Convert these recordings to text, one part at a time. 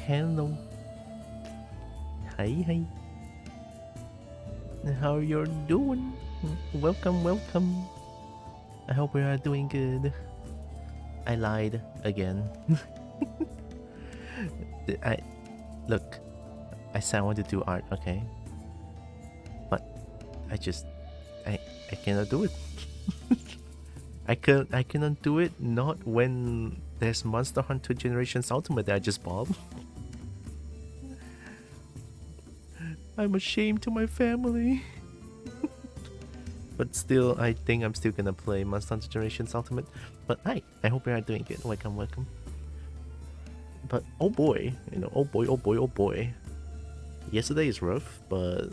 hello. Hi. How you're doing? Welcome. I hope we are doing good. I lied again. Look. I said I want to do art, okay? But I cannot do it. I cannot do it. Not when there's Monster Hunter Generations Ultimate that I just bought. I'm ashamed to my family. But still, I think I'm still gonna play Monster Hunter Generations Ultimate. But hi, I hope you are doing good. Welcome. But oh boy, oh boy. Yesterday is rough, but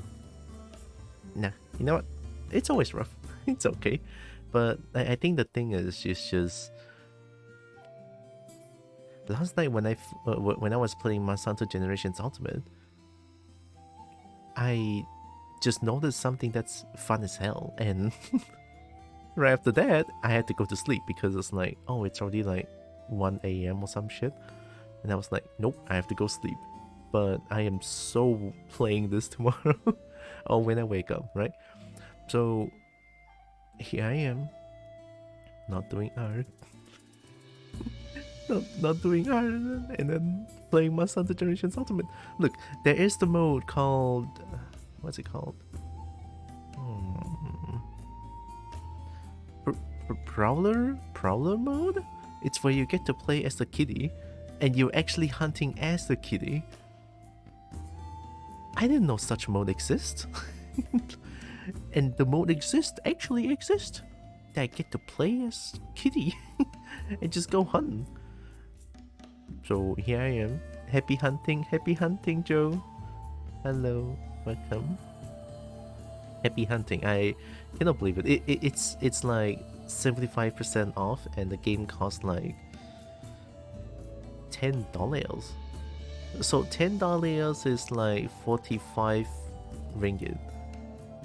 nah, you know what? It's always rough. It's okay. But I think the thing is just last night when I was playing Monster Hunter Generations Ultimate, I just noticed something that's fun as hell, and right after that, I had to go to sleep because it's like, oh, it's already like 1 a.m. or some shit, and I was like, nope, I have to go sleep. But I am so playing this tomorrow, or when I wake up, right? So here I am, not doing art, not doing art, and then playing Monster Hunter Generations Ultimate. Look, there is the mode called, what's it called? Prowler mode? It's where you get to play as the kitty, and you're actually hunting as the kitty. I didn't know such mode exists. And the mode actually exists. That I get to play as kitty and just go hunting. So here I am. Happy hunting, Joe. Hello, welcome. Happy hunting. I cannot believe it. It's like 75% off, and the game costs like $10. So $10 is like 45 ringgit.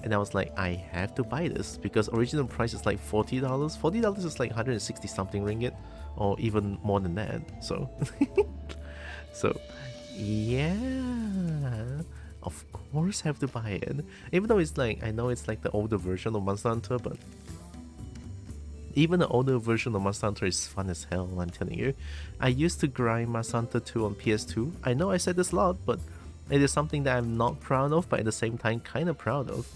And I was like, I have to buy this because original price is like $40. $40 is like 160 something ringgit, or even more than that. So, yeah, of course I have to buy it. Even though it's like, I know it's like the older version of Monster Hunter, but even the older version of Monster Hunter is fun as hell, I'm telling you. I used to grind Monster Hunter 2 on PS2. I know I said this a lot, but it is something that I'm not proud of, but at the same time kind of proud of.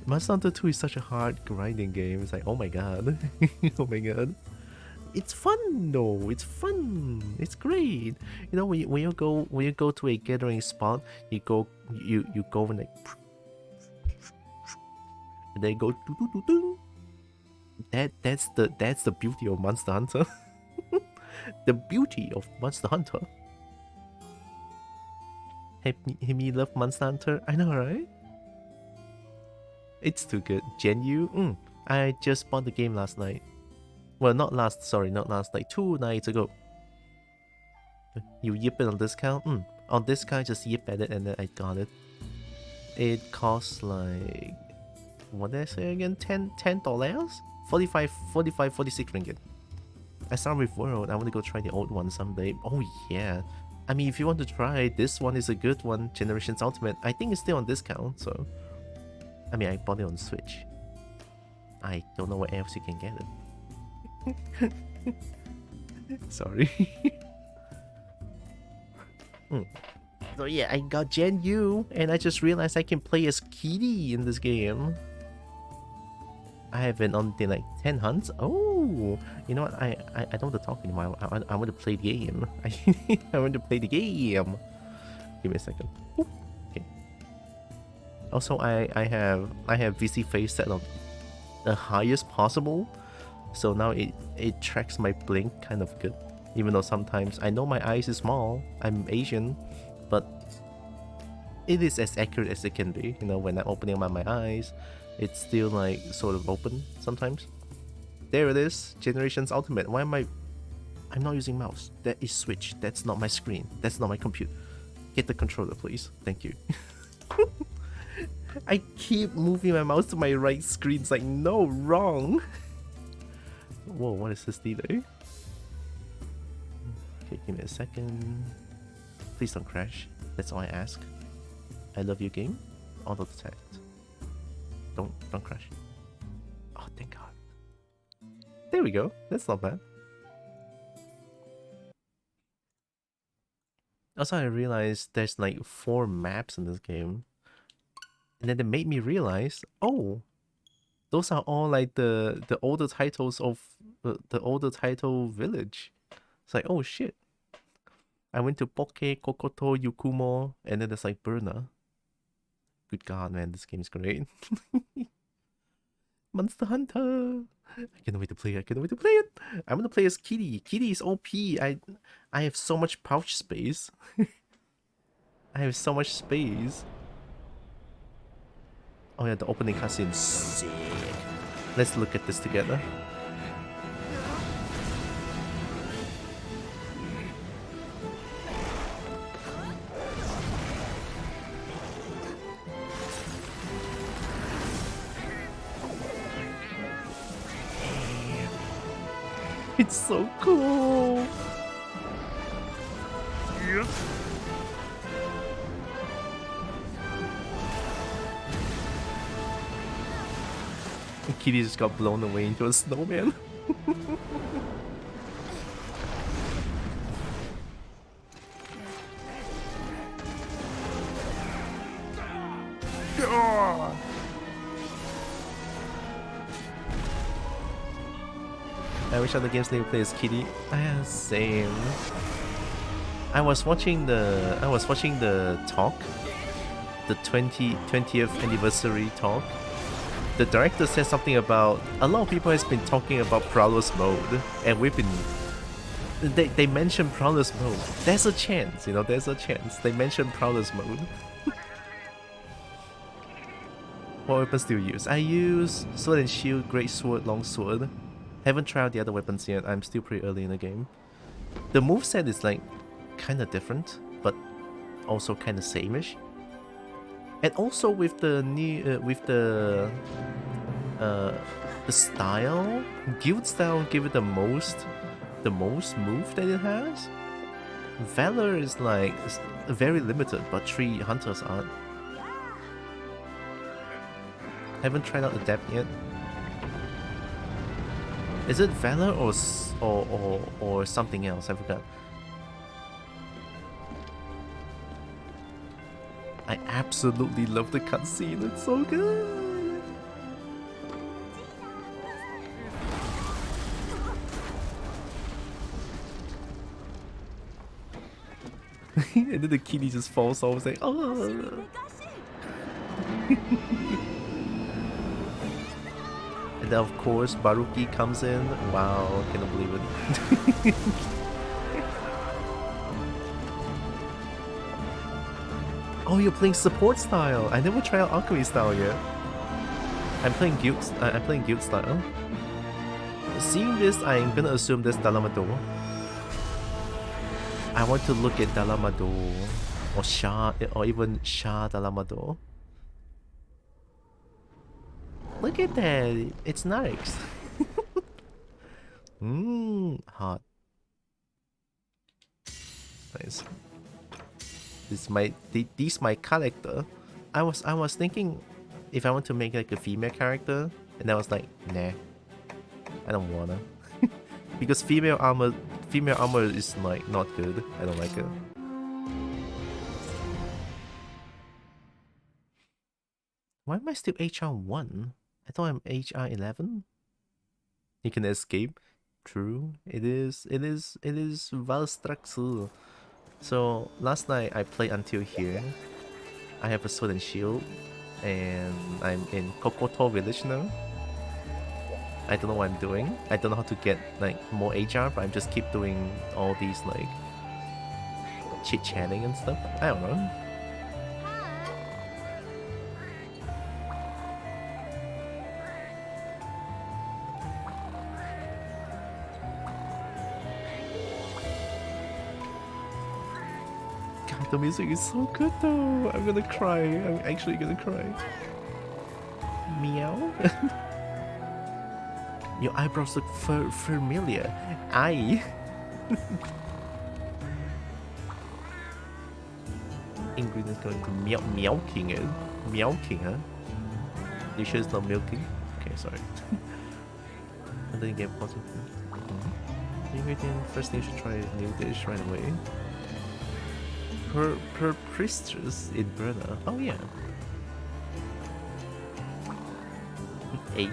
Monster Hunter 2 is such a hard grinding game. It's like, oh my god. Oh my god. It's fun though. It's fun. It's great. You know, when you go to a gathering spot, you go and like, and they go doo doo doo doo. That's the beauty of Monster Hunter. The beauty of Monster Hunter. Me love Monster Hunter. I know, right? It's too good. Gen U? I just bought the game last night. Well, not last night. 2 nights ago. You yip it on discount? On discount, just yip at it and then I got it. It costs like, what did I say again? $10? 46 ringgit. I start with World. I want to go try the old one someday. Oh yeah. I mean, if you want to try, this one is a good one. Generations Ultimate. I think it's still on discount, so. I mean, I bought it on Switch. I don't know where else you can get it. Sorry. So yeah, I got Gen U, and I just realized I can play as Kitty in this game. I have been on the like 10 hunts. Oh, you know what? I don't want to talk anymore. I want to play the game. I want to play the game. Give me a second. Okay. Also, I have VC face set on the highest possible, so now it tracks my blink kind of good. Even though sometimes I know my eyes is small, I'm Asian, but it is as accurate as it can be. You know, when I'm opening up my eyes, it's still like sort of open sometimes. There it is, Generations Ultimate. Why am I'm not using mouse. That is Switch. That's not my screen. That's not my computer. Get the controller, please. Thank you. I keep moving my mouse to my right screen. It's like, no, wrong. Whoa, what is this delay? Okay, give me a second. Please don't crash. That's all I ask. I love you, game. Auto detect. Don't crash. Oh, thank God. There we go. That's not bad. Also, I realized there's like 4 maps in this game. And then it made me realize, oh, those are all like the older titles of the older title village. It's like, oh shit. I went to Poke, Kokoto, Yukumo, and then there's like Burna. Good God, man, this game is great. Monster Hunter. I cannot wait to play it. I cannot wait to play it. I'm gonna play as Kitty. Kitty is OP. I have so much pouch space. I have so much space. Oh yeah, the opening cutscene is sick. Let's look at this together. It's so cool. Yep. Kitty just got blown away into a snowman. I wish other games let me play as Kitty. Same. I was watching the talk, the 20th anniversary talk. The director said something about a lot of people has been talking about Prowler's mode, and we've been. They mentioned Prowler's mode. There's a chance, you know. There's a chance they mentioned Prowler's mode. What weapons do you use? I use Sword and Shield, Great Sword, Long Sword. Haven't tried the other weapons yet. I'm still pretty early in the game. The moveset is like kind of different, but also kind of sameish. And also with the new the style, guild style give it the most move that it has. Valor is like very limited, but 3 hunters aren't. Haven't tried out Adept yet. Is it Valor or something else? I forgot. I absolutely love the cutscene. It's so good. And then the kitty just falls off. Like, oh. And then of course Baruki comes in. Wow, cannot believe it. Oh, you're playing support style. I never tried out alchemy style yet. I'm playing guild style. Seeing this, I'm gonna assume there's Dalamado. I want to look at Dalamado or Shah or even Shah Dalamado. Look at that. It's nice. Hot. Nice. This my character. I was thinking if I want to make like a female character, and I was like, nah, I don't wanna. Because female armor is like not good. I don't like it. Why am I still HR 1? I thought I'm HR 11. You can escape. True. It is Valstraxu. So last night I played until here. I have a sword and shield, and I'm in Kokoto village now. I don't know what I'm doing. I don't know how to get like more HR, but I'm just keep doing all these like chit-chatting and stuff. I don't know. God, the music is so good though. I'm gonna cry. I'm actually gonna cry. Meow. Your eyebrows look familiar. ingredients going to milking it? Milking, huh? You sure it's not milking? Okay, sorry. And then get positive. Ingredient, first thing you should try a new dish right away. Per priestess in Berna. Oh yeah. A?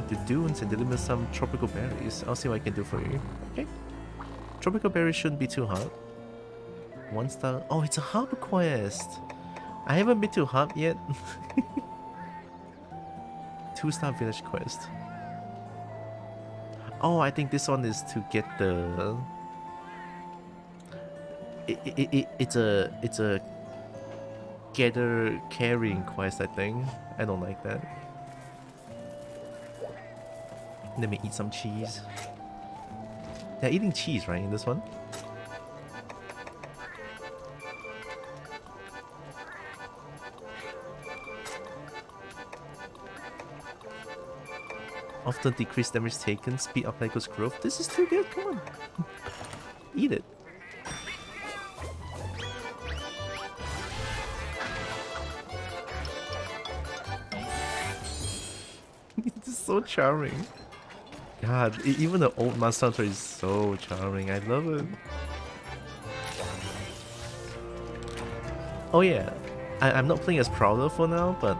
The dunes and deliver some tropical berries. I'll see what I can do for you. Okay. Tropical berries shouldn't be too hard. 1 star. Oh, it's a hub quest. I haven't been to hub yet. 2-star village quest. Oh, I think this one is to get the. It's a gather carrying quest. I think I don't like that. Let me eat some cheese. They're eating cheese, right, in this one? Often decrease damage taken, speed up Lego's growth. This is too good, come on. Eat it. It's so charming. God, even the old Master Hunter is so charming. I love it. Oh yeah, I'm not playing as Prowler for now, but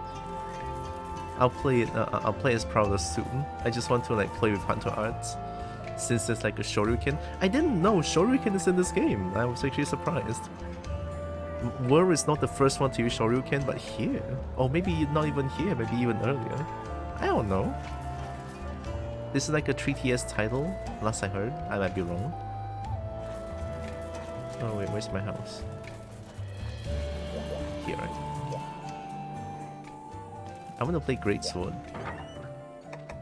I'll play it. I'll play as Prowler soon. I just want to like play with Hunter Arts, since there's like a Shoryuken. I didn't know Shoryuken is in this game. I was actually surprised. Whir is not the first one to use Shoryuken, but here, or maybe not even here. Maybe even earlier. I don't know. This is like a 3TS title, last I heard. I might be wrong. Oh wait, where's my house? Here, right? I want to play Great Sword.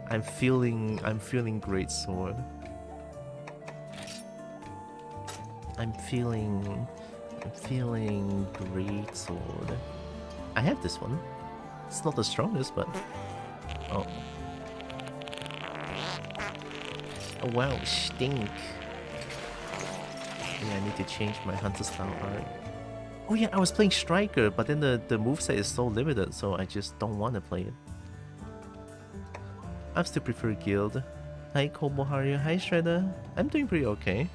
I'm feeling Great Sword. I'm feeling Great Sword. I have this one. It's not the strongest, but oh. Oh wow, stink. Yeah, I need to change my hunter style art. Oh yeah, I was playing Striker, but then the moveset is so limited, so I just don't want to play it. I still prefer Guild. Hi Kobo, how are you? Hi Shredder. I'm doing pretty okay.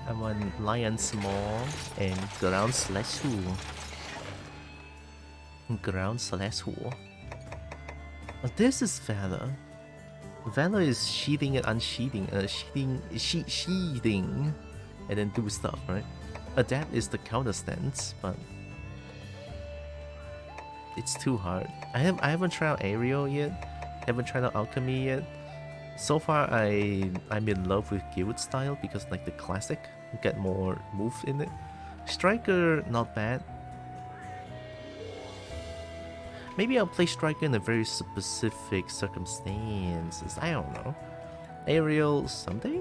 I'm on Lion Small and Ground/Who. Ground/Who. Oh, this is Valor. Valor is sheathing and unsheathing, sheathing, and then do stuff, right? Adapt is the counter stance, but it's too hard. I haven't tried out Aerial yet. Haven't tried out Alchemy yet. So far, I'm in love with Guild style because like the classic, get more move in it. Striker, not bad. Maybe I'll play Striker in a very specific circumstances. I don't know. Aerial someday?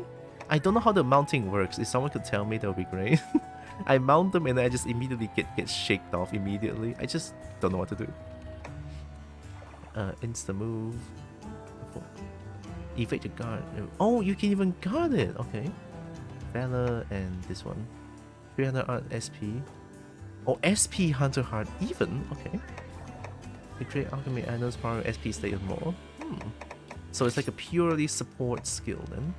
I don't know how the mounting works. If someone could tell me, that would be great. I mount them and I just immediately get shaked off immediately. I just don't know what to do. Insta move. Evade your guard. Oh, you can even guard it. Okay. Valor and this one. 300 art SP. Oh, SP Hunter Heart even. Okay. You create alchemy items, power SP state more. So it's like a purely support skill then.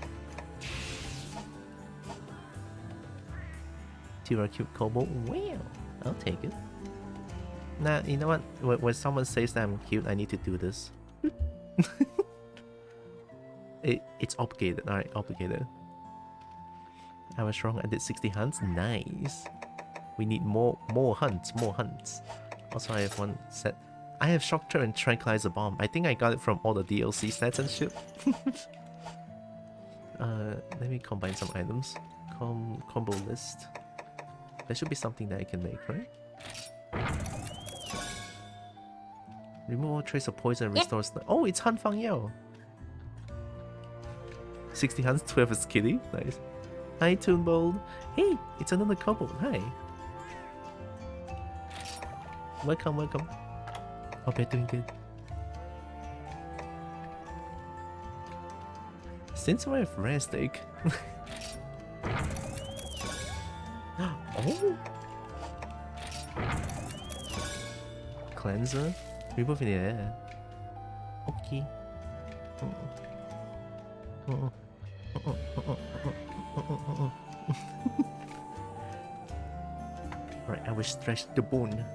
Tylra cute Kobo. Wow, I'll take it. Nah, you know what? When someone says that I'm cute, I need to do this. It's obligated. Alright, obligated. I was wrong. I did 60 hunts. Nice. We need more hunts. Also, I have one set. I have Shock Trap and Tranquilizer Bomb. I think I got it from all the DLC stats and shit. Let me combine some items. Combo list. There should be something that I can make, right? Remove all trace of poison and restores. Oh, it's Han Fang Yao. 60 hunts, 12 is kitty. Nice. Hi, Toonbold. Hey, it's another couple. Hi. Welcome. Hope you're doing good. Since we have rare stick. Oh! Cleanser? Rebirth in the air. Okay. Right, I will stretch the bone.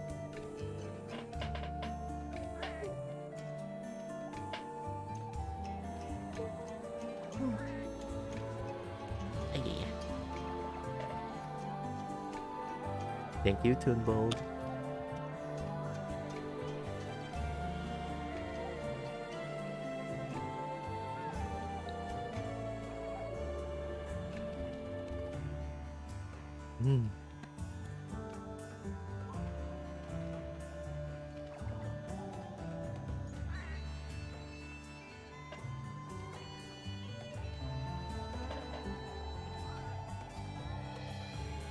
Thank you, Toonbold.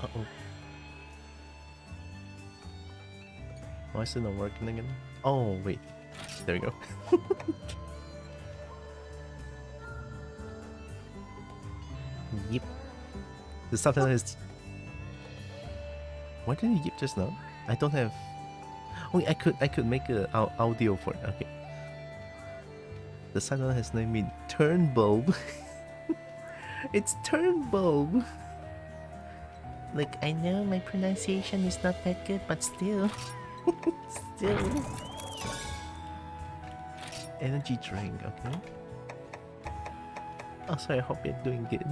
Uh-oh. Why is it not working again? Oh, wait. There we go. Yep. The subtitle is... Why did you yip just now? I don't have... Oh, I could make a audio for it. Okay. The subtitle has named me Turnbulb. It's Turnbulb. Like, I know my pronunciation is not that good, but still. Still. Energy drink, okay. Oh, sorry, I hope you're doing good.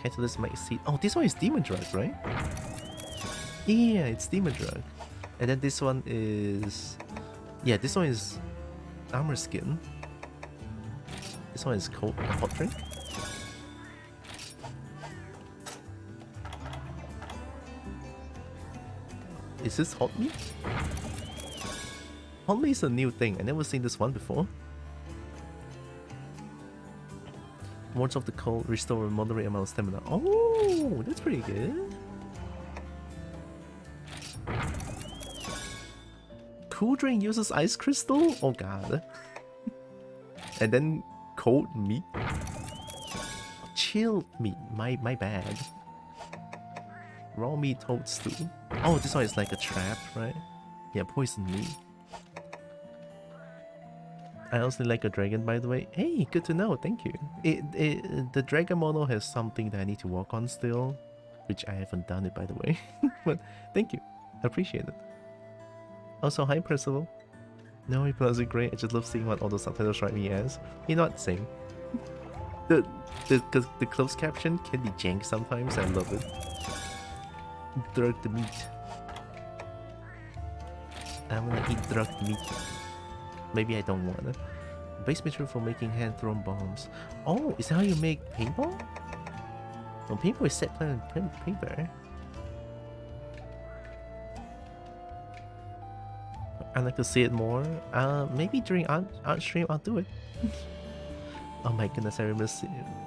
Catalyst might see. Oh, this one is Demon Drug, right? Yeah, it's Demon Drug. And then this one is... Yeah, this one is Armor Skin. This one is cold, hot drink. Is this hot meat? Hot meat is a new thing. I never seen this one before. Wards of the cold, restore a moderate amount of stamina. Oh, that's pretty good. Cool drink uses ice crystal? Oh god. And then cold meat. Chilled meat. My bad. Raw meat toadstool. Oh, this one is like a trap, right? Yeah, poison meat. I also like a dragon, by the way. Hey, good to know. Thank you. The dragon model has something that I need to work on still, which I haven't done it, by the way. But thank you. I appreciate it. Also, hi, Percival. No, he pronounces it great. I just love seeing what all the subtitles write me as. You know what? Same. The closed caption can be jank sometimes. I love it. Drug the meat. I wanna eat drugged meat. Maybe I don't wanna. Base material for making hand-thrown bombs. Oh, is that how you make paintball? No, paintball is set plan paper. I'd like to see it more. Maybe during art stream I'll do it. Oh my goodness, I remember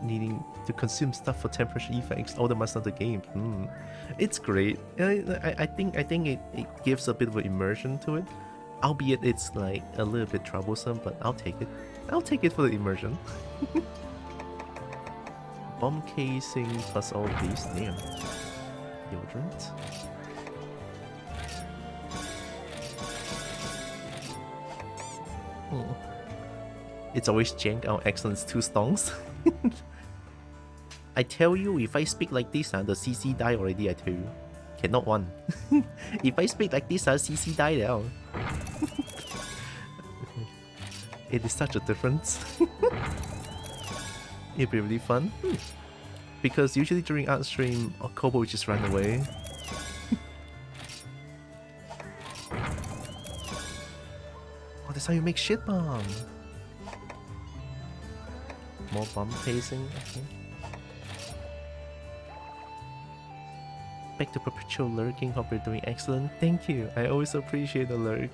needing to consume stuff for temperature effects. Oh, that must not the game. It's great. I think it gives a bit of an immersion to it. Albeit it's like a little bit troublesome, but I'll take it. I'll take it for the immersion. Bomb casing plus all these. Damn. Deodorant. It's always jank. Our excellence 2 stongs. I tell you, if I speak like this, the CC die already. I tell you, cannot one. If I speak like this, CC die now. It is such a difference. It'd be really fun. Because usually during art stream, Kobo would just run away. Oh, that's how you make shit bomb. More bomb pacing. Okay. Back to perpetual lurking. Hope you're doing excellent. Thank you. I always appreciate the lurk.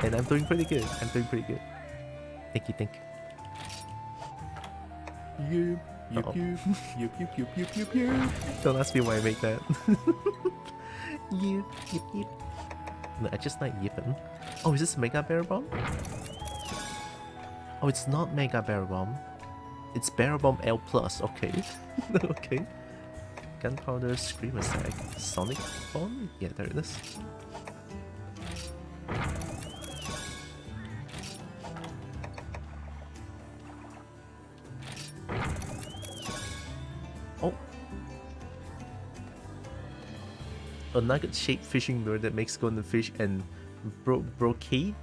And I'm doing pretty good. Thank you. Yep. Don't ask me why I make that. Yep. No, I just like yipping. Oh, is this Mega Bear Bomb? Oh, it's not Mega Bear Bomb. It's Barrel Bomb L+, okay. Okay. Gunpowder, Screamer Sack, Sonic Bomb? Yeah, there it is. Oh! A nugget-shaped fishing lure that makes golden fish and brocade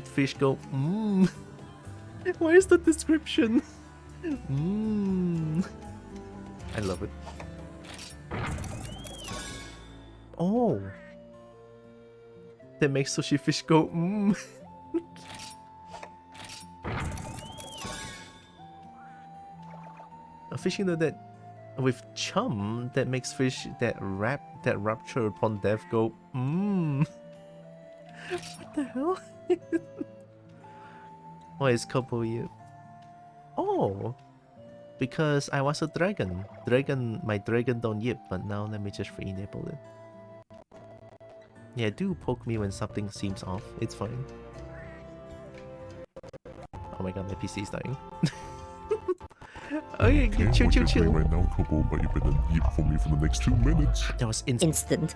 fish go mmm. Why is the description? Mmm. I love it. Oh. That makes sushi fish go mmm. A fishing lure that with chum that makes fish that rupture upon death go mmm. What the hell? Why is couple you? Oh, because I was a dragon. My dragon don't yip, but now let me just re-enable it. Yeah, do poke me when something seems off. It's fine. Oh my god, my PC is dying. Okay, chill. Right now, couple, but you better yip for me for the next 2 minutes. That was instant.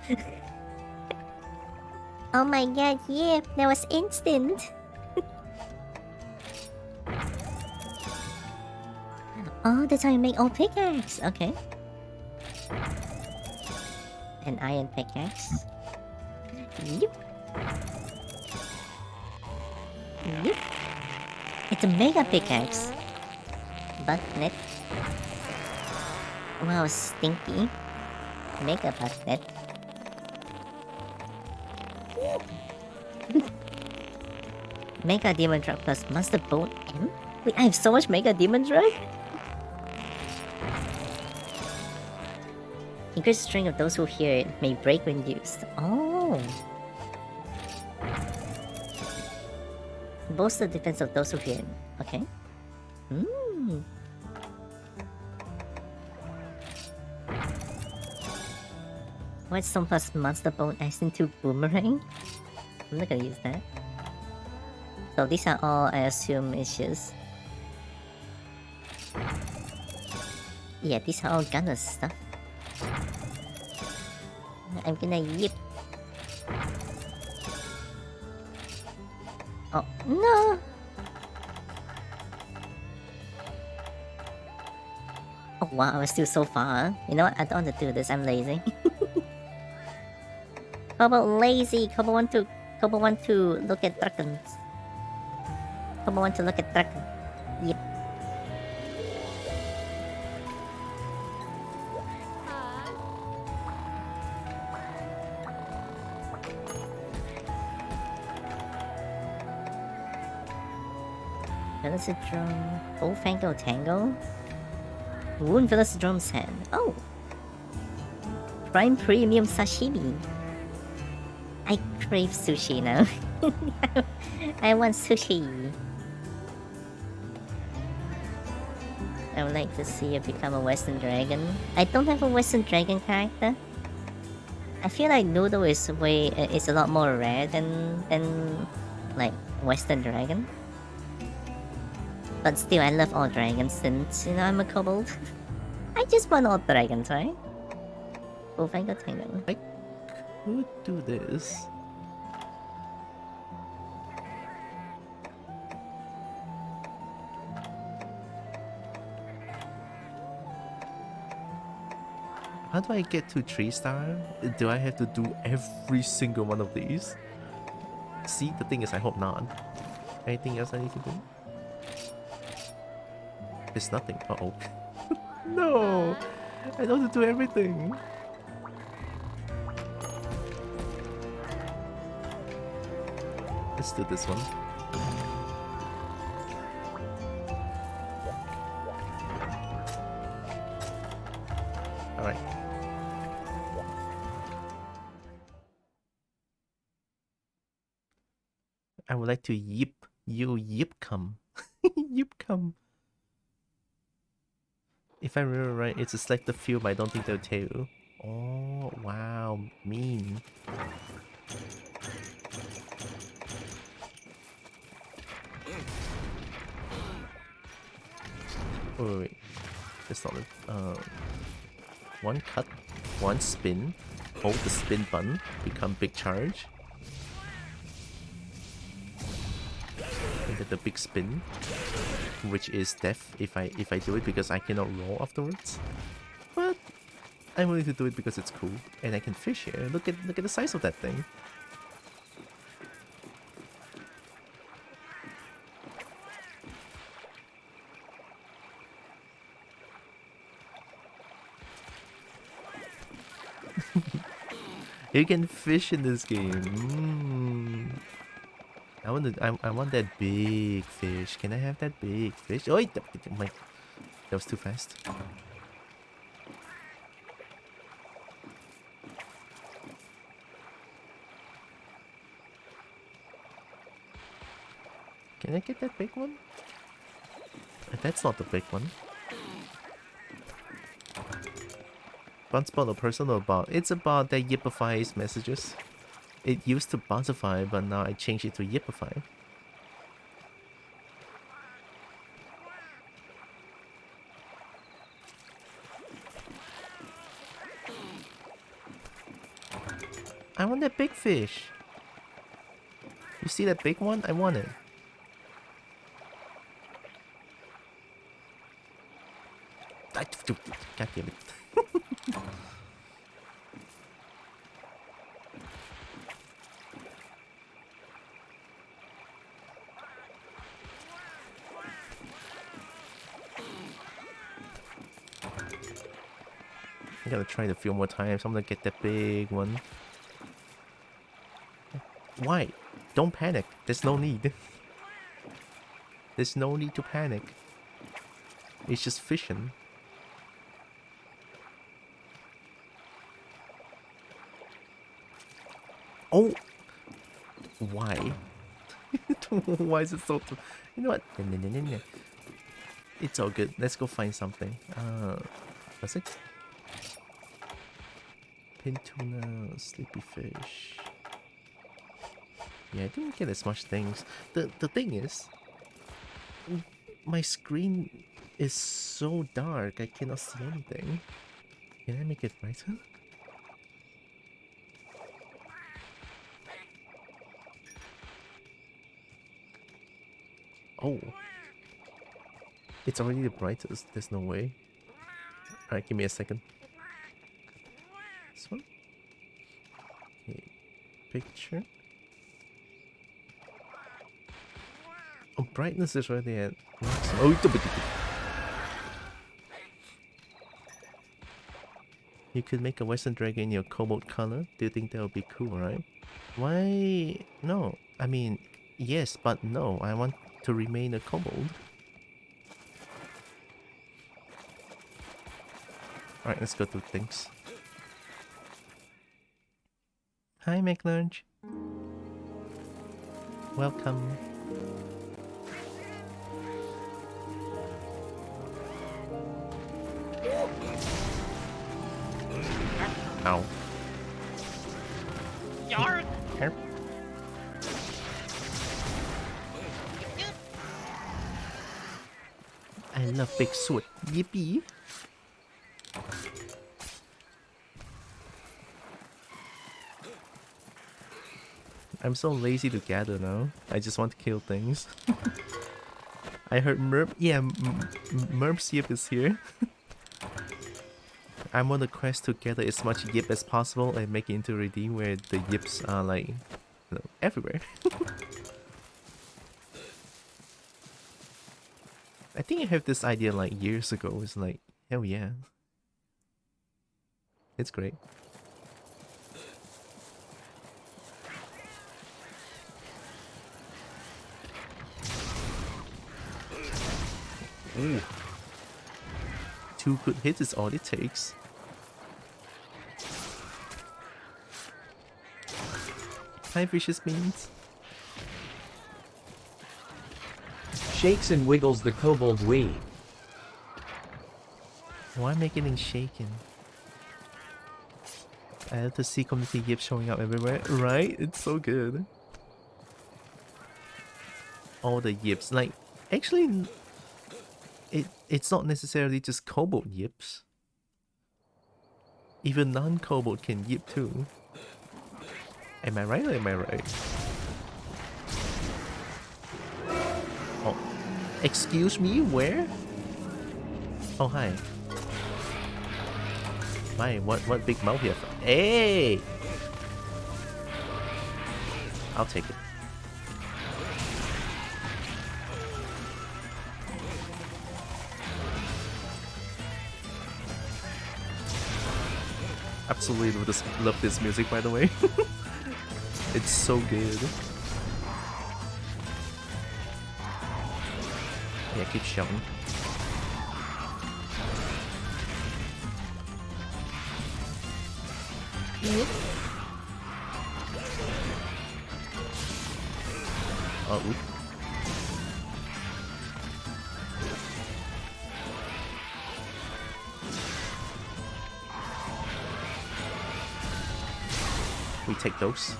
Oh my god, yeah, that was instant. Oh, that's how you make old pickaxe. Okay. An iron pickaxe. Yep. Yep. It's a mega pickaxe. Buttnet. Wow, stinky. Mega buttnet. Mega Demon Drug plus Master Bone M? Wait, I have so much Mega Demon Drug? Increase the strength of those who hear it may break when used. Oh. Boost the defense of those who hear it. Okay. Hmm. Whitestone plus Monster Bone X into Boomerang? I'm not gonna use that. So these are all, I assume, issues. Yeah, these are all gunner stuff. I'm gonna yip. Oh, no! Oh wow, I was still so far. You know what? I don't want to do this. I'm lazy. Couple lazy. Couple want to look at dragons. Couple want to look at dragon. Yep. Velocitron, Bullfango Tango, Wound Velocitron's Hand. Oh! Prime Premium Sashimi. I crave sushi now. I want sushi. I would like to see you become a Western Dragon. I don't have a Western Dragon character. I feel like Noodle is a lot more rare than like Western Dragon. But still, I love all dragons since, you know, I'm a kobold. I just want all dragons, right? Oh, I got Tango. I could do this. How do I get to 3-star? Do I have to do every single one of these? See, the thing is, I hope not. Anything else I need to do? There's nothing. Uh-oh. No! I don't have to do everything. Let's do this one. Alright. I would like to yip you yip come. Yip come. If I remember right, it's a selected field, but I don't think they'll tell you. Oh, wow, mean. wait. That's not it. One cut, one spin. Hold the spin button. Become big charge. And then the big spin, which is death if I do it because I cannot roll afterwards. But I'm willing to do it because it's cool and I can fish here. Look at the size of that thing. You can fish in this game. I want that big fish. Can I have that big fish? Oh, that was too fast. Can I get that big one? That's not the big one. Bunspot or personal bot? It's about that Yipifies messages. It used to Botify, but now I changed it to Yipify. I want that big fish. You see that big one? I want it. God damn it. I gotta try it a few more times. I'm gonna get that big one. Why? Don't panic. There's no need. There's no need to panic. It's just fishing. Oh! Why? Why is it so... You know what? It's all good. Let's go find something. What's it? Pin tuna, sleepy fish. Yeah, I didn't get as much things. The thing is, my screen is so dark, I cannot see anything. Can I make it brighter? Oh. It's already the brightest, there's no way. Alright, give me a second. This one? Okay, picture. Oh, brightness is already at maximum. Oh, you could make a Western Dragon in your cobalt color. Do you think that would be cool, right? Why? No. I mean, yes, but no. I want to remain a kobold. Alright, let's go do things. Hi, McLunch. Welcome. Ow. Yarn! Help. I love big sword. Yippee. I'm so lazy to gather now. I just want to kill things. I heard Merp. Yeah, Merp's Yip is here. I'm on the quest to gather as much Yip as possible and make it into a redeem where the Yips are like, you know, everywhere. I think I have this idea like years ago. It's like, hell yeah. It's great. Ooh. 2 good hits is all it takes. Hi, vicious beans. Shakes and wiggles the kobold wee. Why am I getting shaken? I have to see community Yip showing up everywhere, right? It's so good. All the Yips, like, actually, it's not necessarily just kobold yips. Even non-kobold can yip too. Am I right or am I right? Oh, excuse me, where? Oh, hi. My, what big mouth you have? Hey! I'll take it. Absolutely love this music, by the way. It's so good. Yeah, keep shouting. Oh, oop. We take those.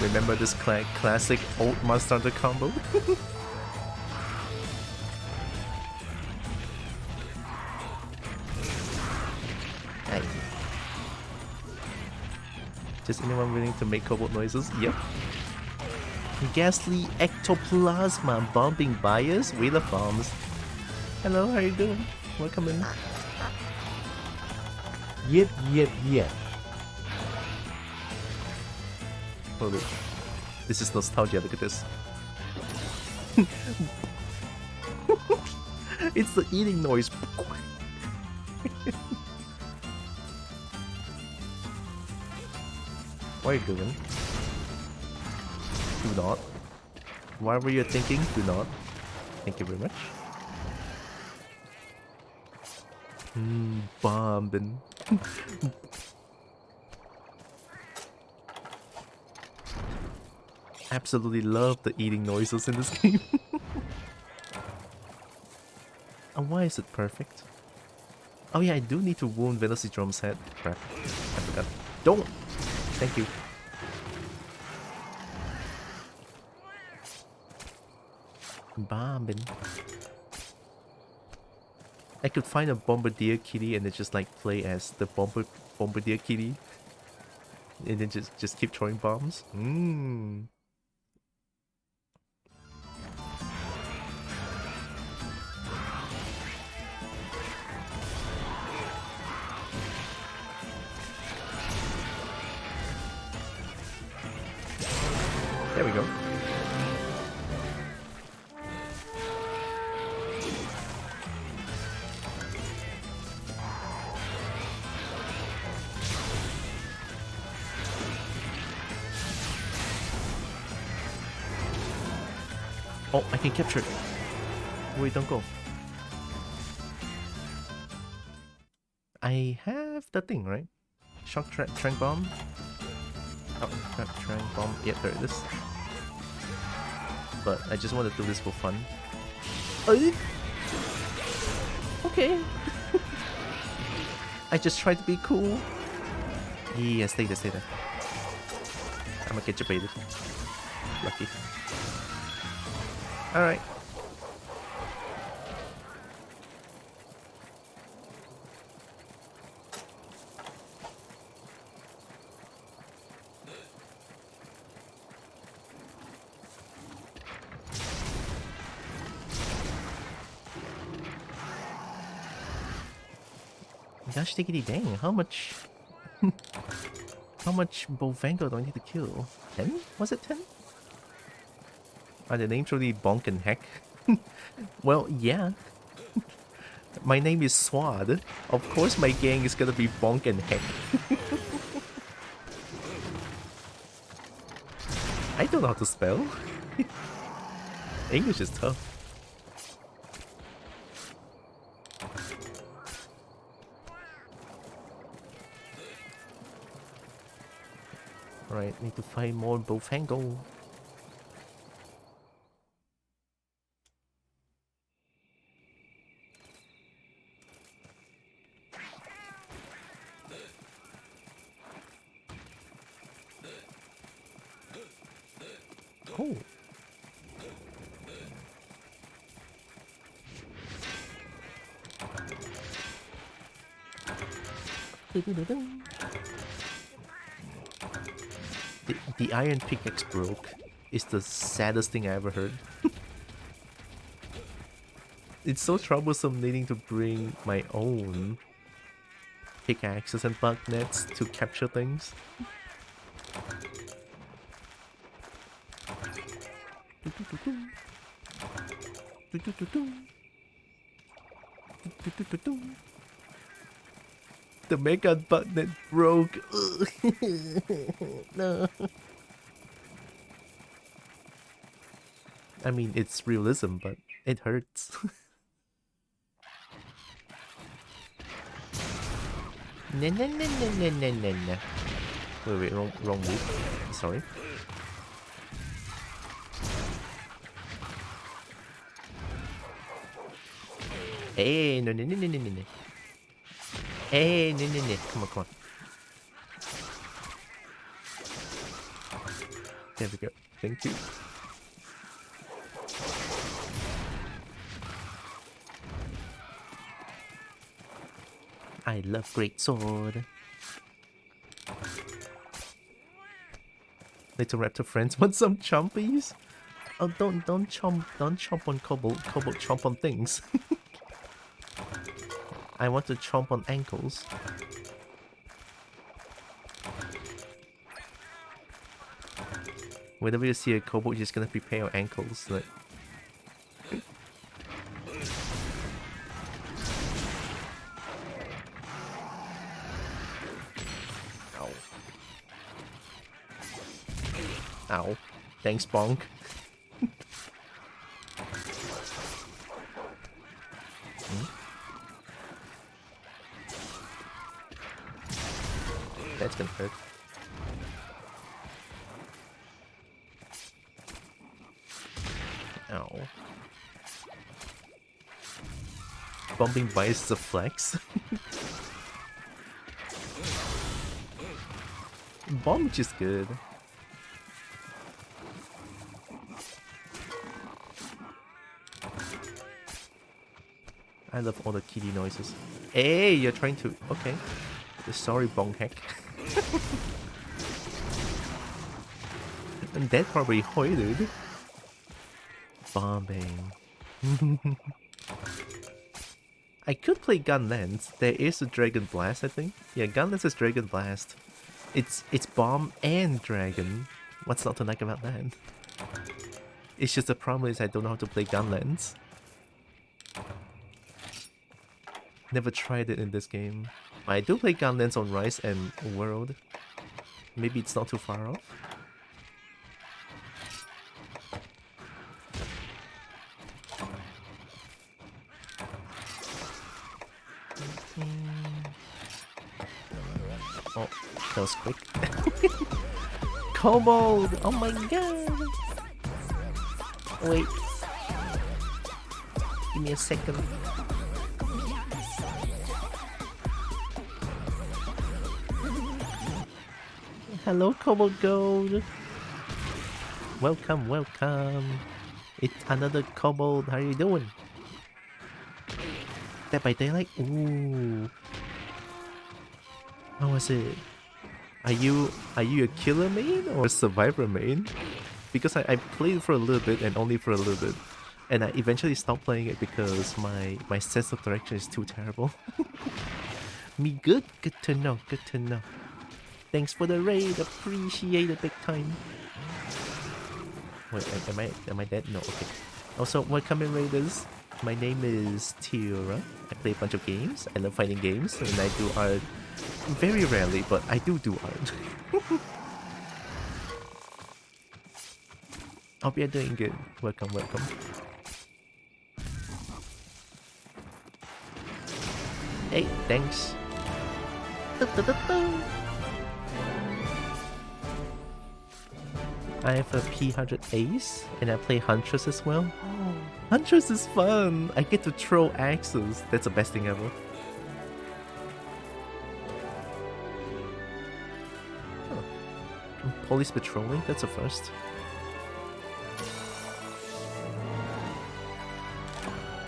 Remember this classic old Monster Hunter combo? Hey. Just anyone willing to make kobold noises? Yep. Ghastly ectoplasma bombing bias, Wheeler Farms. Hello, how you doing? Welcome in. Yip, yip, yip. Holy. This is nostalgia, look at this. It's the eating noise. What are you doing? Do not. Whatever you're thinking, do not. Thank you very much. Bombing. Absolutely love the eating noises in this game. And why is it perfect? Oh yeah, I do need to wound Velocity Drum's head. Crap. I forgot. Don't! Thank you. Bombing. I could find a Bombardier kitty and then just like play as the Bombardier kitty. And then just keep throwing bombs. There we go. Oh, I can capture it. Wait, don't go. I have the thing, right? Shock trank bomb. Oh, trank bomb. Yeah, there it is. But I just want to do this for fun. Okay. I just tried to be cool. Yeah, stay there, stay there. I'm gonna get you baited. Lucky. Alright. Gosh diggity dang, how much... how much Bovango do I need to kill? 10? Was it 10? Are the names really Bonk and Heck? Well, yeah. My name is Swoad. Of course my gang is gonna be Bonk and Heck. I don't know how to spell. English is tough. Alright, need to find more Bofango. Oh. The iron pickaxe broke is the saddest thing I ever heard. It's so troublesome needing to bring my own pickaxes and bug nets to capture things. The mega bug net broke. No. I mean, it's realism, but it hurts. No, no, no, no, no, no, no, no. Wait, wrong move. Sorry. Hey, no, no, no, no, no, no, no. Hey, no, no, no. Come on, come on. There we go. Thank you. I love great sword. Little raptor friends want some chompies? Oh, don't chomp on cobalt chomp on things. I want to chomp on ankles. Whenever you see a kobold, you're just gonna prepare your ankles. Like, ow. Ow. Thanks, Bonk. That's gonna hurt. Ow. Bumping bites is a flex. Bomb is good. I love all the kitty noises. Hey, you're trying to... Okay. Sorry, Bongheck. And that probably hoided. Bombing. I could play Gunlance. There is a Dragon Blast, I think. Yeah, Gunlance is Dragon Blast. It's bomb and dragon. What's not to like about that? It's just the problem is I don't know how to play Gunlance. Never tried it in this game. I do play Gunlance on Rise and World. Maybe it's not too far off. Oh, that was quick. Kobold! Oh my god! Wait. Give me a second. Hello, Kobold Gold! Welcome, welcome! It's another Kobold, how are you doing? Dead by Daylight? Ooh. How was it? Are you a killer main or a survivor main? Because I played for a little bit and only for a little bit. And I eventually stopped playing it because my sense of direction is too terrible. Me good? Good to know, good to know. Thanks for the raid, appreciate it big time. Wait, am I dead? No, okay. Also, welcome in raiders. My name is Tylra. I play a bunch of games. I love fighting games and I do art. Very rarely, but I do art. Hope you're doing good. Welcome, welcome. Hey, thanks. I have a P100 Ace, and I play Huntress as well. Huntress is fun! I get to throw axes. That's the best thing ever. Police patrolling? That's a first.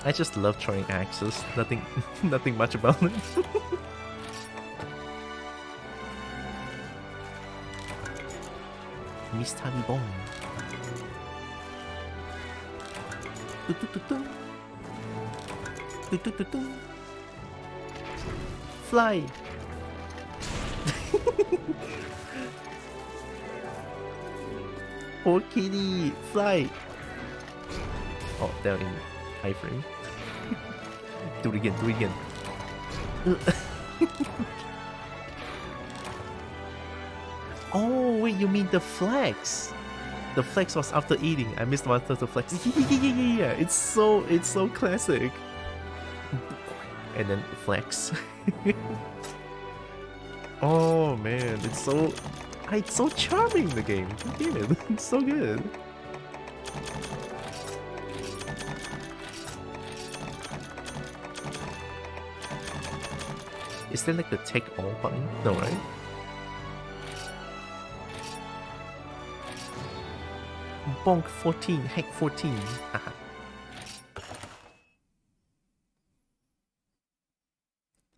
I just love throwing axes. Nothing, nothing much about it. Mistari bomb. Fly. Poor kitty, fly. Oh, they're in high frame. Do it again, do it again. Oh, wait, you mean the flex? The flex was after eating. I missed one of the flex. Yeah. It's so classic. And then flex. Oh man, it's so charming, the game. Damn it, it's so good. Is there like the take all button? No, right? Bonk 14, heck 14. Haha.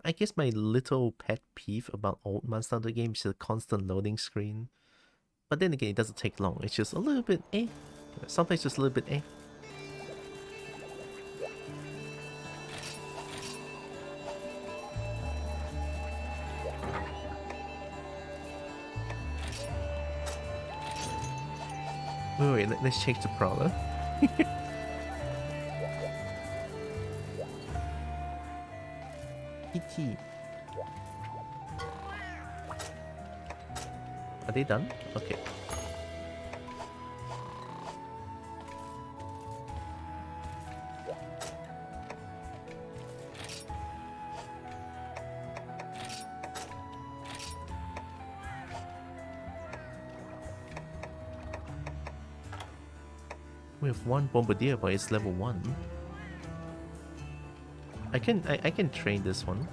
I guess my little pet peeve about old Monster Hunter games is the constant loading screen. But then again, it doesn't take long. It's just a little bit eh. Sometimes just a little bit eh. Wait, let's change the Prowler. PT. Are they done? Okay. We have one Bombardier, but it's level 1. I can train this one.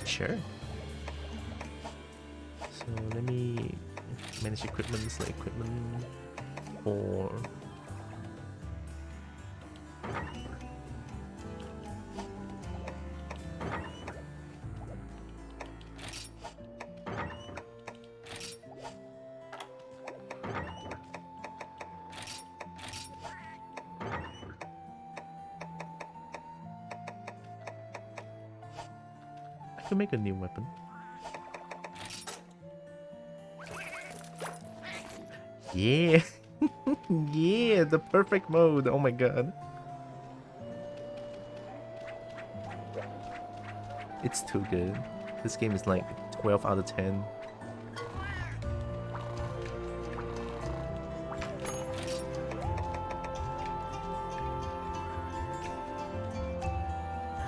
Sure. So let me manage equipment, select equipment for I can make a new weapon. Yeah! Yeah, the perfect mode! Oh my god. It's too good. This game is like 12 out of 10.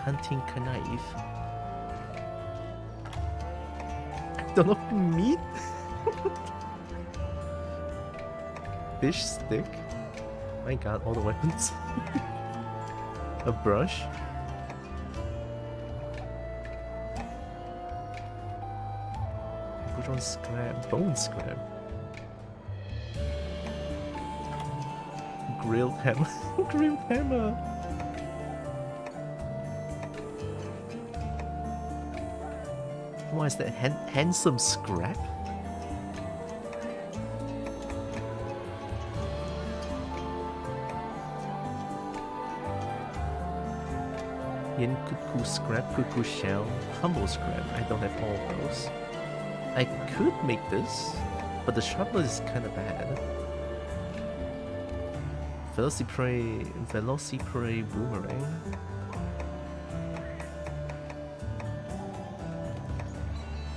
Hunting knife. Don't know, meat? Fish stick? My god, all the weapons. A brush? Which one's scrap? Bone scrap. Grilled hammer. Grilled hammer! What is that? Handsome scrap? Yin cuckoo scrap, cuckoo shell, humble scrap. I don't have all of those. I could make this, but the sharpness is kind of bad. Velocipray boomerang.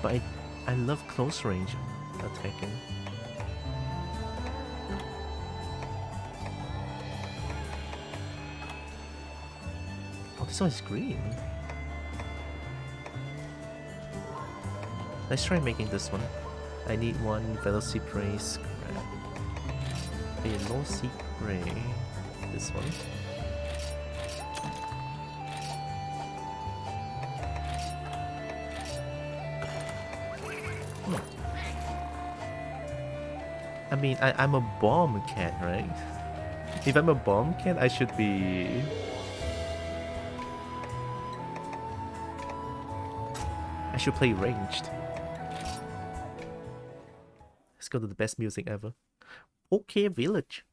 But I love close range attacking. Oh, this one is green. Let's try making this one. I need one Velocipray scrap. Velocipray. This one. I mean, I'm a bomb cat, right? If I'm a bomb cat, I should be... I should play ranged. Let's go to the best music ever. Okay, Village.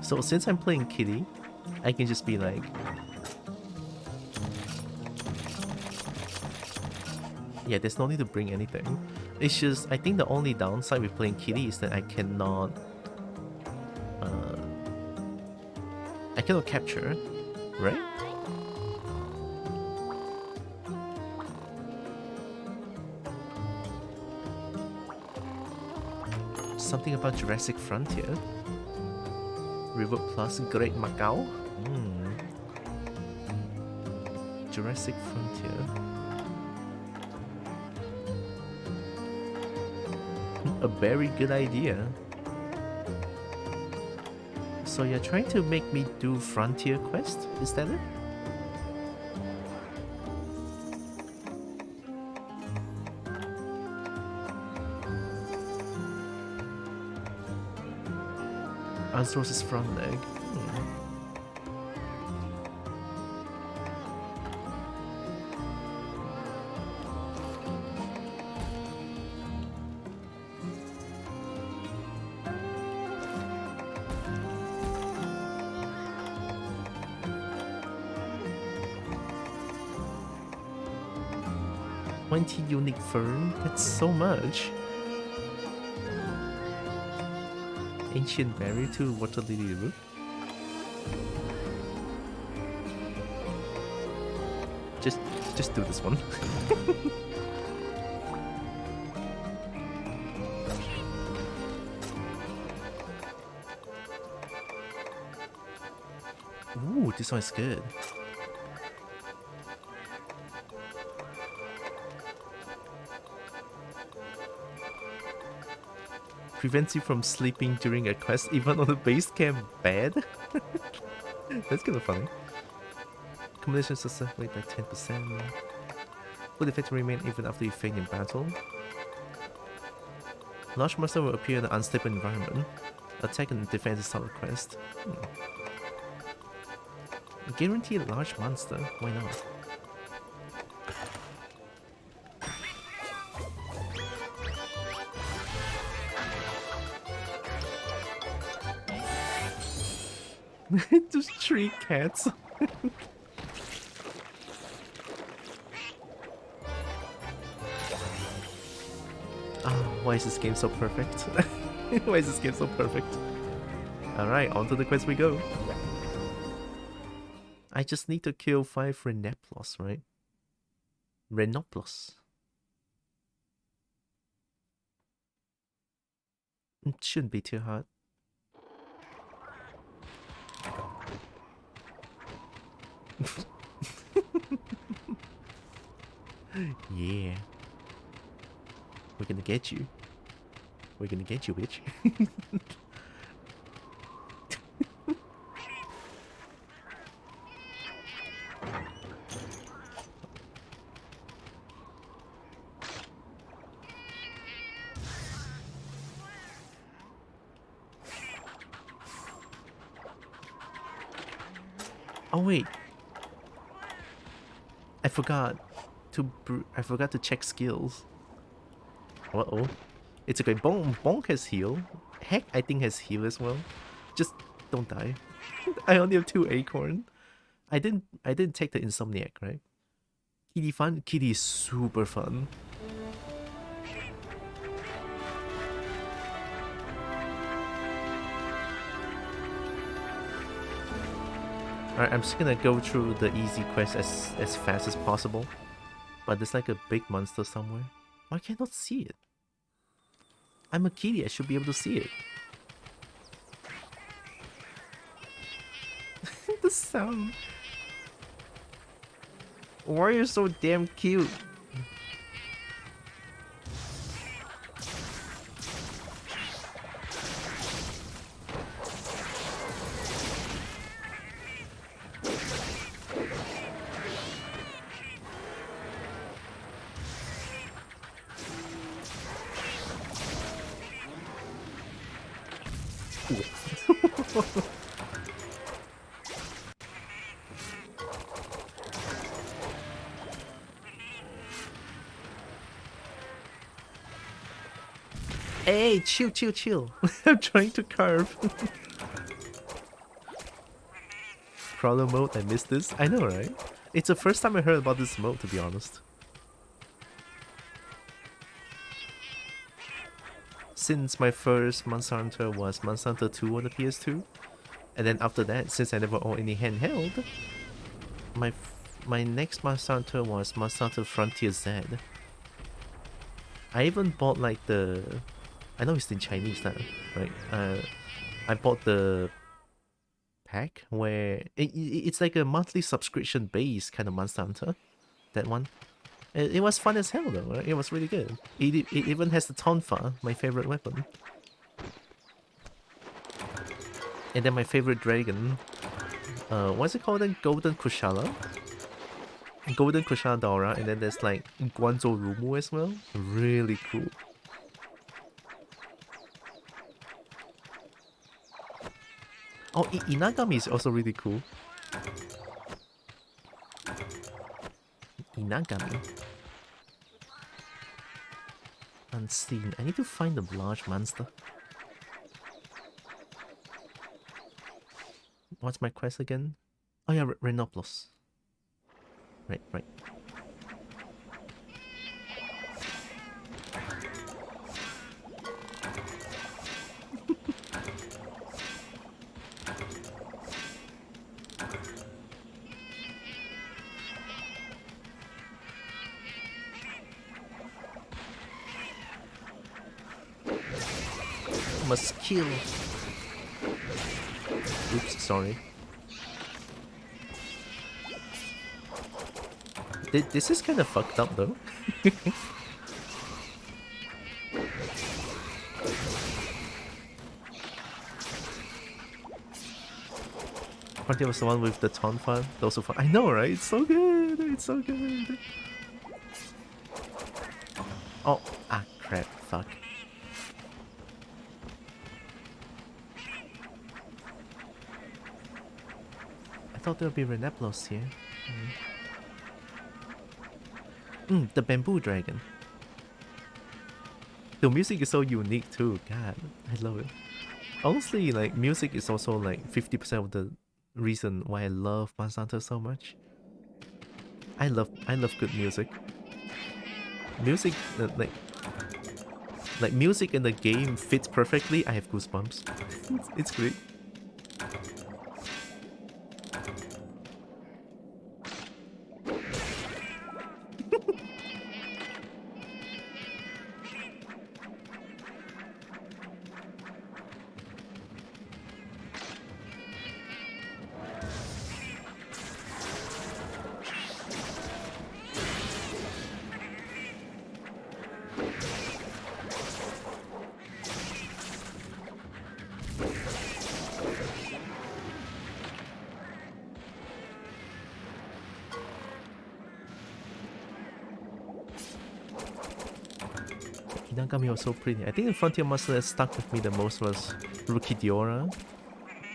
So since I'm playing Kitty, I can just be like... Yeah, there's no need to bring anything. It's just, I think the only downside with playing Kitty is that I cannot capture, right? Something about Jurassic Frontier. River Plus Great Macau. Jurassic Frontier. A very good idea. So you're trying to make me do Frontier Quest? Is that it? Ansource's front leg. Unique fern? That's so much. Ancient berry to water lily root. Just do this one. Ooh, this one is good. Prevents you from sleeping during a quest even on the base camp bed? That's kind of funny. Combination success rate by 10%. Would effect remain even after you faint in battle. Large monster will appear in an unstable environment. Attack and defense is not a quest. Guarantee a large monster, why not? Just 3 cats. Why is this game so perfect? Why is this game so perfect? Alright, on to the quest we go. I just need to kill 5 Reneplos, right? Renoplos. It shouldn't be too hard. Yeah. We're gonna get you. We're gonna get you, bitch. Oh wait. I forgot to check skills. Uh-oh. It's okay. Bonk has heal. Heck, I think has heal as well. Just don't die. I only have 2 acorn. I didn't take the insomniac, right? Kitty fun? Kitty is super fun. Alright, I'm just gonna go through the easy quest as fast as possible. But there's like a big monster somewhere. Why can't I not see it? I'm a kitty, I should be able to see it. The sound. Why are you so damn cute? Hey, chill, chill, chill. I'm trying to carve. Crawler mode, I missed this. I know, right? It's the first time I heard about this mode, to be honest. Since my first Monster Hunter was Monster Hunter 2 on the PS2, and then after that, since I never owned any handheld, my next Monster Hunter was Monster Hunter Frontier Z. I even bought like the... I know it's in Chinese now, right? I bought the pack where it's like a monthly subscription based kind of Monster Hunter. That one. It was fun as hell though, right? It was really good. It even has the Tonfa, my favorite weapon. And then my favorite dragon. What's it called then? Golden Kushala? Golden Kushala Daura, and then there's like Guanzhou Rumu as well. Really cool. Oh, Inagami is also really cool. Inagami. Unseen. I need to find the large monster. What's my quest again? Oh yeah, Renoplos. Right, right. Must kill. Oops, sorry. This is kind of fucked up though. Frontier was the one with the Tonfa. Those were fun. I know, right? It's so good. It's so good. Oh, crap. Fuck. I thought there would be Reneplos here. The bamboo dragon. The music is so unique too. God, I love it. Honestly, like music is also like 50% of the reason why I love Monster Hunter so much. I love good music. Music like music in the game fits perfectly. I have goosebumps. It's great. Inagami was so pretty. I think the Frontier monster that stuck with me the most was Rookie Diora.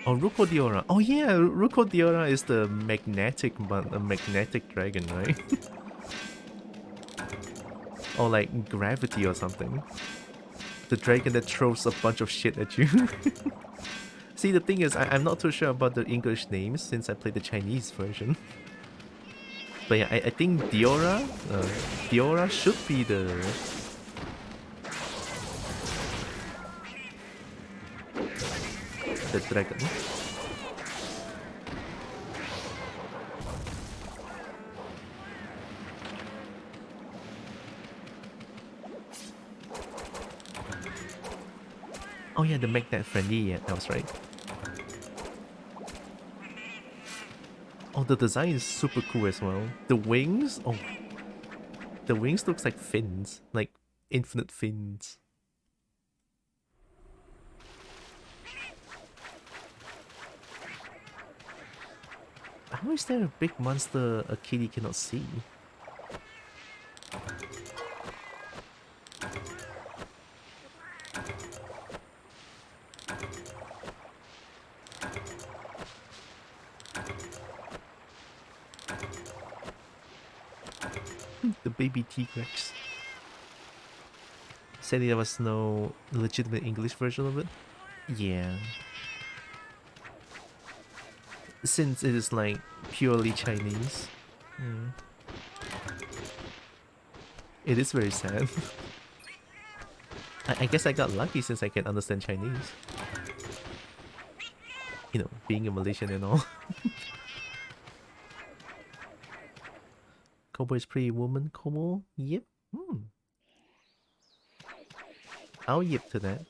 Oh, Ruko Diora. Oh yeah, Ruko Diora is the magnetic dragon, right? Or like gravity or something. The dragon that throws a bunch of shit at you. See, the thing is, I'm not too sure about the English names since I played the Chinese version. But yeah, I think Diora should be the dragon. Oh yeah, the magnet friendly, yeah, that was right. Oh, the design is super cool as well. The wings, oh, the wings looks like fins, like infinite fins. How is there a big monster a kitty cannot see? The baby T-Rex. Sadly, there was no legitimate English version of it. Yeah. Since it is like purely Chinese. It is very sad. I guess I got lucky since I can understand Chinese. You know, being a Malaysian and all. Cowboy's pretty woman, Kobo? Yep. I'll yip to that.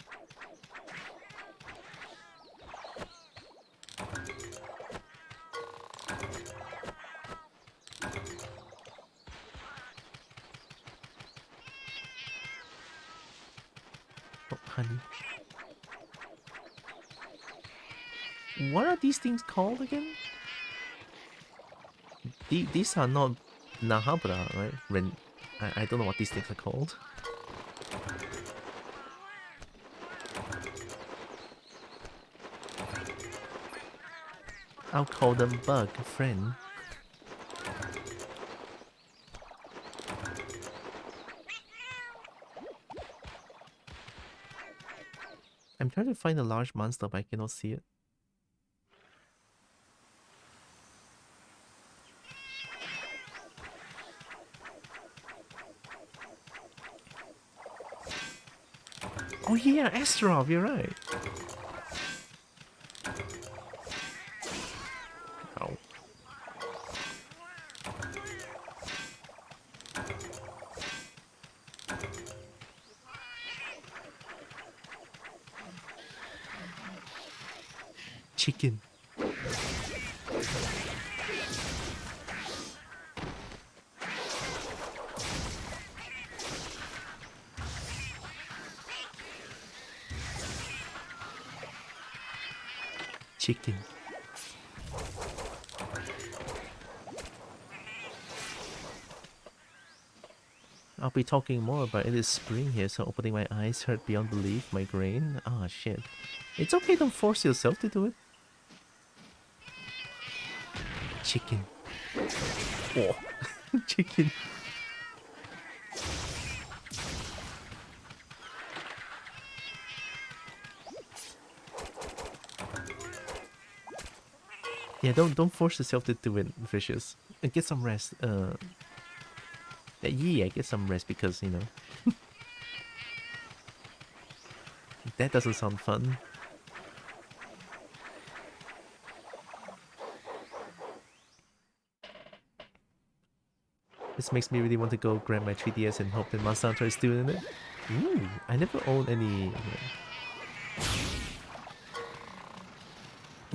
Oh, honey. What are these things called again? These are not Nahabra, right? I don't know what these things are called. I'll call them bug friend. I'm trying to find a large monster, but I cannot see it. Oh yeah, Astrov, you're right. Ow. Chicken. Chicken. I'll be talking more about it is spring here, so opening my eyes hurt beyond belief, migraine. Ah, shit. It's okay, don't force yourself to do it. Chicken. Oh, chicken. Yeah, don't force yourself to do it, Vicious. And get some rest. Yeah, get some rest because, you know. That doesn't sound fun. This makes me really want to go grab my 3DS and hope that Monster Hunter is still in it. Ooh, I never owned any.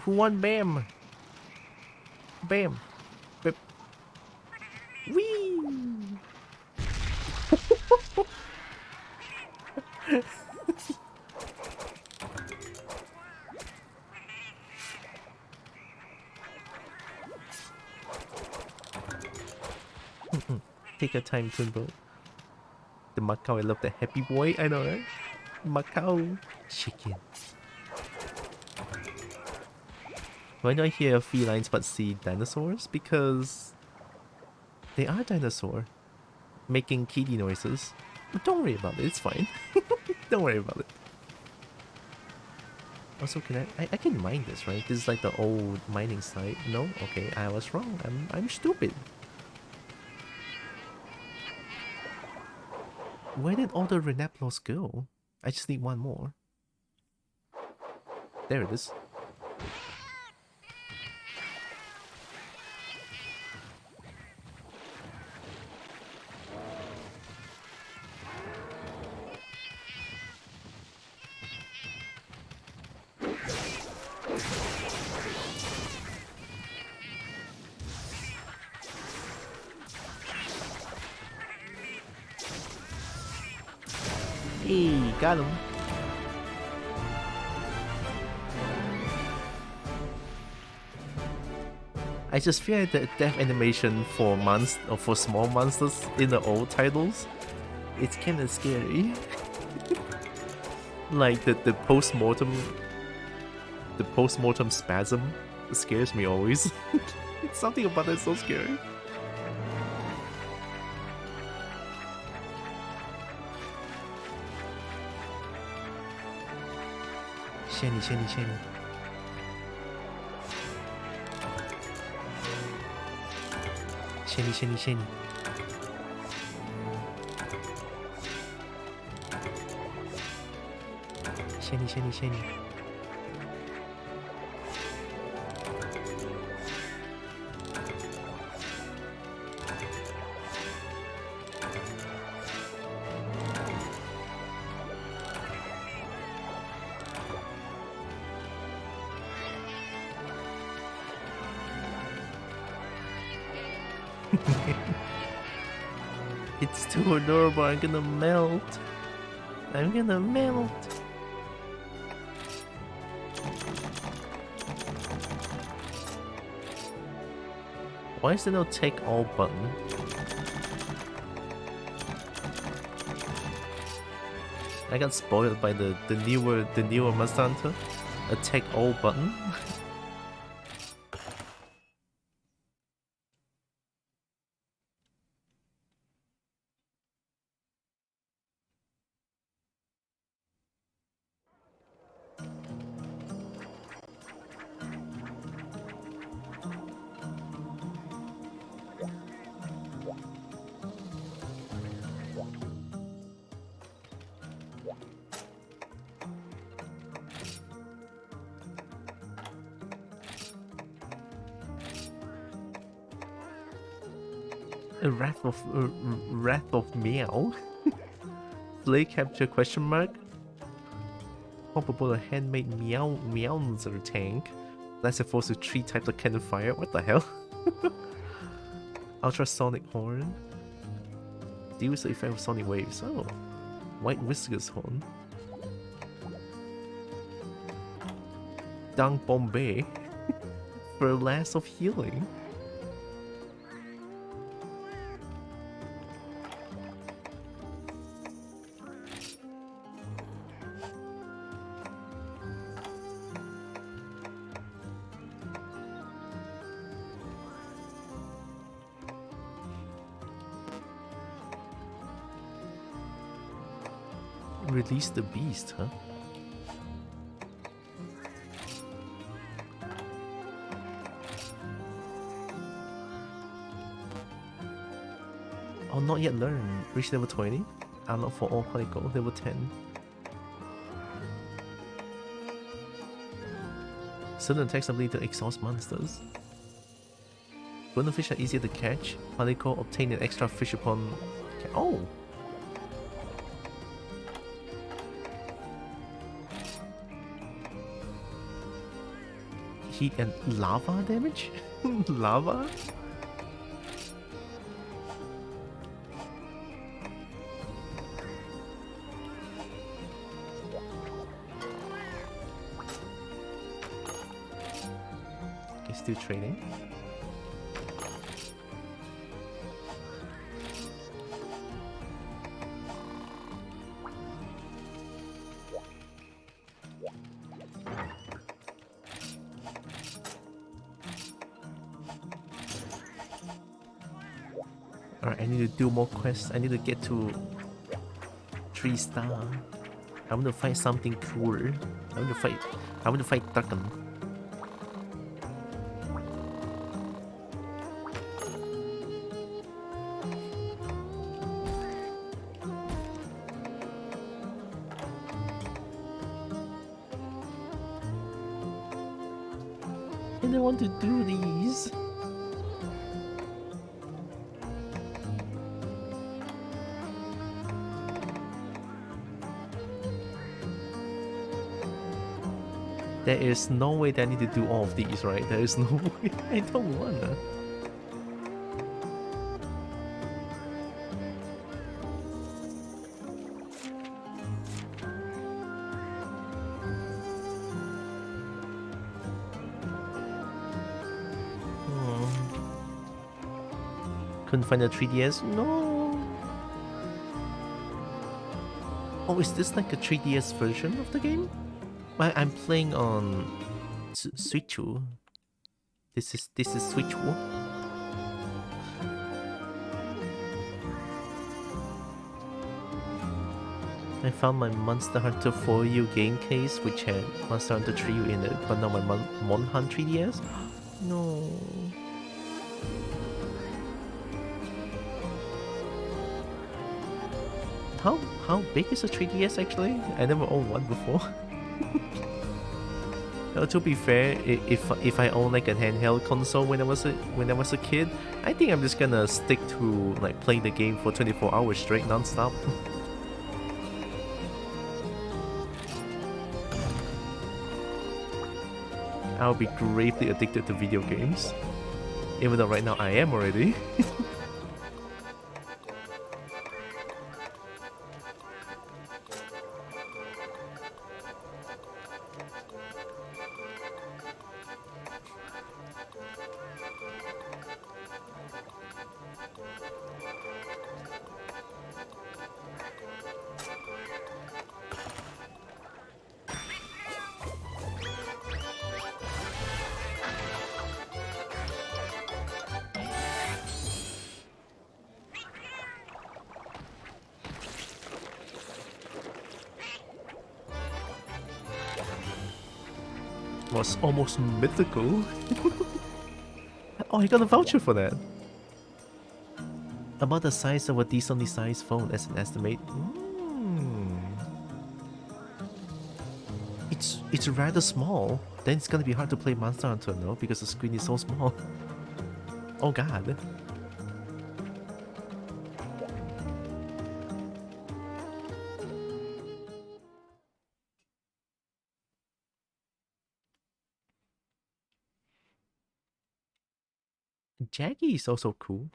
Who won Bam? Bam. Bam. Whee! Take your time, Tunbo. The Macau, I love the happy boy, I know, right? Macau chicken. Why do I hear felines but see dinosaurs? Because they are dinosaur making kitty noises. But don't worry about it, it's fine. Don't worry about it. Also, can I can mine this, right? This is like the old mining site. No? Okay, I was wrong. I'm stupid. Where did all the Renaplos go? I just need one more. There it is. Hey, got him. I just feel like the death animation for or for small monsters in the old titles, it's kind of scary. Like the post-mortem spasm scares me always. It's something about it so scary. Shiny, shiny, shiny. Shiny, shiny, shiny. Shiny, shiny, shiny. It's too adorable, I'm gonna melt. I'm gonna melt. Why is there no take all button? I got spoiled by the newer Monster Hunter. A take all button. A Wrath of Meow. Play capture question mark. Probable a handmade meowser tank. That's supposed to 3 types of cannon fire. What the hell? Ultrasonic horn. Deals the effect of sonic waves. Oh. White whiskers horn. Dang Bombay. Blast of healing. Release the beast, huh? Oh, not yet learned. Reach level 20. Unlock for all particle. Level 10. Certain attacks ability to exhaust monsters. Bonus fish are easier to catch. Particle obtain an extra fish upon... Oh! Heat and lava damage? Lava? Okay, still trading. Alright, I need to do more quests. I need to get to 3 star. I want to fight something cool. I want to fight Ducken. And I want to do these. There is no way that I need to do all of these, right? There is no way. I don't wanna. Couldn't find a 3DS? No. Oh, is this like a 3DS version of the game? I'm playing on Switch. This is Switch. I found my Monster Hunter 4U game case which had Monster Hunter Trio in it, but not my Mon Hunt 3DS? No. How big is a 3DS actually? I never owned one before. To be fair, if I own like a handheld console when I was a kid, I think I'm just gonna stick to like playing the game for 24 hours straight non-stop. I'll be gravely addicted to video games. Even though right now I am already. Was almost mythical. Oh, I got a voucher for that. About the size of a decently sized phone as an estimate. It's rather small. Then it's gonna be hard to play Monster Hunter, no? Because the screen is so small. Oh god. Jaggy is also cool.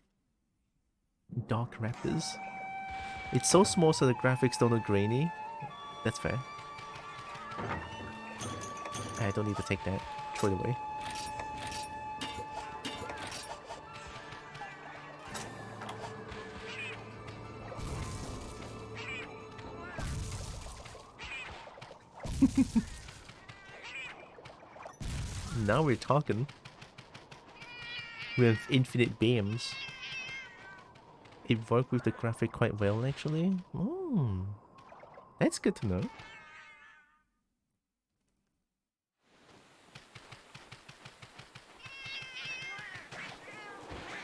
Dark Raptors. It's so small so the graphics don't look grainy. That's fair. I don't need to take that. Throw it away. Now we're talking. We have infinite beams. It worked with the graphic quite well actually. That's good to know.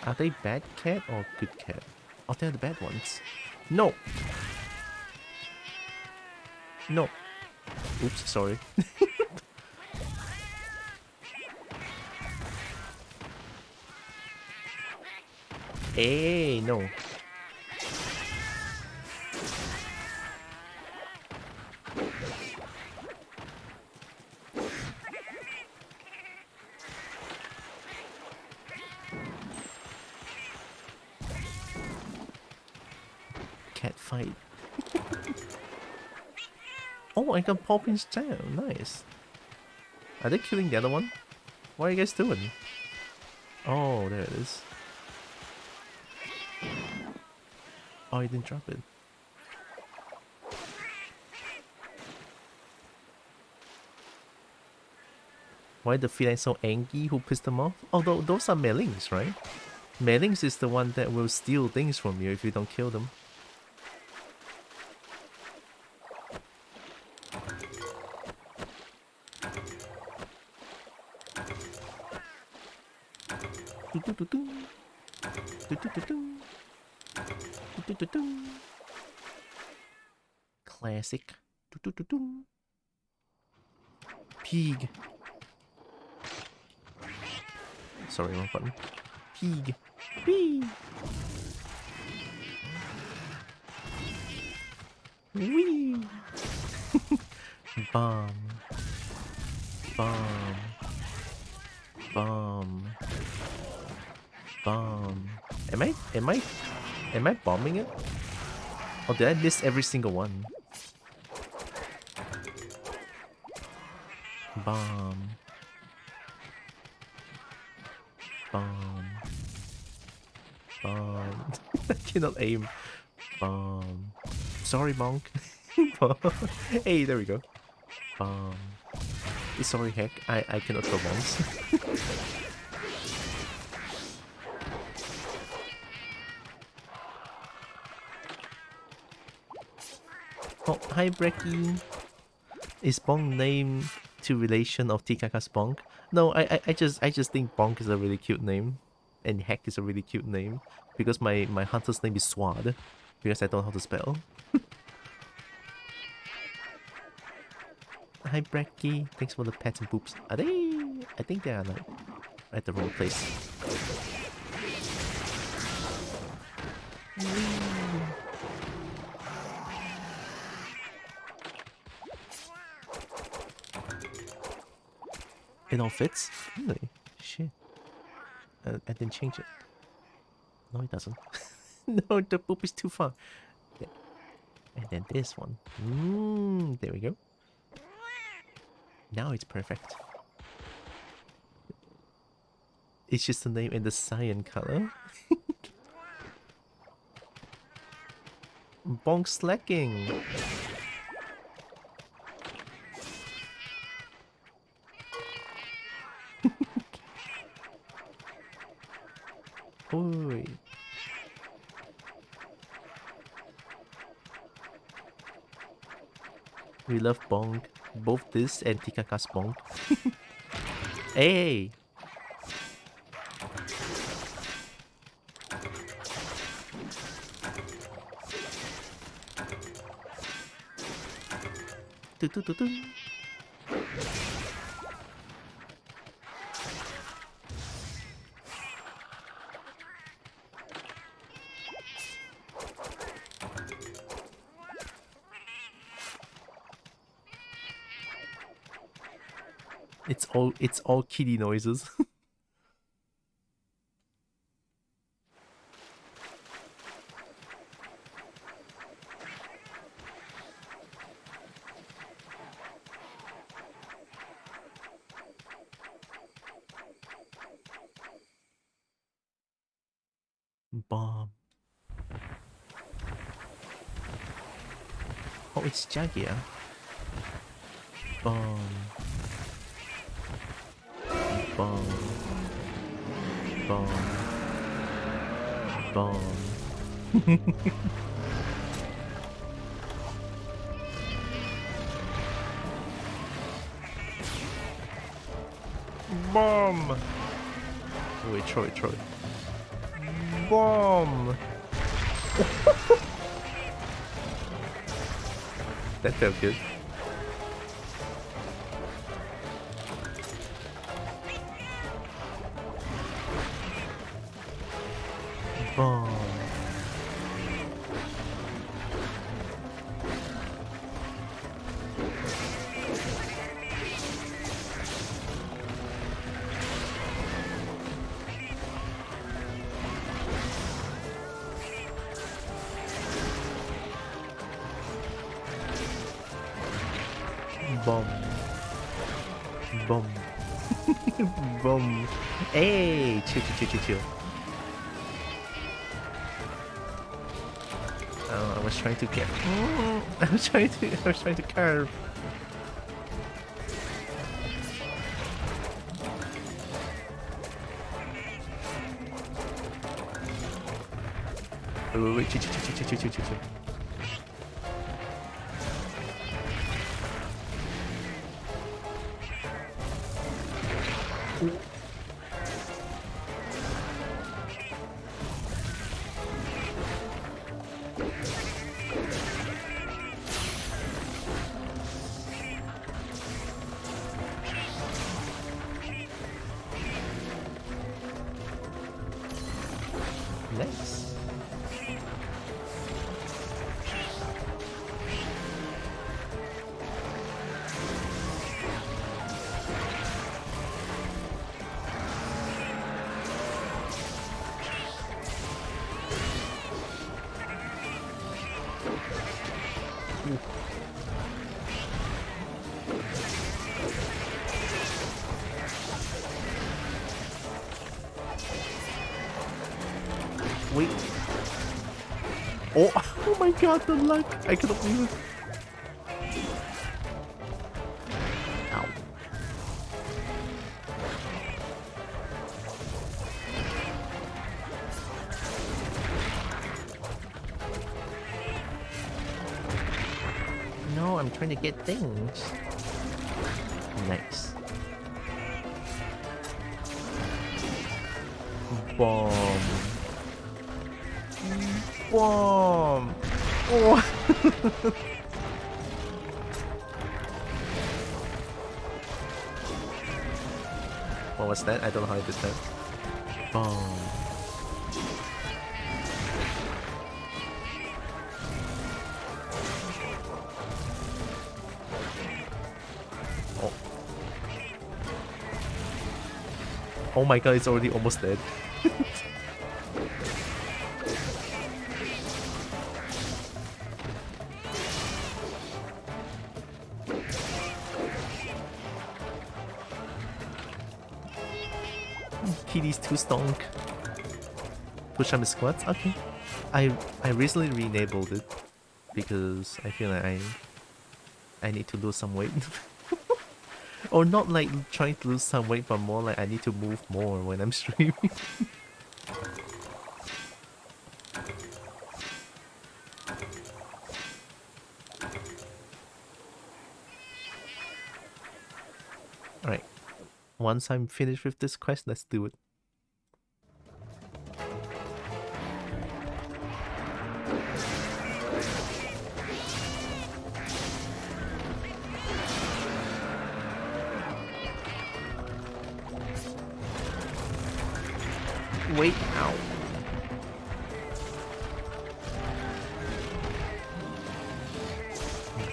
Are they bad cat or good cat? Oh, they're the bad ones. No! No. Oops, sorry. Hey, no. Cat fight. Oh, I got Poppins down. Nice. Are they killing the other one? What are you guys doing? Oh, there it is. Oh, you didn't drop it. Why the feline so angry? Who pissed them off? Although those are Melings, right? Melings is the one that will steal things from you if you don't kill them. Classic. Pig. Sorry, wrong button. Pig. Pig. Wee. Bomb. Bomb. Bomb. Bomb. Am I bombing it? Oh, did I miss every single one? Bomb. Bomb. Bomb. I cannot aim. Bomb. Sorry, monk. Hey, there we go. Bomb. Sorry, heck. I cannot throw bombs. Oh, hi Brecky. Is Bonk name to relation of Tikaka's Bonk? No, I just think Bonk is a really cute name. And Heck is a really cute name. Because my hunter's name is Swoad. Because I don't know how to spell. Hi Brecky. Thanks for the pets and poops. Are they? I think they are like at the wrong place. It all fits? Really? Shit. I didn't change it. No, it doesn't. No, the poop is too far. There. And then this one. There we go. Now it's perfect. It's just the name in the cyan color. Bonk slacking. Oi. We love Bonk. Both this and Tikaka's Bonk. Hey! Do, do, do, do. It's all kitty noises. Bomb. Oh, it's Jagia. Bomb. Bomb. Bomb. Bomb. Bomb. Wait, Troy. Bomb. That felt good. Bomb. Bomb. Bomb. Bomb. Hey, chill. I was trying to get. I was trying to curve. Wait, chill. Nice. Wait. Oh my god, the luck! I couldn't believe it. Ow. I'm trying to get things. Nice. Bomb. Bomb. Oh. What was that? I don't know how I did that. Bomb. Oh. Oh my god, it's already almost dead. Kitty's too stonk. Push on the squats? Okay. I recently re-enabled it because I feel like I need to lose some weight. Or not like trying to lose some weight, but more like I need to move more when I'm streaming. Alright. Once I'm finished with this quest, let's do it. Wait, ow.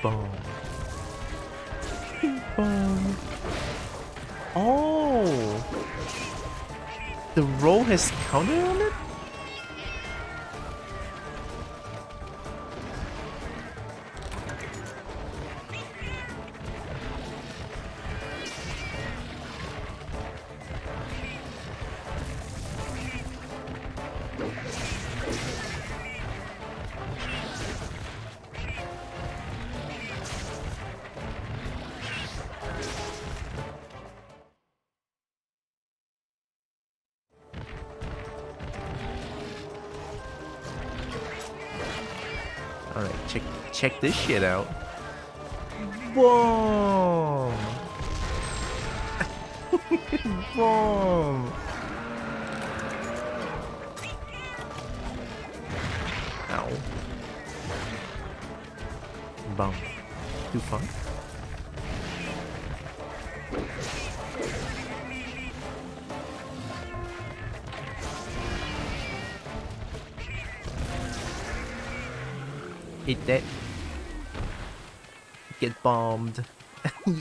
Boom. Boom. Oh! The roll has counter on it? Alright, check this shit out. Boom! Boom! Ow. Boom. Too far? Eat that. Get bombed.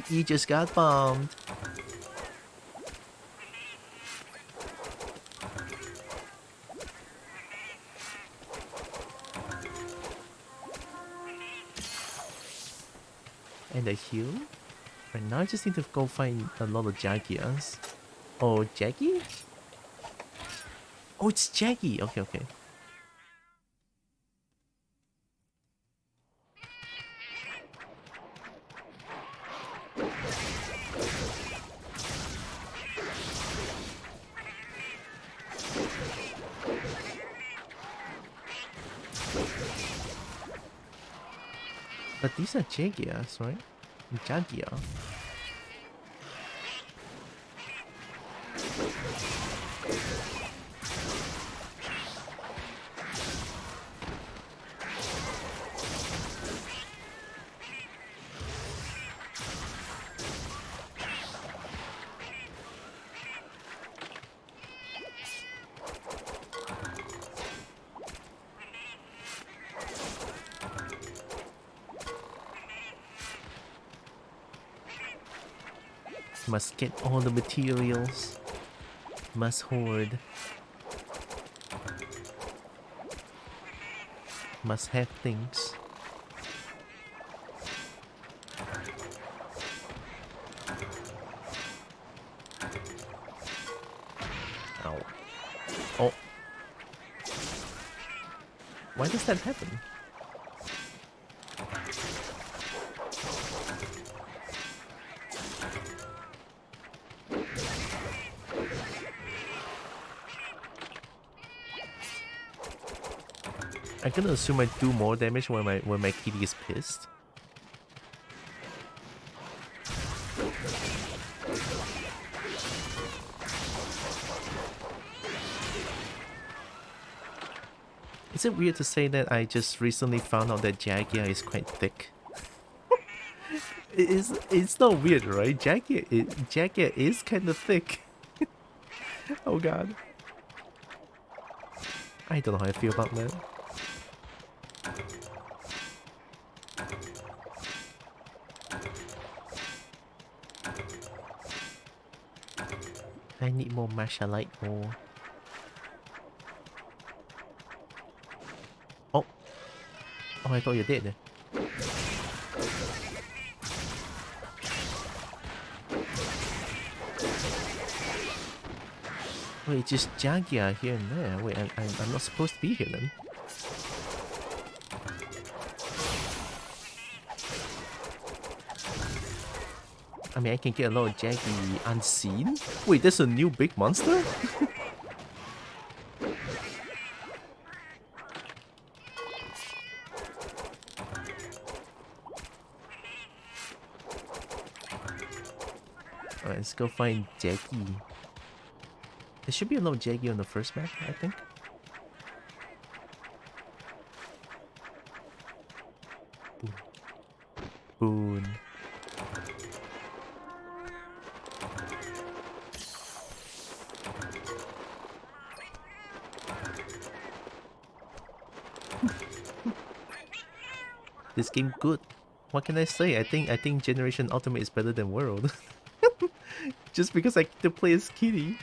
You just got bombed. And a heal? Right now I just need to go find a lot of Jagias. Oh, Jaggy? Oh, it's Jaggy. Okay, okay. But these are Jagias, right? Jagia. Must get all the materials. Must hoard. Must have things. Ow. Oh. Why does that happen? I'm gonna assume I do more damage when my kitty is pissed. Is it weird to say that I just recently found out that Jagia is quite thick? It's not weird, right? Jagia is kind of thick. Oh god. I don't know how I feel about that. I need more mashalite ore. Oh. Oh, I thought you did. Wait, just Jagia here and there. Wait, I'm not supposed to be here then. I mean, I can get a lot of Jaggy unseen? Wait, there's a new big monster? Alright, let's go find Jaggy. There should be a lot of Jaggy on the first map, I think. Boon. Boon. This game good. What can I say? I think Generation Ultimate is better than World. Just because I get to play as Kitty.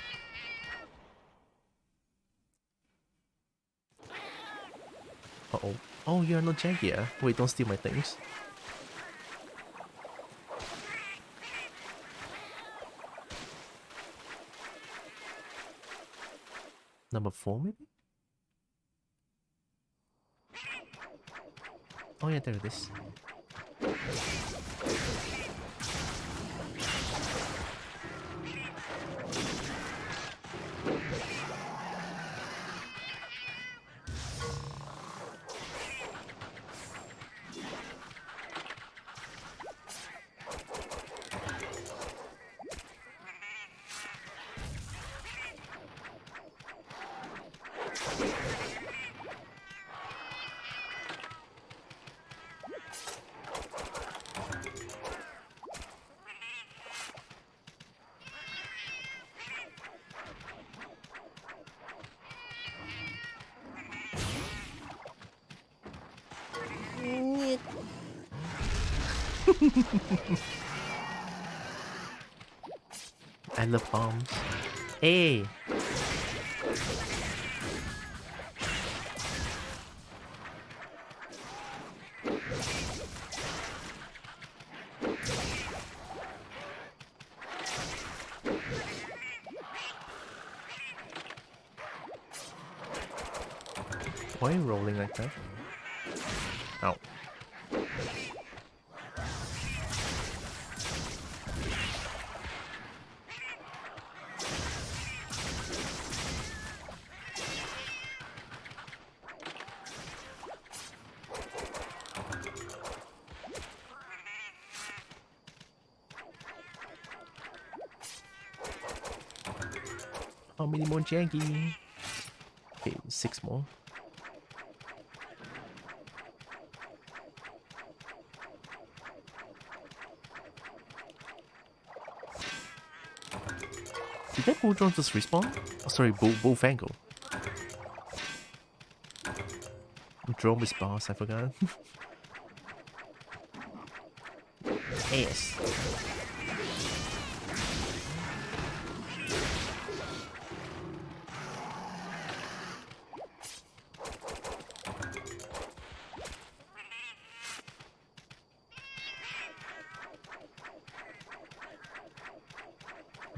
Uh-oh. Oh, you're not Jagia. Wait, don't steal my things. Number 4, maybe? Oh yeah, there it is. I love bombs. Hey! Why are you rolling like that? Ow. How many more Jaggy? Okay, 6 more. Did that bull drone just respawn? Oh, sorry, bullfango. Drone is boss, I forgot. Yes.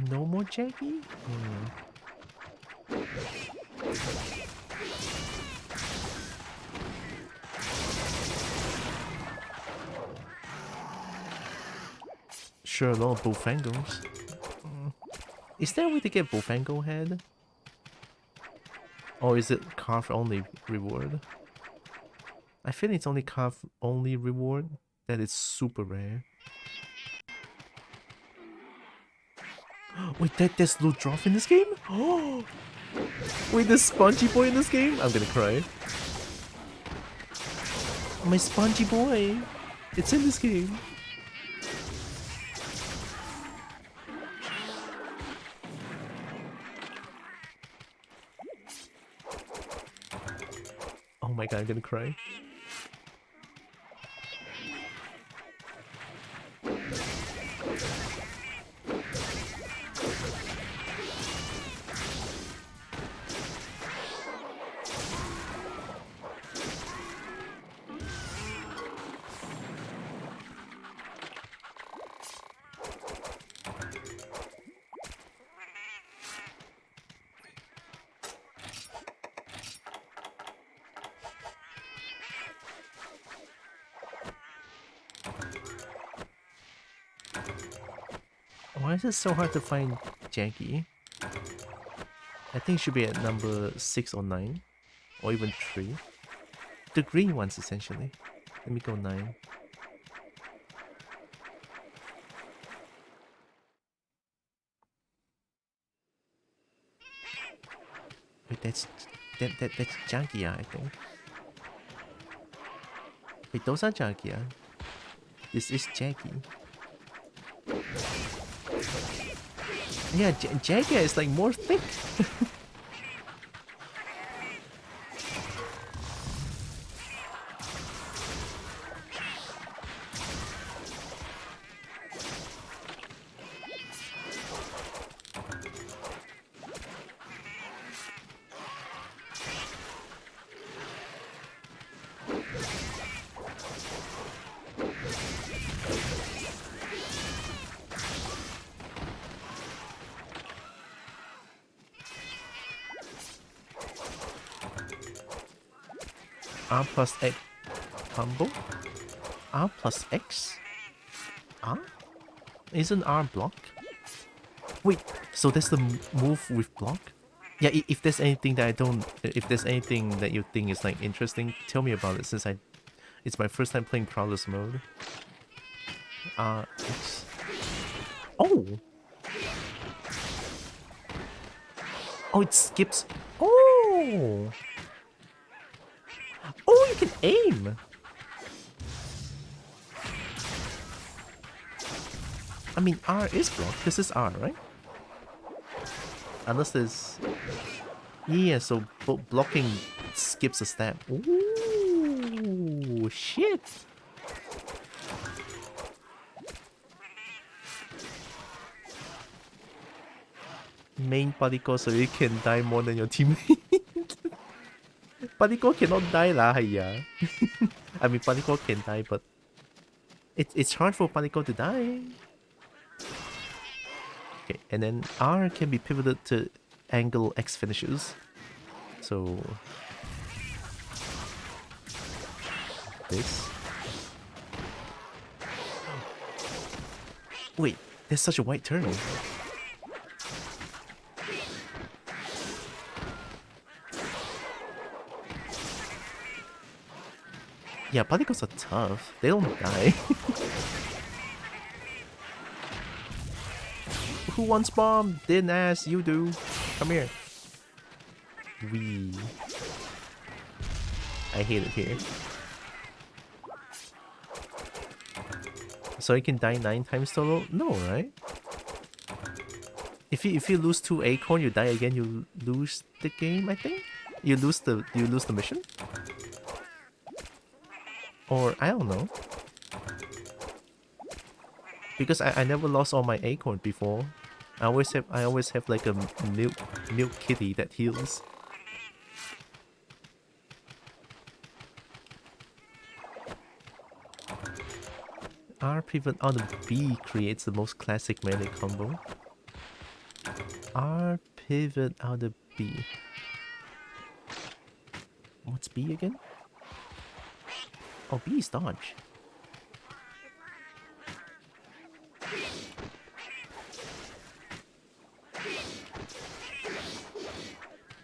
No more Jaggy? Sure, a lot of bullfangos. Is there a way to get bullfango head? Or is it carve only reward? I feel it's only carve only reward. That is super rare. Wait, there's Blue Drop in this game? Oh! Wait, there's Spongy Boy in this game? I'm gonna cry. My spongy boy. It's in this game. Oh my god, I'm gonna cry. Why is it so hard to find Jackie? I think it should be at number 6 or 9. Or even 3. The green ones, essentially. Let me go 9. Wait, that's Jagia, I think. Wait, those are Jagia. This is Jackie. Yeah, Jagia is like more thick. R plus X combo? R plus X? R? Isn't R block? Wait, so that's the move with block? Yeah, if there's anything that I don't... If there's anything that you think is like interesting, tell me about it since it's my first time playing Prowler's mode. R, X... Oh! Oh, it skips... Oh! Oh, you can aim! I mean, R is blocked. This is R, right? Unless there's... Yeah, so blocking skips a step. Ooh, shit! Main particle so you can die more than your teammate. Particle cannot die lah, yeah. I mean, Particle can die, but it's hard for Particle to die. Okay, and then R can be pivoted to angle X finishes. So this. Wait, there's such a wide turn. Yeah, particles are tough. They don't die. Who wants bomb? Didn't ask, you do. Come here. Wee. I hate it here. So you can die 9 times total? No, right? If you lose 2 acorn, you die again, you lose the game, I think? You lose the mission? Or I don't know. Because I never lost all my acorn before. I always have like a milk kitty that heals. R pivot out of B creates the most classic melee combo. R pivot out of B. What's B again? Oh, B is dodge.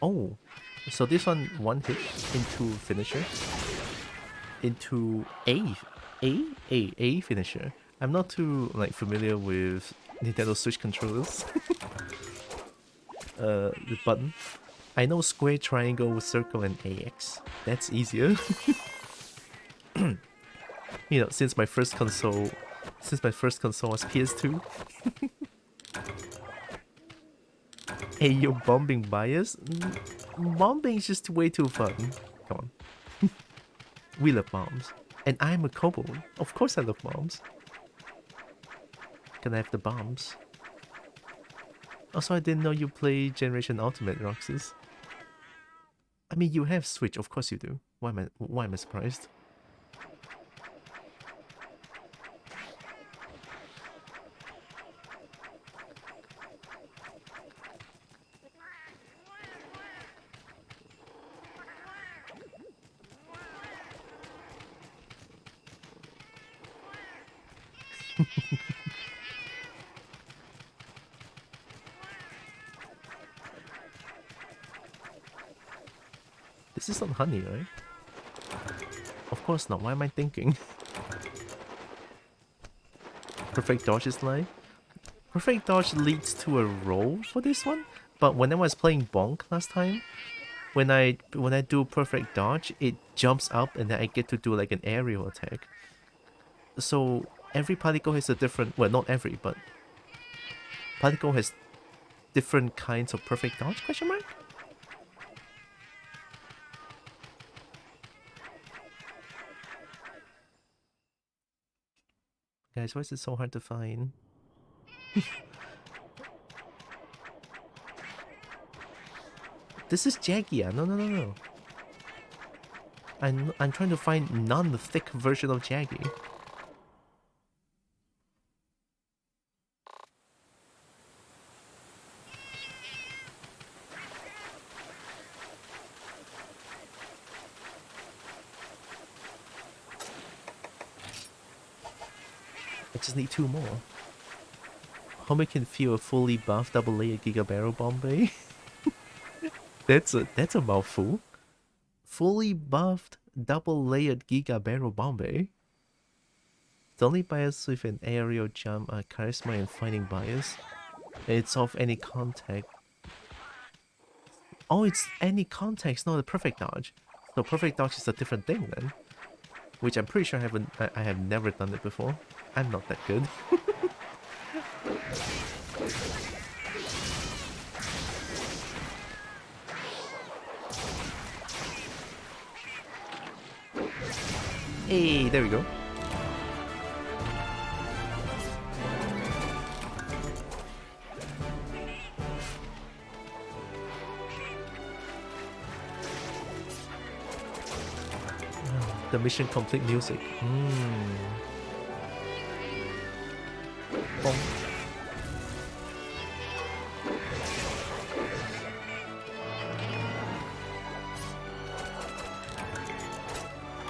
Oh, so this one hit into finisher, into A finisher. I'm not too like familiar with Nintendo Switch controllers. The button. I know square, triangle, circle, and AX. That's easier. You know, since my first console was PS2. Hey, you're bombing bias? Bombing is just way too fun. Come on. We love bombs. And I'm a kobold. Of course I love bombs. Can I have the bombs? Also, I didn't know you play Generation Ultimate, Roxas. I mean, you have Switch, of course you do. Why am I surprised? This is not honey, right? Of course not. Why am I thinking? Perfect dodge is like... Perfect dodge leads to a roll for this one, but when I was playing Bonk last time, when I do perfect dodge, it jumps up and then I get to do like an aerial attack. So every particle has a different... Well, not every, but... Particle has different kinds of perfect dodge, question mark? Guys, why is it so hard to find? This is Jagia. No. I'm trying to find non-thick version of Jaggy. I just need 2 more. Homie can feel a fully buffed double-layered Giga Barrel Bombay. That's a mouthful. Fully buffed double-layered Giga Barrel Bombay. The only bias with an aerial jump are charisma and fighting bias. It's off any contact. Oh, it's any context, not a perfect dodge. So perfect dodge is a different thing then. Which I'm pretty sure I have never done it before. I'm not that good. Hey, there we go. The mission complete music. Bonk.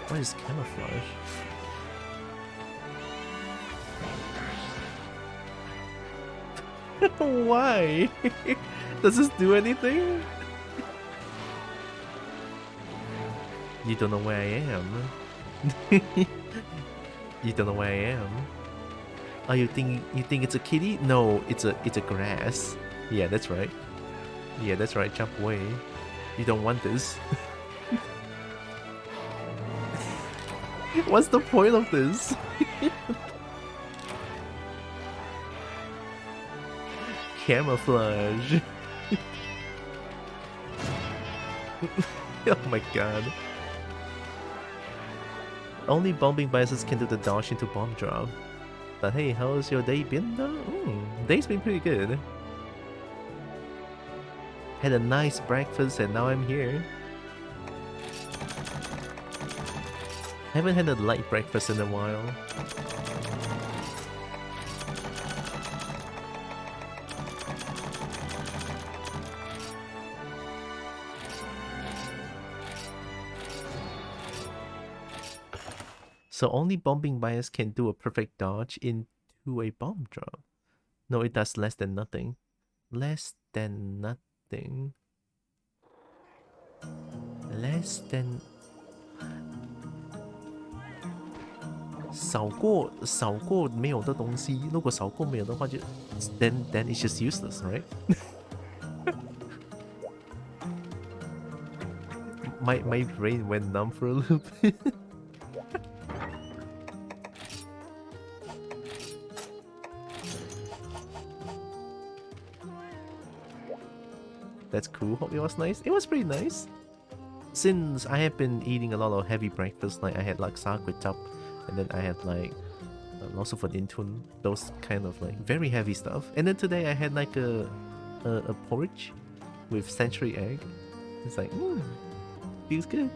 What is camouflage? Why? Does this do anything? You don't know where I am. You don't know where I am. Oh, you think it's a kitty? No, it's a grass. Yeah, that's right. Yeah, that's right. Jump away. You don't want this. What's the point of this? Camouflage. Oh my god. Only bombing biases can do the dodge into bomb drop. But hey, how's your day been though? Day's been pretty good. Had a nice breakfast and now I'm here. Haven't had a light breakfast in a while. So only bombing bias can do a perfect dodge into a bomb drop. No, it does less than nothing. Less than nothing. Less than... 少过没有的东西，如果少过没有的话就 then it's just useless, right? My brain went numb for a little bit. That's cool. Hope it was nice. It was pretty nice. Since I have been eating a lot of heavy breakfast, like I had laksa with chop, and then I had like lots of intun, those kind of like very heavy stuff. And then today I had like a porridge with century egg. It's like, feels good.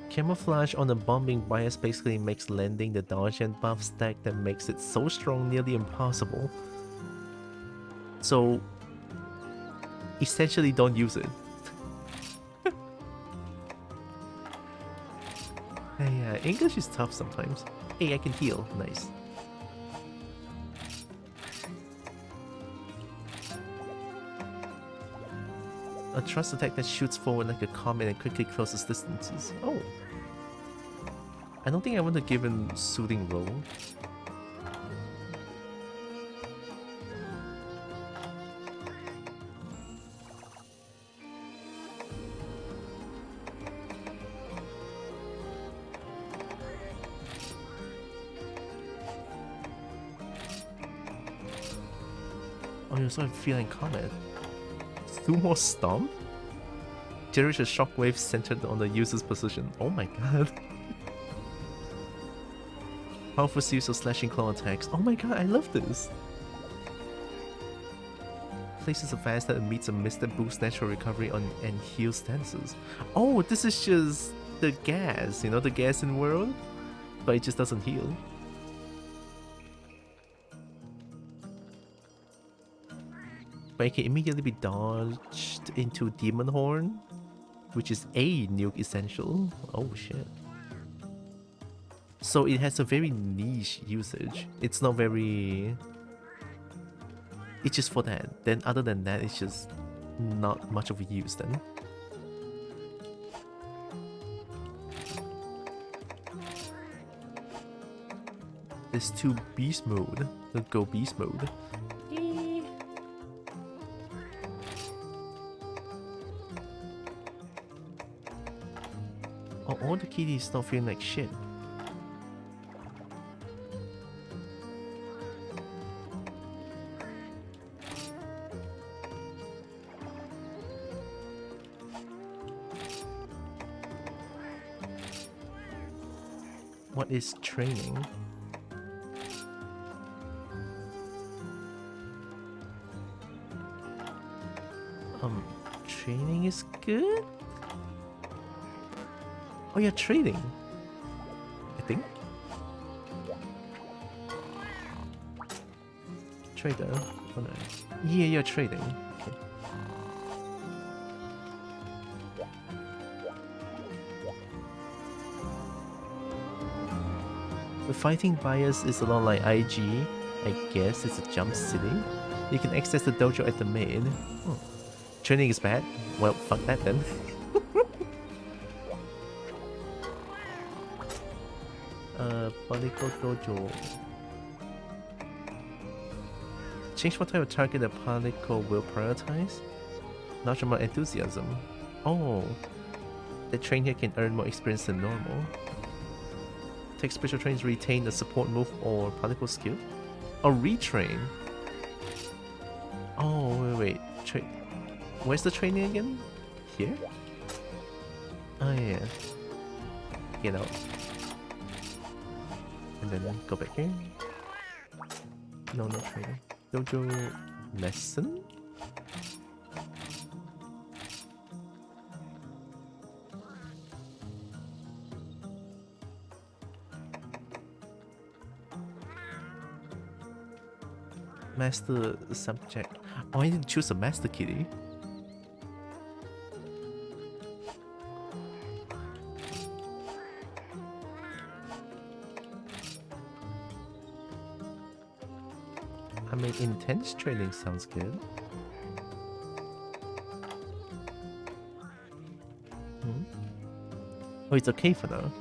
Camouflage on the bombing bias basically makes landing the dodge and buff stack that makes it so strong nearly impossible. So essentially don't use it. Hey, English is tough sometimes. Hey, I can heal. Nice. A thrust attack that shoots forward like a comet and quickly closes distances. Oh. I don't think I want to give him soothing roll. Oh, you're so feeling comet. Sumo Stomp? Generates a shockwave centered on the user's position. Oh my god. Powerful series of slashing claw attacks. Oh my god, I love this. Places a fast that meets a mist that boosts natural recovery on and heal statuses. Oh, this is just the gas, you know, the gas in world? But it just doesn't heal. But it can immediately be dodged into Demon Horn, which is a nuke essential. Oh shit. So it has a very niche usage. It's not very... It's just for that. Then other than that, it's just not much of a use then. There's 2 beast mode. Let's go beast mode. Oh, all the kitties start feeling like shit. What is training? Training is good? Oh yeah, trading. I think. Trader. Oh no. Yeah, you're trading. Okay. The fighting bias is a lot like IG. I guess it's a jump city. You can access the dojo at the main. Oh. Training is bad? Well, fuck that then. Palico Dojo. Change what type of target the Palico will prioritize? Not more enthusiasm. Oh. The train here can earn more experience than normal. Take special trains retain a support move or Palico skill? Or retrain? Oh, wait. Where's the training again? Here? Oh yeah. Get out. And then go back here. No, no training. Dojo lesson? Master subject. Oh, I need to choose a master kitty. I mean, intense training sounds good. Oh, it's okay for now.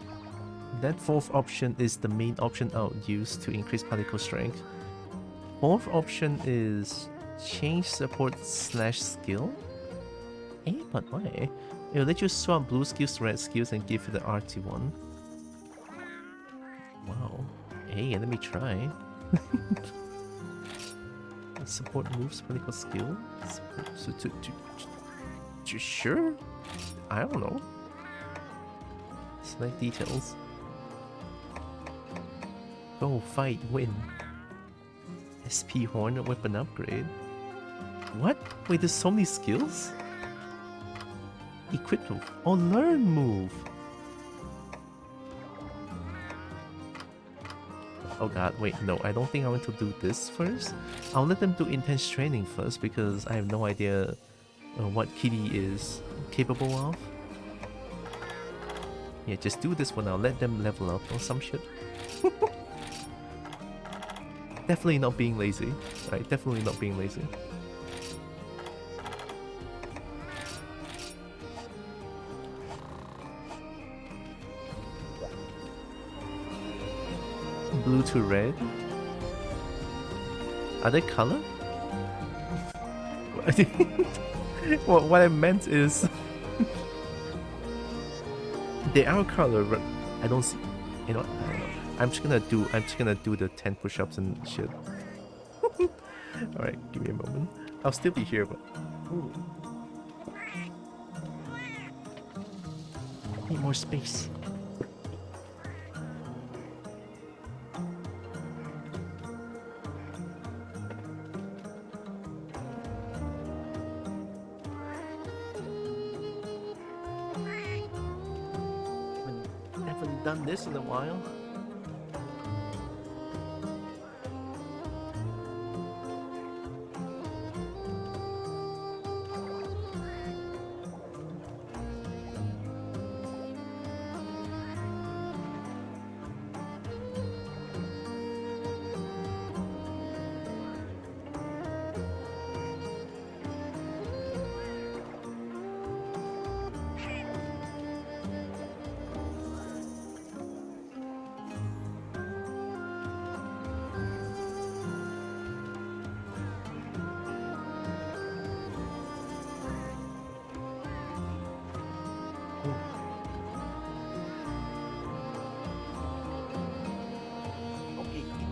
That 4th option is the main option I'll use to increase particle strength. 4th option is change support / skill. Eh, but why? It will let you swap blue skills to red skills and give you the RT1. Wow. Hey, let me try. Support moves, political skill. Sure? I don't know. Select details. Go, fight, win. SP Horn weapon upgrade. What? Wait, there's so many skills? Equip move. Oh, learn move. Oh god, wait, no, I don't think I want to do this first. I'll let them do intense training first because I have no idea what Kitty is capable of. Yeah, just do this one. I'll let them level up or some shit. Definitely not being lazy. Right, definitely not being lazy. Blue to red. Are they color? What I meant is they are color, but I don't see. You know, I don't know. I'm just gonna do the 10 push-ups and shit. All right, give me a moment. I'll still be here, but ooh. Need more space. Haven't done this in a while.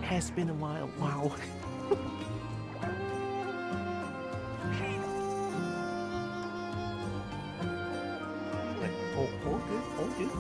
Has been a while. Wow. All good, all good.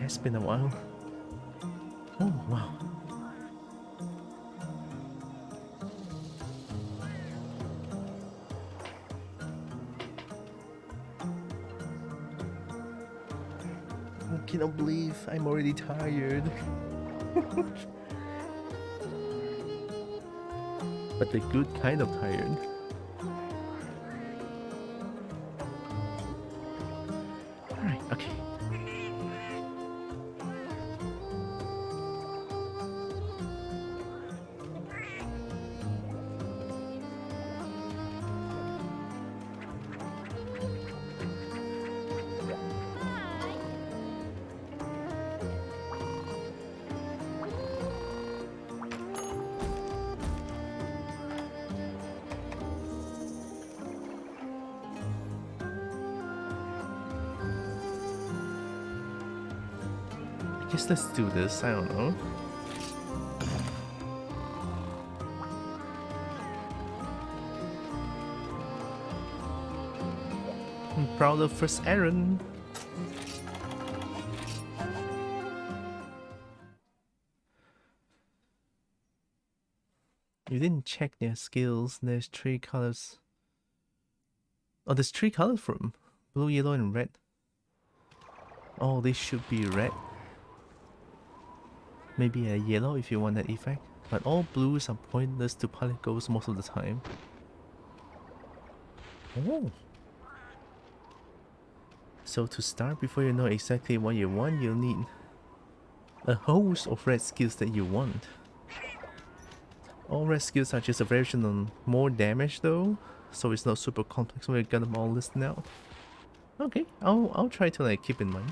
It's been a while. Oh, wow. I cannot believe I'm already tired. But the good kind of tired. Alright, okay. I guess let's do this, I don't know. I'm proud of first Aaron. You didn't check their skills. There's 3 colors. Oh, there's 3 colors for them. Blue, yellow, and red. Oh, they should be red. Maybe a yellow if you want that effect. But all blues are pointless to particles most of the time. Oh. So to start, before you know exactly what you want, you'll need a host of red skills that you want. All red skills are just a variation on more damage though, so it's not super complex when you get them all listed out. Okay, I'll try to like keep in mind.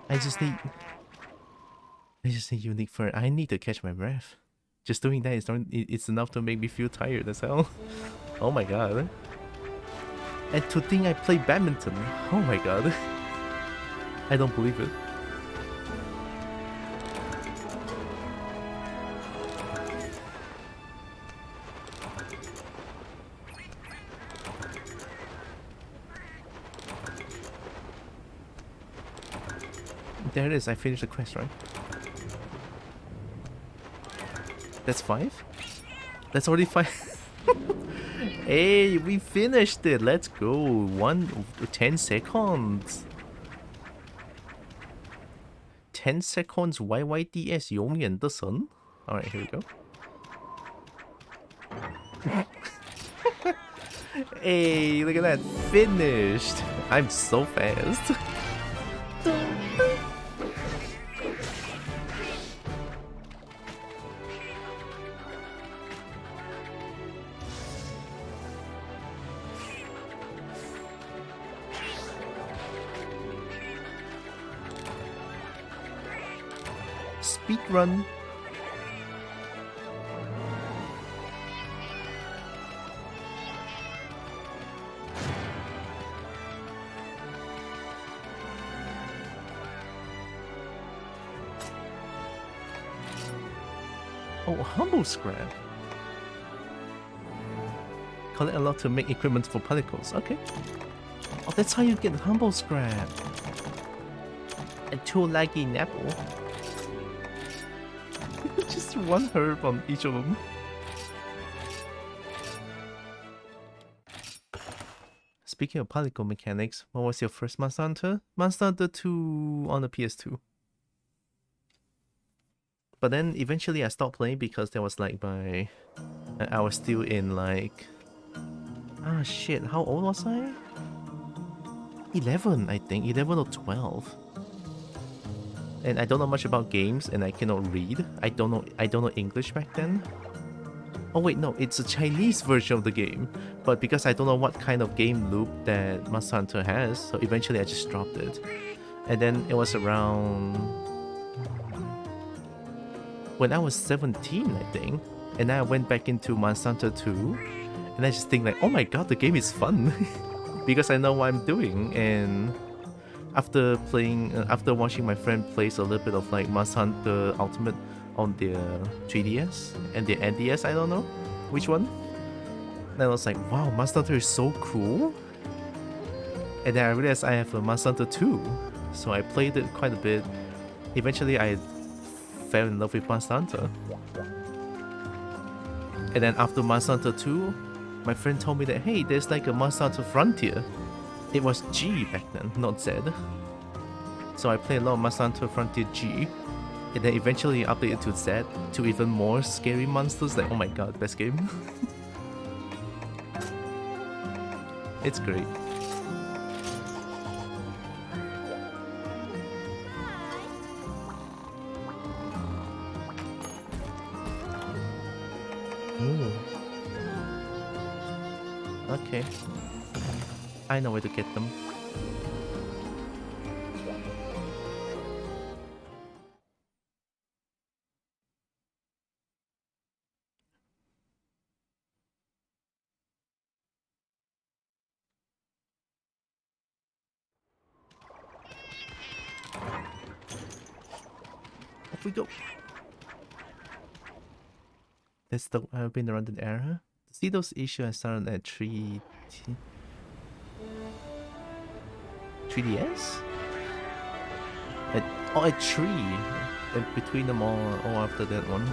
I just need unique fur. I need to catch my breath. Just doing that is not, it's enough to make me feel tired as hell. Oh my god. And to think I play badminton. Oh my god. I don't believe it. There it is, I finished the quest, right? That's 5? That's already 5? Hey, we finished it! Let's go! 10 seconds! 10 seconds YYDS 永远的神? Alright, here we go. Hey, look at that! Finished! I'm so fast! Speed run. Oh, humble scrap. Collect a lot to make equipment for particles. Okay. Oh, that's how you get humble scrap. And 2 laggy apple. Just 1 herb on each of them. Speaking of particle mechanics, what was your first Monster Hunter? Monster Hunter 2 on the PS2. But then eventually I stopped playing because there was like I was still in like... Ah shit, how old was I? 11, I think. 11 or 12. And I don't know much about games and I cannot read. I don't know English back then. Oh wait, no, it's a Chinese version of the game. But because I don't know what kind of game loop that Monster Hunter has, so eventually I just dropped it. And then it was around... when I was 17, I think. And then I went back into Monster Hunter 2. And I just think like, oh my god, the game is fun. Because I know what I'm doing. And after playing, after watching my friend plays a little bit of like Monster Hunter Ultimate on the 3DS and the NDS, I don't know which one. And I was like, wow, Monster Hunter is so cool. And then I realized I have a Monster Hunter 2, so I played it quite a bit. Eventually, I fell in love with Monster Hunter. And then after Monster Hunter 2, my friend told me that, hey, there's like a Monster Hunter Frontier. It was G back then, not Z. So I played a lot of Monster Hunter Frontier G. And then eventually updated to Z, to even more scary monsters. Like, oh my god, best game. It's great. Ooh. Okay. I know where to get them. Off we go. That's the I've been around the area. See those issues I started at 3. 3DS? A tree between them all after that one.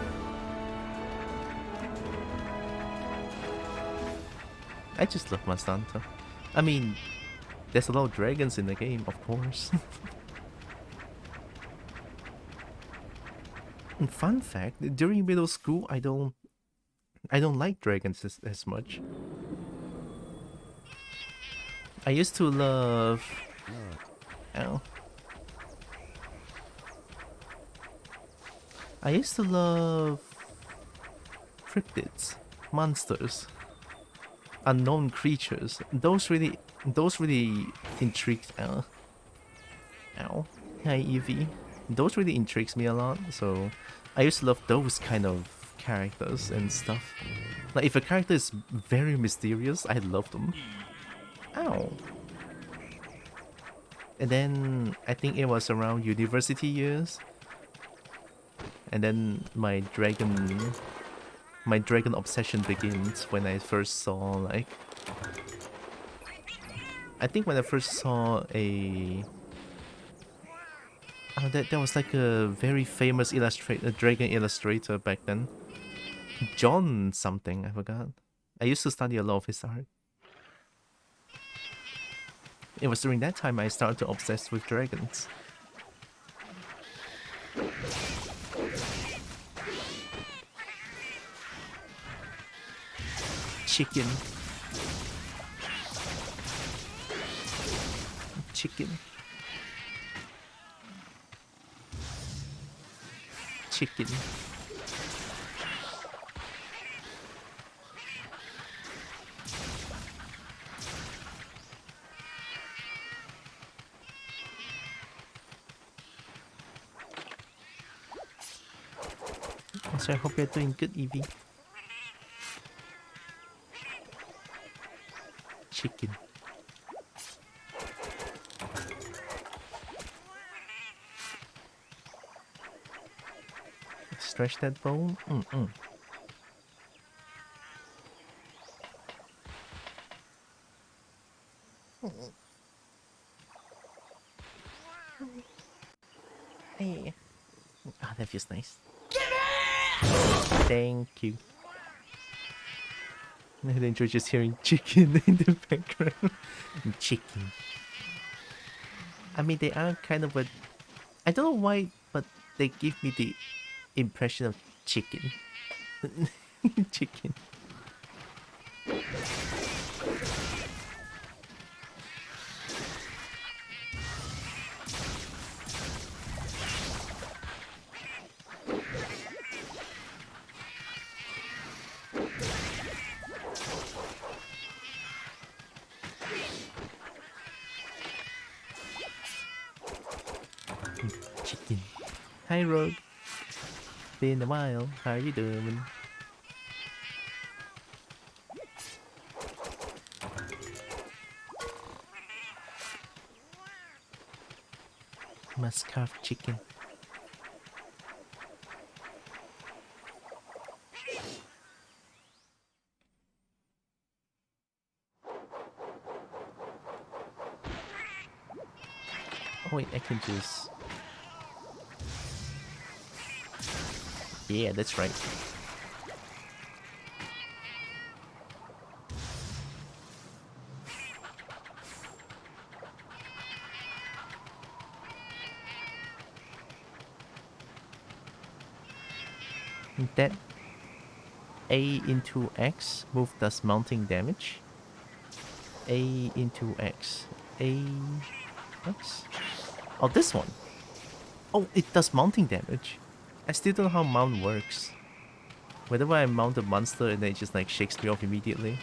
I just love Monster Hunter. I mean, there's a lot of dragons in the game, of course. And fun fact, during middle school, I don't like dragons as much. I used to love... Ow. I used to love cryptids, monsters, unknown creatures. Those really intrigued. Ow. Hi, Evie. Those really intrigues me a lot. So I used to love those kind of characters and stuff. Like if a character is very mysterious, I love them. Ow. And then I think it was around university years. And then my dragon obsession begins when I first saw like... I think when I first saw a... Oh, that was like a very famous dragon illustrator back then. John something, I forgot. I used to study a lot of his art. It was during that time I started to obsess with dragons. Chicken. Chicken. Chicken. So I hope you're doing good, Evie. Chicken. Stretch that bone. Hey. Ah, that feels nice. Thank you. I enjoy just hearing chicken in the background. Chicken. I mean, they are kind of a... I don't know why, but they give me the impression of chicken. Chicken. Chicken. Hi, Rogue. Been a while. How are you doing? Must carve chicken. Oh wait, I can just... Yeah, that's right. That A into X move does mounting damage. A into X. A... X? Oh, this one. Oh, it does mounting damage. I still don't know how mount works. Whenever I mount a monster and then it just like shakes me off immediately.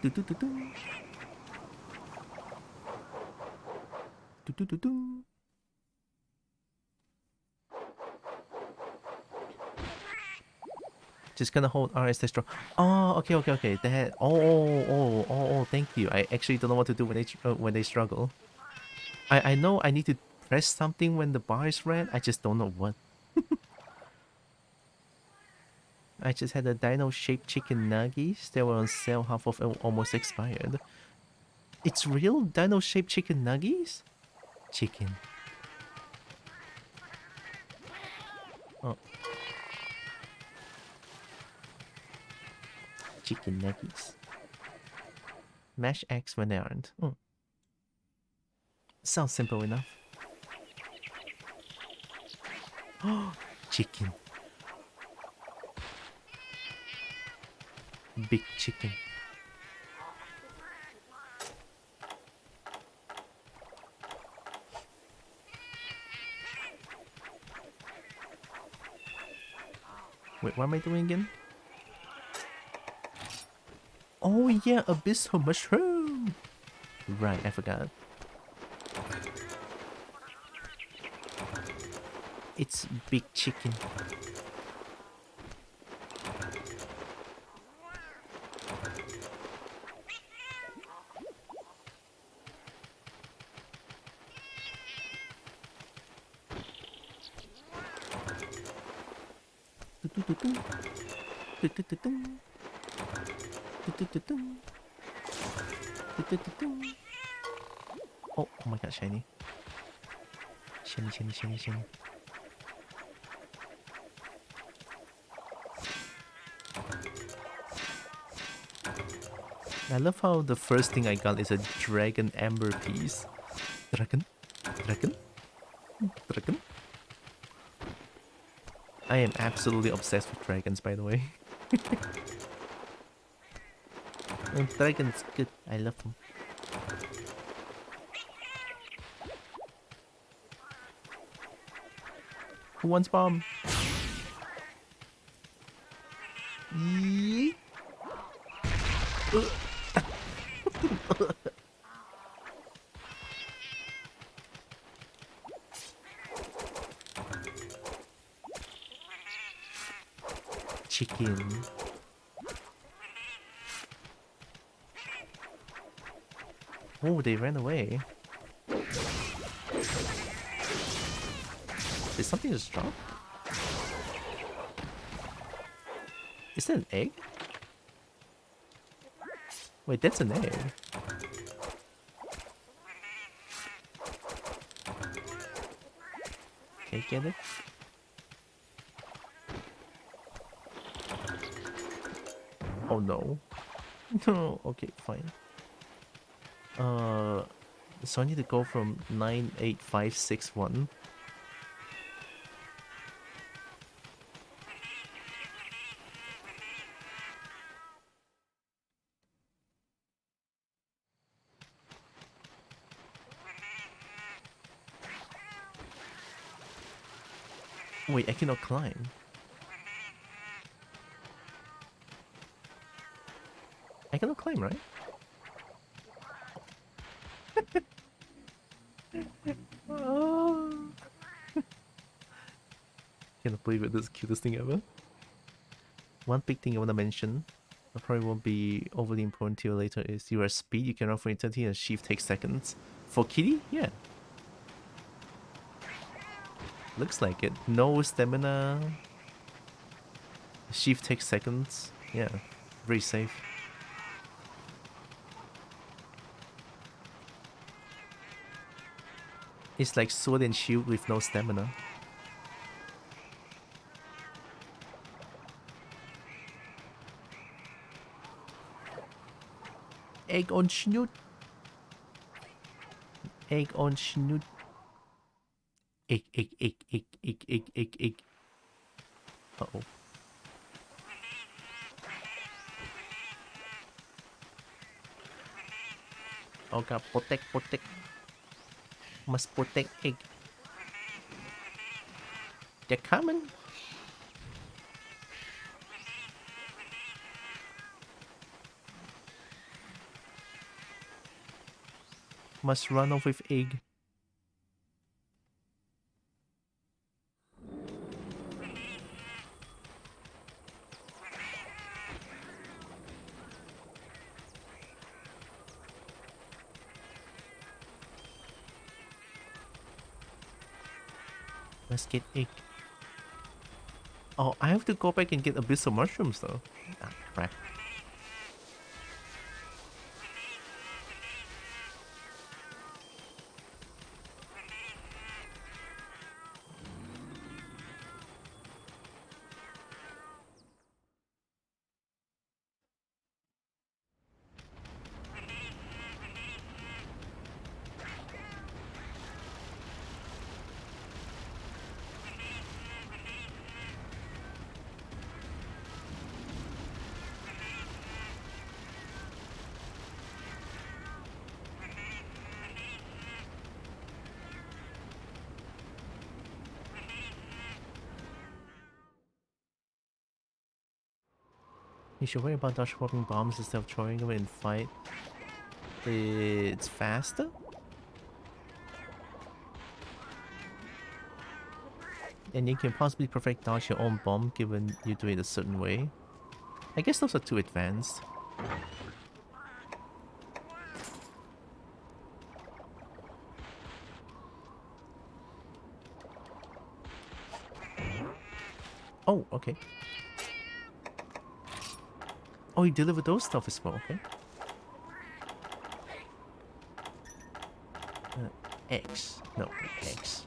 Do do do do. Do do do do. Just gonna hold RS to strong. Oh, okay. That. Oh. Thank you. I actually don't know what to do when they struggle. I know I need to press something when the bar is red. I just don't know what. I just had a dino-shaped chicken nuggets. They were on sale, half of almost expired. It's real dino-shaped chicken nuggets? Chicken. Oh. Chicken nuggets. Mash eggs when they aren't. Sounds simple enough. Oh, chicken. Big chicken. Wait, what am I doing again? Oh yeah, abyssal mushroom! Right, I forgot. It's big chicken. Oh, oh my god, shiny. Shiny, shiny, shiny, shiny. I love how the first thing I got is a dragon amber piece. Dragon? Dragon? Dragon? I am absolutely obsessed with dragons, by the way. Dragons good. I love them. Who wants bomb? Yeet. Chicken. Oh, they ran away. Did something just drop? Is that an egg? Wait, that's an egg. Okay, get it? Oh no. No, okay, fine. So I need to go from 98561. Wait, I cannot climb. I cannot climb, right? Oh. Cannot believe it, this is the cutest thing ever. One big thing I want to mention, that probably won't be overly important to you later, is your speed. You can run for eternity and shift takes seconds. For Kitty? Yeah. Looks like it. No stamina. Shift takes seconds. Yeah. Very safe. It's like sword and shield with no stamina. Egg on snoot. Egg on snoot. Egg, egg, egg, egg, egg, egg, egg, egg. Uh-oh. Oh god, protect, protect. Must protect egg. They're coming. Must run off with egg. Let's get egg. Oh, I have to go back and get abyssal mushrooms though. Ah, crap. You should worry about dodge swapping bombs instead of throwing them in fight. It's faster? And you can possibly perfect dodge your own bomb given you do it a certain way. I guess those are too advanced. Oh, okay. Oh, you deliver those stuff as well, okay. X. No, X.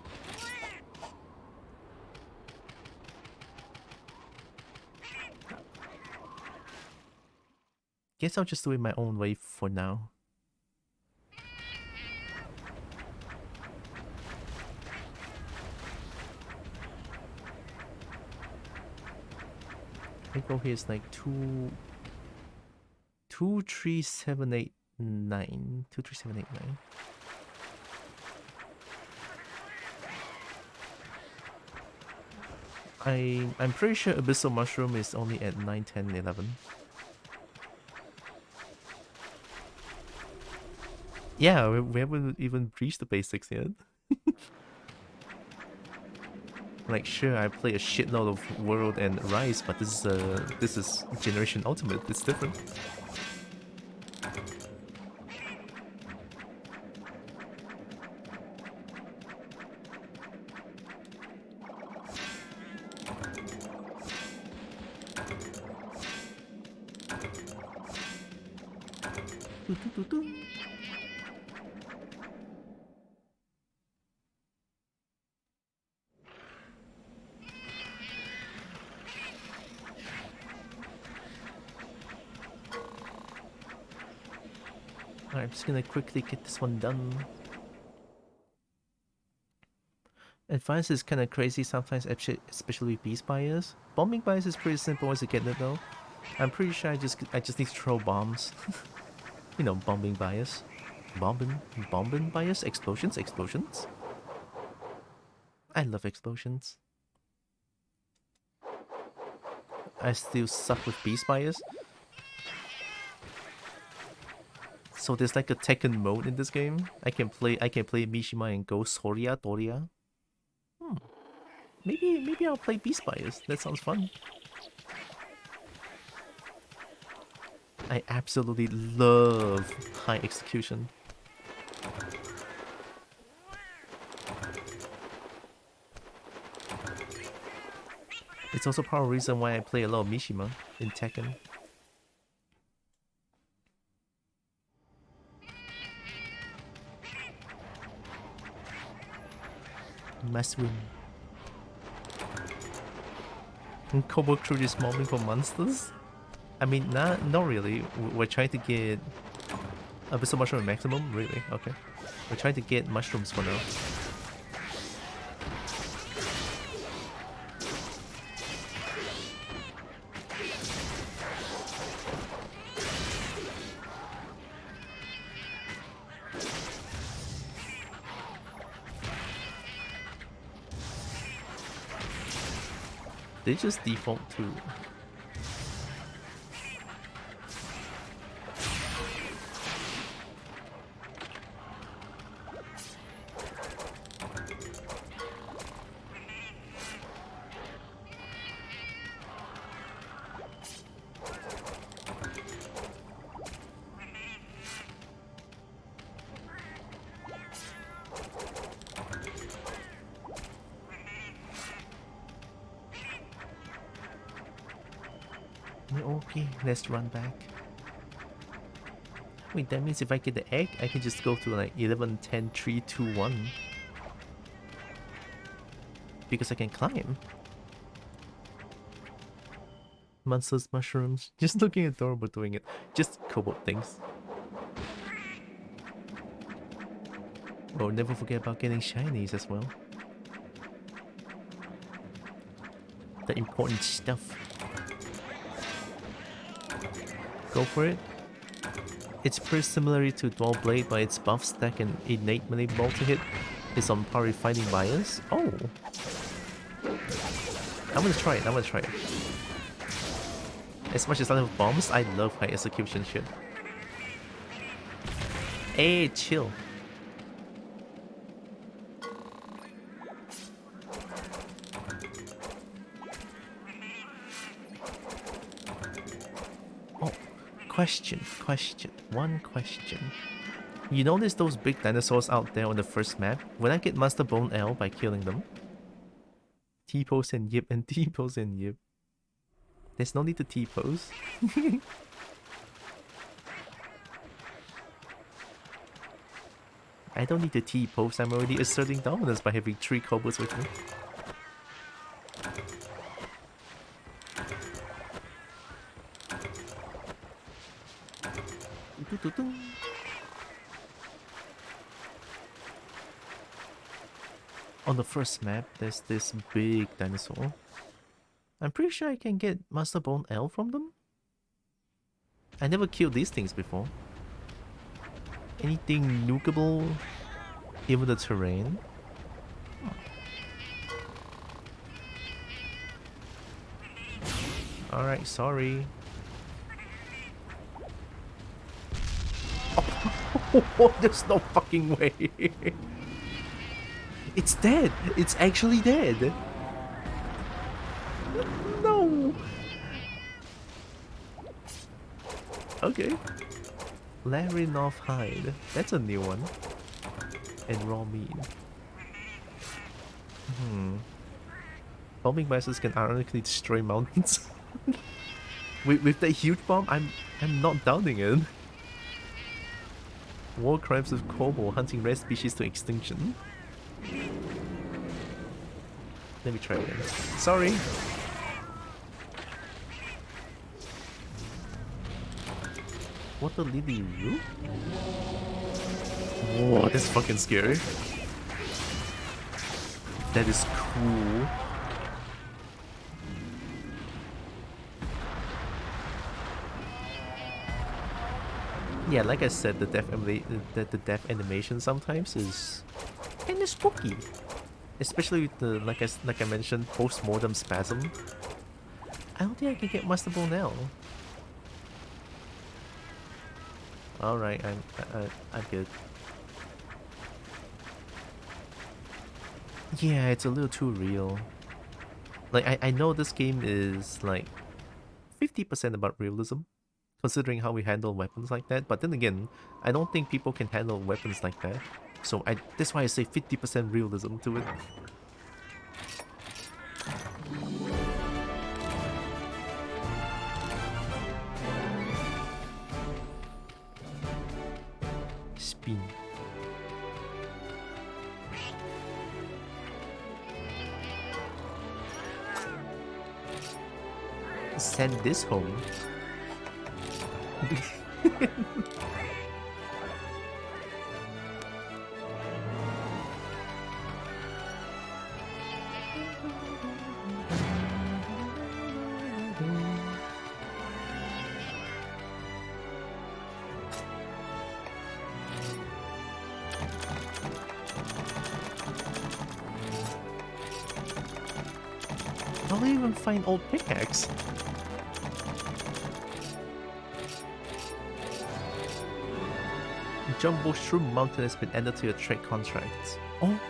Guess I'll just do it my own way for now. I go here is like 23789. 23789. I'm pretty sure Abyssal Mushroom is only at 9, 10, 11. Yeah, we haven't even reached the basics yet. Like, sure, I play a shitload of World and Rise, but this is Generation Ultimate. It's different. Alright, I'm just gonna quickly get this one done. Advance is kinda crazy sometimes, especially with beast bias. Bombing bias is pretty simple once you get it though. I'm pretty sure I just need to throw bombs. You know, bombing bias. Bombing bias? Explosions? Explosions? I love explosions. I still suck with beast bias. So there's like a Tekken mode in this game. I can play Mishima and go Soria Doria. Maybe I'll play Beast Bias. That sounds fun. I absolutely love high execution. It's also part of the reason why I play a lot of Mishima in Tekken. Mushroom. And Kobo Crew is mobbing for monsters? I mean, not really. We're trying to get Abyssal Mushroom maximum? Really? Okay. We're trying to get mushrooms for now. They just default to... Okay, let's run back. Wait, that means if I get the egg, I can just go to like 11, 10, 3, 2, 1. Because I can climb. Monsters, mushrooms. Just looking adorable doing it. Just kobold things. Oh, never forget about getting shinies as well. The important stuff. Go for it. It's pretty similar to Dual Blade, but its buff stack and innate melee multi-hit is on par with fighting bias. Oh! I'm gonna try it, I'm gonna try it. As much as I love bombs, I love high execution shit. Hey, chill. Oh, question. One question. You notice those big dinosaurs out there on the first map? When I get Master Bone L by killing them? T-pose and yip and T-pose and yip. There's no need to T-pose. I don't need to T-pose, I'm already asserting dominance by having 3 kobolds with me. On the first map, there's this big dinosaur. I'm pretty sure I can get Master Bone L from them. I never killed these things before. Anything nukeable? Even the terrain? Alright, sorry. Oh, there's no fucking way. It's dead. It's actually dead. No. Okay. Larry North Hide. That's a new one. And raw meat. Bombing masses can ironically destroy mountains. with that huge bomb, I'm not doubting it. War crimes with kobold hunting rare species to extinction. Let me try again. Sorry. What the lily root? Whoa, that's fucking scary. That is cool. Yeah, like I said, the death animation sometimes is kinda spooky. Especially with the like I mentioned, post-mortem spasm. I don't think I can get Master Bone now. Alright, I'm good. Yeah, it's a little too real. Like I know this game is like 50% about realism, considering how we handle weapons like that, but then again, I don't think people can handle weapons like that. So that's why I say 50% realism to it. Spin. Send this home. I'll even find old pickaxe. Jumbo Shroom Mountain has been added to your trade contracts. Oh!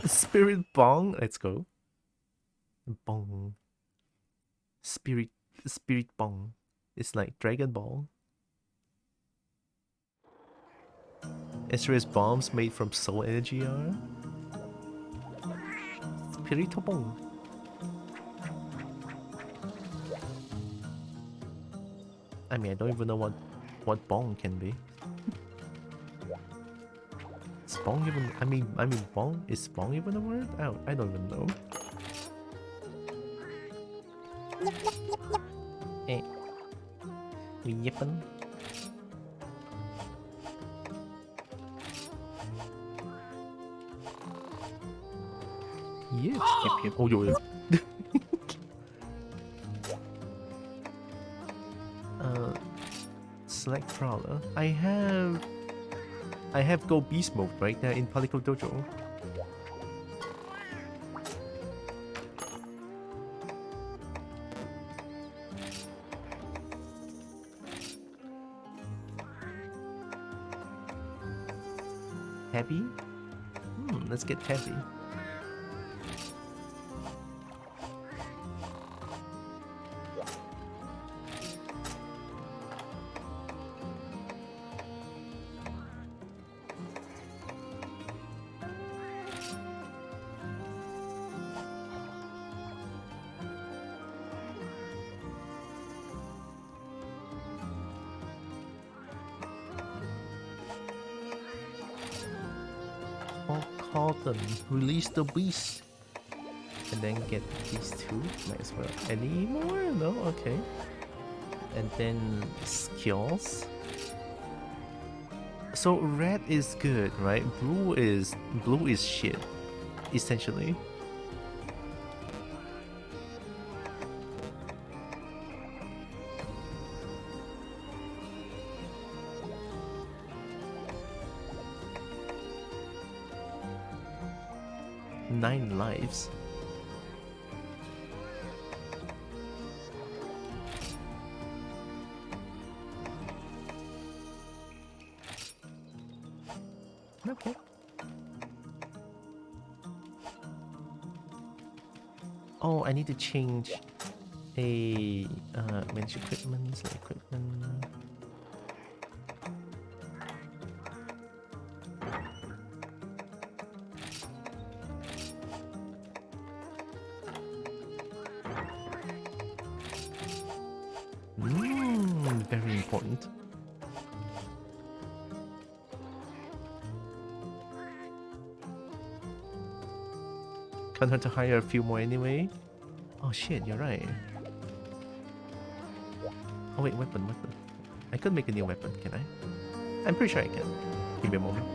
Spirit Bong! Let's go. Bong. Spirit Bong. It's like Dragon Ball. Ezreal's bombs made from soul energy are? Spirito Bong. I mean, I don't even know what bong can be. Is bong even? I mean, bong is bong even a word? I don't even know. Eh, we yippin'. Yep. Oh, yo. Select Prowler. I have Go Beast mode right now in Palico Dojo. Heavy? Let's get heavy. Release the beast and then get these two. Might as well. Any more? No? Okay. And then skills. So red is good, right? Blue is shit, essentially. Nine lives. Okay. Oh, I need to change a manage equipment, select equipment. Very important. Can't hurt to hire a few more anyway. Oh shit, you're right. Oh wait, weapon. I could make a new weapon, can I? I'm pretty sure I can. Give me a moment.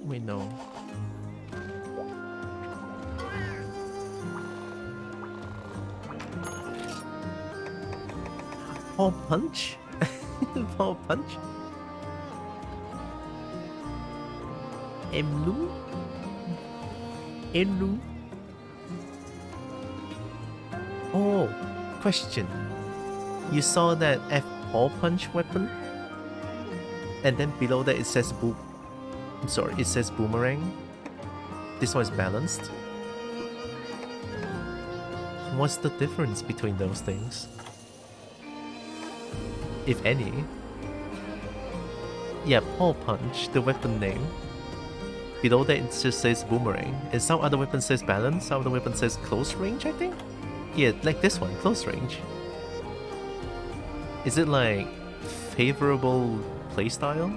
Wait, no. Paw punch? Paw punch? Emlu? Emlu? Oh, question. You saw that F paw punch weapon? And then below that it says it says boomerang. This one is balanced. What's the difference between those things? If any. Yeah, paw punch, the weapon name. Below that it just says boomerang. And some other weapon says balance, some other weapon says close range, I think? Yeah, like this one, close range. Is it like favorable playstyle?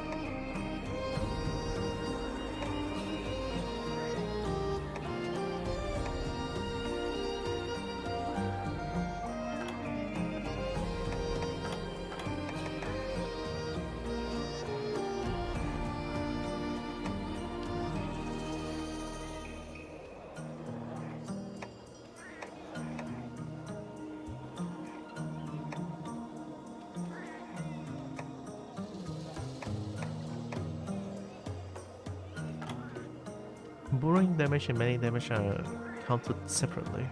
Boring damage and melee damage are counted separately.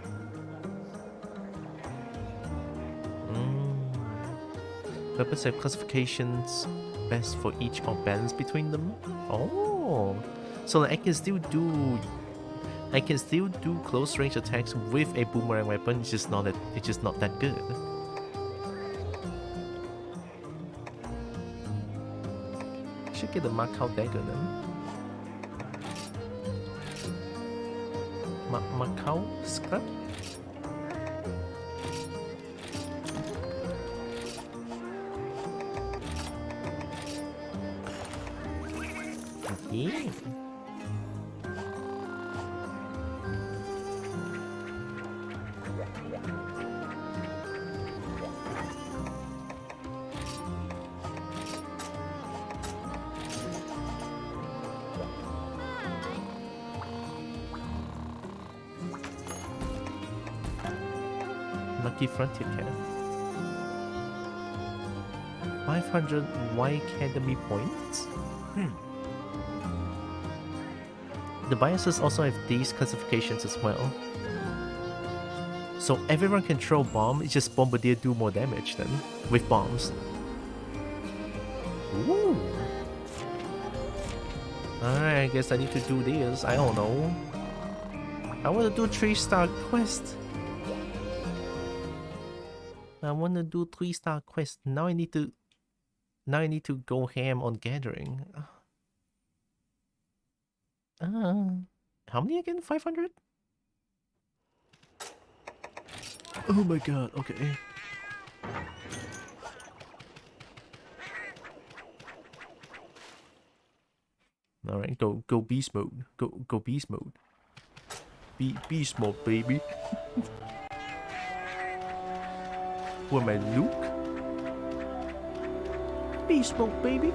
Weapons have classifications best for each or balance between them. Oh, so like I can still do close range attacks with a boomerang weapon. It's just not that good. Should get the Macau dagger then. Macau scrap? Okay. Lucky Frontier Cat. 500 Y Academy points? The biases also have these classifications as well. So everyone can throw bomb, it's just Bombardier do more damage then, with bombs. Ooh. Alright, I guess I need to do this, I don't know. I want to do 3-star quest. I want to do 3-star quest. Now I need to go ham on gathering. How many again? 500? Oh my god, okay. Alright, go beast mode. Go beast mode. Beast mode, baby. Who am I, Luke? Beast mode, baby.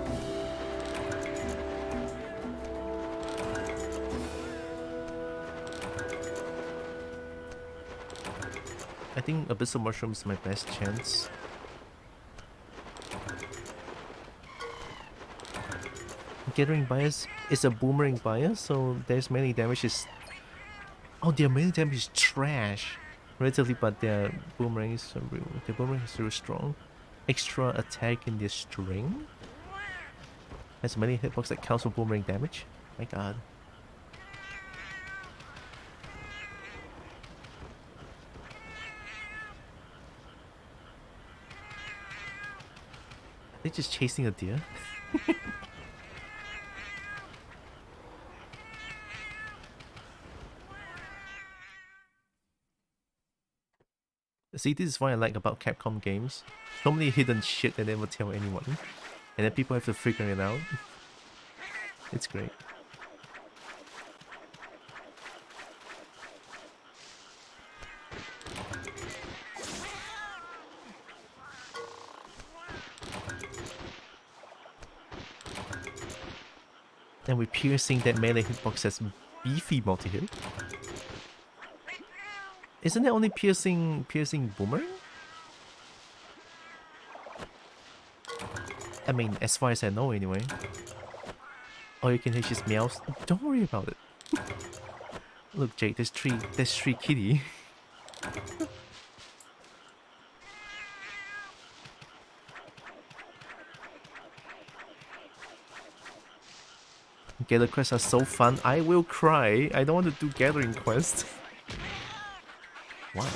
I think Abyssal Mushroom is my best chance. Gathering bias is a boomerang bias, so there's melee damage is... Oh, their melee damage is trash. Relatively, but their boomerang is really strong. Extra attack in their string. Has many hitbox that counts for boomerang damage. My god. They're just chasing a deer. See, this is what I like about Capcom games. So many hidden shit they never tell anyone. And then people have to figure it out. It's great. And with piercing, that melee hitbox has beefy multi-hit. Isn't it only piercing boomerang? I mean, as far as I know anyway. Or you can hit just meows. Don't worry about it. Look, Jake, there's three kitty. Gather quests are so fun. I will cry. I don't want to do gathering quests. Why?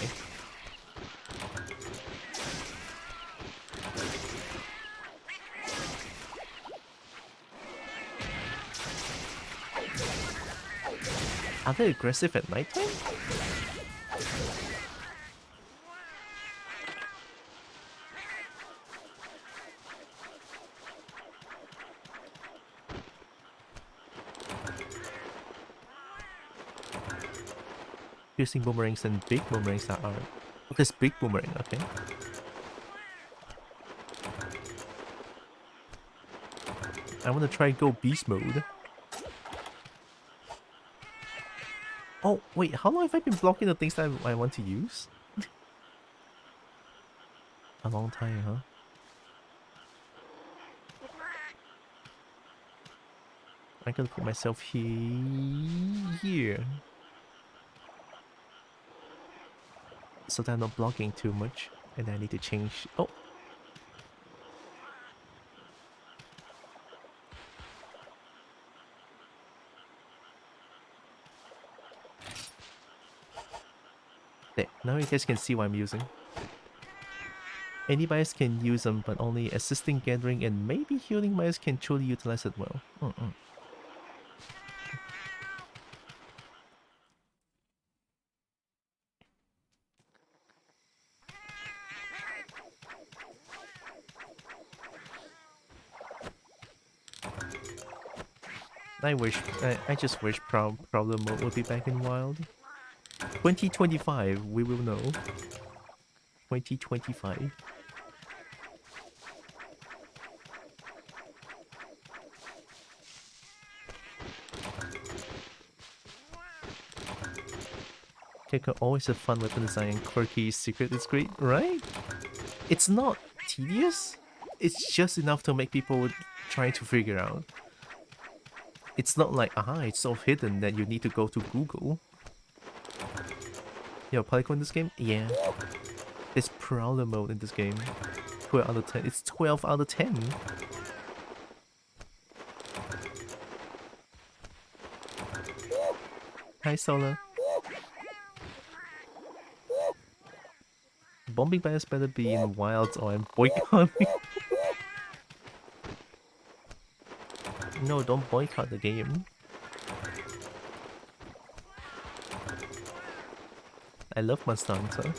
Are they aggressive at nighttime? Piercing boomerangs and big boomerangs that are... Oh, there's big boomerang, okay. I want to try go beast mode. Oh, wait, how long have I been blocking the things that I want to use? A long time, huh? I gotta put myself here. So that I'm not blocking too much. And I need to change... Oh! There, now you guys can see what I'm using. Any bias can use them, but only assisting gathering and maybe healing bias can truly utilize it well. I just wish problem mode would be back in Wild. 2025, we will know. 2025. Kicker always a fun weapon design and quirky secret is great, right? It's not tedious. It's just enough to make people trying to figure out. It's not like, it's so hidden that you need to go to Google. Yo, Polygon in this game? Yeah. There's Prowler mode in this game. 12 out of 10. It's 12 out of 10. Hi, Solar. Bombing battles better be in Wilds or I'm boycotting. No, don't boycott the game. I love Monster Hunter.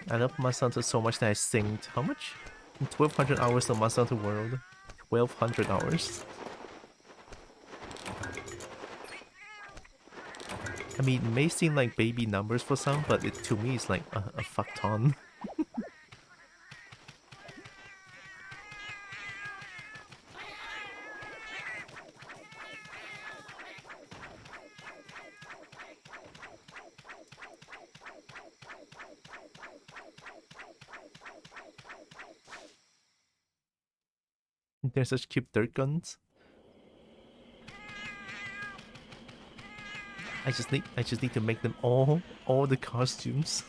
I love Monster Hunter so much that I synced. How much? 1200 hours of Monster Hunter World. 1200 hours. I mean, it may seem like baby numbers for some, but to me it's like a fuck ton. They're such cute dirt guns. I just need to make them all the costumes.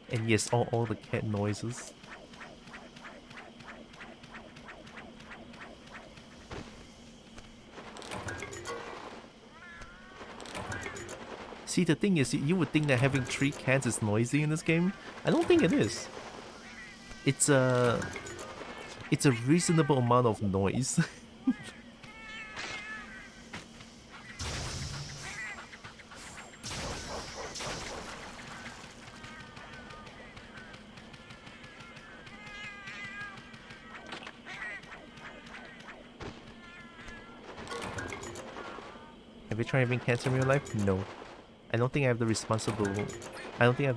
And yes, all the cat noises. See, the thing is, you would think that having 3 cats is noisy in this game. I don't think it is. It's a reasonable amount of noise. Have you tried having cats in real life? No. I don't think I have the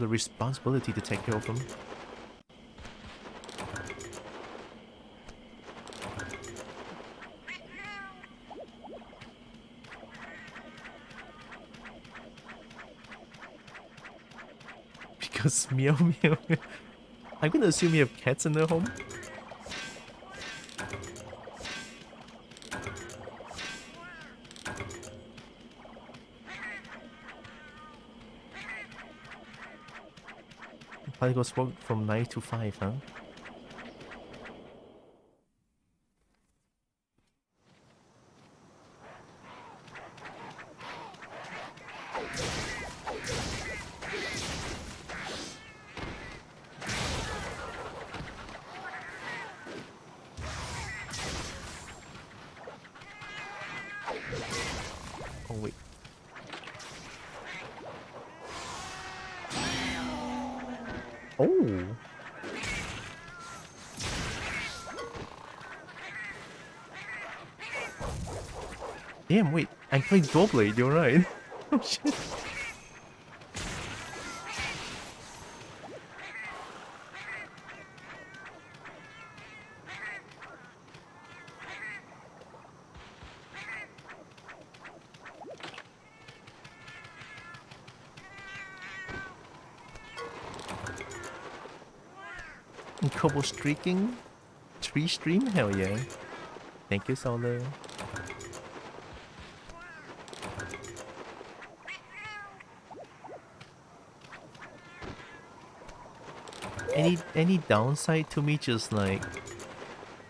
responsibility to take care of them. Because meow meow. I'm gonna assume you have cats in their home. Probably goes from 9 to 5, huh? Oh wait. Oh. Damn, wait. I'm playing Doorblade, you're right. Oh shit. Couple streaking? Tree stream? Hell yeah. Thank you, Solar. Any downside to me just like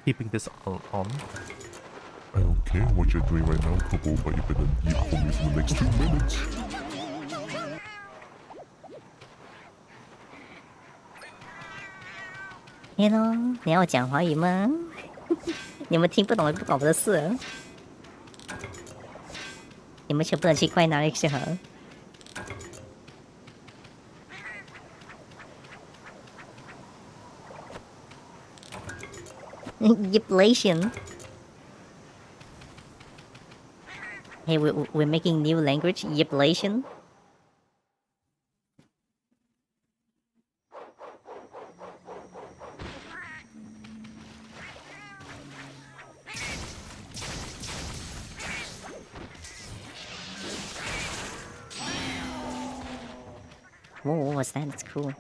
keeping this on? I don't care what you're doing right now, couple, but you better eat for me for the next 2 minutes. Hello，你要讲华语吗？你们听不懂不关我的事，你们全部人去怪哪里去好？ Yiplation. Hey, we're making new language. Yiplation. Whoa, what was that? That's cool.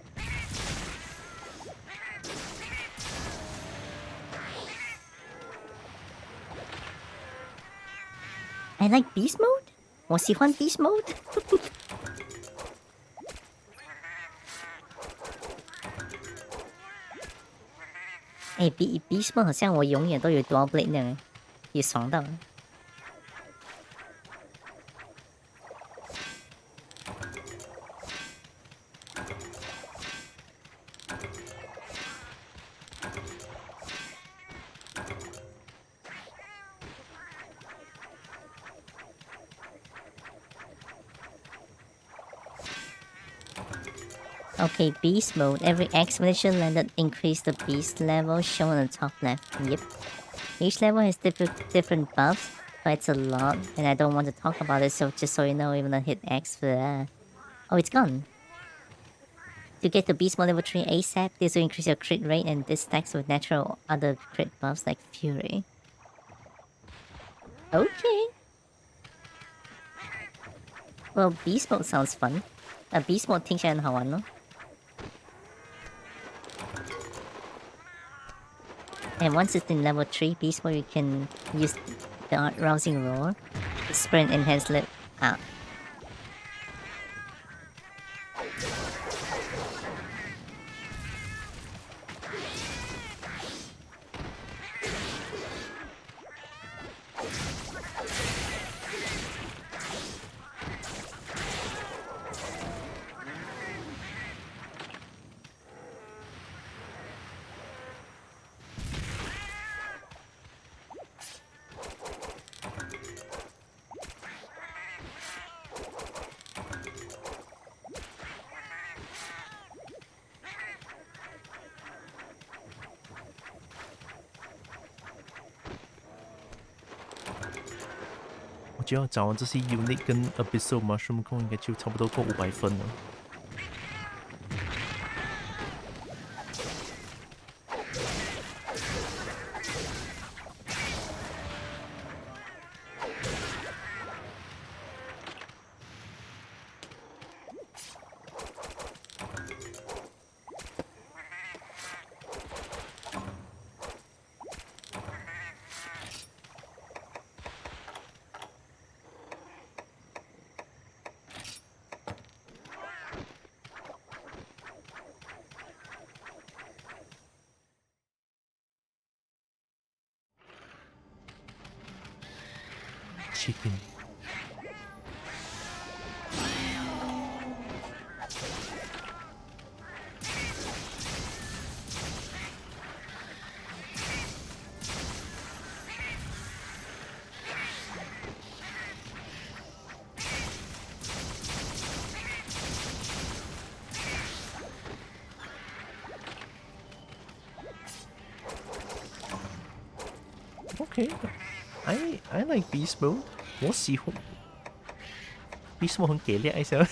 I like beast mode? 我喜欢 beast mode? beast mode 好像我永远都有 dual blade 那样，也爽到了。Okay, beast mode. Every expedition landed increased the beast level shown on the top left. Yep. Each level has different buffs, but it's a lot, and I don't want to talk about it, so just so you know, even though I hit X for that. Oh, it's gone. To get to beast mode level 3 ASAP, this will increase your crit rate, and this stacks with natural other crit buffs like Fury. Okay. Well, beast mode sounds fun. Beast mode 听起来很好玩咯。And once it's in level 3 beast mode, you can use the rousing roar to sprint enhanced lip out.我觉得找完这些 unique 跟 abyssal mushroom 控应该就差不多够500分了。Chicken. Okay, I like beast mode. 我喜欢 beast mode 很给力一下。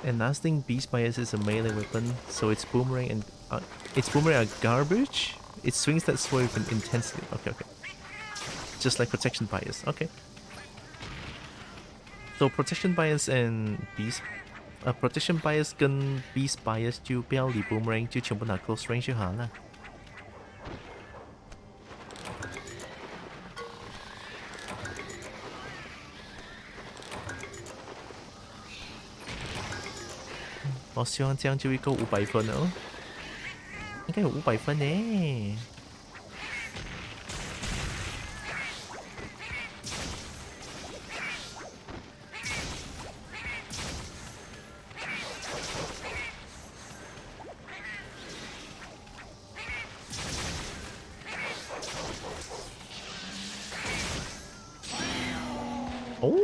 And last thing, beast bias is a melee weapon, so its boomerang are garbage. It swings that sword with intensity. Okay. Just like protection bias. Okay. So protection bias and beast protection bias 跟 beast bias 就不要理 boomerang， 就全部拿 close range 就好了。我希望这样就会够500分了哦，应该有500分呢。Oh!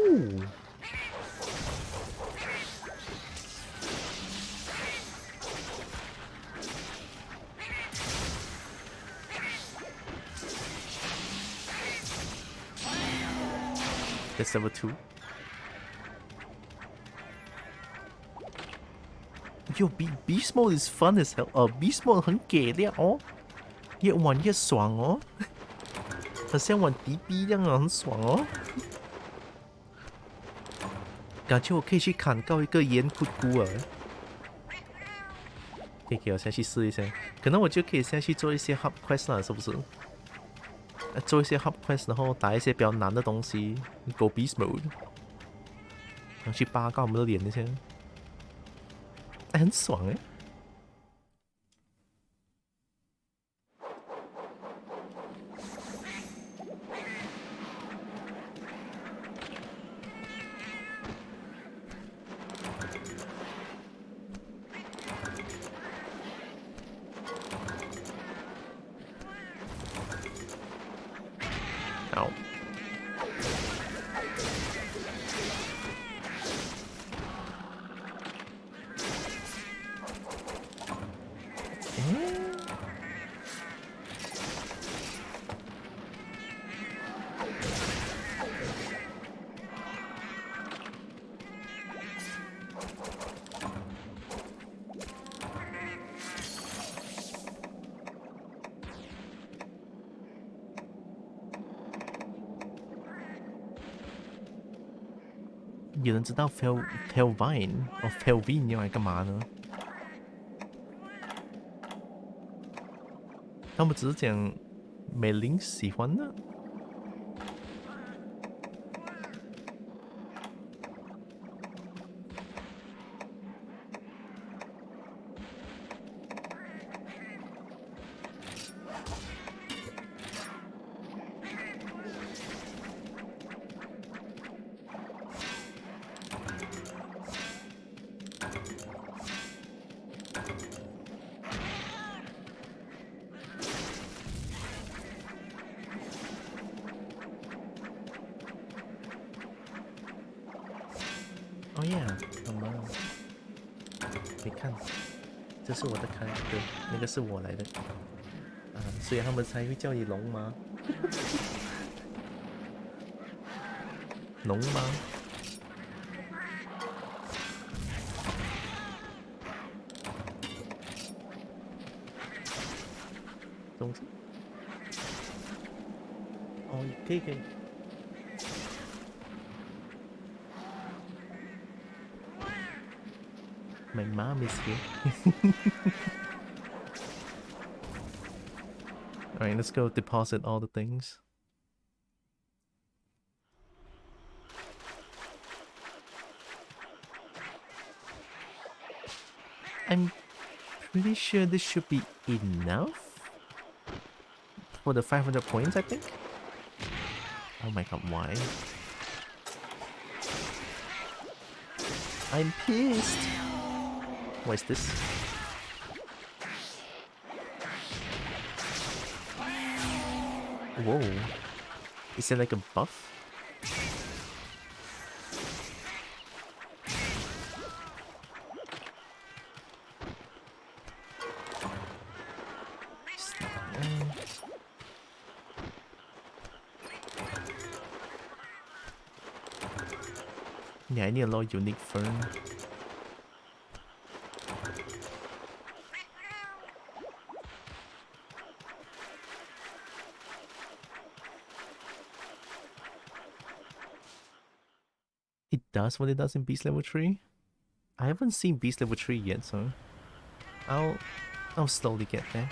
That's level 2. Yo, Beast Mode is fun as hell. Beast Mode 很给力哦，越玩越爽哦，好像玩 DB 这样啊，很爽哦。感觉我可以去砍到一个盐咕咕啊。可以给我下去试一下，可能我就可以下去做一些 hub quest 了，是不是？做一些 hub quest，然后打一些比较难的东西，Go Beast Mode，然后去扒高我们的脸那些，很爽哎。好。有人知道 Felvine 或 Felvine 用来干嘛呢？他们只是讲美玲喜欢的。哦耶，好吗？你看，这是我的开，对，那个是我来的啊，所以他们才会叫你龙吗？龙吗？总之，哦，可以可以。My mom is here. Alright, let's go deposit all the things. I'm pretty sure this should be enough for the 500 points, I think. Oh my god, why? I'm pissed. What is this? Whoa. Is it like a buff? Yeah, I need a lot of unique fern. It does what it does in Beast Level 3? I haven't seen Beast Level 3 yet, so I'll slowly get there.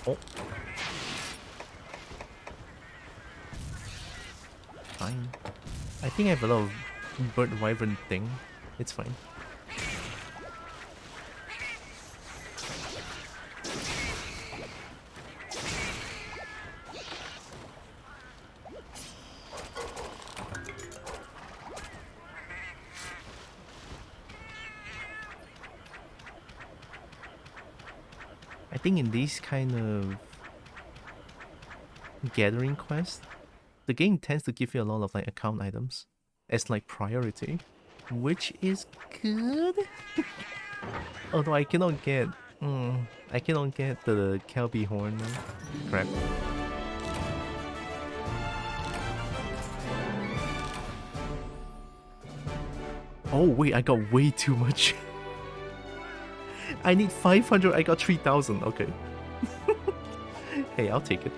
Oh. Fine. I think I have a lot of bird wyvern thing. It's fine. think in these kind of gathering quests, the game tends to give you a lot of like account items as like priority, which is good. Although I cannot get, the Kelby horn now. Crap. Oh wait, I got way too much. I need 500, I got 3,000, okay. Hey, I'll take it.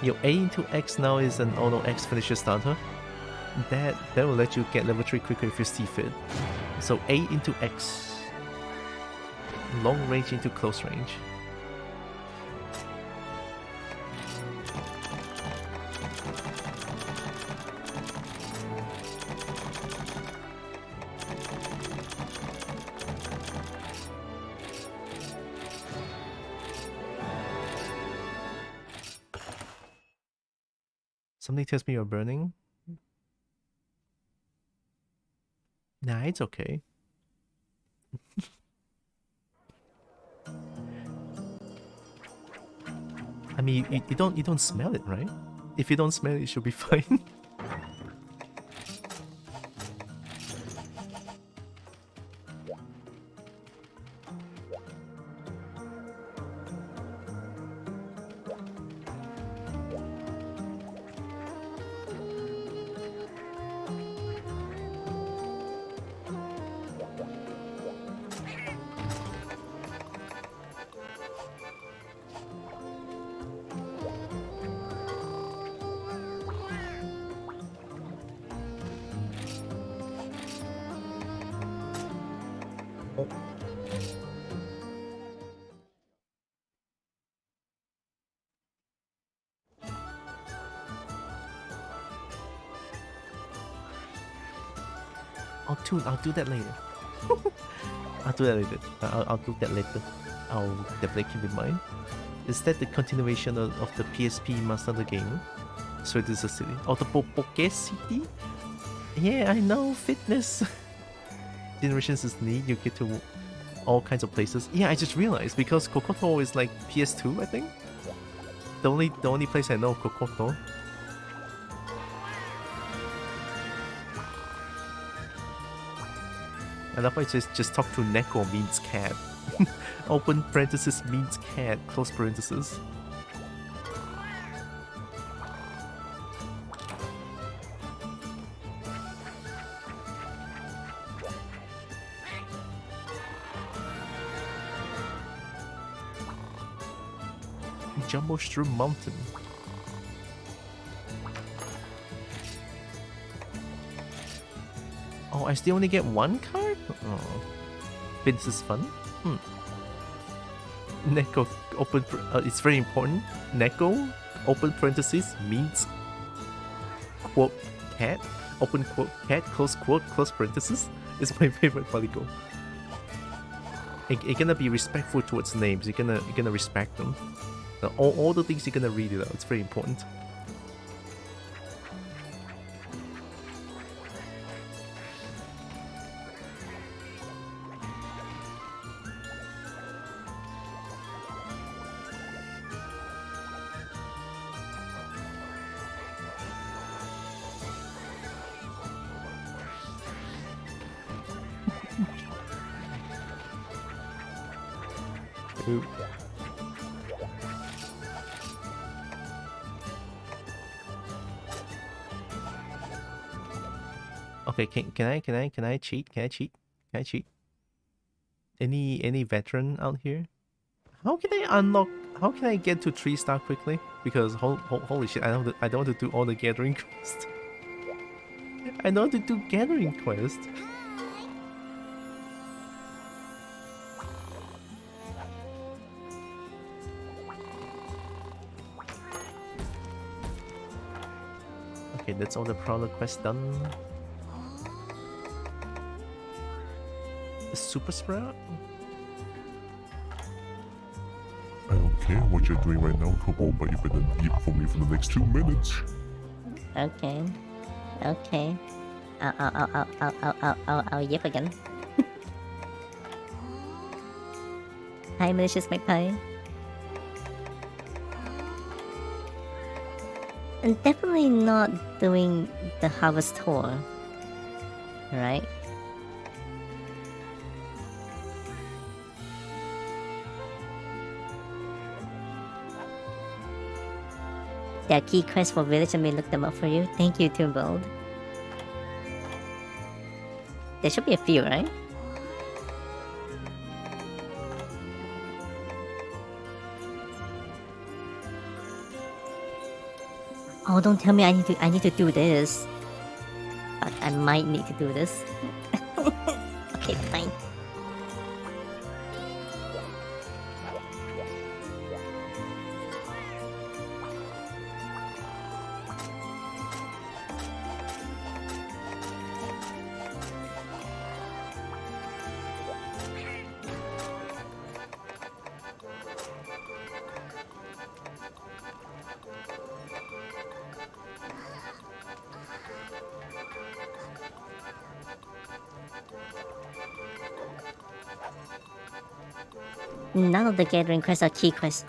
Your A into X now is an auto X finisher starter. That will let you get level 3 quicker if you see fit. So A into X. Long range into close range. Something tells me you're burning. Nah, it's okay. I mean, you don't smell it, right? If you don't smell it, it should be fine. I'll do that later. I'll do that later. I'll do that later. I'll definitely keep in mind. Is that the continuation of the PSP Master of the Game? So it is a city. Oh, the Poke City? Yeah, I know. Fitness. Generations is neat. You get to all kinds of places. Yeah, I just realized because Kokoto is like PS2, I think. The only place I know Kokoto. I love how it says just talk to Neko means cat. Open parenthesis means cat, close parenthesis. Jumbo Shroom Mountain. Oh, I still only get one card? Oh. This is fun. Neko, open, it's very important. Neko, open parentheses, means quote cat, open quote cat, close quote, close parentheses. Is my favorite polygon. You're gonna be respectful towards names. You're gonna respect them. All the things you're gonna read it out. It's very important. Okay, can I cheat? Can I cheat? Any veteran out here? How can I unlock? How can I get to 3-star quickly? Because holy shit, I don't want to do all the gathering quests. I don't want to do gathering quests. Okay, that's all the Prowler quests done. Super Sprout? I don't care what you're doing right now, Kobo, but you better eat for me for the next 2 minutes. Okay. Okay. I'll yip again. Hi, malicious magpie. And definitely not doing the harvest tour, right? There are key quests for village, and may look them up for you. Thank you, Toonbold. There should be a few, right? Oh, don't tell me I need to do this. But I might need to do this. Okay, fine. None of the gathering quests are key quests.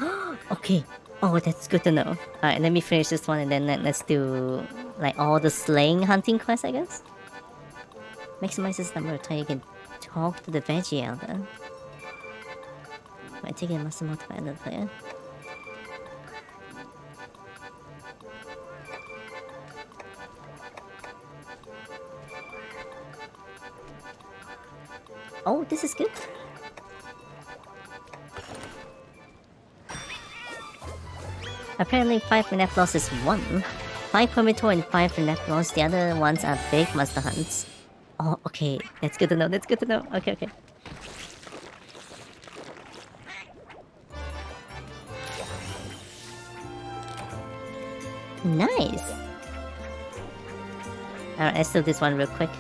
Okay. Oh, that's good to know. Alright, let me finish this one and then let's do like all the slaying hunting quests, I guess. Maximizes number of times you can talk to the veggie elder. I take it must have multiplied another player. Oh, this is good. Apparently 5 FNAF loss is 1. 5 Hermitour and 5 FNAF loss. The other ones are big monster hunts. Oh, okay. That's good to know. That's good to know. Okay, okay. Nice. Alright, let's do this one real quick.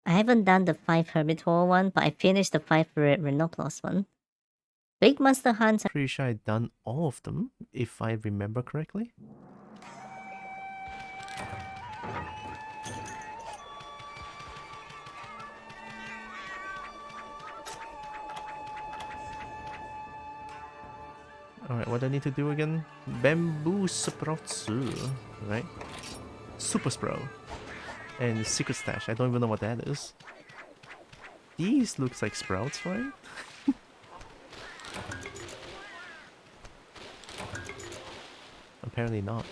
I haven't done the 5 Hermitour one, but I finished the 5 Renoplos one. Big monster hunts. Pretty sure I've done all of them, if I remember correctly. Alright, what do I need to do again? Bamboo Sproutsu, right? Super Sprout. And Secret Stash, I don't even know what that is. These looks like sprouts, right? Apparently not.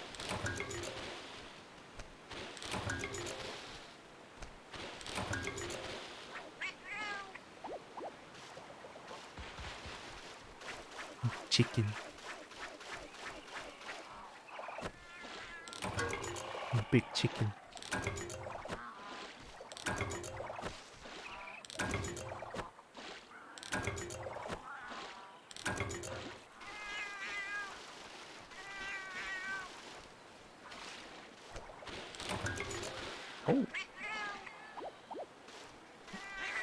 Chicken. Big chicken. Oh.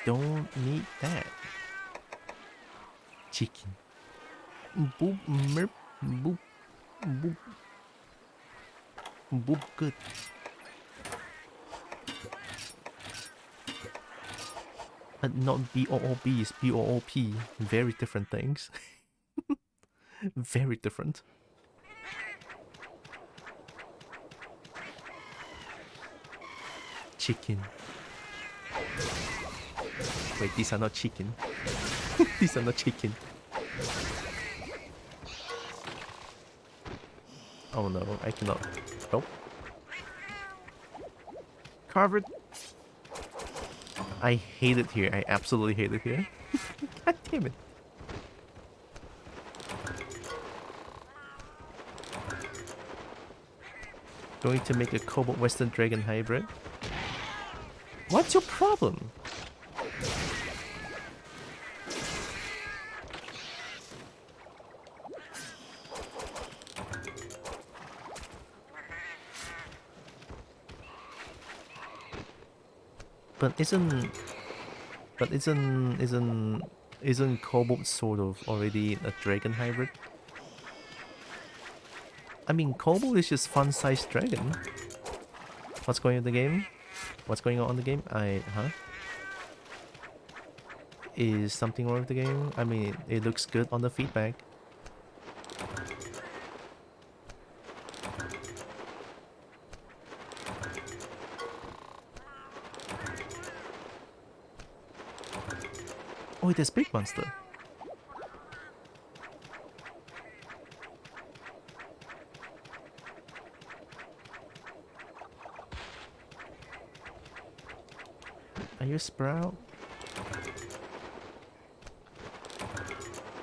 Don't need that. Chicken. Boop, merp, boop, boop. Boop, good. But not B-O-O-B, it's B-O-O-P. Very different things. Very different. Chicken. Wait, these are not chicken. These are not chicken. Oh no, I cannot. Nope. Carve it. I hate it here. I absolutely hate it here. God damn it. Going to make a Cobalt Western Dragon hybrid. What's your problem? But isn't Cobalt sort of already a dragon hybrid? I mean, Kobold is just fun-sized dragon. What's going on in the game? What's going on in the game? Is something wrong with the game? I mean, it looks good on the feedback. Oh, there's big monster. Are you a sprout?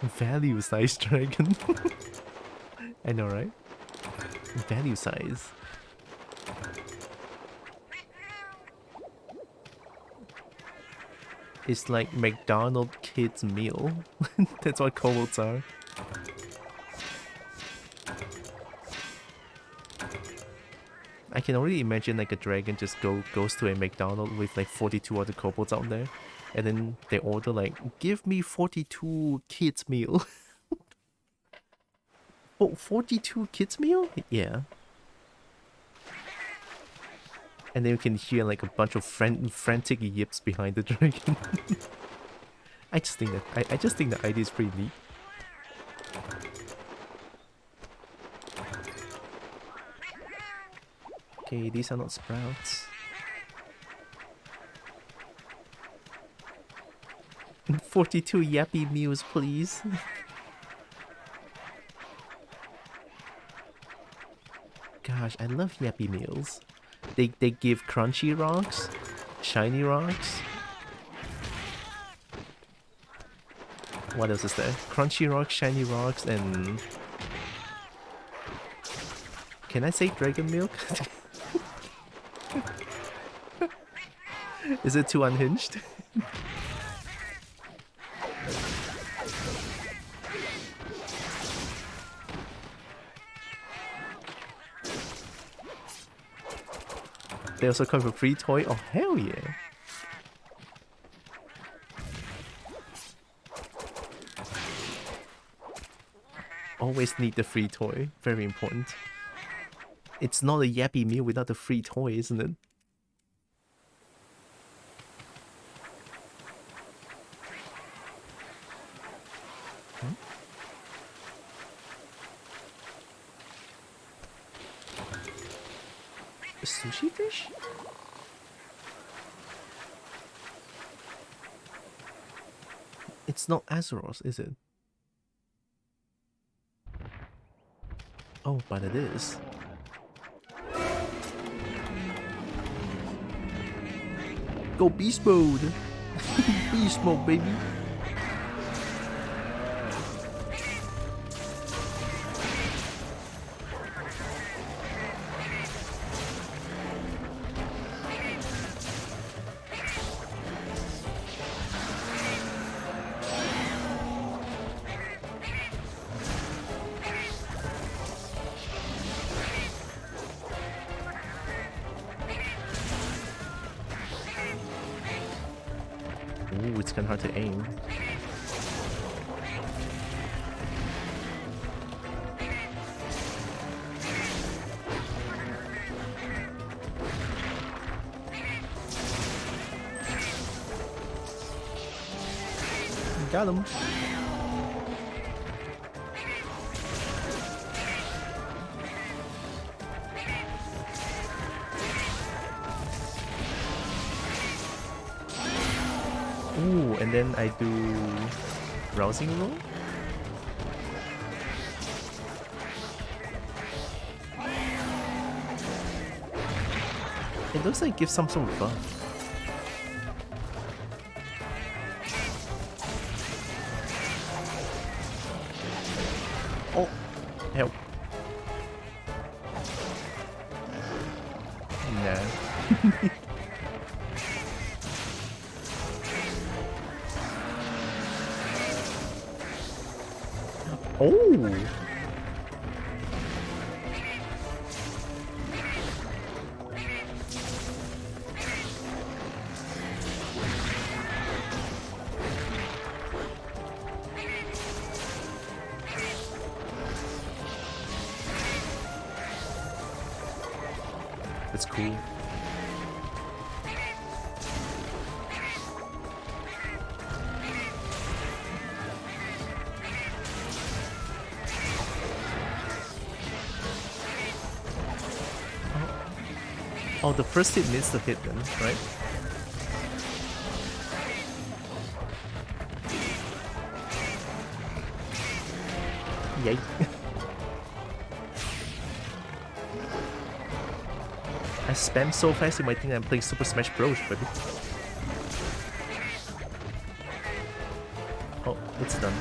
Value size dragon. I know, right? Value size. It's like McDonald's kids meal. That's what kobolds are. I can already imagine like a dragon just goes to a McDonald's with like 42 other kobolds out there, and then they order like, give me 42 kids meal. Oh, 42 kids meal? Yeah. And then you can hear like a bunch of frantic yips behind the dragon. I just think that I just think the idea is pretty neat. Okay, these are not sprouts. 42 yappy meals, please. Gosh, I love yappy meals. They give crunchy rocks, shiny rocks. What else is there? Crunchy rocks, shiny rocks, and can I say dragon milk? Is it too unhinged? They also come with a free toy. Oh, hell yeah. Always need the free toy. Very important. It's not a yappy meal without the free toy, isn't it? Hmm? Sushi fish? It's not Azeroth, is it? Oh, but it is. Go beast mode! Beast mode, baby! Ooh, it's kinda hard to aim. Got him. Ooh, and then I do browsing roll. It looks like it gives some sort of buff. Oh, help. Nah. Oh! That's cool. Oh, the first hit needs to hit then, right? Yay. I spam so fast you might think I'm playing Super Smash Bros, baby. Oh, it's done.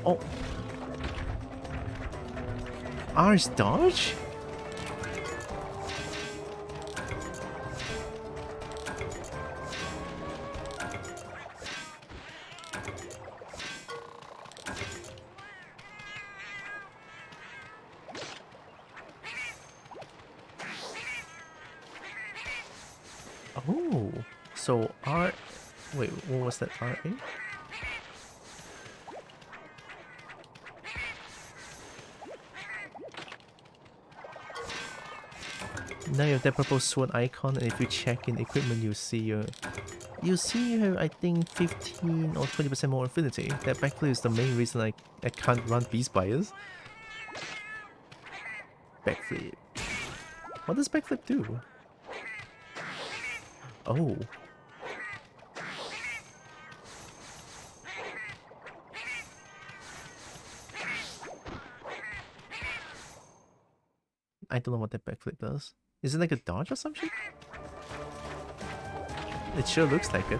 Oh. R's dodge? Oh, so R... Wait, what was that? RA? Now you have that purple sword icon, and if you check in equipment, you see you have, I think, 15 or 20% more affinity. That backflip is the main reason I can't run Beast Buyers. Backflip. What does backflip do? Oh. I don't know what that backflip does. Is it like a dodge or something? It sure looks like it.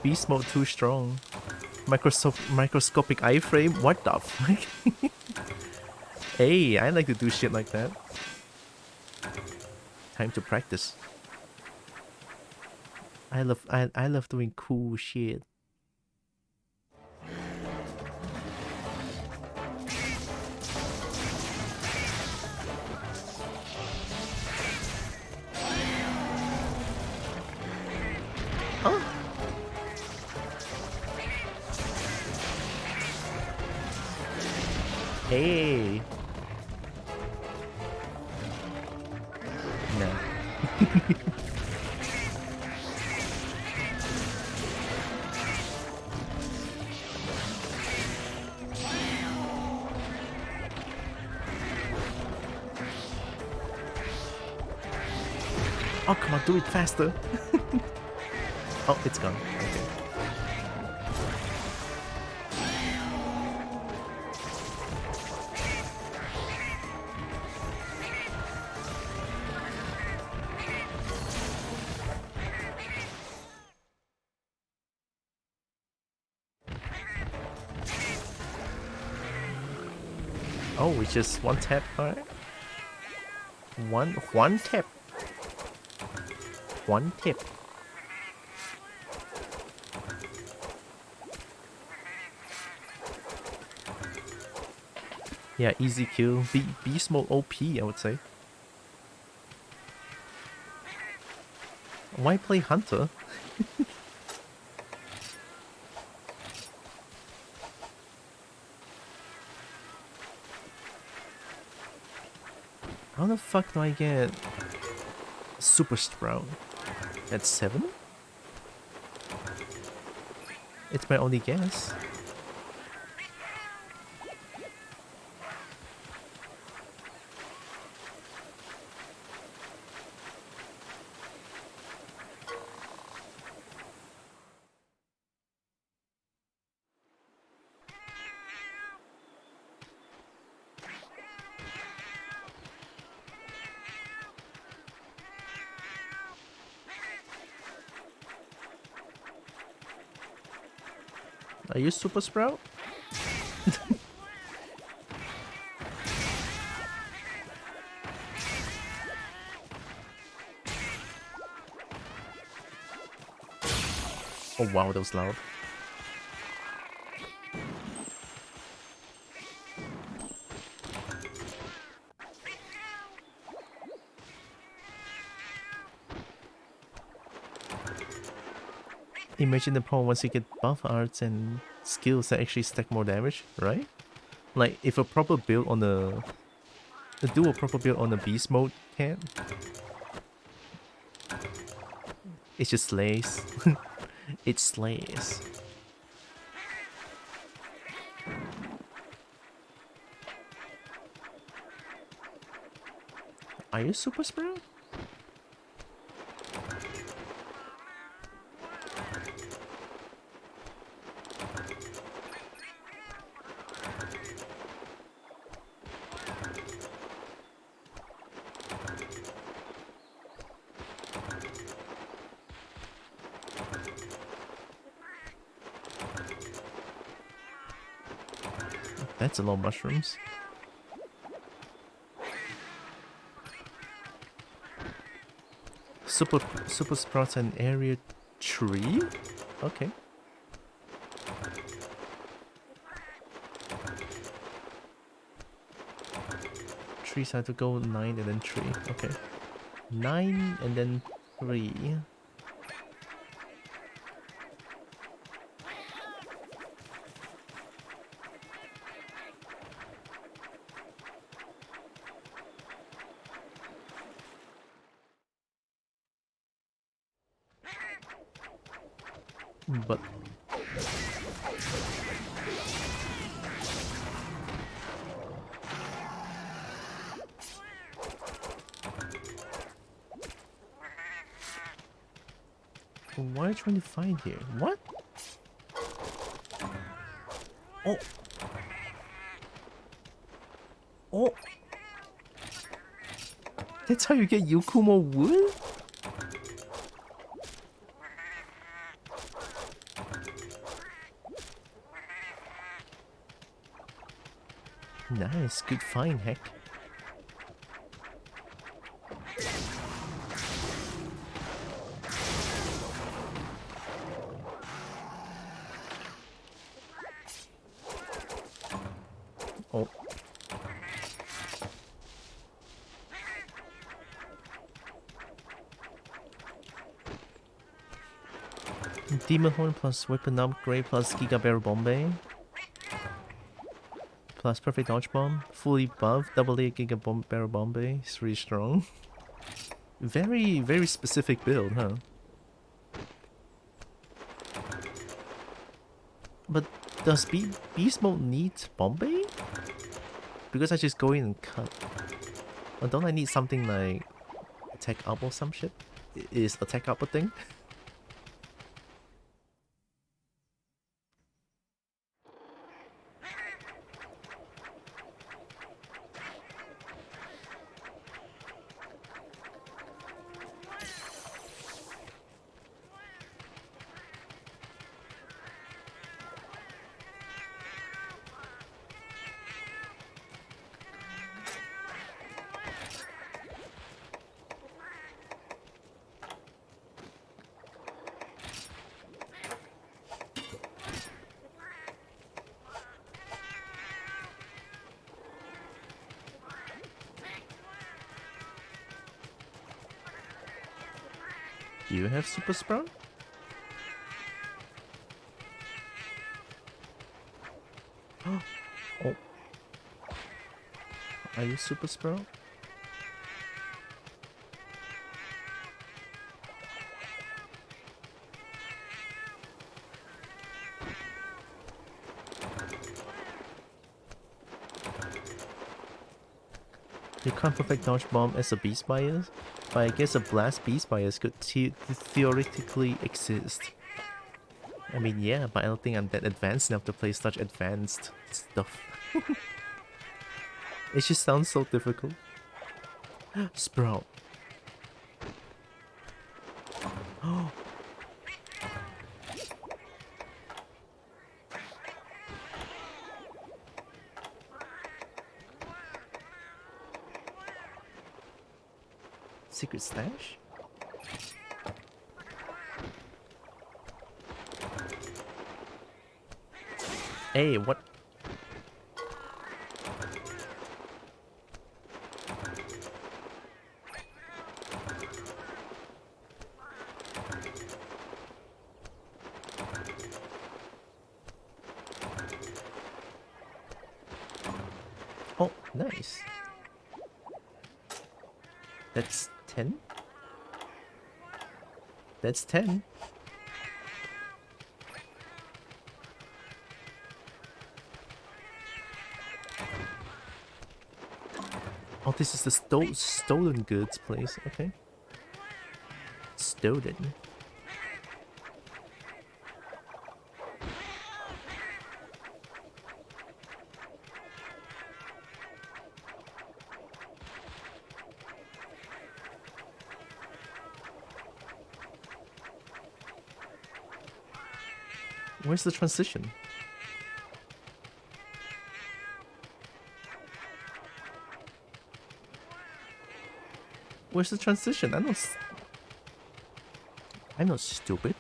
Beast mode too strong. Microscopic iframe? What the fuck? Hey, I like to do shit like that. Time to practice. I love doing cool shit. Huh? Hey. No. Oh, come on, do it faster. Oh, it's gone. Okay. Oh, it's just one tap, alright. One tap. One tip. Yeah, easy kill. Beast mode OP, I would say. Why play Hunter? How the fuck do I get Super Sprout? At 7? It's my only guess. Are you Super Sprout? Oh wow, that was loud. Imagine the problem once you get buff arts and skills that actually stack more damage, right? Like if a proper build on do a proper build on a beast mode can't. It just slays. It slays. Are you Super Sprout? That's a lot of mushrooms. Super Sprouts and area tree? Okay. Trees have to go 9 and then 3. Okay. 9 and then 3. But why are you trying to find here? What? Oh. Oh. That's how you get Yukumo wood? Nice, good find, heck. Oh. Demon Horn plus Weapon Upgrade plus Giga Barrel Bombay. Plus Perfect Dodge Bomb. Fully buff. Double A Giga Barrel Bombay. It's really strong. Very, very specific build, huh? But does Beast Mode need Bombay? Because I just go in and cut. Or don't I need something like Attack Up or some shit? Is Attack Up a thing? Do you have Super Sprout? Oh. Are you Super Sprout? You can't perfect dodge bomb as a beast bias, but I guess a blast beast bias could theoretically exist. I mean, yeah, but I don't think I'm that advanced enough to play such advanced stuff. It just sounds so difficult. Sprout. Oh. Secret stash? Hey, what? Oh, nice. That's 10? That's 10. Oh, this is the stolen goods place. Okay. Stolen. Where's the transition? Where's the transition? I'm not stupid.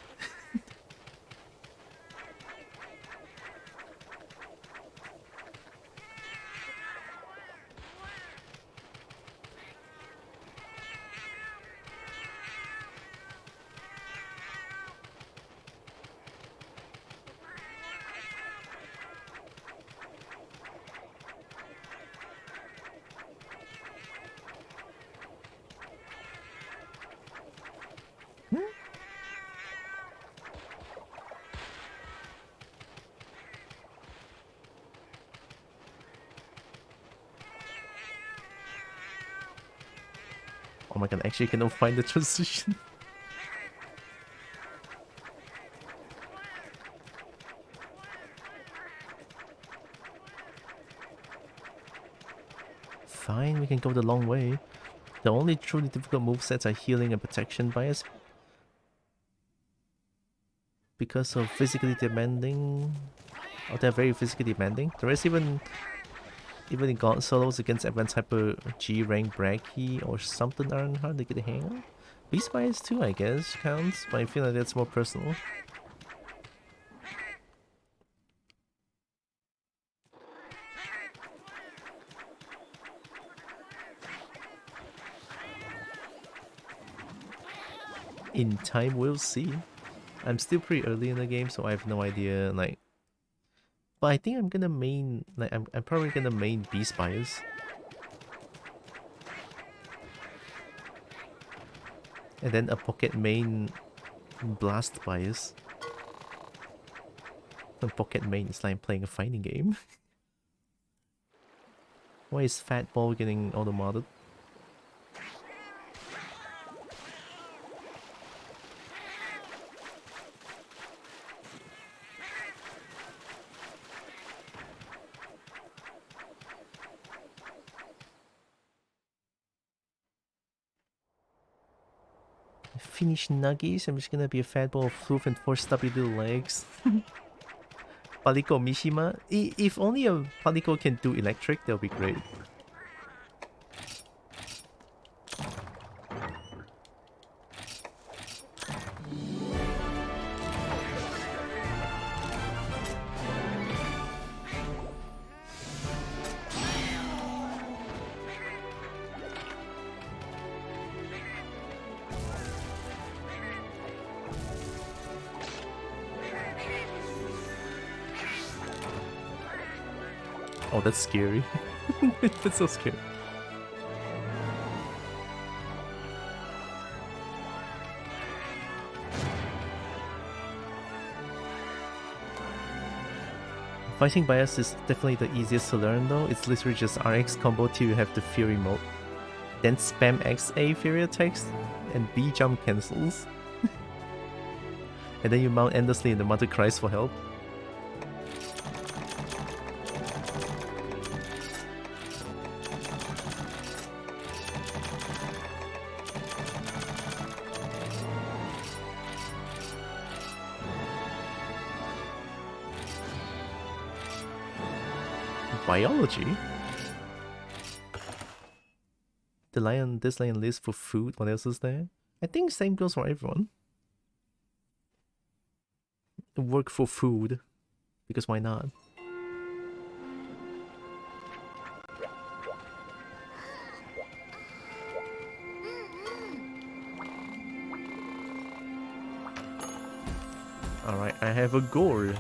Oh my god, actually I cannot find the transition. Fine, we can go the long way. The only truly difficult movesets are healing and protection bias. Because of physically demanding. Oh, they're very physically demanding. The rest even in God solos against advanced hyper G rank Braggy or something aren't hard to get a hang of. Beast bias too, I guess, counts, but I feel like that's more personal. In time, we'll see. I'm still pretty early in the game, so I have no idea, like... But I think I'm gonna main... Like, I'm probably gonna main Beast Bias. And then a pocket main Blast Bias. And pocket main is like playing a fighting game. Why is Fat Ball getting auto-modded? Finish Nuggies, I'm just gonna be a fat ball of floof and 4 stubby little legs. Palico Mishima? If only a Palico can do electric, that'll be great. Oh, that's scary. That's so scary. Fighting bias is definitely the easiest to learn though. It's literally just RX combo till you have the Fury mode. Then spam XA Fury attacks and B jump cancels. And then you mount endlessly and the mother cries for help. Biology? This lion lives for food, what else is there? I think same goes for everyone. Work for food, because why not? Alright, I have a gourd.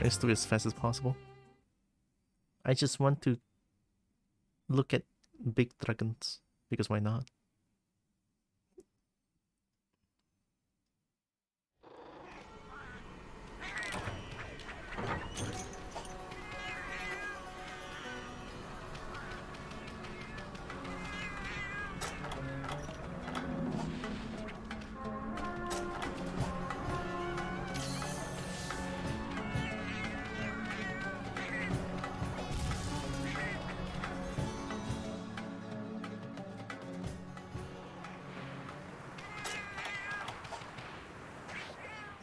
Let's do it as fast as possible. I just want to look at big dragons, because why not?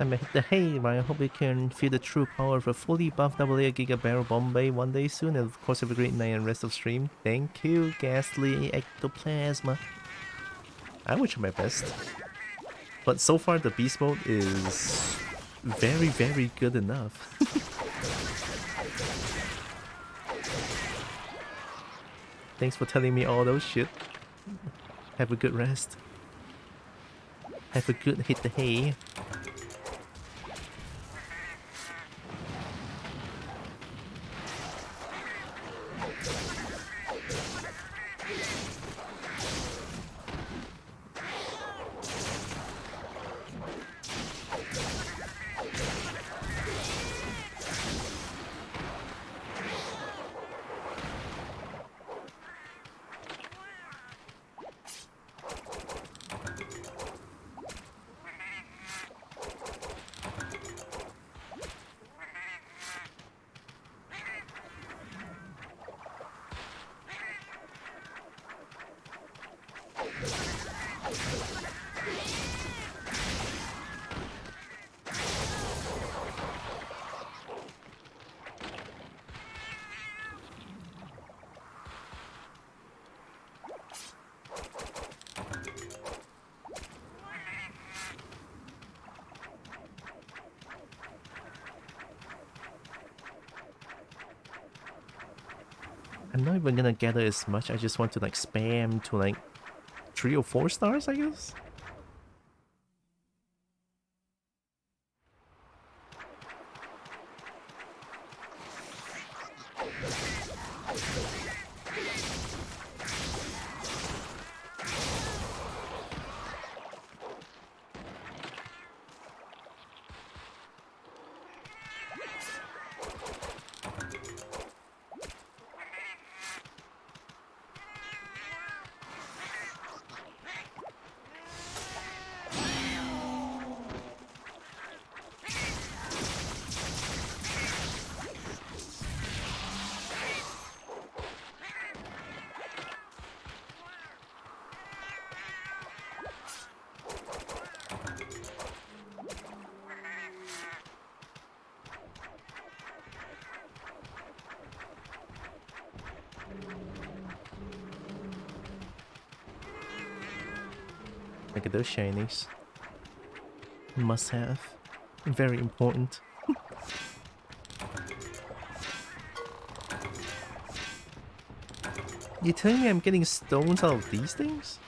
I met the hay, I hope you can feel the true power of a fully buffed double layer Giga Barrel Bombay one day soon, and of course have a great night and rest of stream. Thank you, Ghastly Ectoplasma. I will try my best. But so far the beast mode is very, very good enough. Thanks for telling me all those shit. Have a good rest. Have a good hit the hay. I'm not even gonna gather as much, I just want to like spam to like 3 or 4 stars, I guess? Look at those shinies. Must have. Very important. You telling me I'm getting stones out of these things?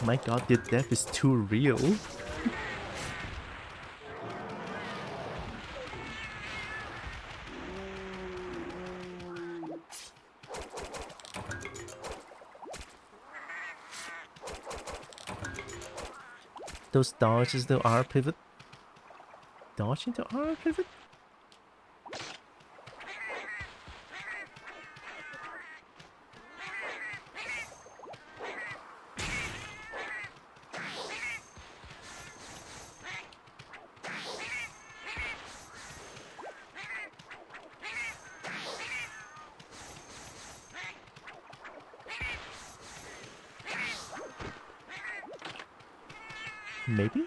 My god, the death is too real. Those dodges to R pivot. Dodge into R pivot? Maybe?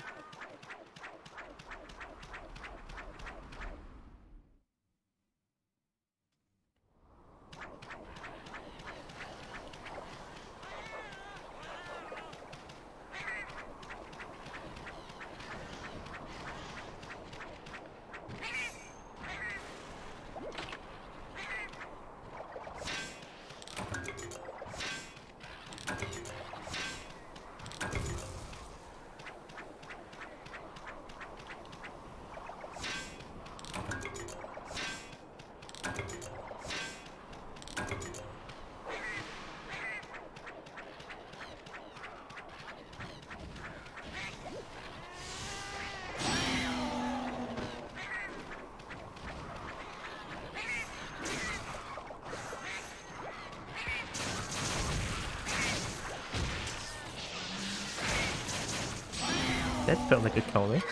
That felt like a counter.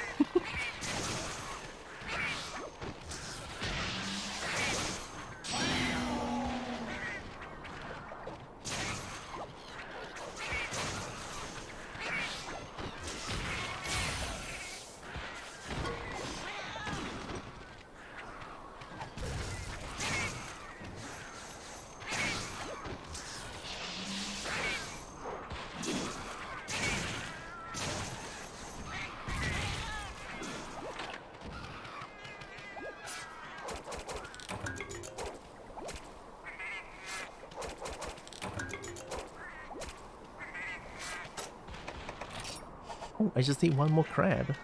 Oh, I just need one more crab.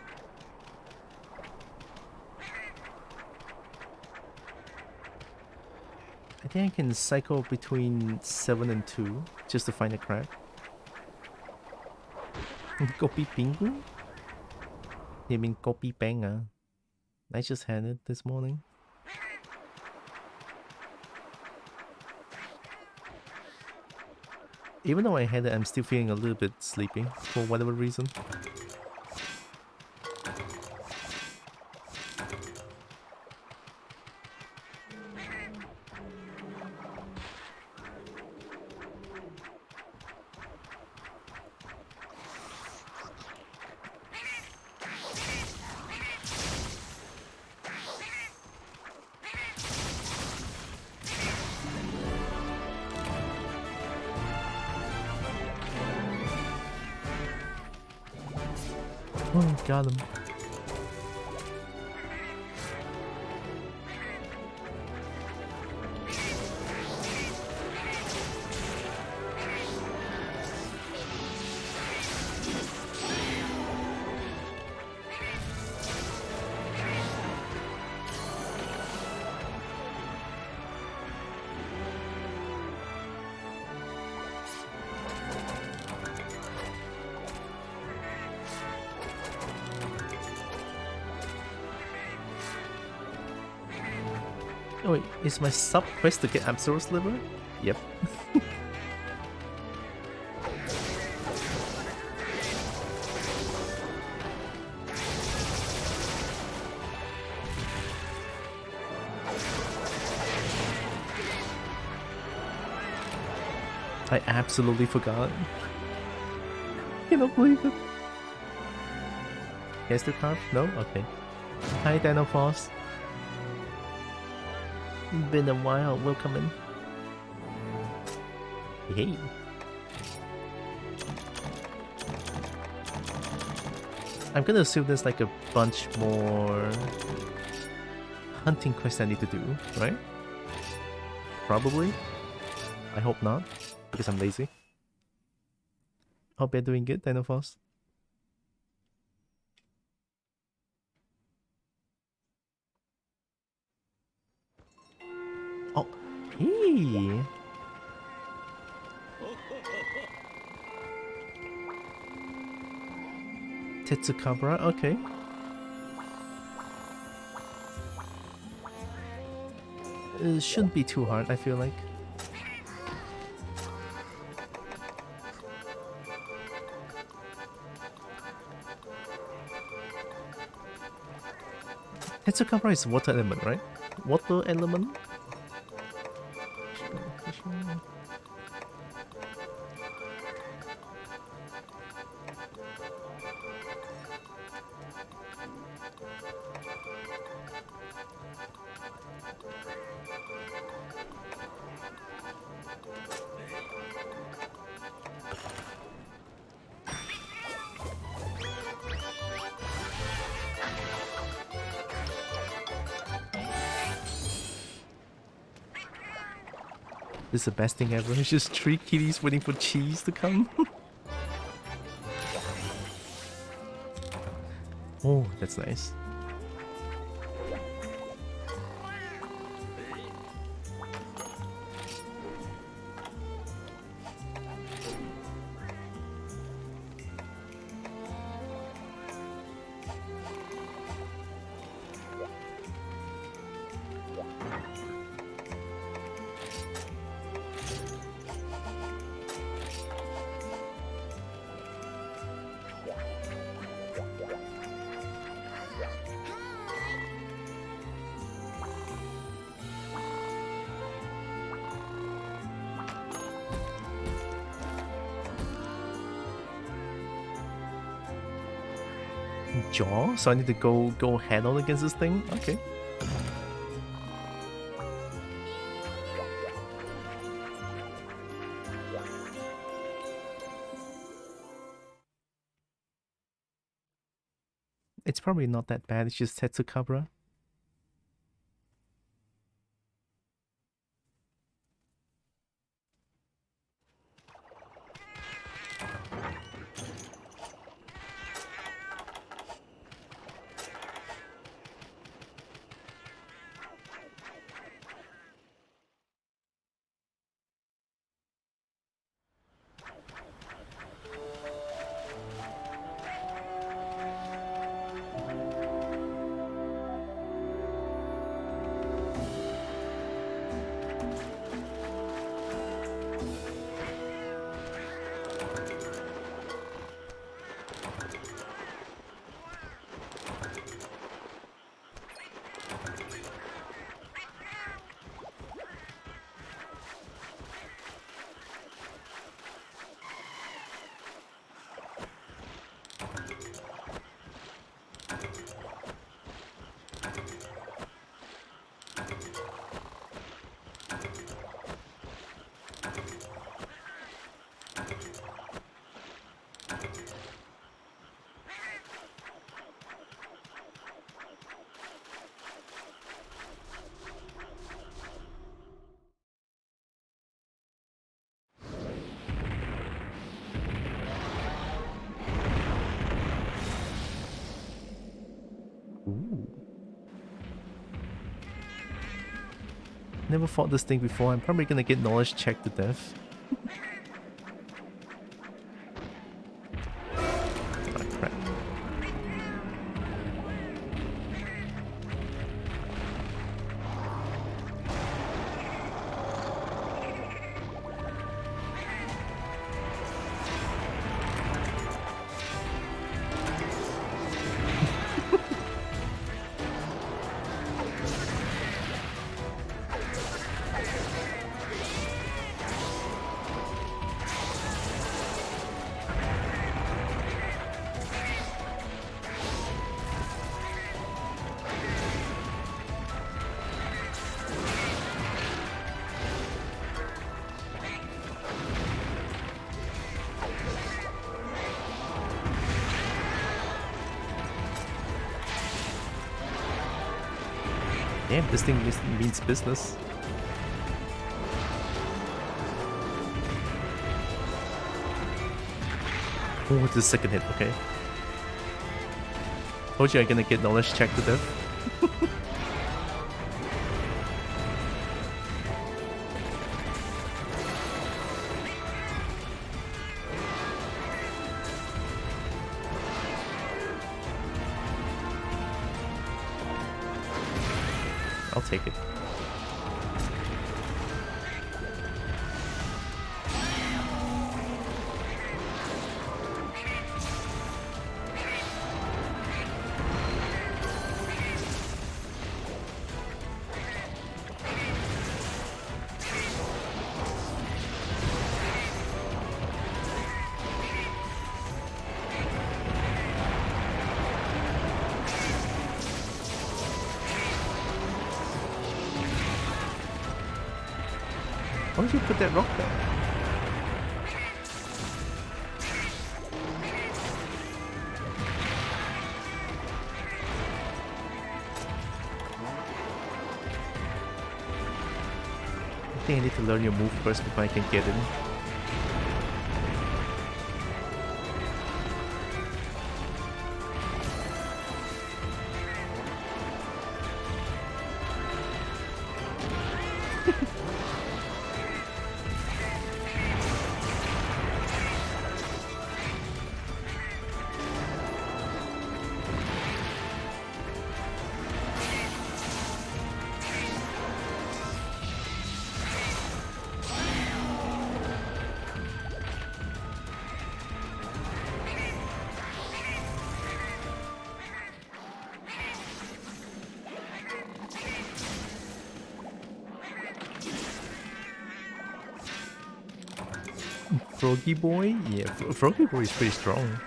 I think I can cycle between 7 and 2 just to find a crab. Kopi Pingu? You mean Kopi Panga? I just had it this morning. Even though I had it, I'm still feeling a little bit sleepy for whatever reason. Oh, got him. Oh wait, is my sub quest to get Absol's liver? Yep. I absolutely forgot. Cannot believe it. Guess the card? No? Okay. Hi, Dino Foss. Been a while, welcome in. Hey. I'm gonna assume there's like a bunch more hunting quests I need to do, right? Probably. I hope not, because I'm lazy. Hope you're doing good, Dino Foss. Oh, hey! Tetsukabra, okay. It shouldn't be too hard, I feel like. Tetsukabra is water element, right? Water element? This is the best thing ever. It's just 3 kitties waiting for cheese to come. Oh, that's nice. Jaw? So I need to go head on against this thing? Okay. It's probably not that bad, it's just Tetsukabra. Ooh. Never fought this thing before. I'm probably gonna get knowledge checked to death. Ah, crap. Damn, this thing means business. Oh, it's the second hit, okay. Told you I'm gonna get knowledge checked to death. I'll take it. Why did you put that rock there? think I need to learn your move first before I can get in. Froggy Boy? Yeah, Froggy Boy is pretty strong.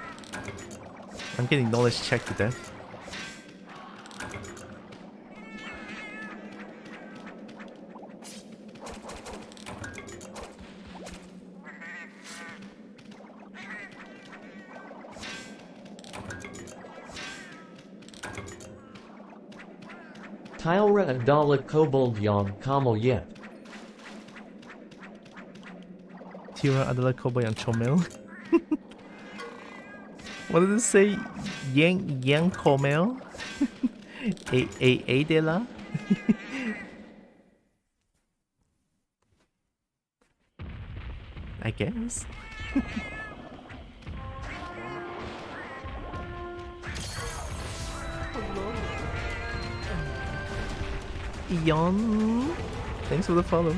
I'm getting knowledge checked to death. Tylra Adala Kobold Yon Kamal Yet. Tira Adela Koboy and Chomel. What did it say? Yang Komel? A Dela? I guess. Yon. Thanks for the follow.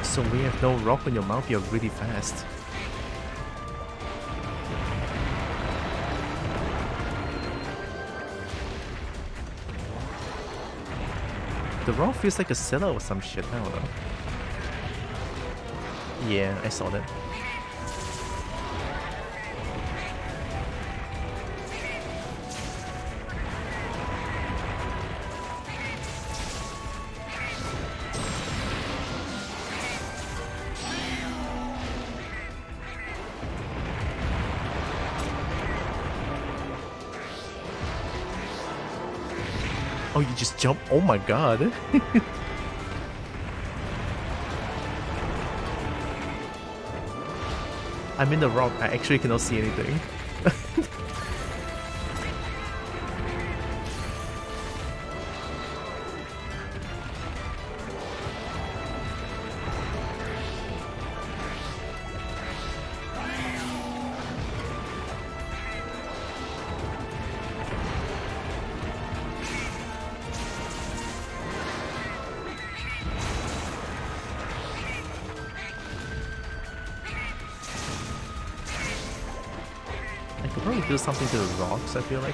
So we have no rock in your mouth, you're really fast. The rock feels like a cellar or some shit, I don't know. Yeah, I saw that. Oh, you just jump? Oh my god. I'm in the rock. I actually cannot see anything. Do something to the rocks, I feel like.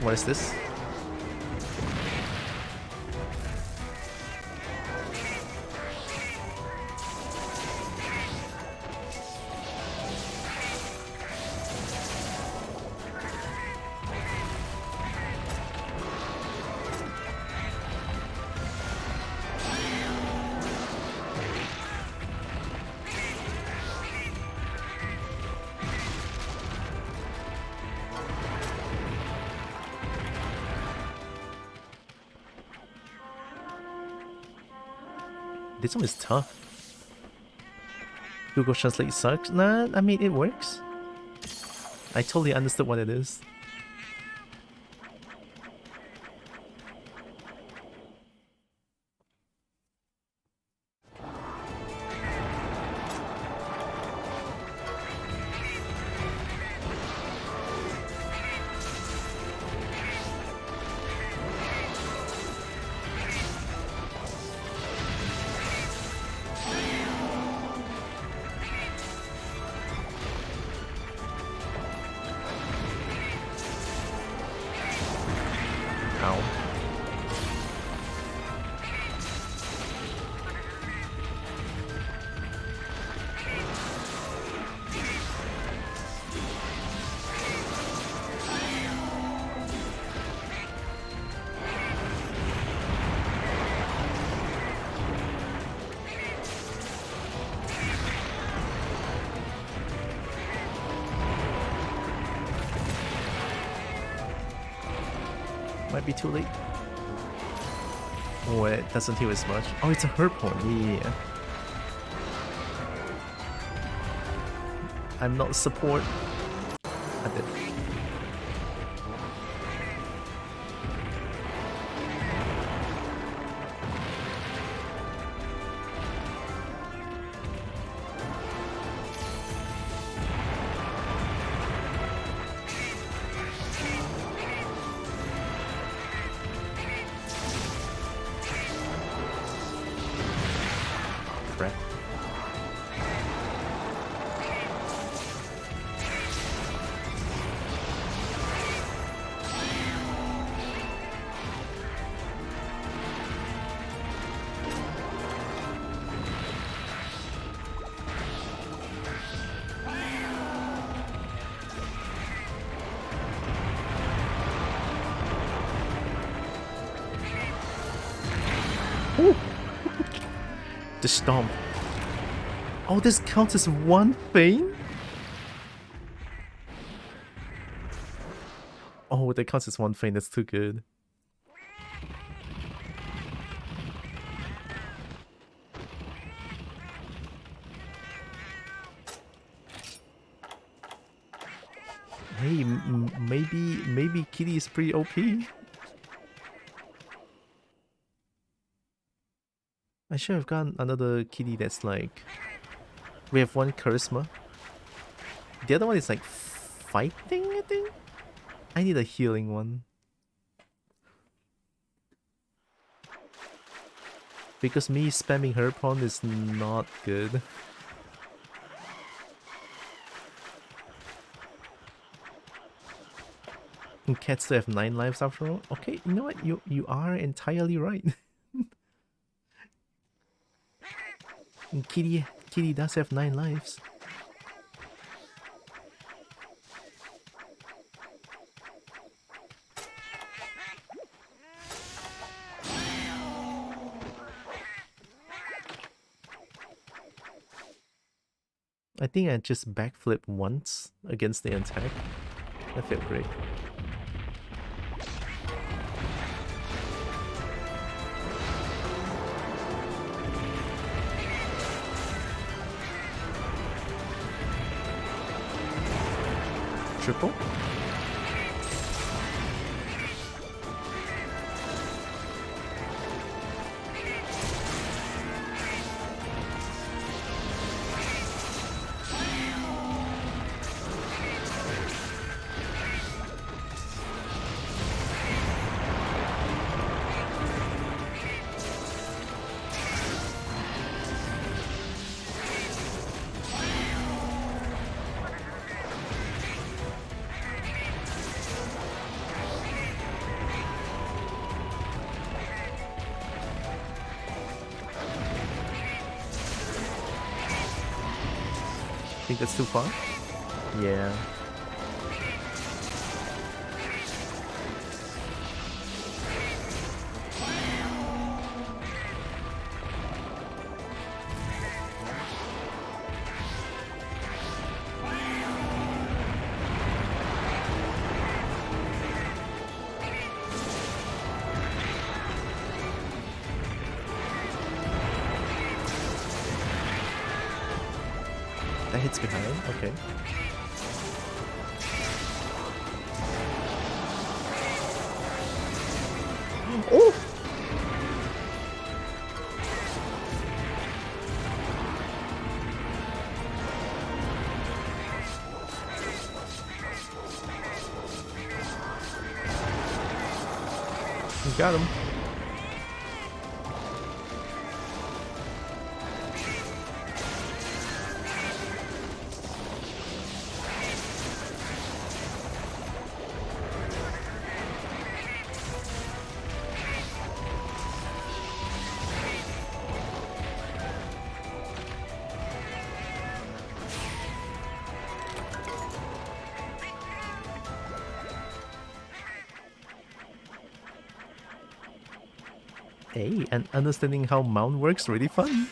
What is this? This one is tough. Google Translate sucks. Nah, I mean, it works. I totally understood what it is. Ow. Might be too late. Oh, it doesn't heal as much. Oh, it's a herb horn. Yeah. I'm not support. I did. Crap. Ooh. The stomp. Oh, this counts as one thing? Oh, that counts as one thing. That's too good. Hey, maybe Kitty is pretty OP. I should have gotten another kitty that's like... We have one charisma. The other one is like fighting, I think? I need a healing one. Because me spamming her pawn is not good. And cats still have 9 lives after all? Okay, you know what? You are entirely right. And Kitty does have 9 lives. I think I just backflip once against the attack. That felt great. Triple? Think that's too far? Yeah. That hits behind, okay. Oh! You got him. Hey, and understanding how mount works really fun.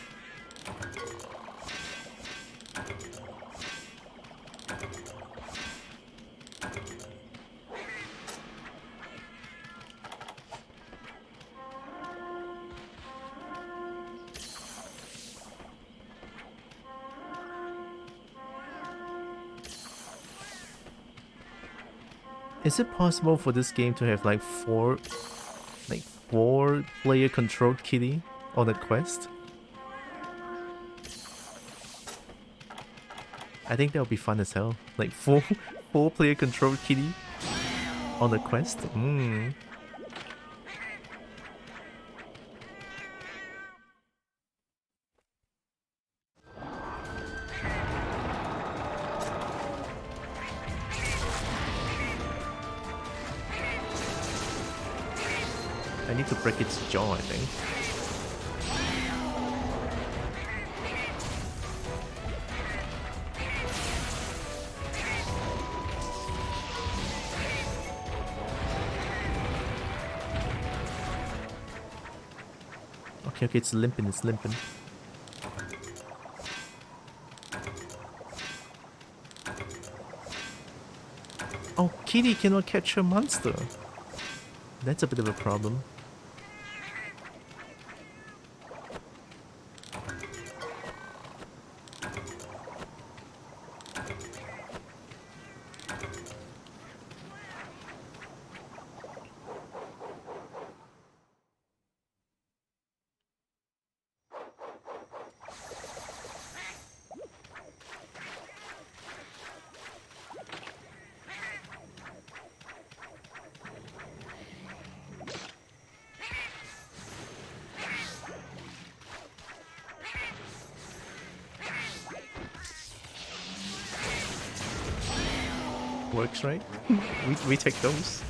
Is it possible for this game to have like four player controlled kitty on a quest? I think that would be fun as hell. Like four player controlled kitty on a quest. I need to break its jaw, I think. Okay, it's limping, it's limping. Oh, kitty cannot catch a monster. That's a bit of a problem. Works, right? we take those.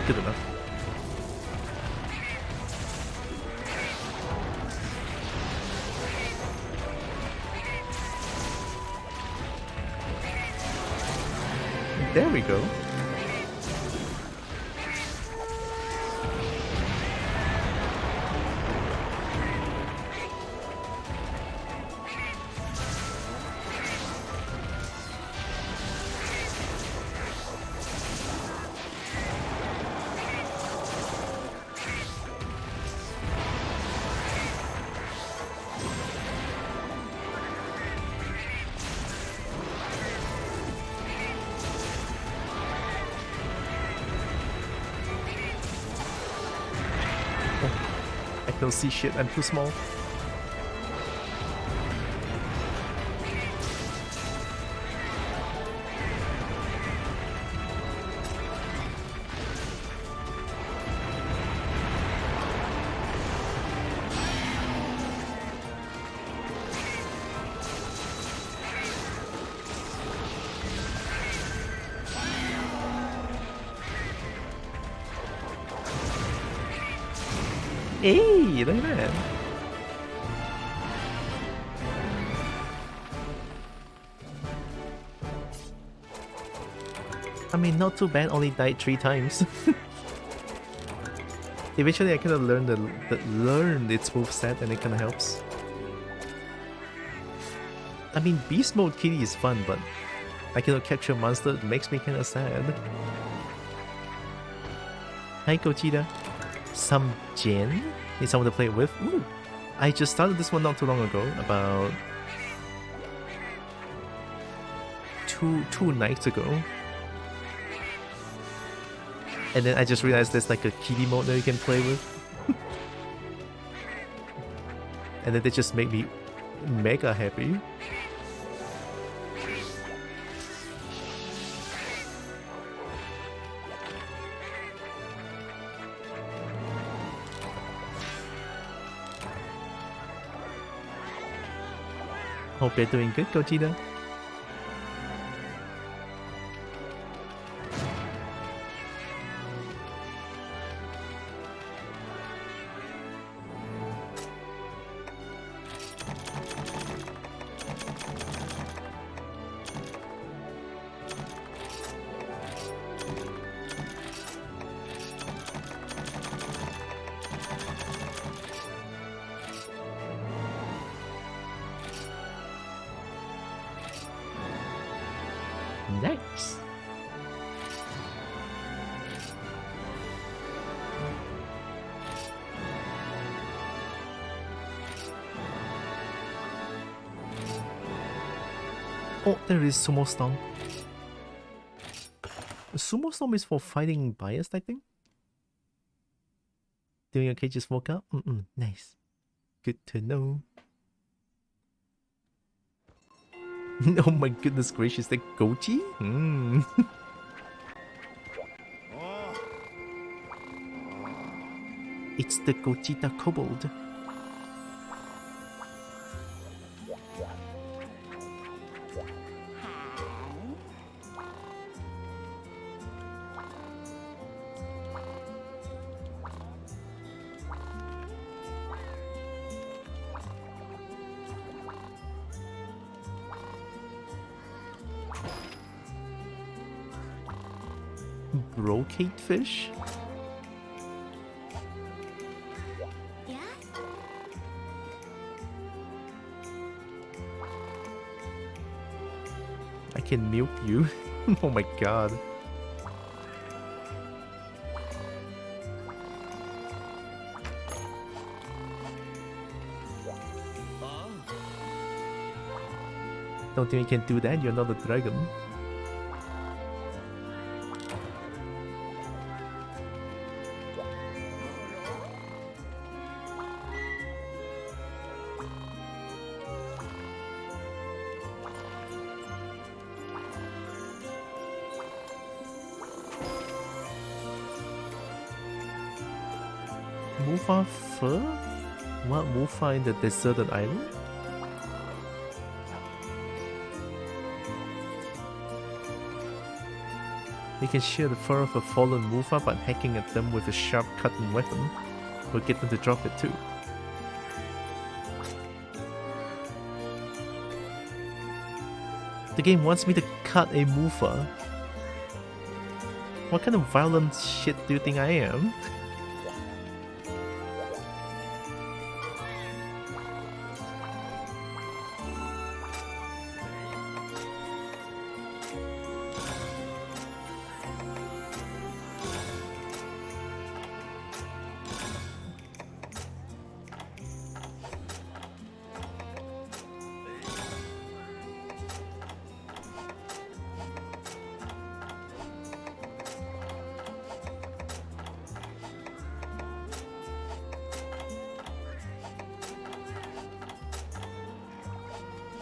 Good enough. There we go. I don't see shit, I'm too small. Hey, look at that. I mean, not too bad, only died 3 times. Eventually I kind of learned learned its moveset and it kind of helps. I mean, Beast Mode Kitty is fun, but I cannot capture a monster, it makes me kind of sad. Hi Gogeta. Some Jin? Need someone to play with? Ooh, I just started this one not too long ago, about two nights ago. And then I just realized there's like a kiddie mode that you can play with. And then they just make me mega happy. Hope you're doing good, Gogeta. Nice. Oh, there is Sumo Stomp. Sumo Stomp is for fighting biased, I think. Doing okay, just woke up? Nice. Good to know. Oh my goodness gracious, that Goji? It's the Gogeta Kobold. Brocade fish? I can milk you. Oh my god. Don't think you can do that, you're not a dragon. Mufa fur? What Mufa in the deserted island? You can share the fur of a fallen Mufa, but hacking at them with a sharp cutting weapon will get them to drop it too. The game wants me to cut a Mufa. What kind of violent shit do you think I am?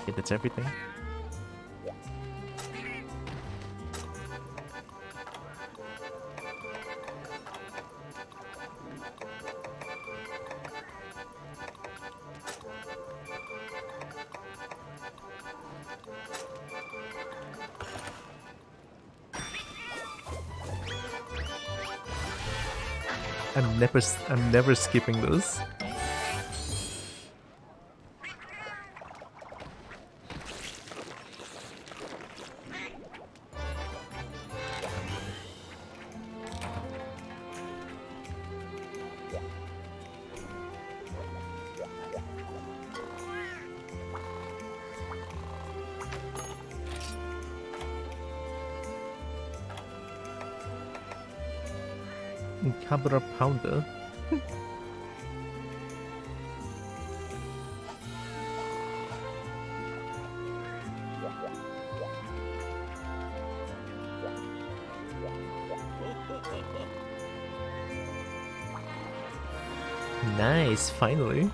Okay, that's everything. I'm never skipping this. Cabra Pounder. Nice, finally.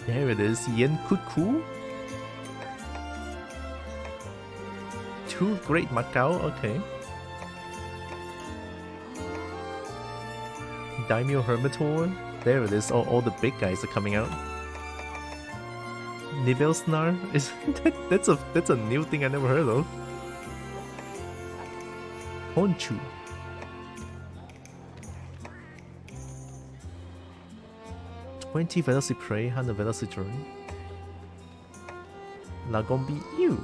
There it is, Yen Kuku. 2 Great Macau, okay. Daimyo Hermitor. There it is, all the big guys are coming out. Nibelsnar? Is that's a new thing I never heard of. Honchu. Twenty Velocipray, 100 Velocitron. Lagombi Ew.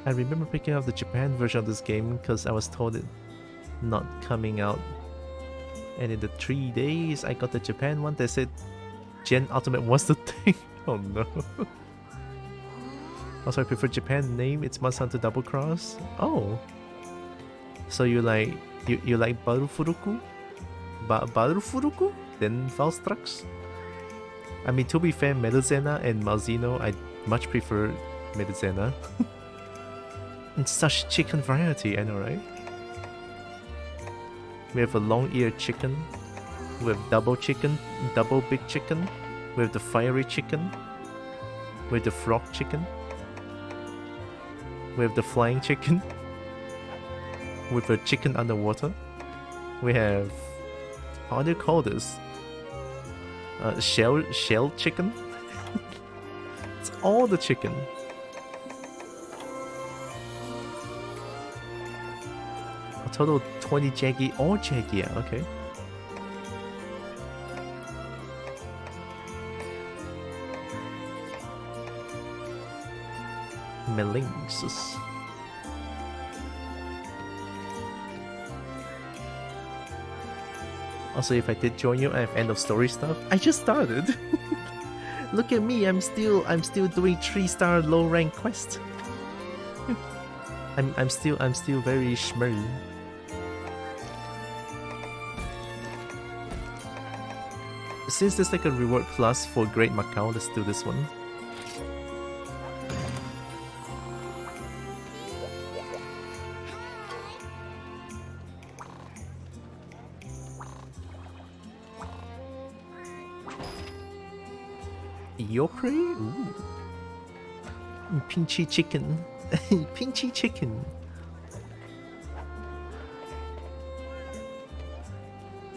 I remember picking up the Japan version of this game because I was told it not coming out. And in the 3 days I got the Japan one, they said Gen Ultimate was the thing. Oh no. Also I prefer Japan name, it's Monster Hunter Double Cross. Oh. So you like Barufuruku? Barufuruku? Then Valstrax? I mean, to be fair, Meduzena and Malzeno, I much prefer Meduzena. It's such chicken variety, I know, right? We have a long-eared chicken. We have double chicken, double big chicken. We have the fiery chicken. We have the frog chicken. We have the flying chicken. With a chicken underwater. We have... how do you call this? Shell chicken? It's all the chicken. A total of 20 Jaggy or Jaggia, okay. Melinxus. Also, if I did join you, I have end of story stuff. I just started. Look at me, I'm still doing 3-star low rank quest. I'm still very schmerry. Since there's like a reward plus for Great Macau, let's do this one. Yopre? Ooh. Pinchy chicken. Pinchy chicken.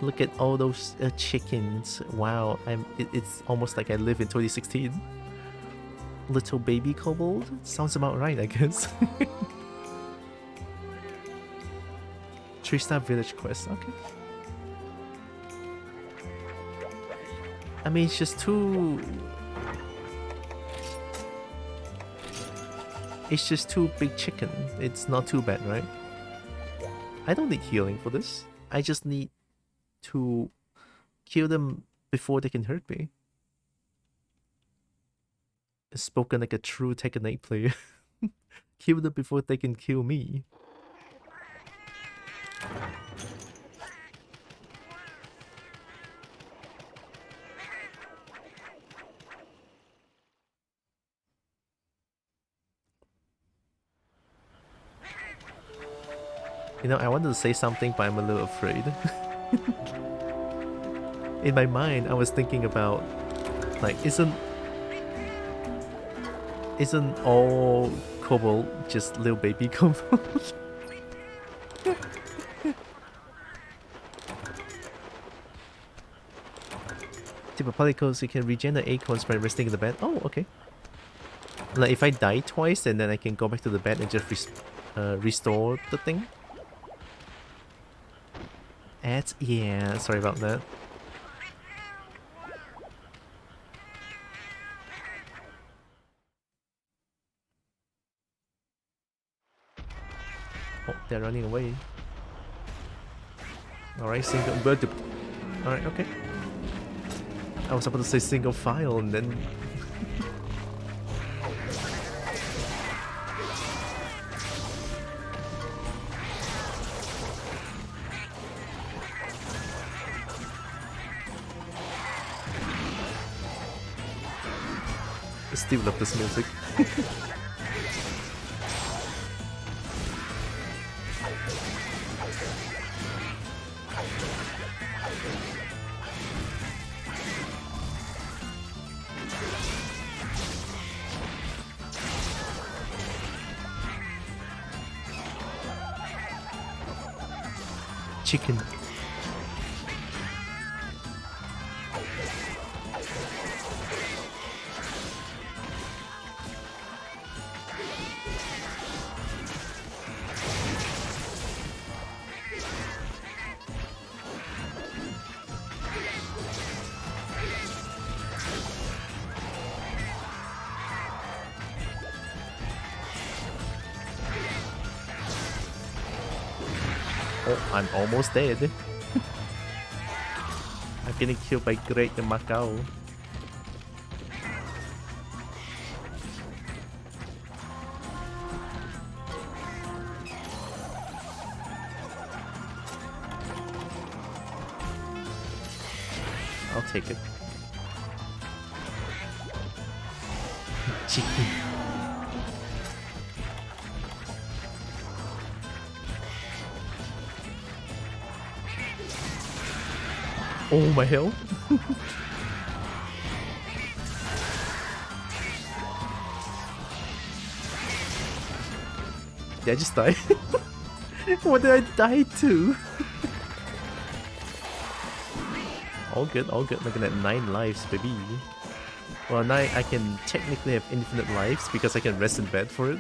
Look at all those chickens. Wow, it's almost like I live in 2016. Little baby kobold? Sounds about right, I guess. 3-star village quest, okay. I mean, it's just too... it's just too big chicken. It's not too bad, right? I don't need healing for this. I just need to kill them before they can hurt me. Spoken like a true Tekken 8 player. Kill them before they can kill me. You know, I wanted to say something, but I'm a little afraid. In my mind, I was thinking about, like, isn't all kobold just little baby kobold? Probably because you can regenerate acorns by resting in the bed. Oh, okay. Like, if I die twice, and then I can go back to the bed and just restore the thing. Yeah, sorry about that. Oh, they're running away. Alright, single bird. Alright, okay. I was about to say single file and then... I still love this music. Chicken. Oh, I'm almost dead. I'm getting killed by Great Macau. I'll take it. Chicken. Oh my hell. Did I just die? What did I die to? All good, all good. Looking at 9 lives, baby. Well, now I can technically have infinite lives because I can rest in bed for it.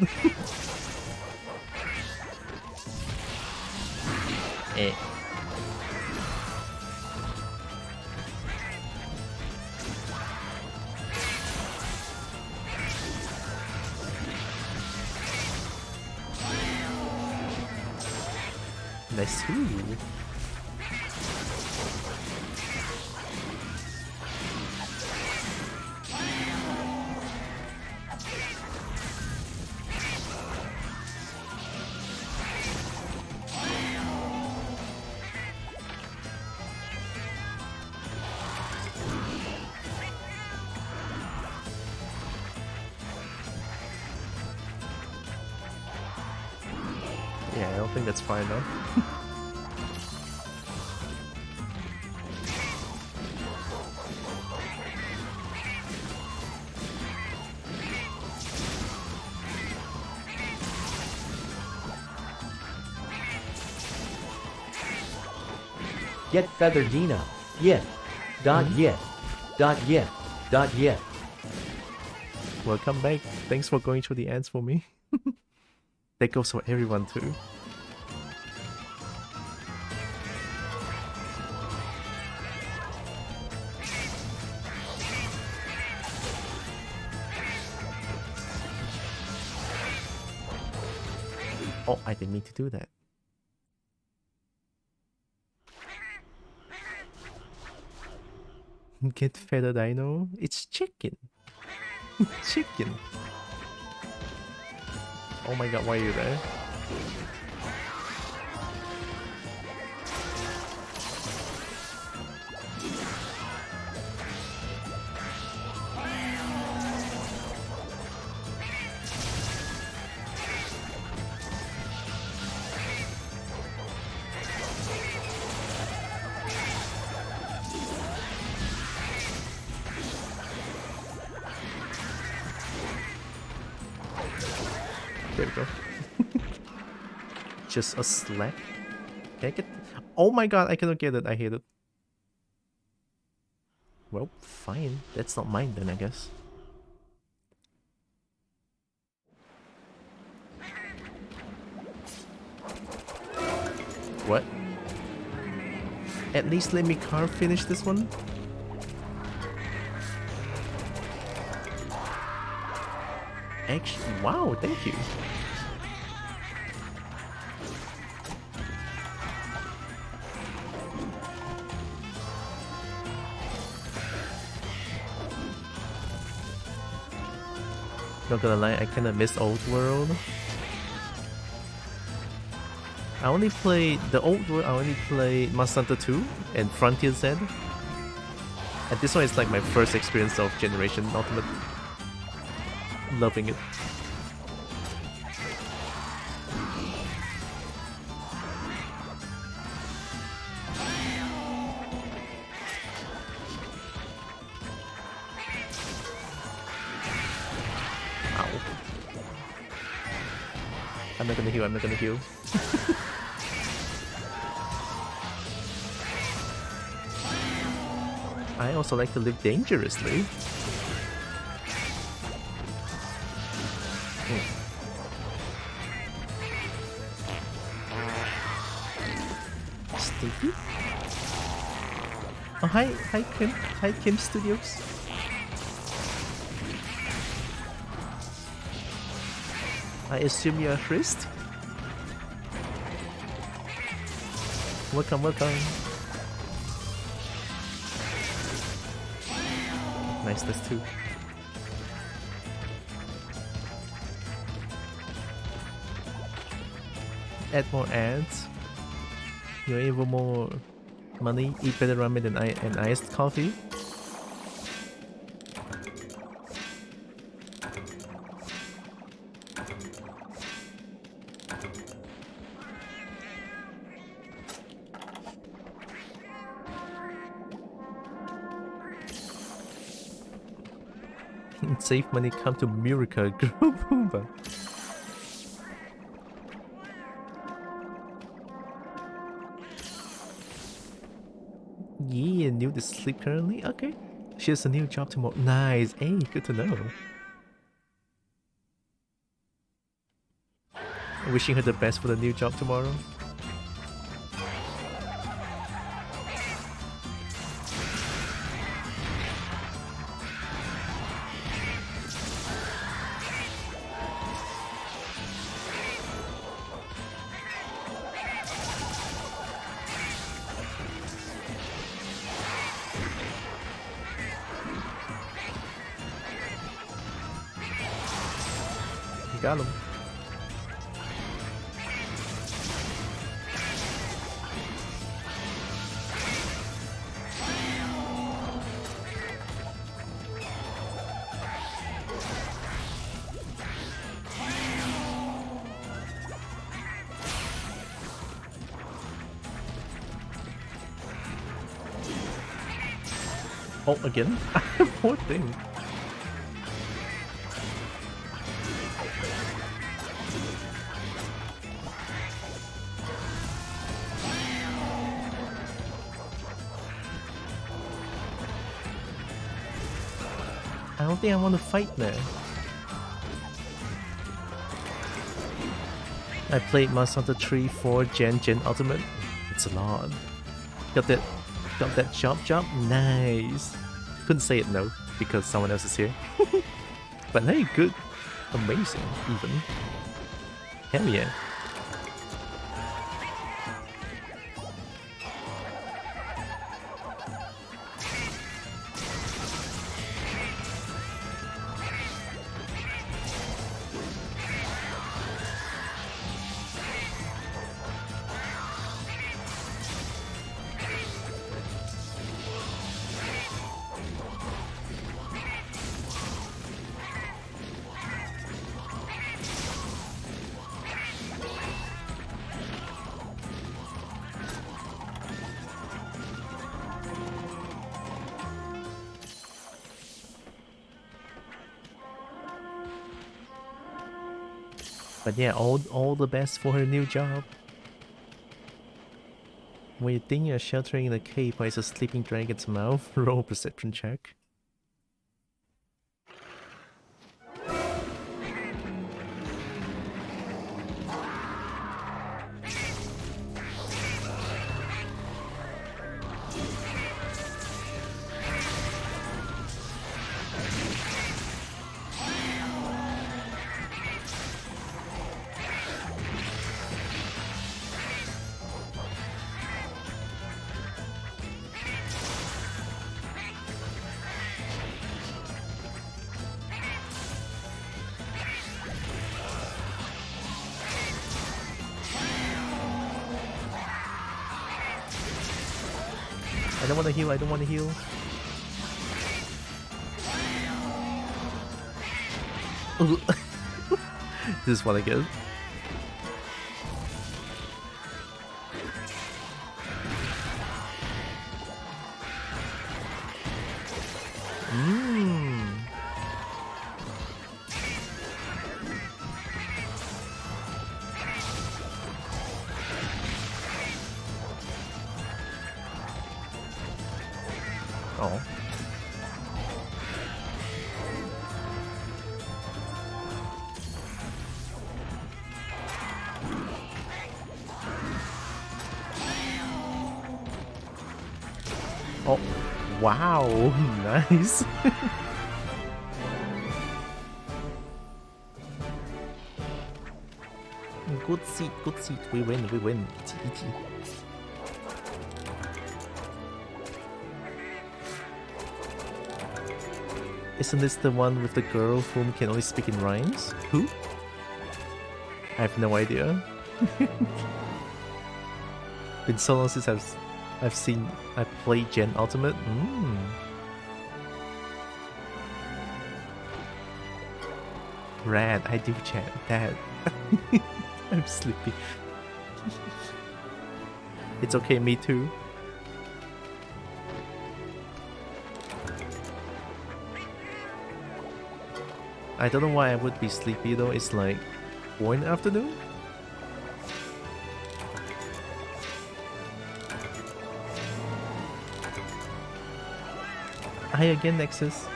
Eh. Nice too. Yeah, I don't think that's far enough. Get Feather Dino. Yet. Dot yet. Dot yet. Dot yet. Welcome back. Thanks for going through the ads for me. That goes for everyone too. Oh, I didn't mean to do that. Get Feather Dino? It's chicken. Chicken. Oh my god, why are you there? There we go. Just a slap. Can I get... Oh my god, I cannot get it. I hate it. Well, fine. That's not mine then, I guess. What? At least let me car finish this one. Actually, wow, thank you. Not gonna lie, I kinda miss Old World. I only played the Old World, I only played Monster Hunter 2 and Frontier Z. And this one is like my first experience of Generation Ultimate. Loving it. Ow. I'm not gonna heal, I'm not gonna heal. I also like to live dangerously. Sticky? Oh, hi Kim. Hi Kim Studios. I assume you're a priest? Welcome, welcome. Nice, that's two. Add more ads. You're even more money, eat better ramen than and iced coffee. Save money, come to Miracle Group. Yeah, new to sleep currently? Okay. She has a new job tomorrow. Nice. Hey, good to know. Wishing her the best for the new job tomorrow. Got him. Oh, again? Poor thing. I don't think I want to fight there. I played Monster Hunter 3, 4, Gen Ultimate. It's a lot. Got that job? Nice. Couldn't say it no, because someone else is here. But hey, good. Amazing, even. Hell yeah. But yeah, all the best for her new job. When you think you're sheltering in a cave by a sleeping dragon's mouth, roll a perception check. I don't want to heal, I don't want to heal. This is what I get. Oh. Oh, wow, nice. Good seat, good seat. We win, we win. Easy, easy. Isn't this the one with the girl whom can only speak in rhymes? Who? I have no idea. Been so long since I've played Gen Ultimate. Rad, I do chat that. I'm sleepy. It's okay, me too. I don't know why I would be sleepy though, it's like 4 in the afternoon? Hi again, Nexus.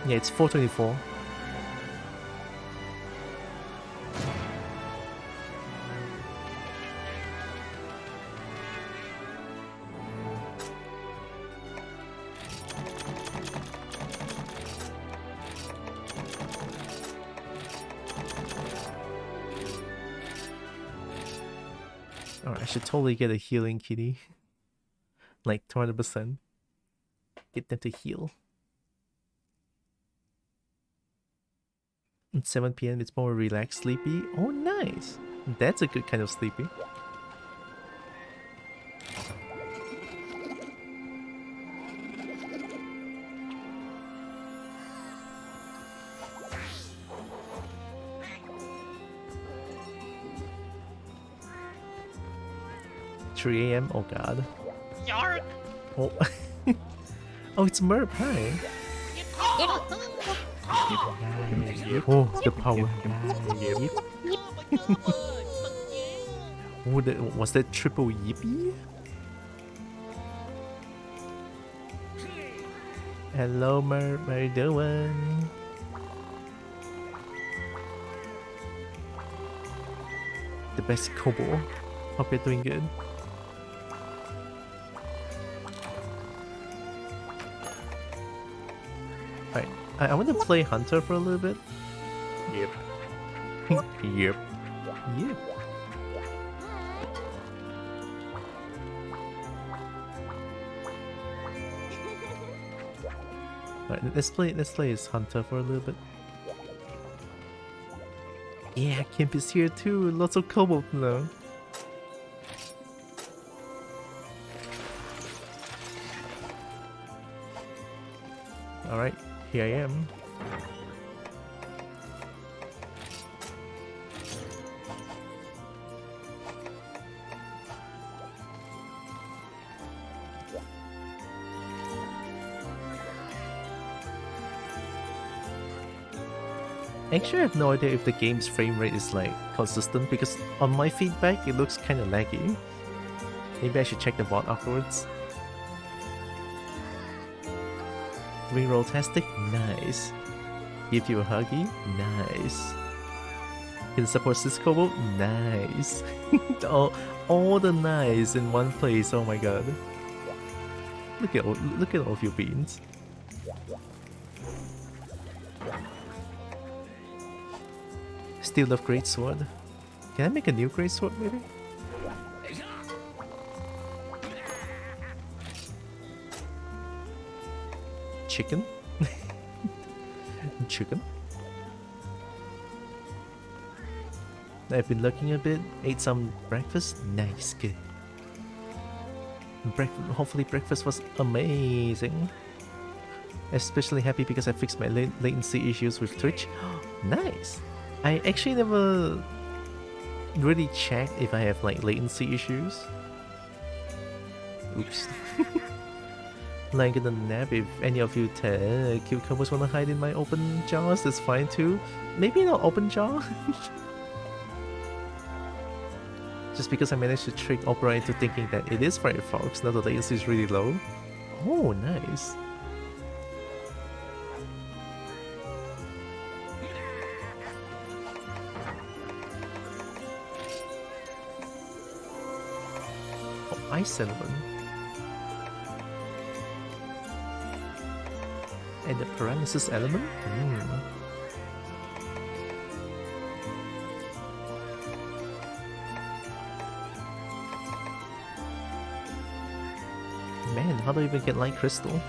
Yeah, it's 4:24. Alright, I should totally get a healing kitty. Like 200%. Get them to heal. At 7 PM, it's more relaxed, sleepy. Oh, nice! That's a good kind of sleepy. $3 AM? Oh god. Yark! Oh. Oh, it's Merp, hi. Oh, the power. Oh, was that triple yippee? Hello, Merp, how you doing? The best Kobo. Hope you're doing good. Alright, I want to play Hunter for a little bit. Yep. Yep. Yep. Alright, let's play as Hunter for a little bit. Yeah, Kimp is here too. Lots of kobold now. Alright, here I am. Actually, I have no idea if the game's frame rate is like consistent because on my feedback it looks kinda laggy. Maybe I should check the bot afterwards. Reroll tastic? Nice. Give you a huggy? Nice. Can support Cisco? Nice. all the nice in one place, oh my god. Look at all of your beans. Still love Great Sword. Can I make a new Great Sword maybe? Chicken? Chicken? I've been looking a bit, ate some breakfast. Nice, good. Hopefully breakfast was amazing. Especially happy because I fixed my latency issues with Twitch. Nice! I actually never really checked if I have like latency issues. Oops. Like in the nap, if any of you cucumbers wanna hide in my open jars, that's fine too. Maybe not open jar. Just because I managed to trick Opera into thinking that it is Firefox, now the latency is really low. Oh, nice. Oh, ice cinnamon. And the paralysis element? Man, how do I even get light crystal?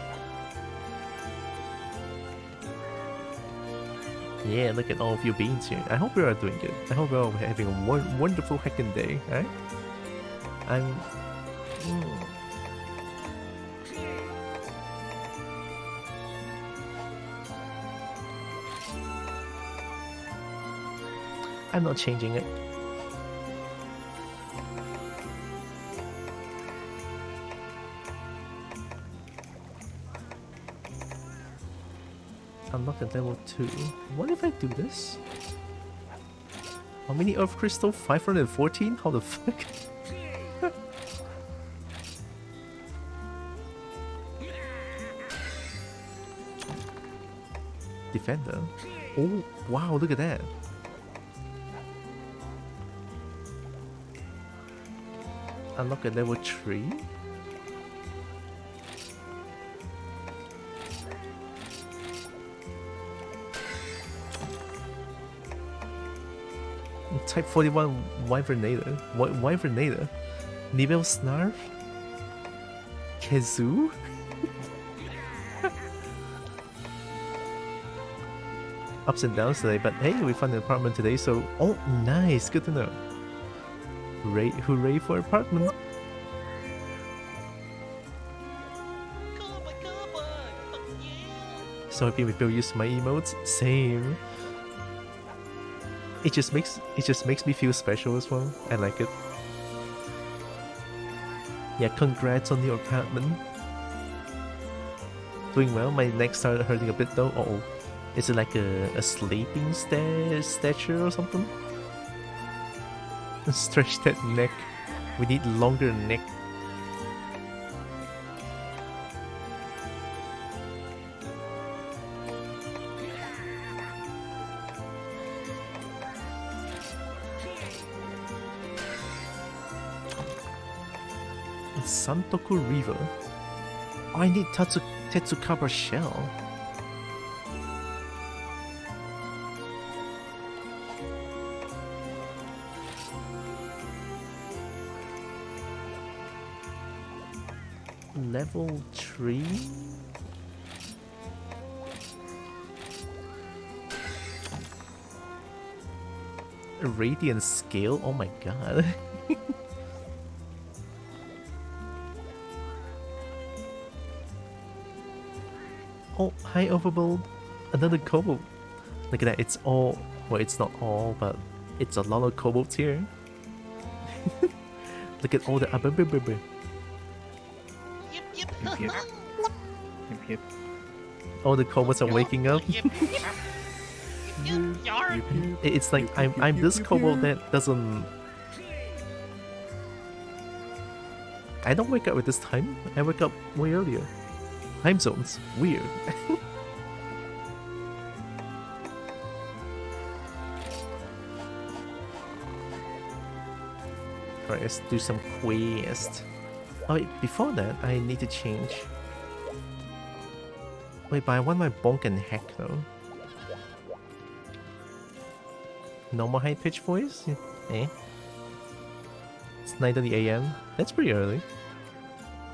Yeah, look at all of you beans here. I hope we are doing good. I hope we're all having a wonderful heckin' day, right? I'm not changing it. Unlock at level 2. What if I do this? How many Earth Crystal? 514? How the fuck? Defender? Oh, wow, look at that. Unlock at level 3? Type 41 Wyvernator. Wyvernator? Nibel Snarf? Kazoo? Ups and downs today, but hey, we found an apartment today, so... Oh, nice! Good to know. Hooray for apartment! So happy we Bill used my emotes. Same. It just makes me feel special as well. I like it. Yeah, congrats on your apartment. Doing well. My neck started hurting a bit though. Uh oh. Is it like a sleeping stature or something? Stretch that neck. We need longer neck. Santoku River. Oh, I need Tetsukaba shell. Level 3? A radiant scale? Oh my god. Oh, hi Overbold. Another cobalt. Look at that, it's all... Well, it's not all, but it's a lot of cobalts here. Look at all the... Yep. All the cobalts are waking up. It's like I'm this cobalt that doesn't... I don't wake up at this time. I wake up way earlier. Time zones. Weird. Alright, let's do some quest. Oh wait, before that, I need to change. Wait, but I want my bonk and hack though. Normal high pitch voice? Eh? It's 9:30 AM. That's pretty early.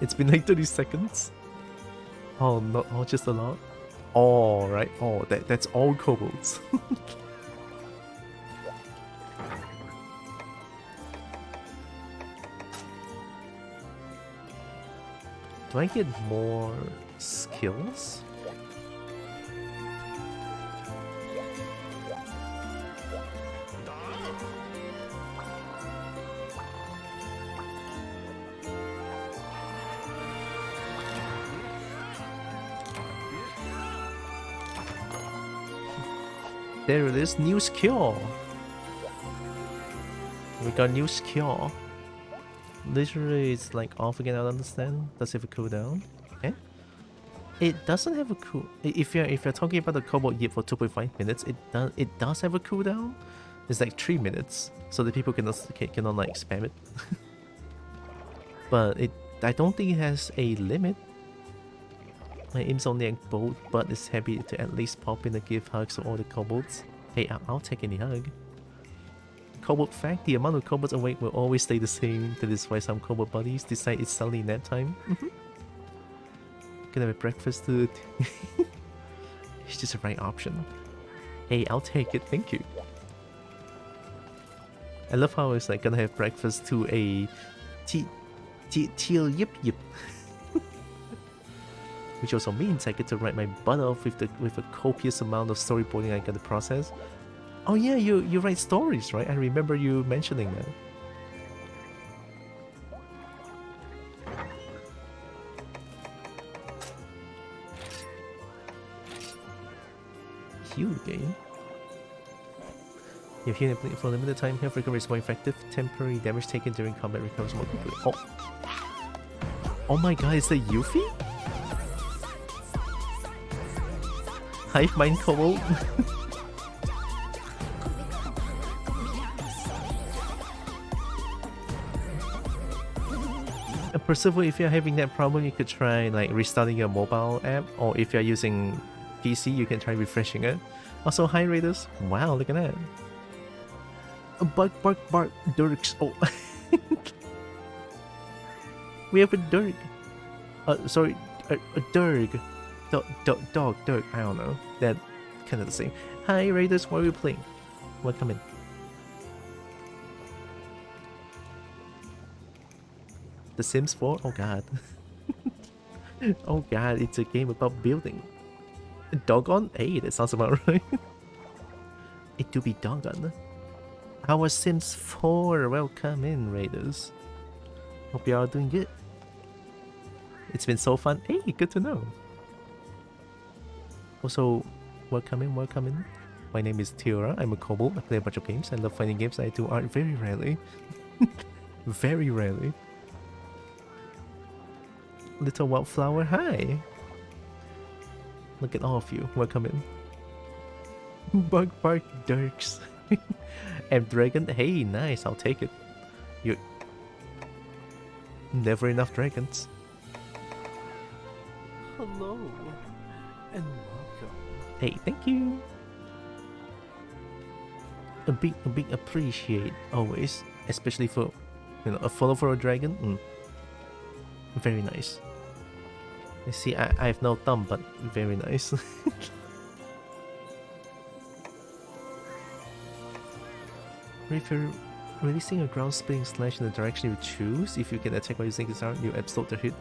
It's been like 30 seconds. Oh, not oh, just a lot. Oh, right. Oh, that's all kobolds. Do I get more skills? There it is, new skill. We got new skill. Literally, it's like off again. I don't understand. Does it have a cooldown? Okay. It doesn't have a cool. If you're talking about the Cobalt Yip for 2.5 minutes, it does have a cooldown. It's like 3 minutes, so that people cannot like spam it. But I don't think it has a limit. My aim's only at both, but it's happy to at least pop in and give hugs to all the kobolds. Hey, I'll take any hug. Kobold fact, the amount of kobolds awake will always stay the same. That is why some kobold buddies decide it's suddenly nap time. Gonna have breakfast too. It's just the right option. Hey, I'll take it, thank you. I love how it's like gonna have breakfast to a teal yip yip. Which also means I get to write my butt off with a copious amount of storyboarding I get to process. Oh yeah, you write stories, right? I remember you mentioning that. Heal game. If healing for a limited time, health recovery is more effective. Temporary damage taken during combat recovers more quickly. Oh my god, is that Yuffie? Hive Mind Kobold. Percival, if you're having that problem, you could try like restarting your mobile app, or if you're using PC, you can try refreshing it. Also, hi Raiders. Wow, look at that. Bark, bark, bark, Dirks. Oh. We have a Dirk. Sorry, a Dirk. Dog, Dirk, I don't know. That kind of the same. Hi Raiders, what are we playing? Welcome in. The Sims 4? Oh god. Oh god, it's a game about building. Doggone? Hey, that sounds about right. It do be doggone. Our Sims 4, welcome in Raiders. Hope you are doing good. It's been so fun. Hey, good to know. Also, welcome in, welcome in. My name is Tylra. I'm a kobold. I play a bunch of games. I love finding games. I do art very rarely. Very rarely. Little Wildflower, hi! Look at all of you. Welcome in. Bug Bark Dirks. And Dragon, hey, nice, I'll take it. You never enough dragons. Hello and welcome. Hey, thank you. A big appreciate always, especially for a follow for a dragon. Very nice. You see, I have no thumb, but very nice. If you're releasing a ground splitting slash in the direction you choose, if you can attack while using this arm, you absorb the hit,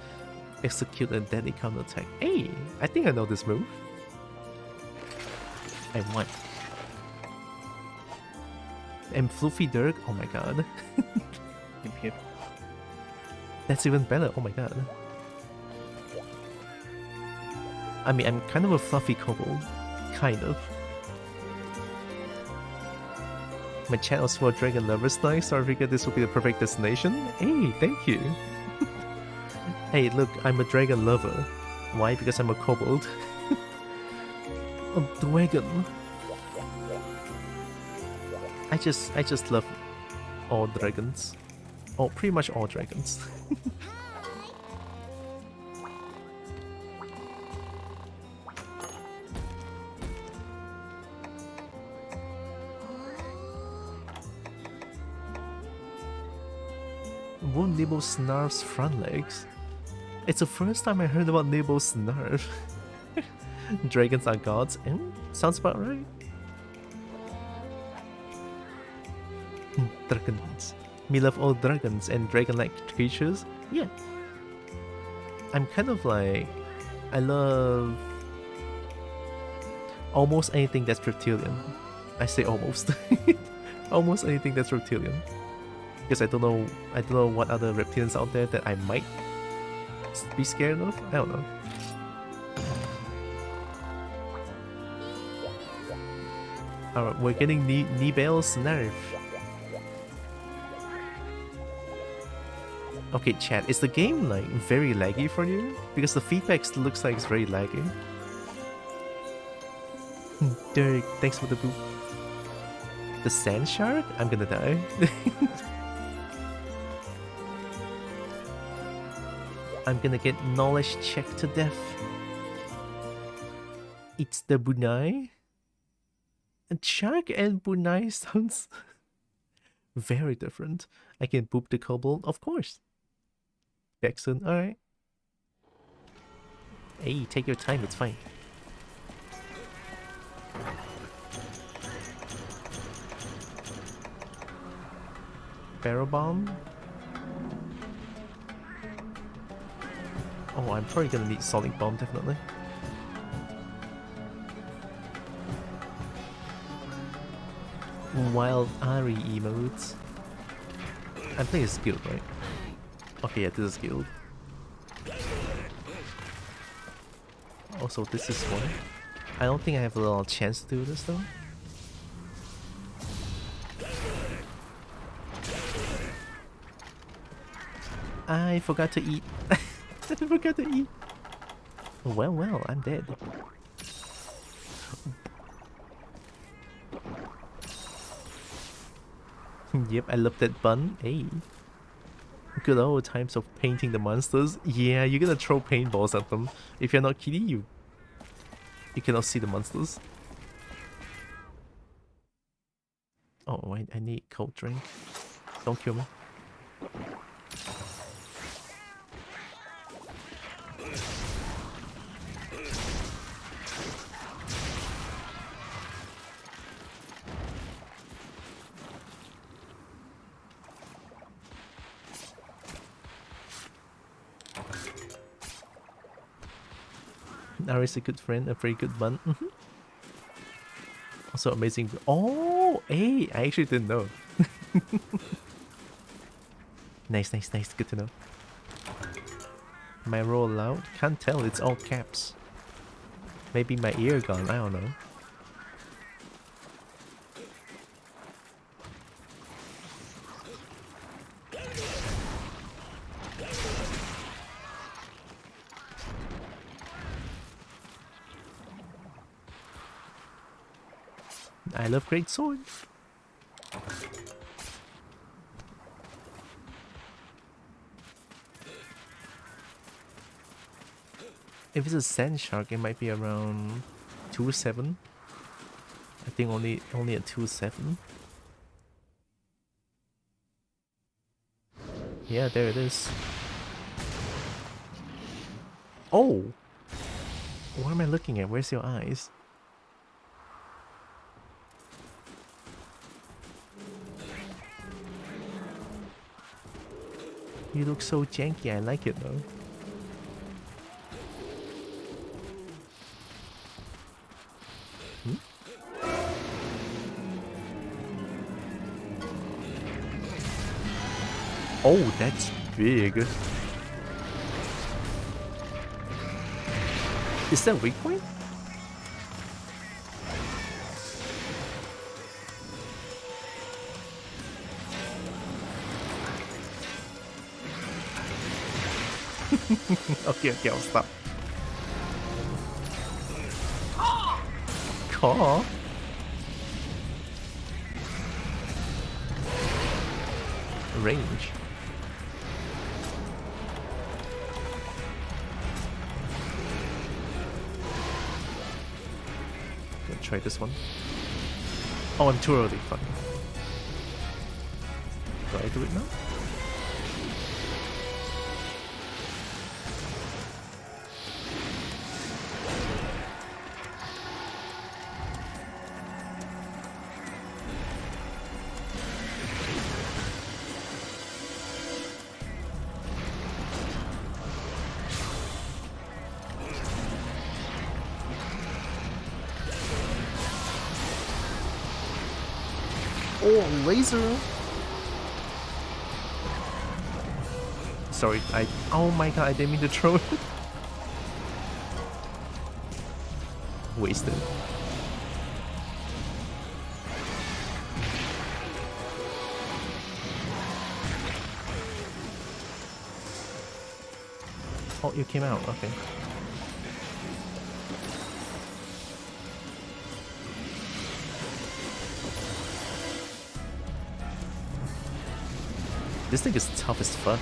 execute a deadly counter attack. Hey, I think I know this move. I won. And Fluffy Dirk, oh my god. That's even better, oh my god. I mean, I'm kind of a fluffy kobold. Kind of. My channel's for dragon lovers now, so I figured this would be the perfect destination. Hey, thank you. Hey, look, I'm a dragon lover. Why? Because I'm a kobold. A dragon. I just love all dragons. Oh, pretty much all dragons. Won't Nibble Snarf's front legs? It's the first time I heard about Nibble Snarf. Dragons are gods, and sounds about right. Dragons. Me love all dragons and dragon-like creatures. Yeah. I'm kind of like, I love almost anything that's reptilian. I say almost. Almost anything that's reptilian. Because I don't know what other reptilians out there that I might be scared of. I don't know. Alright, we're getting Nibel's nerf. Okay, chat, is the game like very laggy for you? Because the feedback looks like it's very laggy. Derek, thanks for the boop. The sand shark? I'm gonna die. I'm gonna get knowledge checked to death. It's the bunai? And shark and bunai sounds very different. I can boop the kobold, of course. Back soon, alright. Hey, take your time, it's fine. Barrel bomb? Oh, I'm probably gonna need sonic bomb, definitely. Wild Ari emotes. I'm playing a guild, right? Okay, yeah, this is guild. Also, this is one. I don't think I have a little chance to do this though. I forgot to eat. I forgot to eat. Well, I'm dead. Yep, I love that bun. Hey. Good old times of painting the monsters. Yeah, you're gonna throw paintballs at them. If you're not kidding, you cannot see the monsters. Oh, I need cold drink. Don't kill me. Ari's a good friend, a very good bun. Also amazing. Oh, hey, I actually didn't know. Nice. Good to know. My roll loud? Can't tell, it's all caps. Maybe my ear gone, I don't know. I love great sword. If it's a sand shark, it might be around 2.7. I think only a 2.7. Yeah, there it is. Oh! What am I looking at? Where's your eyes? You look so janky, I like it though. Oh, that's big. Is that weak point? Okay, I'll stop. Caw. Range. Gonna try this one. Oh, I'm too early. Fuck. Do I do it now? Oh, laser! Sorry, oh my god, I didn't mean to throw it. Wasted. Oh, you came out, okay. This thing is tough as fuck.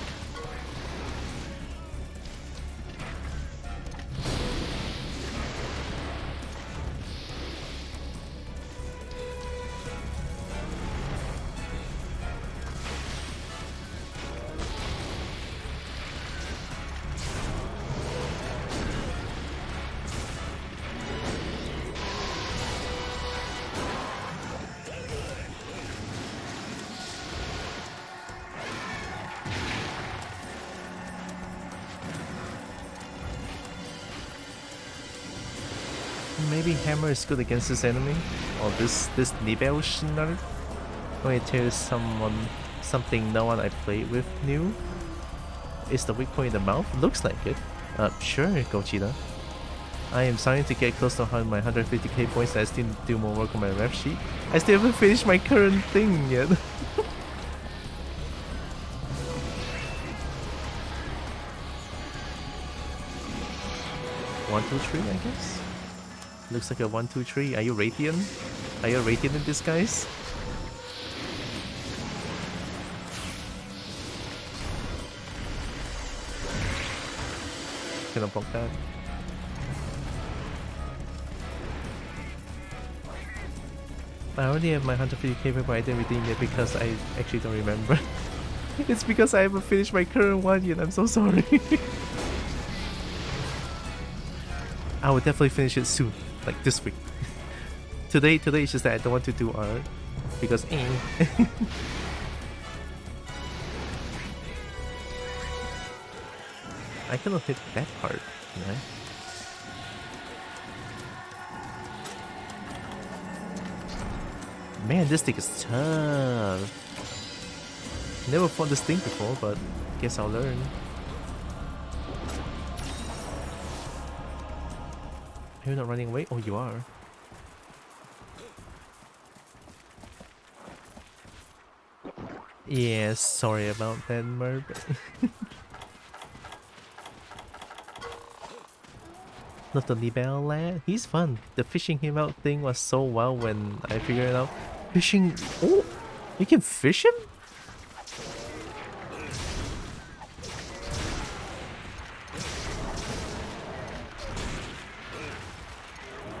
Maybe hammer is good against this enemy, or this Nibelschnarr. When it tells something no one I played with knew. Is the weak point in the mouth? Looks like it. Sure, Gochita. I am starting to get close to my 150k points. I still do more work on my ref sheet. I still haven't finished my current thing yet. 1, 2, 3, I guess. Looks like a 1, 2, 3. Are you Radiant? Are you Radiant in disguise? Gonna block that. I already have my 150k but I didn't redeem it because I actually don't remember. It's because I haven't finished my current one yet. I'm so sorry. I will definitely finish it soon, like this week. Today is just that I don't want to do art because I cannot hit that part, right? Man, this thing is tough. Never fought this thing before, but guess I'll learn. Are you not running away? Oh, you are. Yeah, sorry about that, Merb. Not the Libel lad. He's fun. The fishing him out thing was so wild when I figured it out. Fishing. Oh, you can fish him?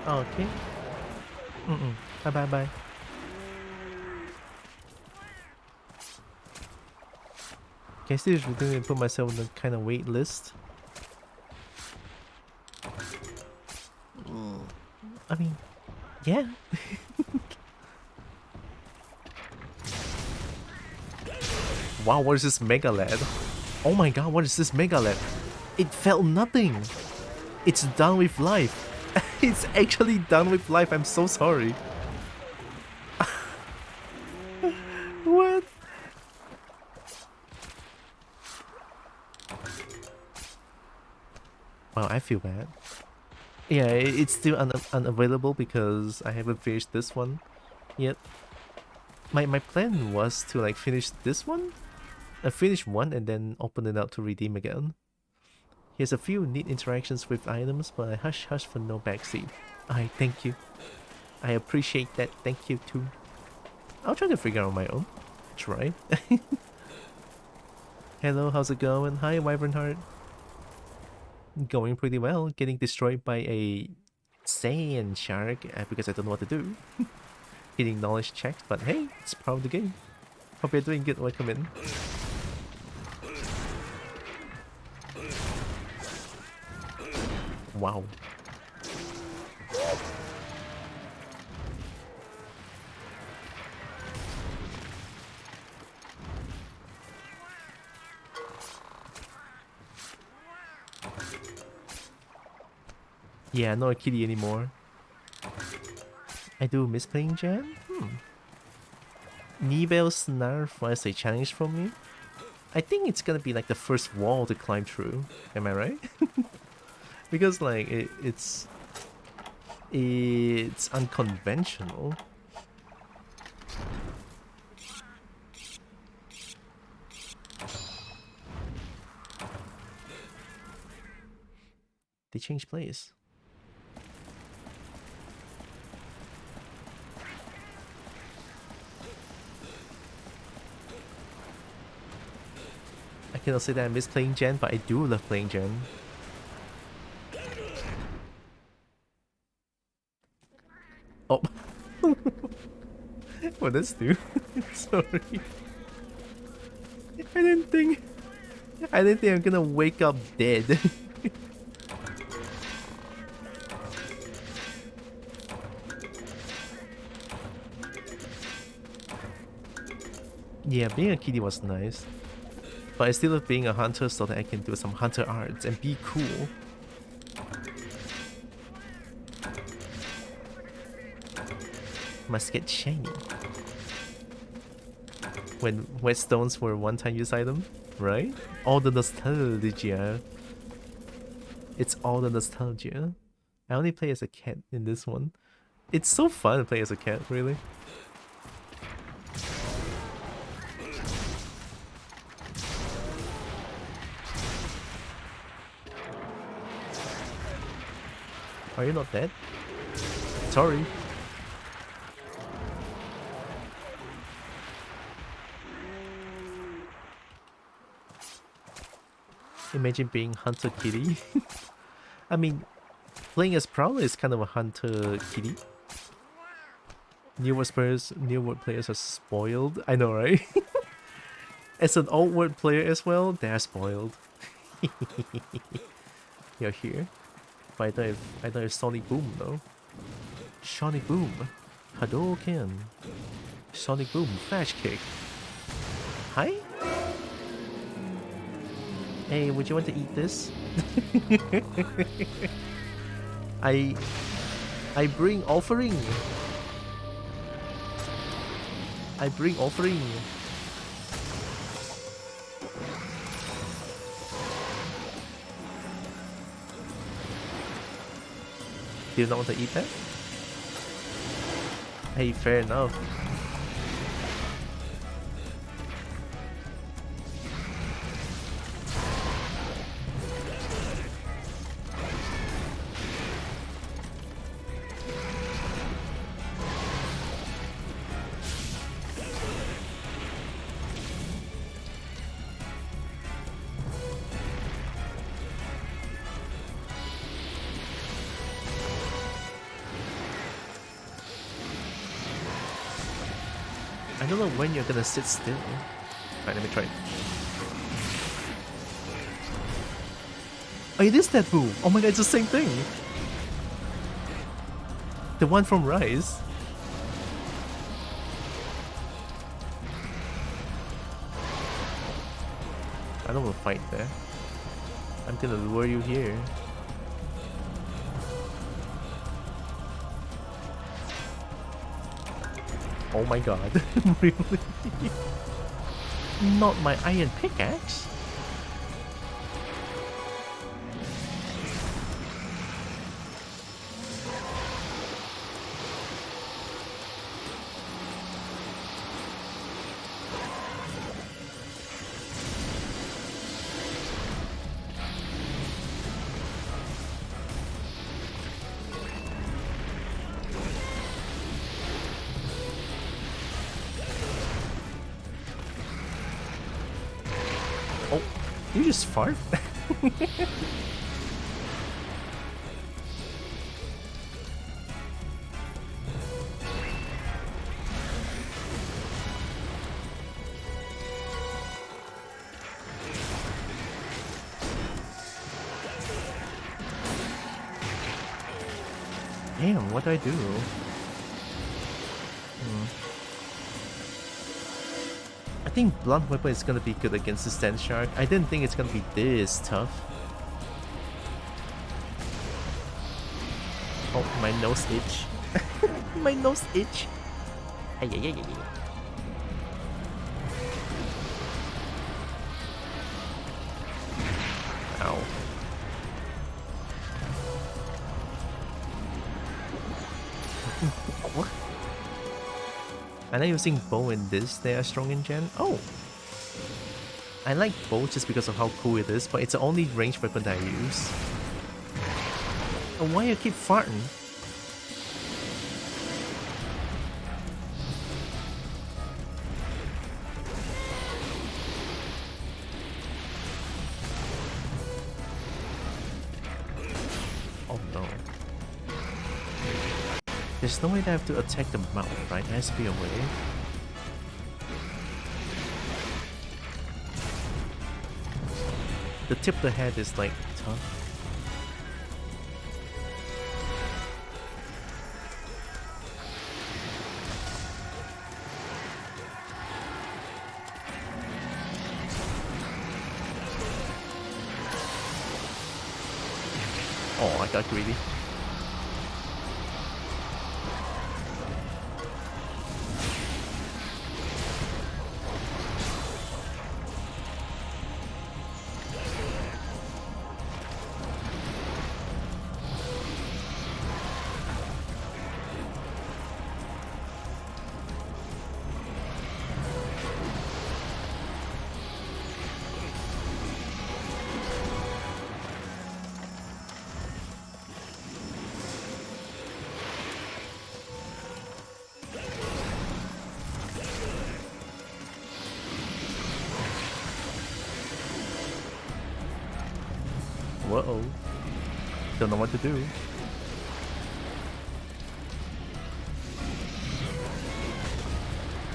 Okay. Bye bye. Okay, I still didn't put myself on the kind of wait list. I mean, yeah. Wow, what is this Mega Lad? Oh my god, what is this Mega Lad? It felt nothing. It's done with life. It's actually done with life. I'm so sorry. What? Wow, I feel bad. Yeah, it's still unavailable because I haven't finished this one yet. My plan was to like finish this one, finish one and then open it up to redeem again. Here's a few neat interactions with items, but I hush for no backseat. I thank you. I appreciate that. Thank you too. I'll try to figure out on my own. Try. Hello, how's it going? Hi, Wyvern Heart. Going pretty well. Getting destroyed by a sand shark because I don't know what to do. Hitting knowledge checks, but hey, it's part of the game. Hope you're doing good. Welcome in. Wow. Yeah, not a kitty anymore. I do miss playing Jan? Nibel's nerf was a challenge for me. I think it's gonna be like the first wall to climb through. Am I right? Because like it's unconventional. They changed place. I cannot say that I miss playing Gen, but I do love playing Gen. Oh. What does do? Sorry. I didn't think I'm gonna wake up dead. Yeah, being a kitty was nice. But I still love being a hunter so that I can do some hunter arts and be cool. Must get shiny. When whetstones were one-time use item, right? All the nostalgia. It's all the nostalgia. I only play as a cat in this one. It's so fun to play as a cat, really. Are you not dead? Sorry. Imagine being Hunter Kitty. I mean, playing as Prowler is kind of a Hunter Kitty. New World players are spoiled. I know, right? As an old World player as well, they're spoiled. You're here. But I don't have Sonic Boom though. Sonic Boom. Hadouken. Sonic Boom. Flash Kick. Hi? Hey, would you want to eat this? I bring offering. I bring offering. Do you not want to eat that? Hey, fair enough. I don't know when you're gonna sit still. Alright, let me try it. Oh, it is that move! Oh my god, it's the same thing! The one from Rise. I don't want to fight there. I'm gonna lure you here. Oh my god, really? Not my iron pickaxe? You just fart? Damn, what do I do? I think Blunt Weapon is gonna be good against the Stand Shark. I didn't think it's gonna be this tough. Oh, my nose itch. My nose itch. Ay, ay, ay, ay, ay. I like using bow and this. They are strong in gen. Oh! I like bow just because of how cool it is, but it's the only ranged weapon that I use. Oh, why you keep farting? Oh no. There's no way that I have to attack the mouth, right? There has to be a way. The tip of the head is like tough. Oh, I got greedy. Whoa. Don't know what to do.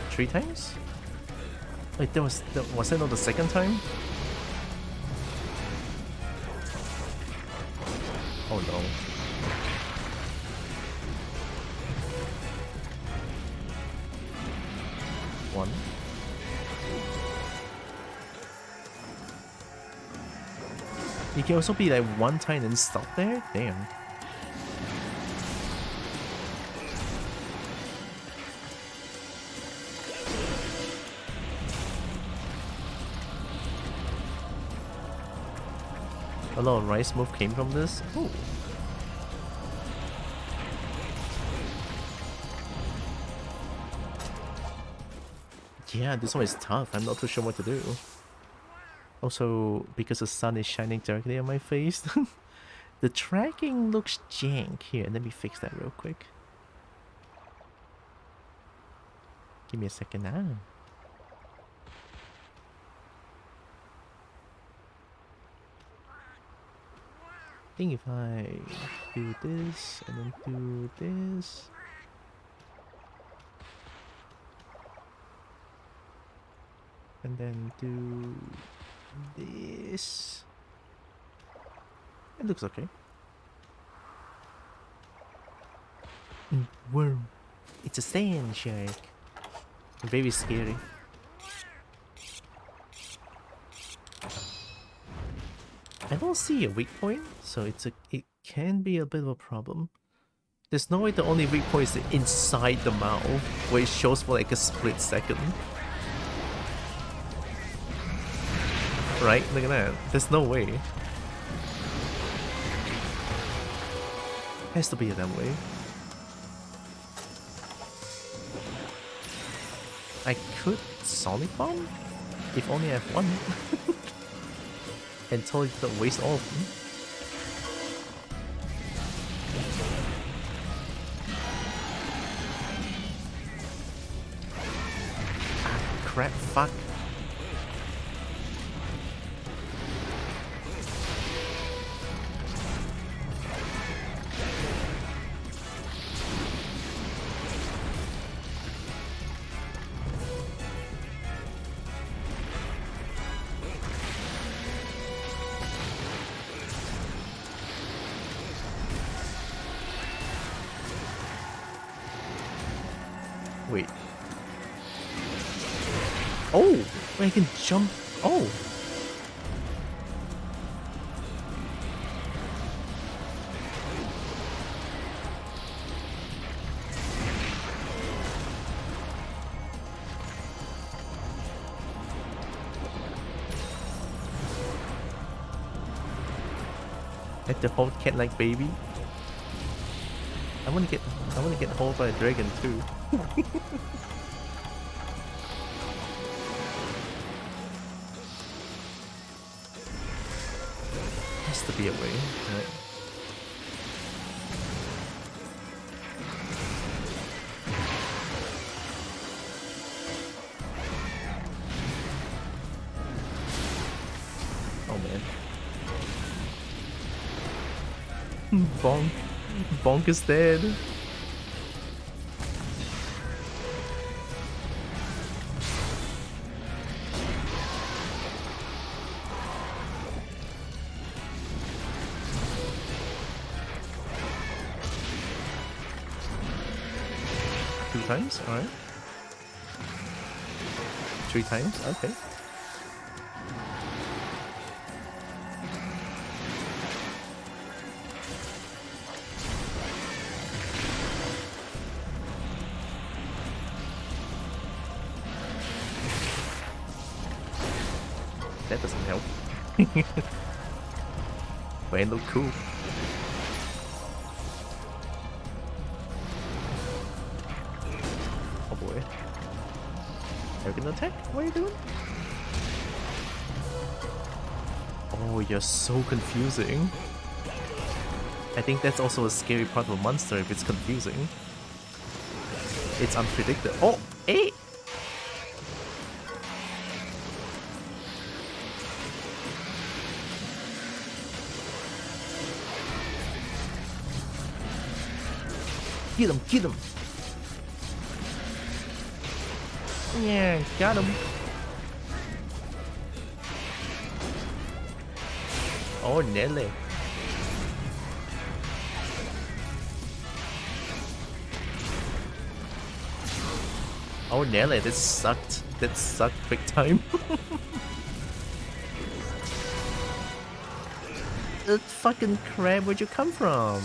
Three times? Wait, was that not the second time? Oh no. One. You can also be like one time and stop there? Damn. A lot of rice move came from this. Ooh. Yeah, this one is tough. I'm not too sure what to do. Also, because the sun is shining directly on my face, the tracking looks jank. Here, let me fix that real quick. Give me a second now. I think if I do this and then do this. And then do this. It looks okay. Worm. It's a sand shark. Very scary. I don't see a weak point, so it can be a bit of a problem. There's no way the only weak point is inside the mouth, where it shows for like a split second. Right? Look at that. There's no way. Has to be a damn way. I could Sonic Bomb? If only I have one. And totally don't waste all of them. Ah, crap, fuck. Wait. Oh! I can jump. Oh! Like the whole cat-like baby. I wanna get hold by a dragon too. Has to be a way, right? Oh man. Bonk. Bonk is dead. Two times? Alright. Three times? Okay. That doesn't help. Wayne look cool. Oh boy. Are you gonna attack? What are you doing? Oh, you're so confusing. I think that's also a scary part of a monster if it's confusing. It's unpredictable. Oh, hey! Get him, get him! Yeah, got him. Oh, Nelly. Oh, Nelly, this sucked. That sucked big time. That fucking crab, where'd you come from?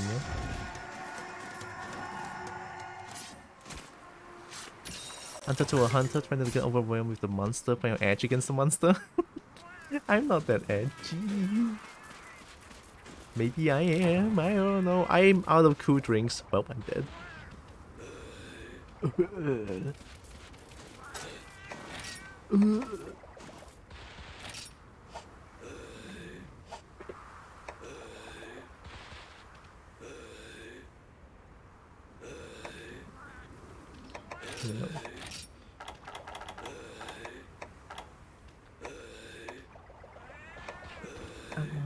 Hunter to a hunter trying to get overwhelmed with the monster, playing on edge against the monster. I'm not that edgy. Maybe I am, I don't know. I'm out of cool drinks. Well, I'm dead.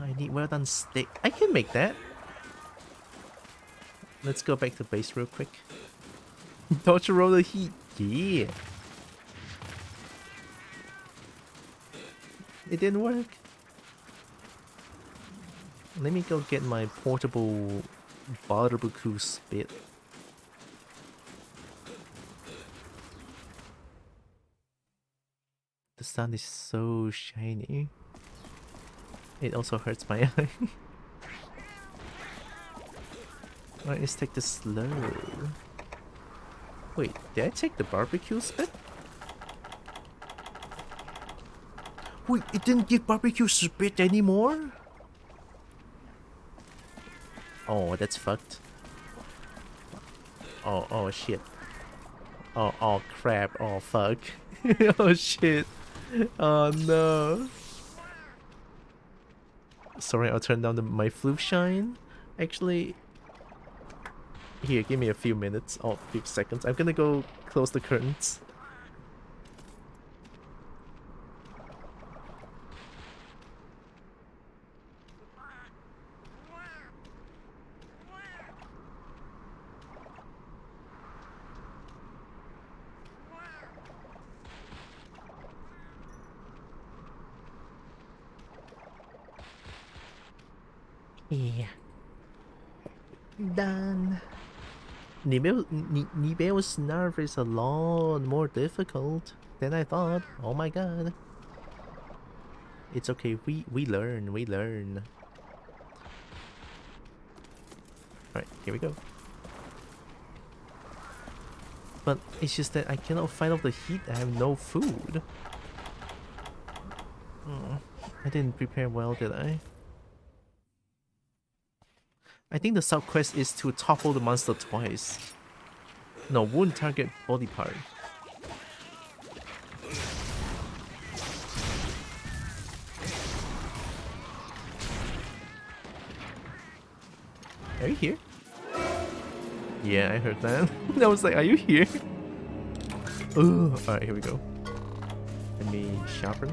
I need well done steak. I can make that. Let's go back to base real quick. Torture roller heat. Yeah. It didn't work. Let me go get my portable barbecue spit. The sun is so shiny. It also hurts my eye. Alright, let's take this slow. Wait, did I take the barbecue spit? Wait, it didn't give barbecue spit anymore? Oh, that's fucked. Oh shit. Oh crap, oh fuck. Oh shit. Oh no. Sorry, I'll turn down my flute shine. Actually, here, give me a few minutes. Oh, few seconds. I'm gonna go close the curtains. Yeah. Done. Nibel's nerve is a lot more difficult than I thought. Oh my god. It's okay, we learn. Alright, here we go. But it's just that I cannot fight off the heat. I have no food. I didn't prepare well, did I? I think the sub quest is to topple the monster twice. No, wound target body part. Are you here? Yeah, I heard that. I was like, are you here? Ugh. Alright, here we go. Let me sharpen.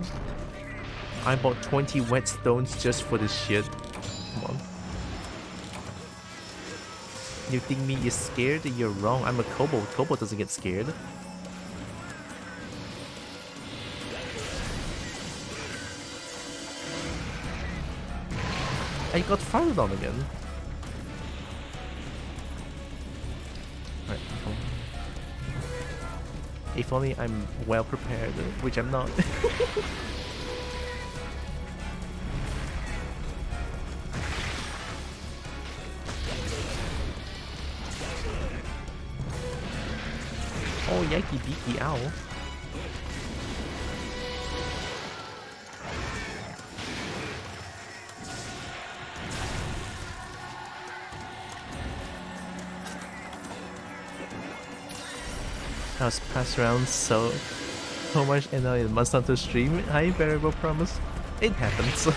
I bought 20 whetstones just for this shit. Come on. You think me is scared? You're wrong. I'm a kobold. Kobold doesn't get scared. I got fired on again. Alright, come on. If only I'm well prepared, which I'm not. Oh, yikey beaky, ow. I was passed around so much and I must not to stream. Hi, variable promise. It happens.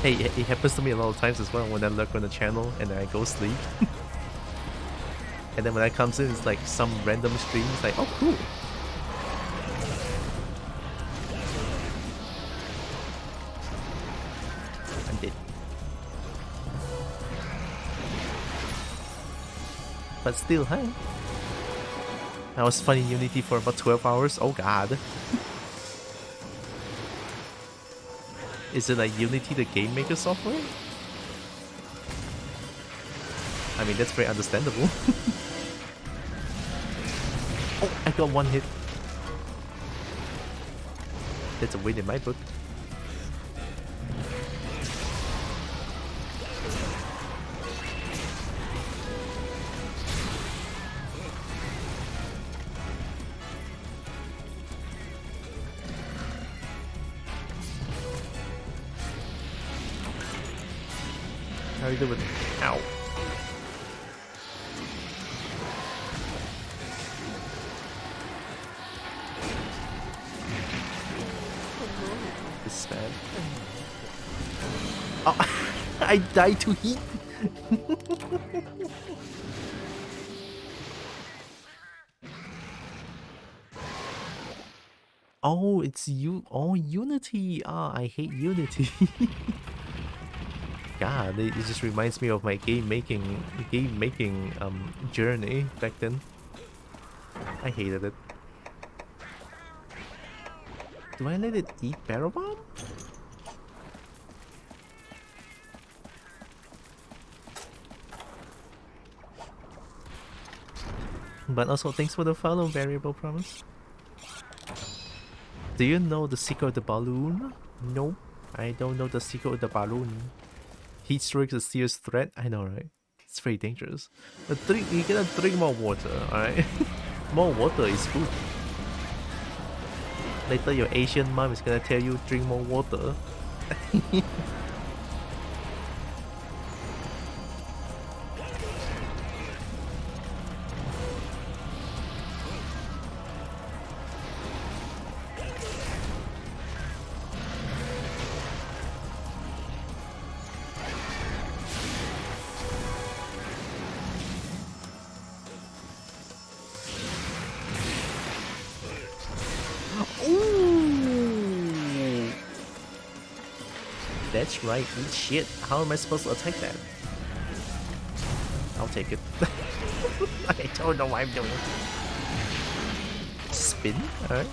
Hey, it happens to me a lot of times as well when I lurk on the channel and then I go sleep. And then when I comes in, it's like some random stream. It's like, oh, cool. I'm dead. But still, hi. I was fun in Unity for about 12 hours. Oh god. Is it like Unity the game maker software? I mean, that's very understandable. Oh, I got one hit. That's a win in my book. How are you doing? Ow. This is bad. Oh, I died to heat. Oh, it's you. Oh, Unity. Ah, I hate Unity. God, it just reminds me of my game making journey back then. I hated it. Do I let it eat Barrel Bomb? But also, thanks for the follow, variable promise. Do you know the secret of the balloon? Nope, I don't know the secret of the balloon. Heat stroke is a serious threat. I know, right? It's very dangerous. But you gotta drink more water, alright? More water is good. Later your Asian mom is gonna tell you drink more water. That's right, eat shit. How am I supposed to attack that? I'll take it. I don't know what I'm doing. Spin? Alright.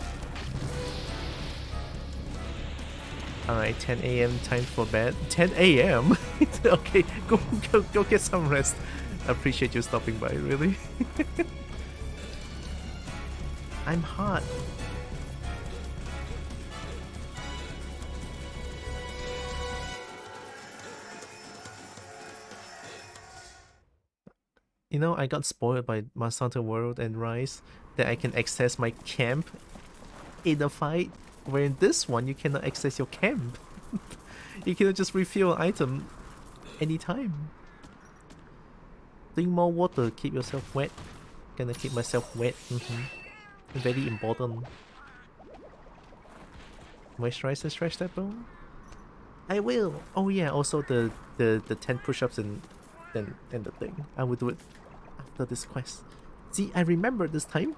Alright, 10 AM, time for bed. 10 AM? Okay, go get some rest. I appreciate you stopping by, really. I'm hot. You know, I got spoiled by Monster Hunter World and Rise that I can access my camp in a fight, where in this one you cannot access your camp. You cannot just refill an item anytime. Drink more water, keep yourself wet. Gonna keep myself wet. Very important. Moisturize and stretch that bone? I will! Oh yeah, also the 10 push-ups and than the thing. I would do it after this quest. See, I remember this time.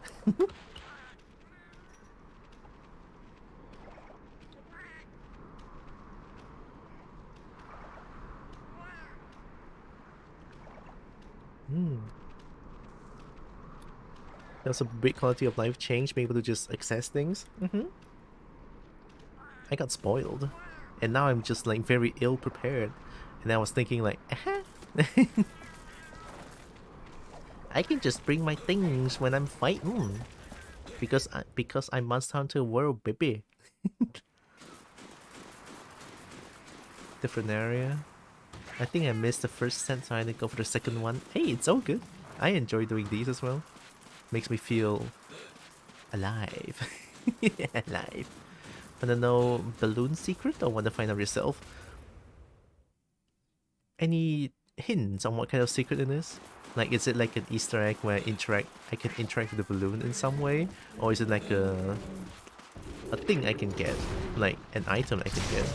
There's a big quality of life change, being able to just access things. I got spoiled, and now I'm just like very ill prepared. And I was thinking like, I can just bring my things when I'm fighting, because I must hunter world, baby. Different area. I think I missed the first set, so I didn't go for the second one. Hey, it's all good. I enjoy doing these as well. Makes me feel alive. Alive. Wanna know balloon secret or wanna find out yourself? Any hints on what kind of secret it is? Like, is it like an Easter egg where I can interact with the balloon in some way? Or is it like a thing I can get? Like an item I can get?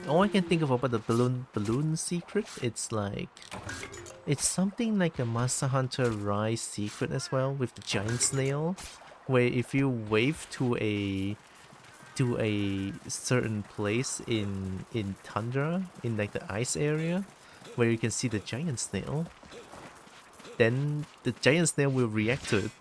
All I can think of about the balloon secret, it's something like a Monster Hunter Rise secret as well, with the giant snail, where if you wave to a certain place in Tundra, in like the ice area, where you can see the giant snail, then the giant snail will react to it.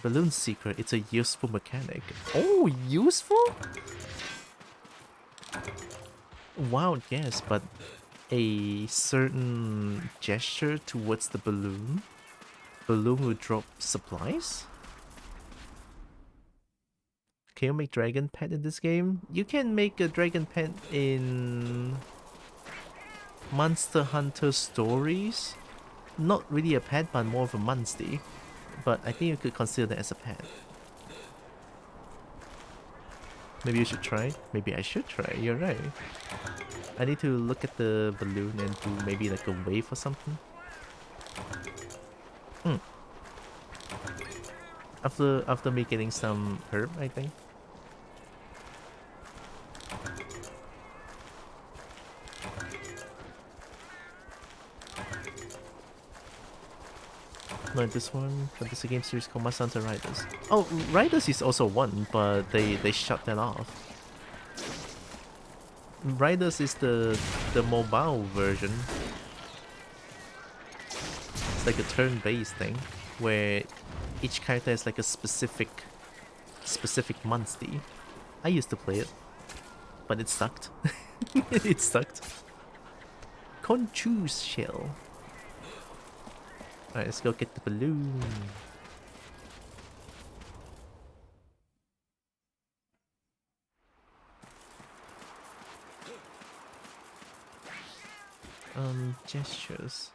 Balloon secret, it's a useful mechanic. Oh, useful? Wild guess, but a certain gesture towards the balloon will drop supplies? Can you make dragon pet in this game? You can make a dragon pet in Monster Hunter Stories. Not really a pet, but more of a monster. But I think you could consider that as a pet. Maybe you should try. Maybe I should try. You're right. I need to look at the balloon and do maybe like a wave or something. After me getting some herb, I think. Not this one, but there's a game series called Monster Hunter Riders. Oh, Riders is also one, but they shut that off. Riders is the mobile version. It's like a turn-based thing, where each character has like a specific monster. I used to play it, but it sucked. It sucked. Conchoose shell. Alright, let's go get the balloon. Gestures.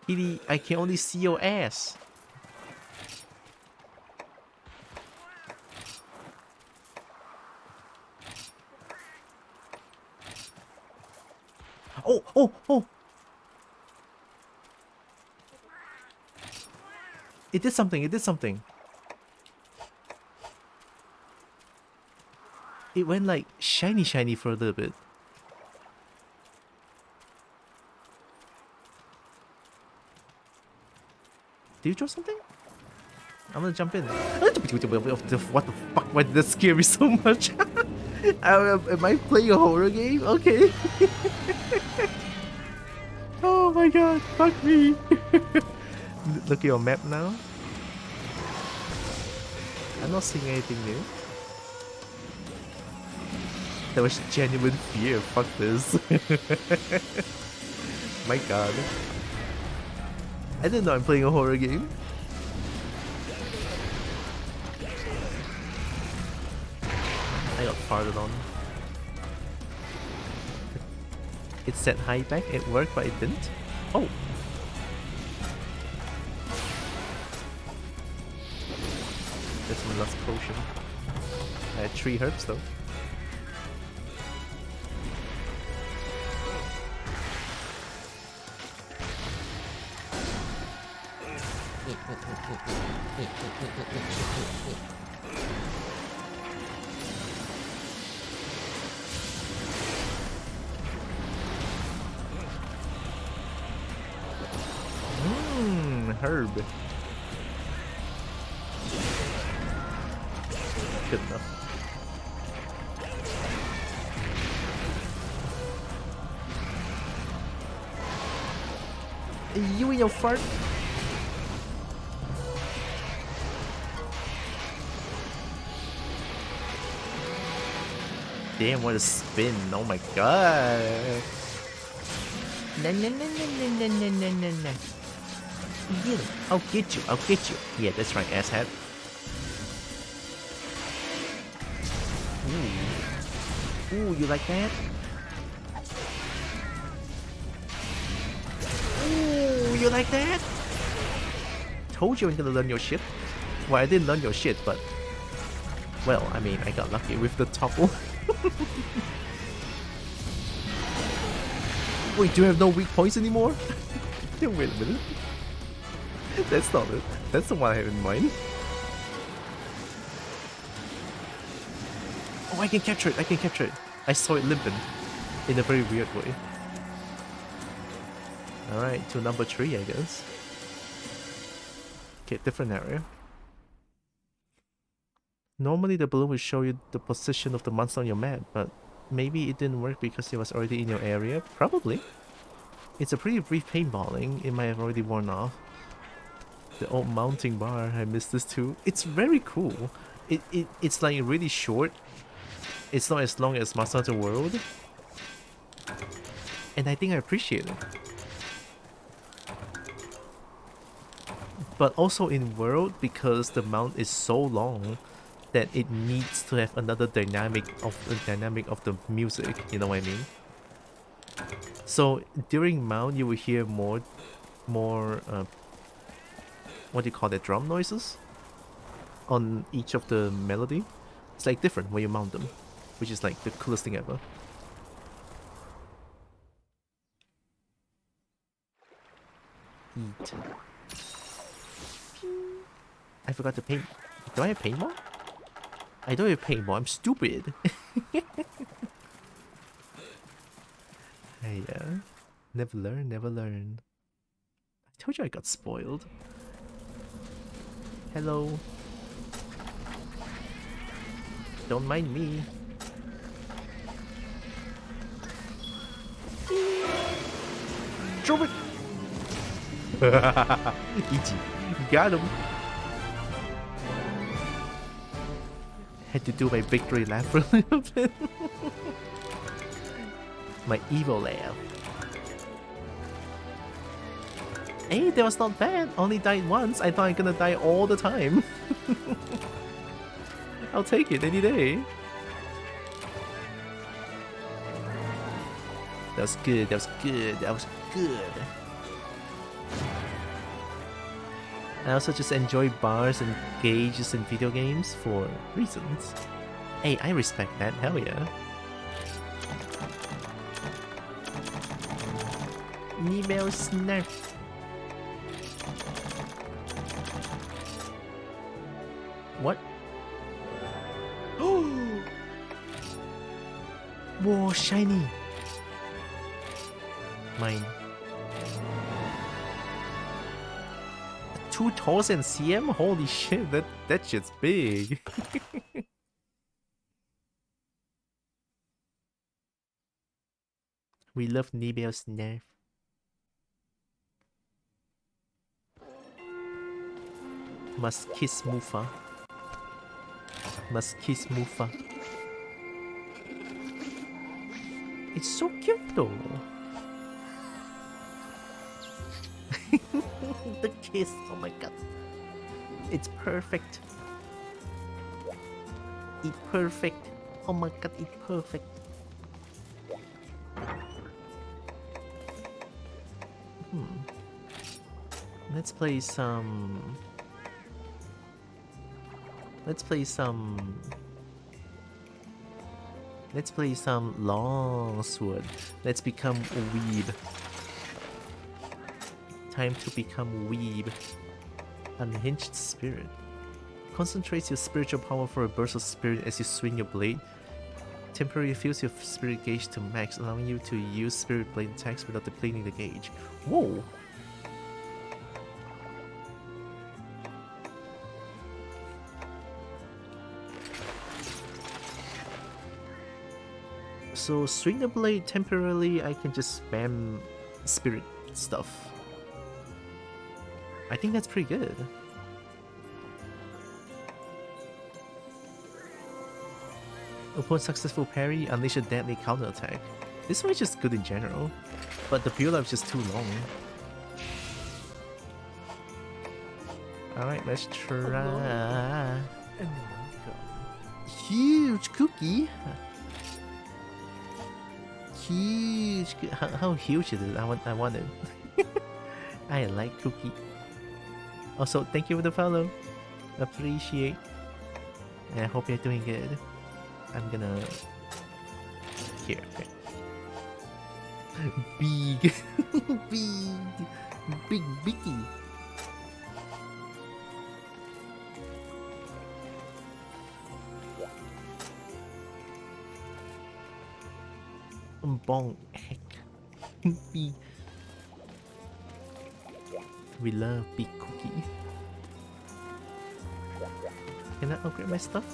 Kitty, I can only see your ass. Oh! It did something, It went like shiny for a little bit. Did you draw something? I'm gonna jump in. What the fuck? Why did that scare me so much? Am I playing a horror game? Okay. Oh my god, fuck me. Look at your map now. I'm not seeing anything new. That was genuine fear, fuck this. My god. I didn't know I'm playing a horror game. I got farted on. It said hi back, it worked, but it didn't. Oh. That's my last potion. I had 3 herbs though. Herb. Good enough. You and your fart. Damn, what a spin. Oh my god. No, no, no, no, no, no, no, no, no, no. Get it. I'll get you. I'll get you. Yeah, that's right, asshat. Ooh. Ooh, you like that? Ooh, you like that? Told you I'm gonna learn your shit. Well, I didn't learn your shit, but... Well, I mean, I got lucky with the topple. Wait, do you have no weak points anymore? Wait a minute. That's not it. That's the one I have in mind. Oh, I can capture it. I can capture it. I saw it limping in a very weird way. Alright, to number 3, I guess. Okay, different area. Normally the balloon will show you the position of the monster on your map, but maybe it didn't work because it was already in your area? Probably. It's a pretty brief paintballing. It might have already worn off. The old mounting bar, I missed this too. It's very cool. It's like really short. It's not as long as Monster Hunter World. And I think I appreciate it. But also in World, because the mount is so long that it needs to have another dynamic of the music, you know what I mean? So during mount you will hear more what do you call that, drum noises on each of the melody. It's like different when you mount them, which is like the coolest thing ever. Eat. I forgot to paint. Do I have paintball? I don't have paintball. I'm stupid. Hey, never learn, never learn. I told you I got spoiled. Hello. Don't mind me. Drop it! Easy. Got him. Had to do my victory laugh for a little bit. My evil laugh. Hey, that was not bad. Only died once. I thought I'm gonna die all the time. I'll take it any day. That was good. That was good. That was good. I also just enjoy bars and gauges in video games for reasons. Hey, I respect that. Hell yeah. Nibel Snarf. What? Oh! Whoa, shiny! Mine. 2000 cm? Holy shit, that shit's big. We love Nibel's Nerf. Must kiss Mufa. Must kiss Mufa. It's so cute though. The kiss, oh my god. It's perfect. It's perfect. Oh my god, it's perfect. Let's play some... Let's play some long sword. Let's become a weeb. Time to become weeb. Unhinged spirit. Concentrates your spiritual power for a burst of spirit as you swing your blade. Temporarily fills your spirit gauge to max, allowing you to use spirit blade attacks without depleting the gauge. Whoa! So swing the blade temporarily, I can just spam spirit stuff. I think that's pretty good. Upon successful parry, unleash a deadly counterattack. This one is just good in general, but the build-up is just too long. Alright, let's try. And welcome. Huge cookie! Huge. How huge is it? I want it. I like cookie. Also, thank you for the follow. Appreciate. And I hope you're doing good. I'm gonna... Here, okay. Big. Big Bicky. Bong heck. Big. We love big cookie. Can I upgrade my stuff?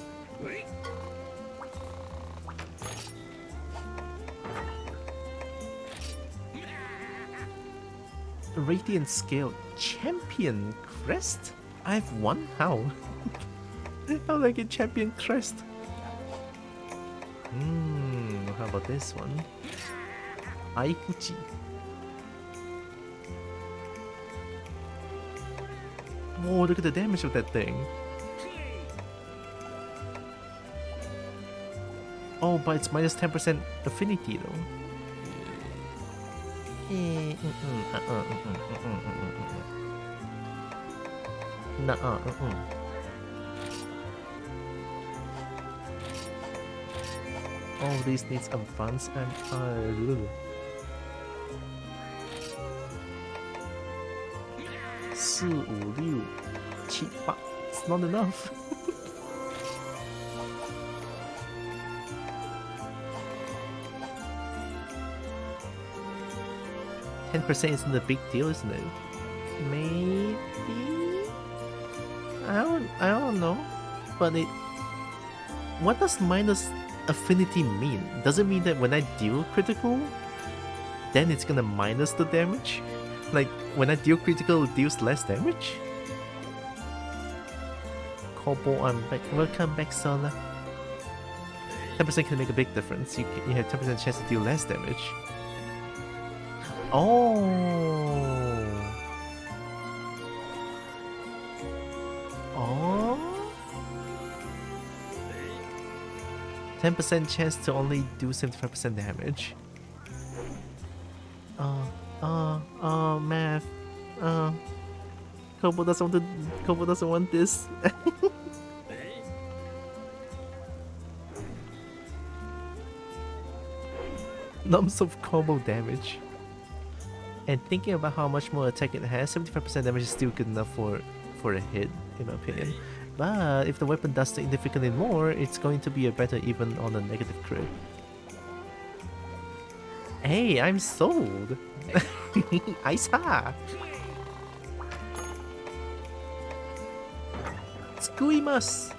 Radiant Scale Champion Crest? I've won? How? How do I get Champion Crest? How about this one? Aikuchi. Whoa, look at the damage of that thing. Oh, but it's minus 10% affinity though. All these needs advance and it's not enough. %10 isn't a big deal, isn't it? Maybe? I don't know. But it... What does minus affinity mean? Does it mean that when I deal critical, then it's gonna minus the damage? Like, when I deal critical, it deals less damage? Kobo, I'm back. Welcome back, Sola. 10% can make a big difference. You have 10% chance to deal less damage. Oh. 10% chance to only do 75% damage. Math. Kobo doesn't want this. Lumps of combo damage. And thinking about how much more attack it has, 75% damage is still good enough for a hit, in my opinion. But if the weapon does significantly more, it's going to be a better even on a negative crit. Hey, I'm sold! I saw! Tsukuimasu!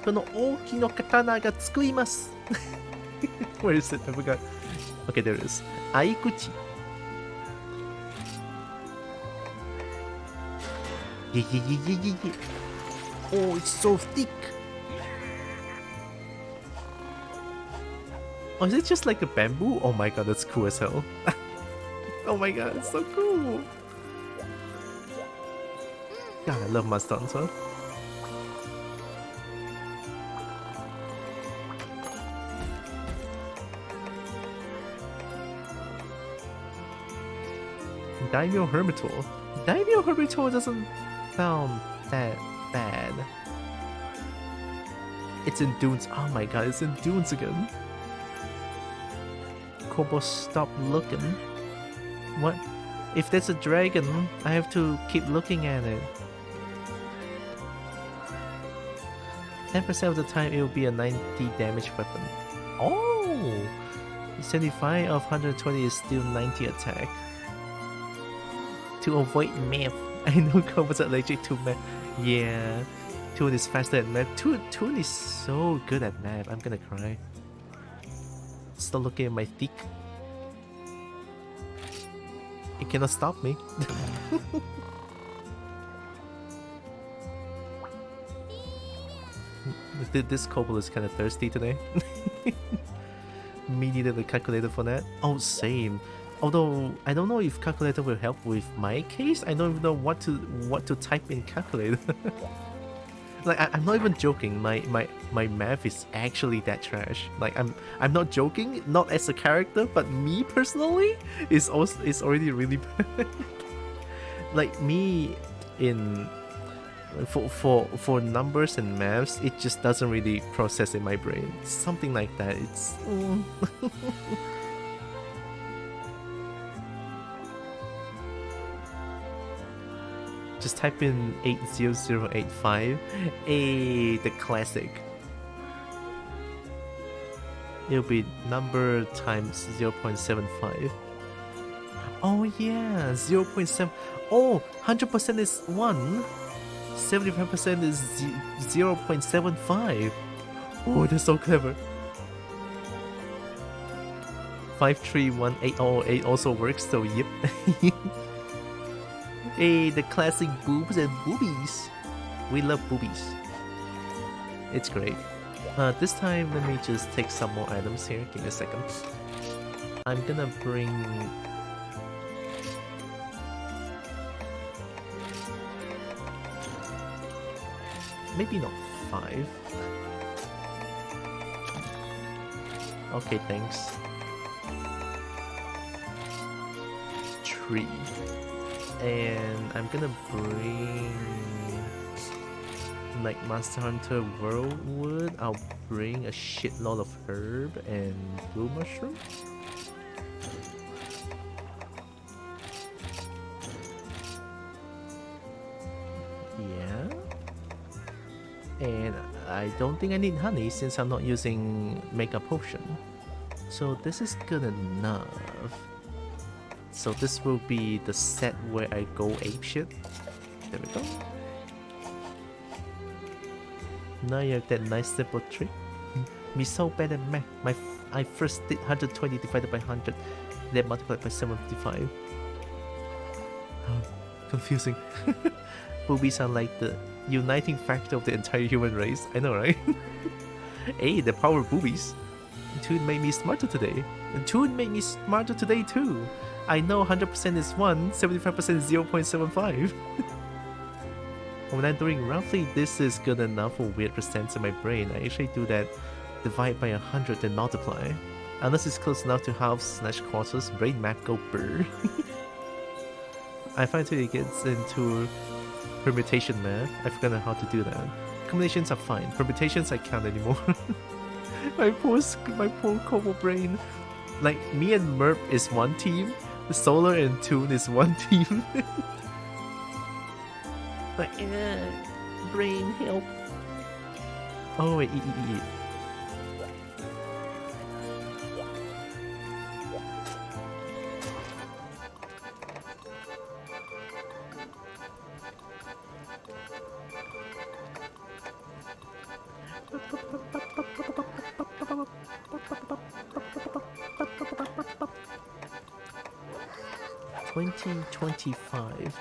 この大きな刀がつくいます Where is it? I forgot. Okay, there it is. Aikuchi. Yeah. Oh, it's so thick. Oh, is it just like a bamboo? Oh my god, that's cool as hell. Oh my god, it's so cool. God, I love Mustang, huh? Daimyo Hermitor. Daimyo Herbito doesn't sound that bad. It's in Dunes. Oh my god, it's in Dunes again. Kobo, stop looking. What? If there's a dragon, I have to keep looking at it. 10% of the time it will be a 90 damage weapon. Oh! 75 of 120 is still 90 attack. To avoid math, I know Kobo's allergic to math. Yeah, Toon is faster at math. Toon is so good at math, I'm gonna cry. Stop looking at my thick. It cannot stop me. This Kobold is kind of thirsty today. Me needed a calculator for that. Oh, same. Although I don't know if calculator will help with my case. I don't even know what to type in calculator. Like I'm not even joking. My math is actually that trash. Like I'm not joking. Not as a character, but me personally is already really bad. Like me in for numbers and maths, it just doesn't really process in my brain. Something like that. It's. Just type in 80085. The classic. It'll be number times 0.75. Oh yeah, 0.7. Oh, 100% is 1. 75% is 0.75. Oh, that's so clever. 5318008 also works, so yep. Hey, the classic boobs and boobies. We love boobies. It's great. This time, let me just take some more items here. Give me a second. I'm gonna bring... Maybe not 5. Okay, thanks. 3. And I'm gonna bring like Monster Hunter Worldwood. I'll bring a shitload of herb and blue mushroom. Yeah. And I don't think I need honey since I'm not using Mega Potion. So this is good enough. So this will be the set where I go apeshit. There we go. Now you have that nice simple trick. Me so bad at math. I first did 120 divided by 100, then multiplied by 755. Confusing. Boobies are like the uniting factor of the entire human race. I know, right? Hey, the power of boobies. Toon made me smarter today. And Toon made me smarter today too. I know 100% is 1, 75% is 0.75. When I'm doing roughly this is good enough for weird percents in my brain, I actually do that divide by 100 and multiply. Unless it's close enough to halves / quarters, brain map go brr. I find till it gets into permutation math, I forgot how to do that. Combinations are fine, permutations I can't anymore. my poor Kobo brain. Like, me and Merp is one team, Solar and Toon is one team. Like, brain help. Oh wait, eat.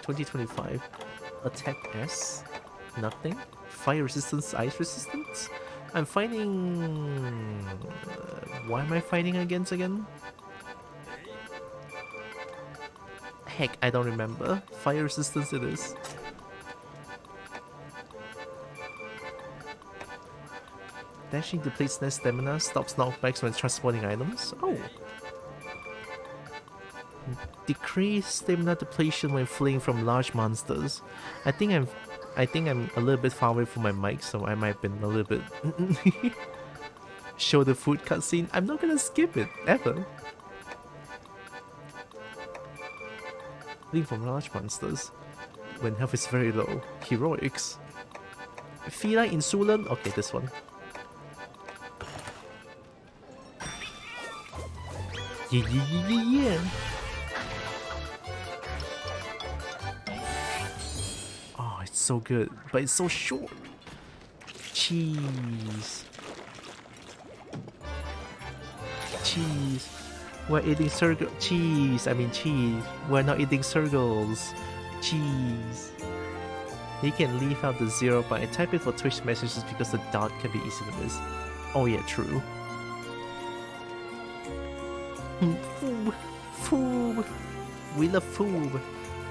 2025 attack S, nothing. Fire resistance, ice resistance. I'm fighting. Why am I fighting against again? Heck, I don't remember. Fire resistance it is. Dashing depletes net stamina, stops knockbacks when transporting items. Oh. Decrease stamina depletion when fleeing from large monsters. I think I'm a little bit far away from my mic, so I might have been a little bit show the food cutscene. I'm not gonna skip it ever. Fleeing from large monsters when health is very low. Heroics. Feline insolent. Okay, this one. Yeah. Oh, it's so good, but it's so short. Cheese. Cheese. We're eating circle. Cheese. I mean cheese. We're not eating circles. Cheese. You can leave out the 0, but I type it for Twitch messages because the dot can be easy to miss. Oh yeah, true. Foob. Foob. We love Foob.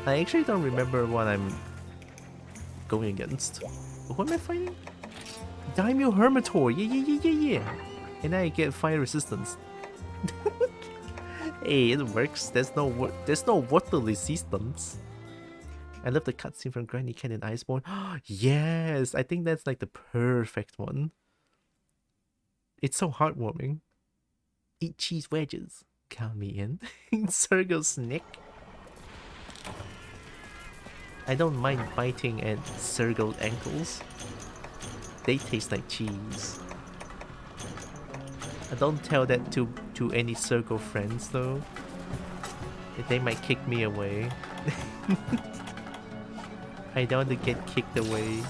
I actually don't remember what I'm going against. Who am I fighting? Daimyo Hermitor. Yeah. And I get fire resistance. Hey, it works. There's no water resistance. I love the cutscene from Granny Cat and Iceborne. Yes, I think that's like the perfect one. It's so heartwarming. Eat cheese wedges. Count me in. Circle Snick. I don't mind biting at circle ankles. They taste like cheese. I don't tell that to any circle friends though. They might kick me away. I don't want to get kicked away.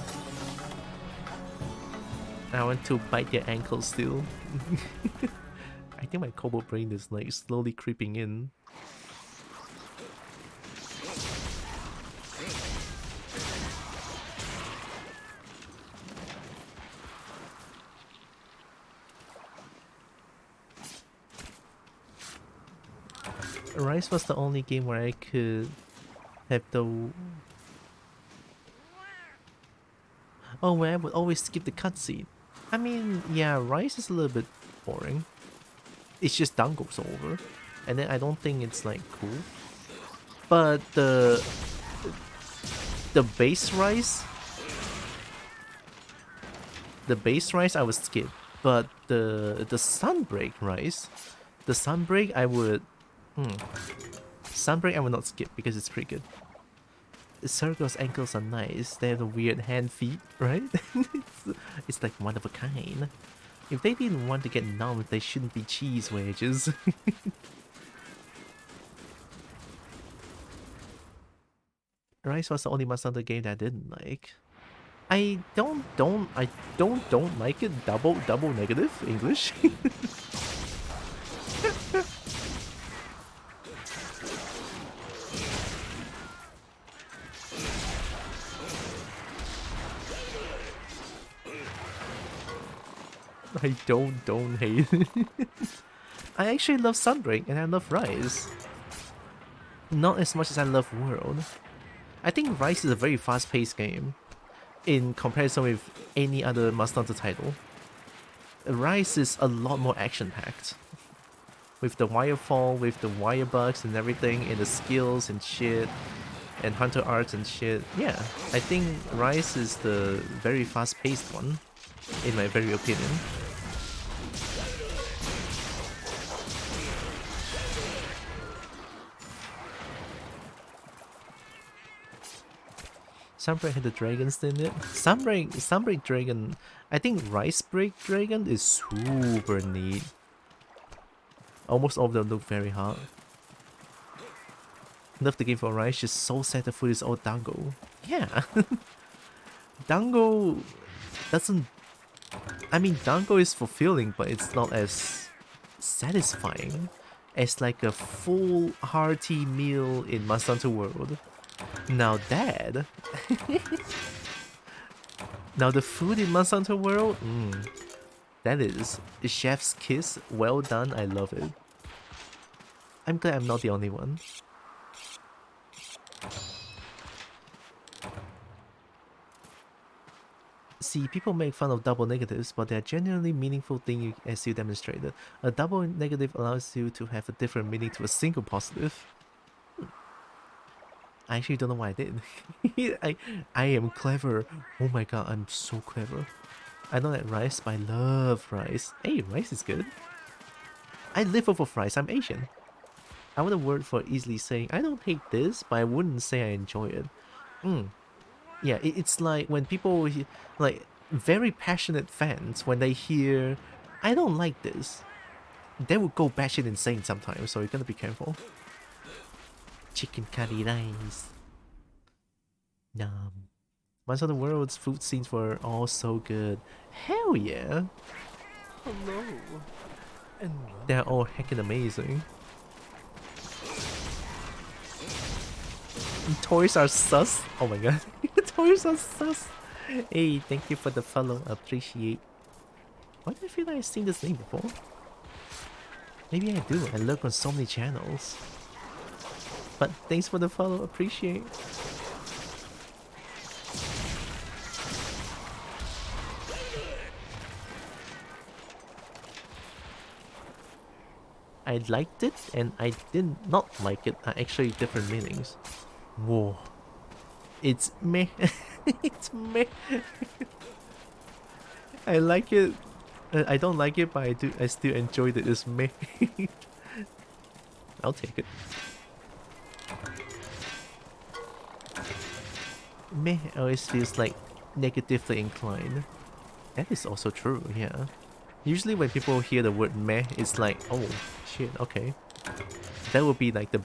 I want to bite their ankles still. I think my Kobo brain is like slowly creeping in. Rise was the only game where I could have the... Oh, where I would always skip the cutscene. I mean, yeah, Rise is a little bit boring. It's just down goes over. And then I don't think it's like cool. But the base Rise... The base Rise I would skip. But the Sunbreak Rise... The Sunbreak I would... Sunbreak I will not skip because it's pretty good. Circle's ankles are nice. They have the weird hand feet, right? It's like one of a kind. If they didn't want to get numb, they shouldn't be cheese wedges. Rise was the only Monster Hunter game that I didn't like. I don't like it. Double negative English. I don't hate it. I actually love Sunbreak and I love Rise. Not as much as I love World. I think Rise is a very fast-paced game in comparison with any other Monster Hunter title. Rise is a lot more action-packed. With the wirefall, with the wire bugs and everything, and the skills and shit, and hunter arts and shit. Yeah, I think Rise is the very fast-paced one, in my very opinion. Sunbreak had the dragons in it. Sunbreak Dragon... I think Ricebreak Dragon is super neat. Almost all of them look very hard. Love the game for Rise, just so sad the food is all dango. Yeah. Dango doesn't... I mean, dango is fulfilling, but it's not as satisfying as like a full hearty meal in Monster Hunter World. Now that... Now the food in Monster Hunter World, that is chef's kiss. Well done, I love it. I'm glad I'm not the only one. See, people make fun of double negatives, but they are genuinely meaningful thing as you demonstrated. A double negative allows you to have a different meaning to a single positive. I actually don't know why I did. I am clever. Oh my god, I'm so clever. I don't like rice, but I love rice. Hey, rice is good. I live off of rice. I'm Asian. I want a word for easily saying I don't hate this, but I wouldn't say I enjoy it. Yeah, it's like when people like very passionate fans when they hear I don't like this, they will go batshit insane sometimes. So you gotta be careful. Chicken curry rice. Nom. Once of the world's food scenes were all so good. Hell yeah! Hello. And They're all heckin' amazing. Toys are sus. Oh my god. Toys are sus. Hey, thank you for the follow. Appreciate. Why do I feel like I've seen this name before? Maybe I do. I look on so many channels. But thanks for the follow. Appreciate. I liked it and I did not like it are actually different meanings. Whoa. It's meh. It's meh. I like it. I don't like it, but I still enjoyed it. It's meh. I'll take it. Meh always feels like negatively inclined. That is also true, yeah. Usually when people hear the word meh, it's like, oh shit, okay. That would be like the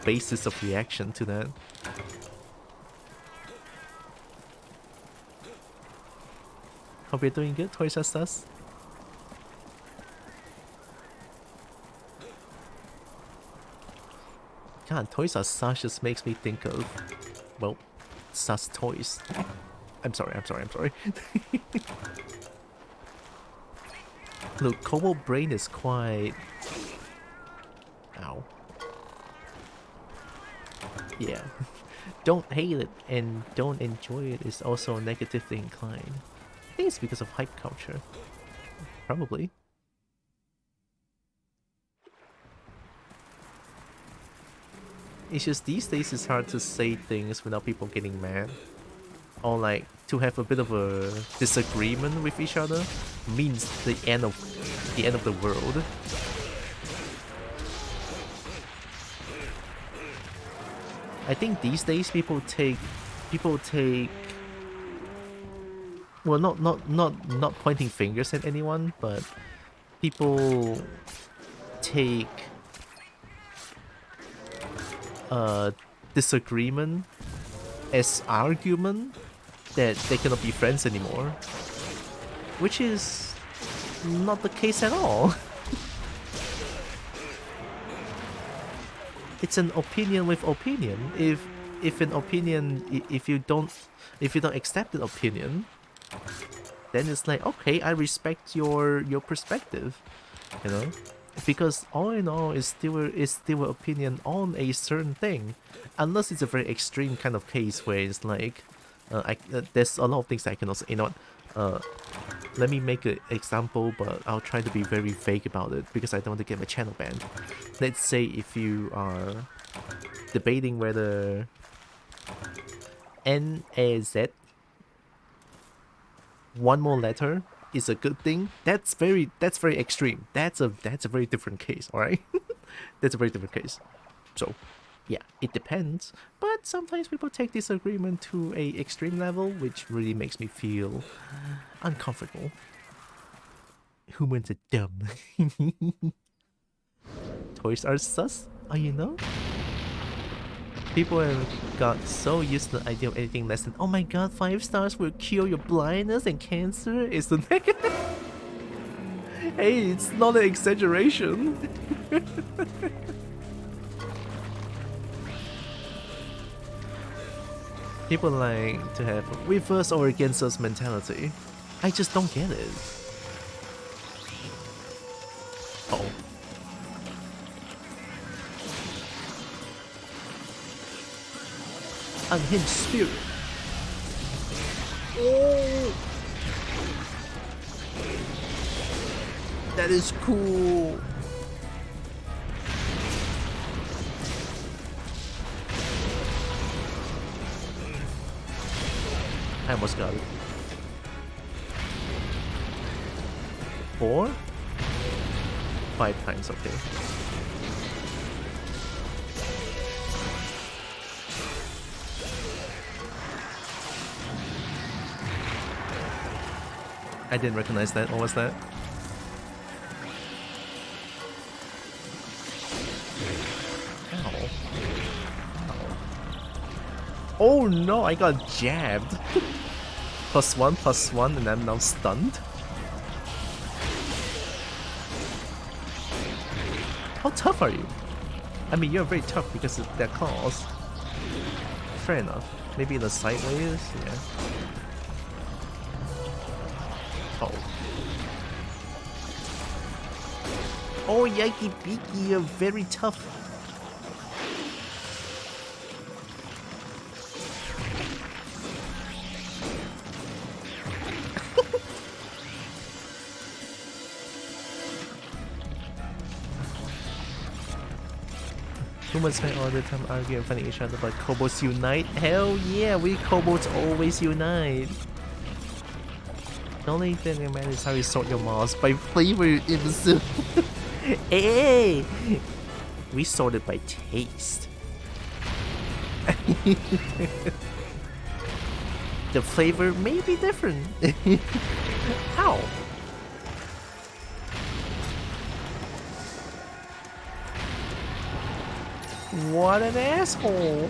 basis of reaction to that. Hope you're doing good, Toys R Us. God, Toys R Us just makes me think of, well, sus toys. I'm sorry. Look, Cobalt Brain is quite... Ow. Yeah. Don't hate it and don't enjoy it is also negatively inclined. I think it's because of hype culture. Probably. It's just these days it's hard to say things without people getting mad. Or like to have a bit of a disagreement with each other means the end of the world. I think these days people take well not pointing fingers at anyone, but people take disagreement as argument that they cannot be friends anymore, which is not the case at all. It's an opinion with opinion. If an opinion, if you don't accept an opinion, then it's like, okay, I respect your perspective, you know, because all in all is still an opinion on a certain thing, unless it's a very extreme kind of case where it's like, there's a lot of things that I cannot say. You know what? Let me make an example, but I'll try to be very vague about it because I don't want to get my channel banned. Let's say if you are debating whether NAZ, one more letter, is a good thing, that's very extreme. That's a very different case, alright? That's a very different case. So yeah, it depends, but sometimes people take disagreement to a extreme level, which really makes me feel uncomfortable. Humans are dumb. Toys are sus, you know? People have got so used to the idea of anything less than, oh my god, 5 stars will cure your blindness and cancer is the negative. Hey, it's not an exaggeration. People like to have with us or against us mentality. I just don't get it. Oh. Unhinged spirit. Oh. That is cool. I almost got it. 4? 5 times, okay. I didn't recognize that. What was that? Ow. Ow. Oh no, I got jabbed. +1/+1 and I'm now stunned. How tough are you? I mean, you're very tough because of that cause. Fair enough. Maybe in the sideways, yeah. Oh. Oh, Yikey Beaky, you're very tough. Humans spend all the time arguing and fighting each other, but Kobolds unite? Hell yeah, we Kobolds always unite. The only thing that matters is how you sort your moss by flavor in the soup. Hey! We sort it by taste. The flavor may be different. How? What an asshole!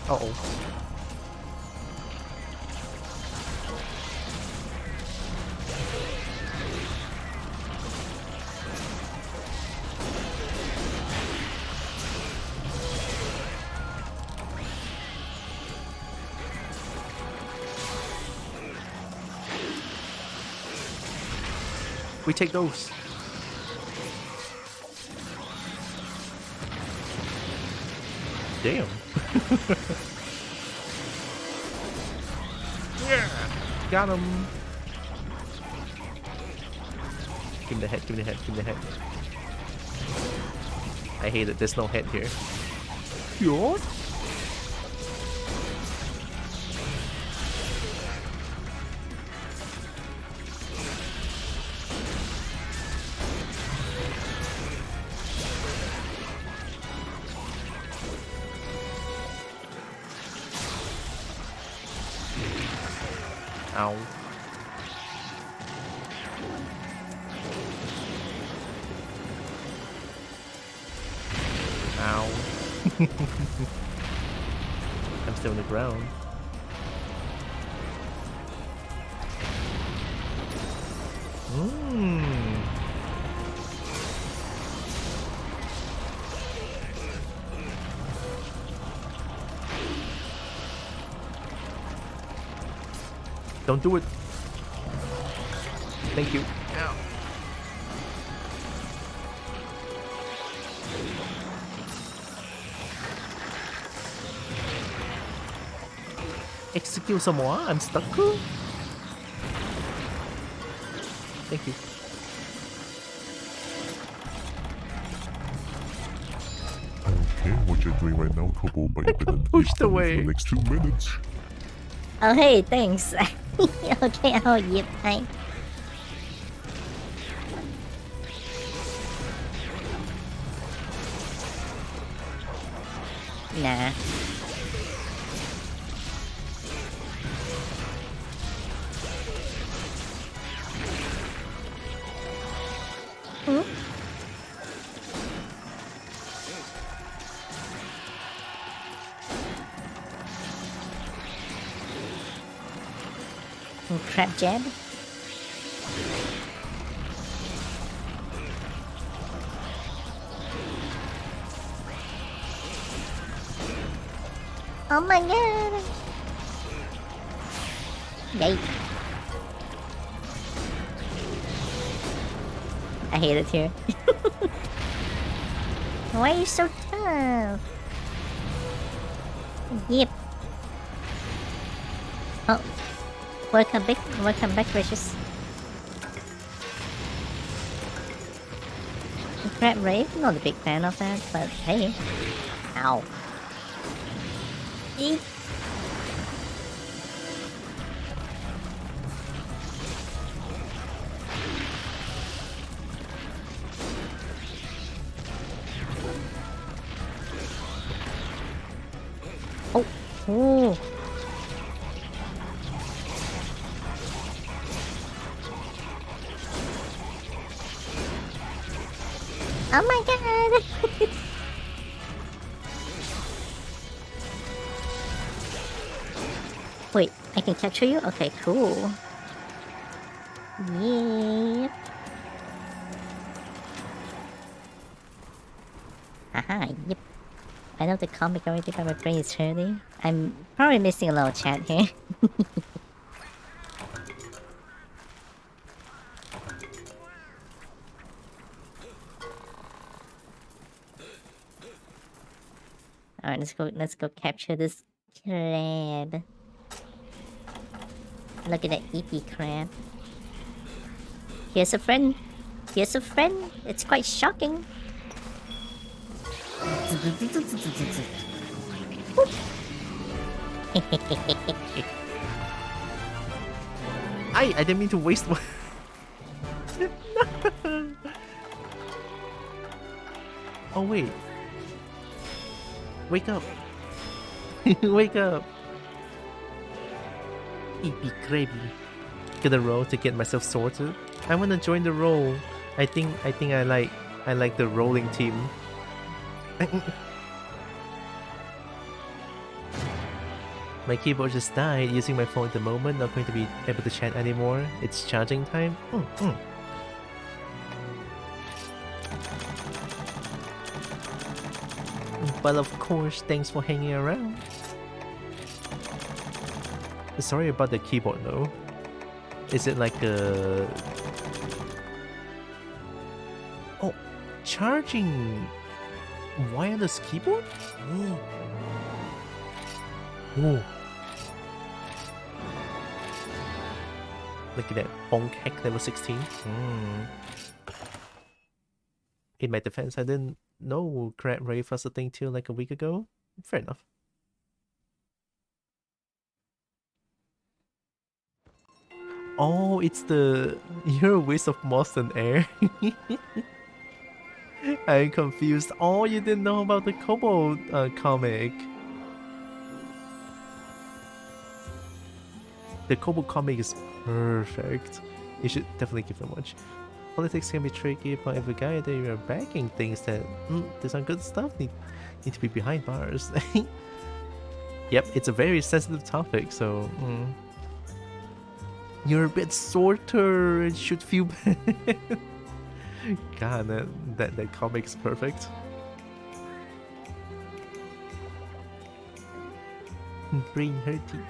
Uh-oh. We take those. Damn. Yeah, got him. Give me the head, give me the head, give me the head. I hate it, there's no head here. What? Ow. Ow. I'm still on the ground. Don't do it. Thank you. Ow. Excuse-moi, I'm stuck. Thank you. I don't care what you're doing right now, Kobo, but you better pushed leave away. for the next 2 minutes. Oh hey, thanks. Okay, oh yep, hi. Nah. Hmm? Crab jab? Oh my god! Yay. I hate it here. Why are you so tough? Yep. Oh. Welcome back, Precious. Crab Rave, not a big fan of that, but hey. Ow. Eek. Oh. Ooh. Oh my god! Wait, I can capture you? Okay, cool. Yeah. Haha, yep. I know the comic already, but my brain is hurting. I'm probably missing a lot of chat here. Alright, let's go capture this crab. Look at that EP crab. Here's a friend. Here's a friend. It's quite shocking. I didn't mean to waste one. Oh wait. Wake up. Wake up. Eepy crabby. Get a roll to get myself sorted. I wanna join the roll. I think I like the rolling team. My keyboard just died. Using my phone at the moment. Not going to be able to chat anymore. It's charging time. But of course, thanks for hanging around. Sorry about the keyboard though. Is it like a... Oh, charging wireless keyboard? Whoa. Look at that, bonk hack level 16. In my defense, I didn't know Crab Rave was a thing till like a week ago. Fair enough. Oh, it's the... You're a waste of moss and air. I'm confused. Oh, you didn't know about the Kobold comic. The Kobold comic is perfect. You should definitely give them a watch. Politics can be tricky, but if a guy that you're backing thinks that there's some good stuff, need to be behind bars. Yep, it's a very sensitive topic, so... You're a bit sorter, it should feel bad. God, that comic's perfect. Brain hurty.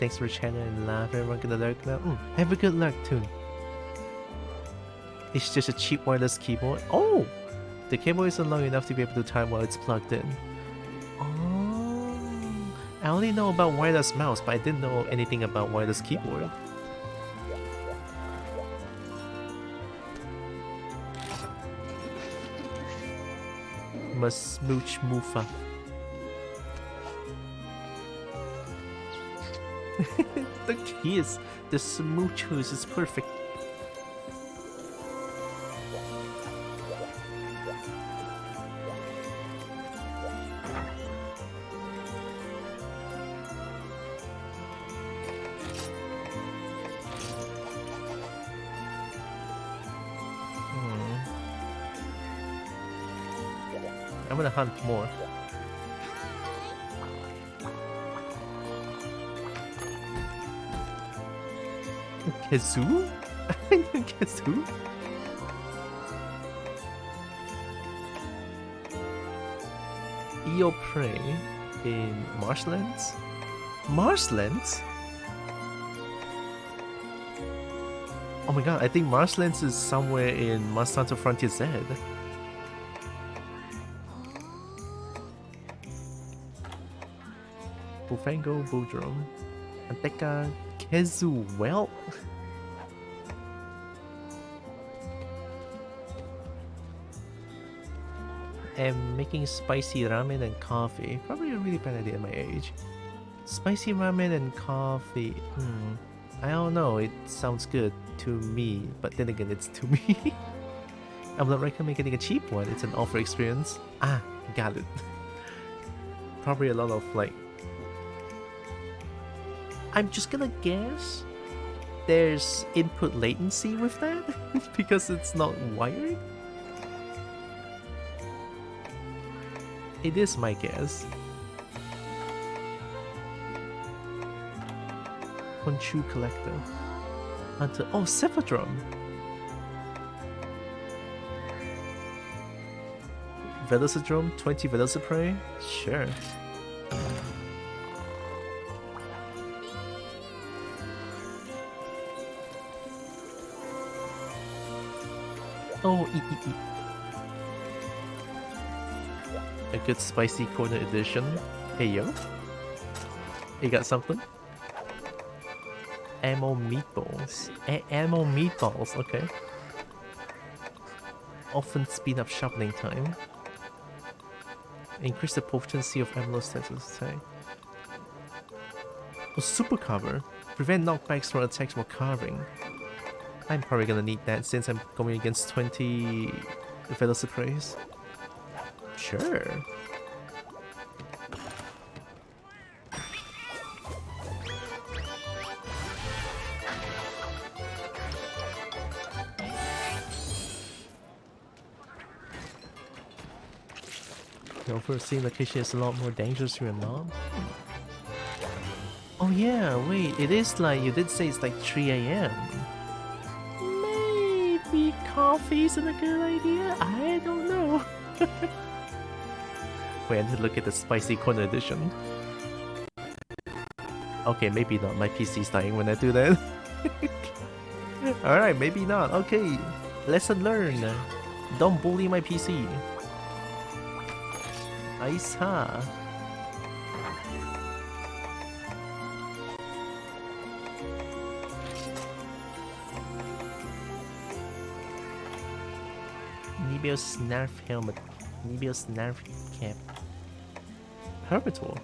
Thanks for chatting and laugh. Everyone gonna lurk now. Have a good luck, Toon. It's just a cheap wireless keyboard. Oh! The cable isn't long enough to be able to type while it's plugged in. Oh! I only know about wireless mouse, but I didn't know anything about wireless keyboard. Must smooch Mufa. The kiss, the smoochers is perfect. I'm gonna hunt more. Kazoo? Kazoo? Eel prey in marshlands? Marshlands? Oh my god, I think marshlands is somewhere in Monster Hunter Frontier Z. Bullfango, Bulldrum. Anteka Kezu. Well, and making spicy ramen and coffee. Probably a really bad idea at my age. Spicy ramen and coffee. I don't know. It sounds good to me, but then again, it's to me. I would not recommend getting a cheap one. It's an offer experience. Ah, got it. Probably a lot of like. I'm just gonna guess there's input latency with that because it's not wired. It is my guess. Honshu collector. Hunter. Oh, Cephadrum. Velocodrome, 20 Velociprey? Sure. Oh, eat. A good spicy corner edition. Hey yo. You got something? Ammo meatballs. Ammo meatballs, okay. Often speed up sharpening time. Increase the potency of ammo status attack. Oh, super cover. Prevent knockbacks from attacks while carving. I'm probably gonna need that since I'm going against 20 Velociprays. Sure. The overseen location is a lot more dangerous to your mom. Oh yeah, wait, it is like, you did say it's like 3 AM. Maybe coffee isn't a good idea? I don't know. Wait, I need to look at the spicy corner edition. Okay, maybe not. My PC's dying when I do that. Alright, maybe not. Okay, lesson learned. Don't bully my PC. Nice, huh? Nebios Nerf helmet. Nebios Nerf cap. Herbitor.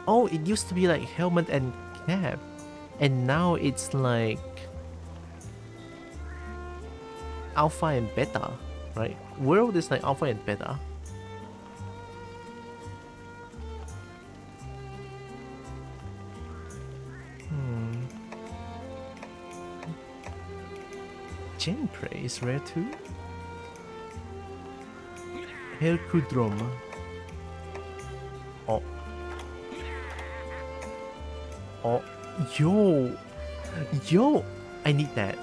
Oh, it used to be like helmet and cap. And now it's like alpha and beta, right? World is like alpha and beta. Genprey is rare too. Hercudrome. Oh. Oh. Yo. Yo. I need that.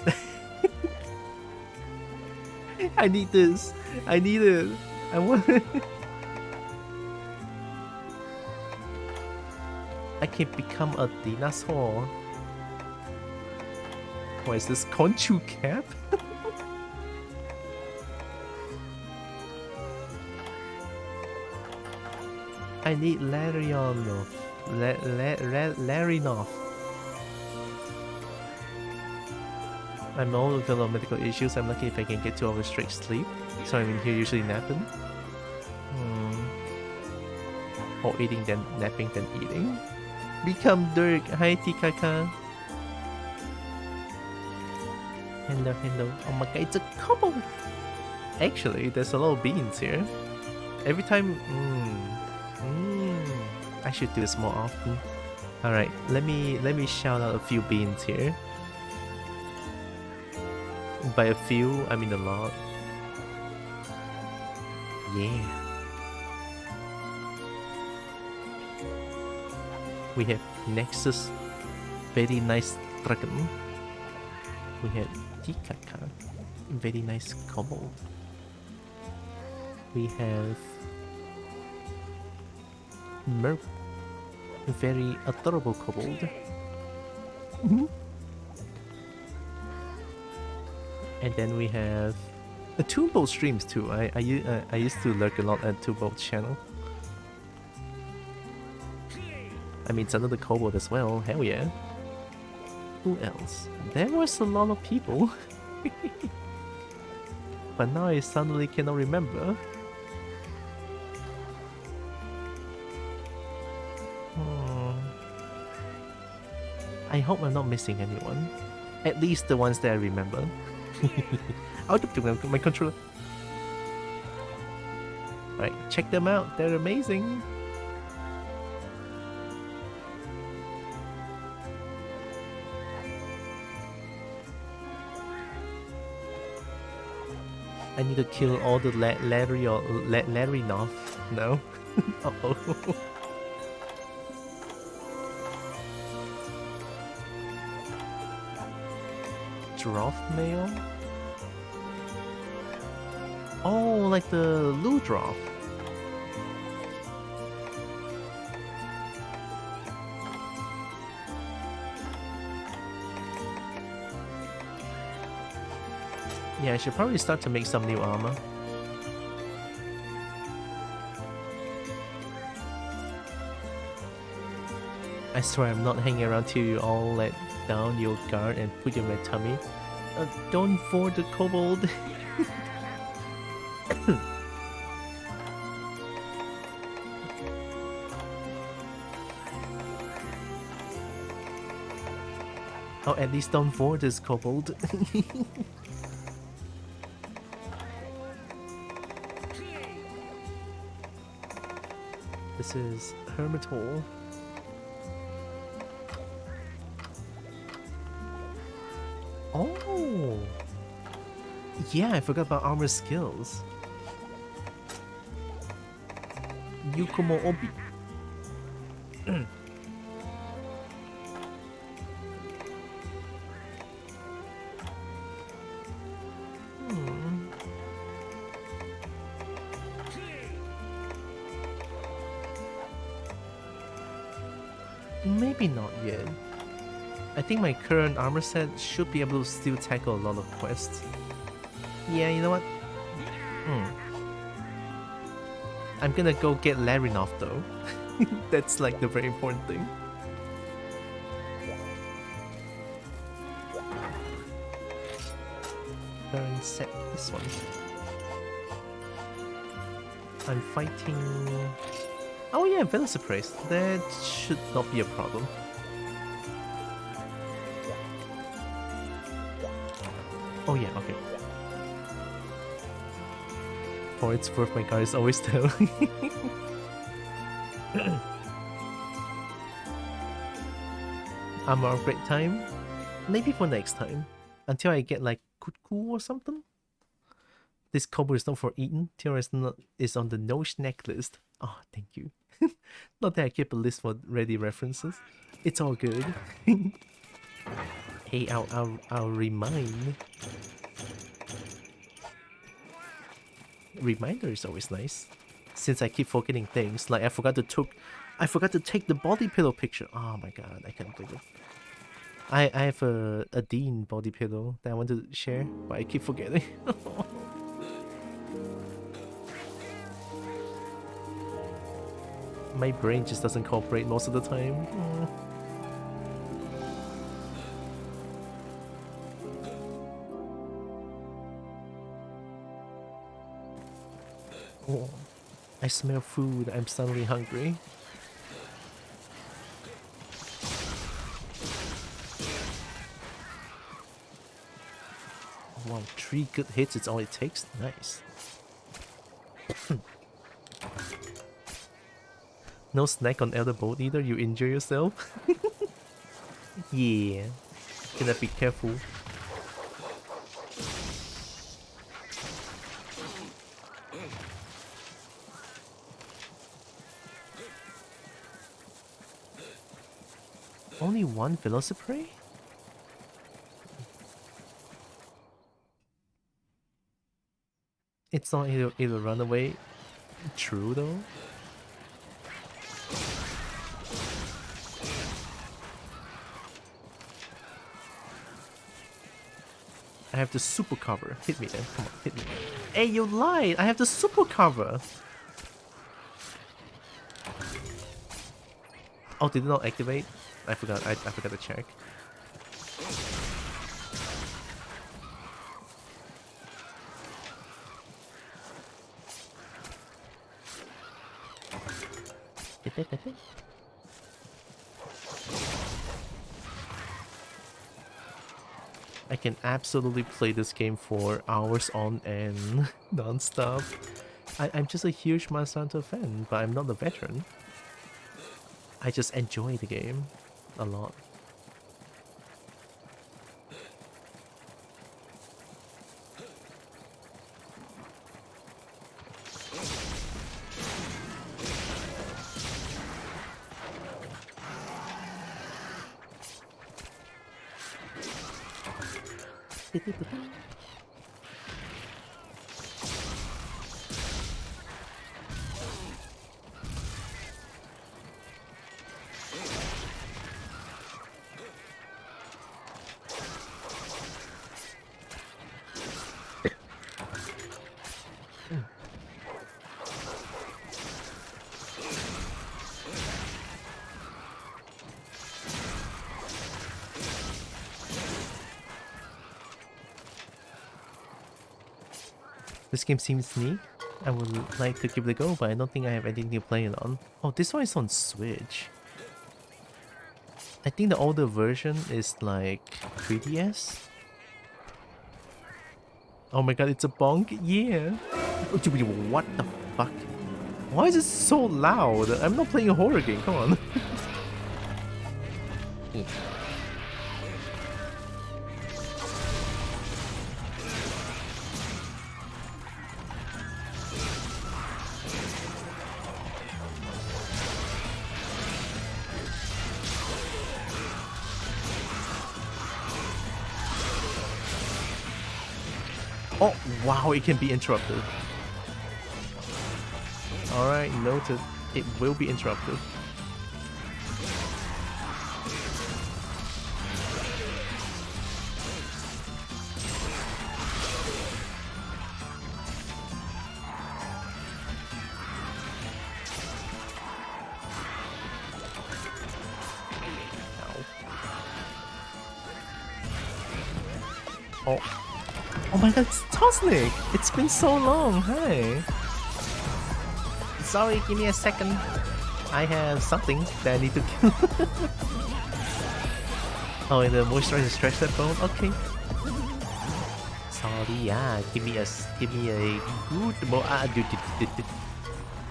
I need this. I need it. I want it. I can become a dinosaur. What is this? Conchu cap? I need Larionov. Larinov. I'm old with a lot of medical issues. I'm lucky if I can get 2 hours straight sleep. So I'm in here usually napping. Or eating then napping then eating. Become Dirk. Hi Tikaka. Hello, hello. Oh my god, it's a couple! Actually, there's a lot of beans here. Every time... I should do this more often. Alright, let me shout out a few beans here. By a few, I mean a lot. Yeah. We have Nexus. Very nice dragon. We have Tikaka, very nice kobold. We have Merp, very adorable kobold. And then we have a Toonbolt streams too. I used to lurk a lot at Toonbolt channel. I mean, it's another kobold as well. Hell yeah. Who else? There was a lot of people. But now I suddenly cannot remember. I hope I'm not missing anyone. At least the ones that I remember. I'll do my controller. Alright, check them out. They're amazing. I need to kill all the Larry or Larry Noth. No? Uh-oh. Droth mail? Oh, like the Ludroth. Yeah, I should probably start to make some new armor. I swear I'm not hanging around till you all let down your guard and put you in my tummy. Don't for the kobold. Oh, at least don't for this kobold. This is Hermit Hall. Oh! Yeah, I forgot about armor skills. Yukumo Obi. Maybe not yet. I think my current armor set should be able to still tackle a lot of quests. Yeah, you know what? I'm gonna go get Larinoff though. That's like the very important thing. Current set, this one. I'm fighting... Oh yeah, Velociprase. That should not be a problem. Oh yeah, okay. For its worth, my guard is always down. Armor upgrade time? Maybe for next time. Until I get like Kutku or something? This kobold is not for eating. Tylra is on the no snack list. Oh, thank you. Not that I keep a list for ready references. It's all good. Hey, I'll remind. Reminder is always nice. Since I keep forgetting things, like I forgot to take the body pillow picture. Oh my god, I can't believe it. I have a Dean body pillow that I want to share, but I keep forgetting. My brain just doesn't cooperate most of the time. Oh, I smell food. I'm suddenly hungry. Wow, 3 good hits, it's all it takes? Nice. No snack on Elder Boat either, you injure yourself? Yeah. Gonna be careful. Only one Velociprase? It's not it'll run away. True though. I have the super cover. Hit me then. Come on, hit me. Hey, you lied! I have the super cover! Oh, did it not activate? I forgot. I forgot to check. I can absolutely play this game for hours on end, non-stop. I'm just a huge Monster Hunter fan, but I'm not a veteran. I just enjoy the game a lot. This game seems neat. I would like to give it a go, but I don't think I have anything to play it on. Oh, this one is on Switch. I think the older version is like 3DS. Oh my god, it's a bonk? Yeah. What the fuck? Why is it so loud? I'm not playing a horror game, come on. Oh, wow, it can be interrupted. Alright, noted. It will be interrupted. Oh. Oh my god, it's Tosnick! It's been so long, hi! Sorry, give me a second. I have something that I need to kill. Oh, and the moisturizer stretch that bone? Okay. Sorry, yeah, give me a good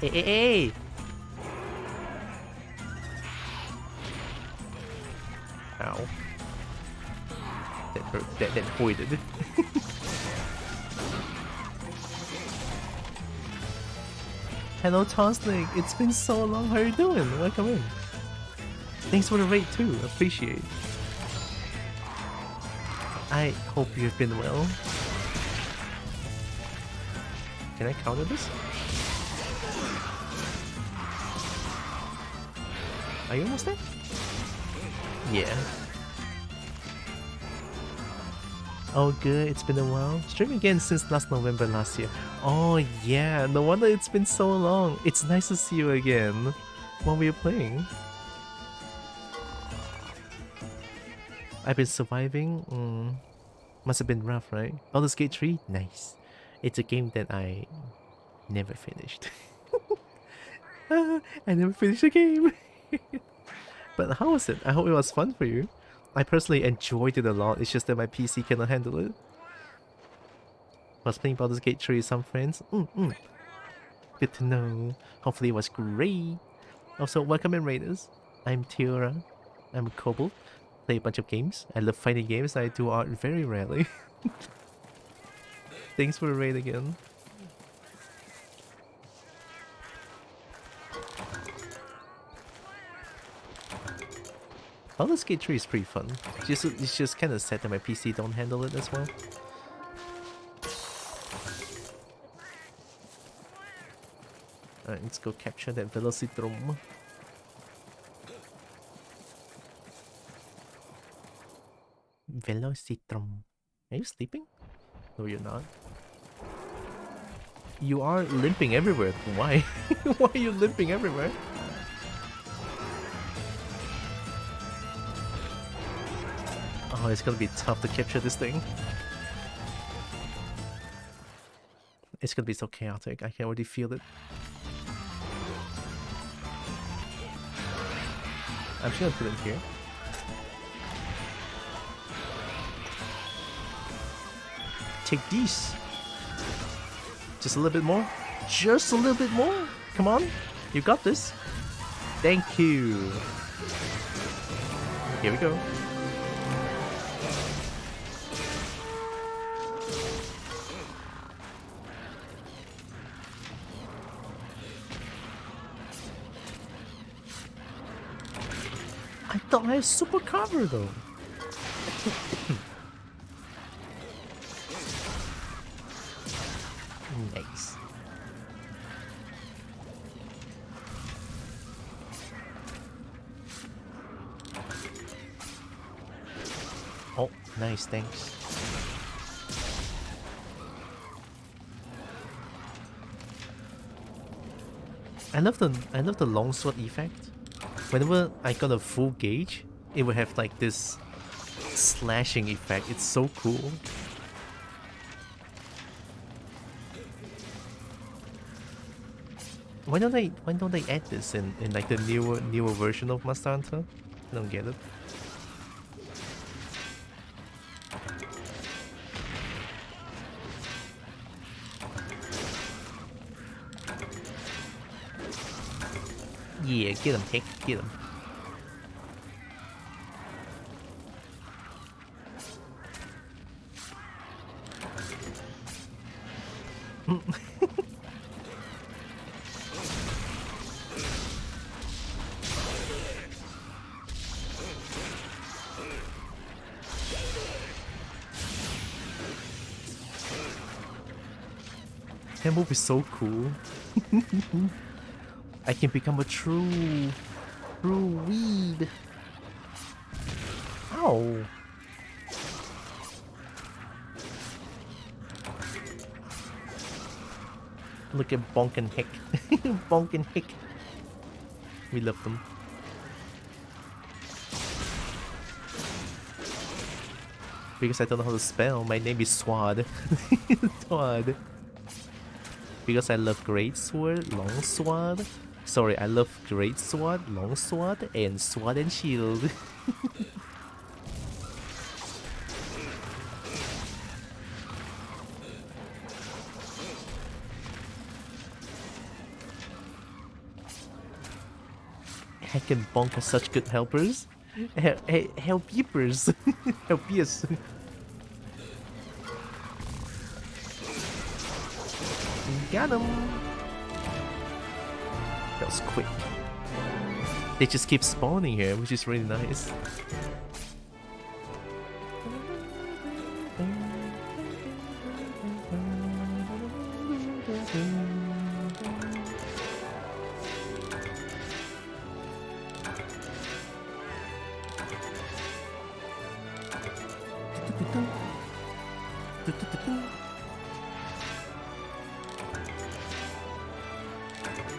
hey. Ow. That hurt, that hurted. Hello Tosnick, it's been so long, how are you doing? Welcome in. Thanks for the raid too, appreciate. I hope you've been well. Can I counter this? Are you almost there? Yeah. Oh good, it's been a while. Streaming again since last November last year. Oh yeah, no wonder it's been so long. It's nice to see you again. While we are playing. I've been surviving. Must have been rough, right? Baldur's Gate 3? Nice. It's a game that I never finished. I never finished the game. But how was it? I hope it was fun for you. I personally enjoyed it a lot, it's just that my PC cannot handle it. Was playing Baldur's Gate 3 with some friends. Good to know. Hopefully it was great. Also, welcome in Raiders. I'm Tylra. I'm a kobold. Play a bunch of games. I love fighting games. I do art very rarely. Thanks for the raid again. Baldur's Gate 3 is pretty fun. It's just kind of sad that my PC don't handle it as well. Alright, let's go capture that Velocitrum. Velocitrum. Are you sleeping? No, you're not. You are limping everywhere. Why? Why are you limping everywhere? Oh, it's gonna be tough to capture this thing. It's gonna be so chaotic. I can already feel it. I'm just gonna put it here. Take these. Just a little bit more. Just a little bit more. Come on. You got this. Thank you. Here we go. I thought I had super cover though. Nice. Oh, nice, thanks. I love the longsword effect. Whenever I got a full gauge, it will have like this slashing effect. It's so cool. Why don't they add this in like the newer version of Monster Hunter? I don't get it. Yeah, get him, Hick, get him. That move is so cool. I can become a true weed. Ow. Look at Bonk and Hick. Bonk and Hick. We love them. Because I don't know how to spell, my name is Swoad. Swoad. Because I love Great Sword, Long Sword. Sorry, I love Great Sword, Long Sword, and Sword and Shield. Heck and Bonk are such good helpers. Helpers. Helpiers. Got him! That was quick. They just keep spawning here, which is really nice.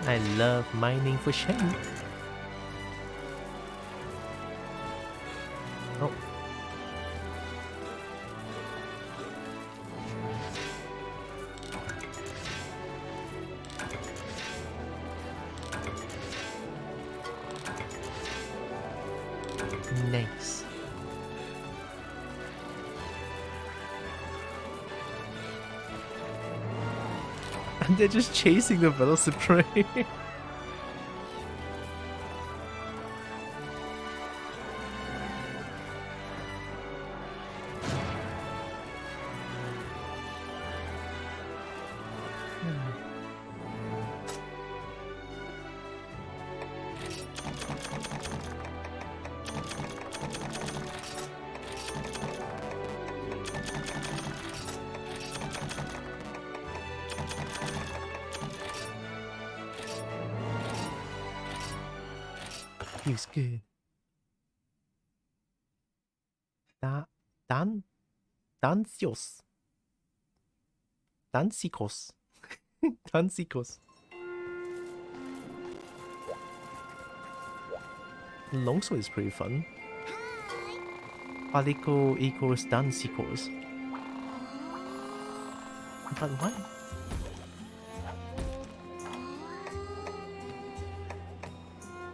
I love mining for shiny. Oh. Nice. And they're just chasing the Velocipray. Feels good. Dancios. Dancicos. Dancicos. Longsword is pretty fun. Palico equals dance equals. But what?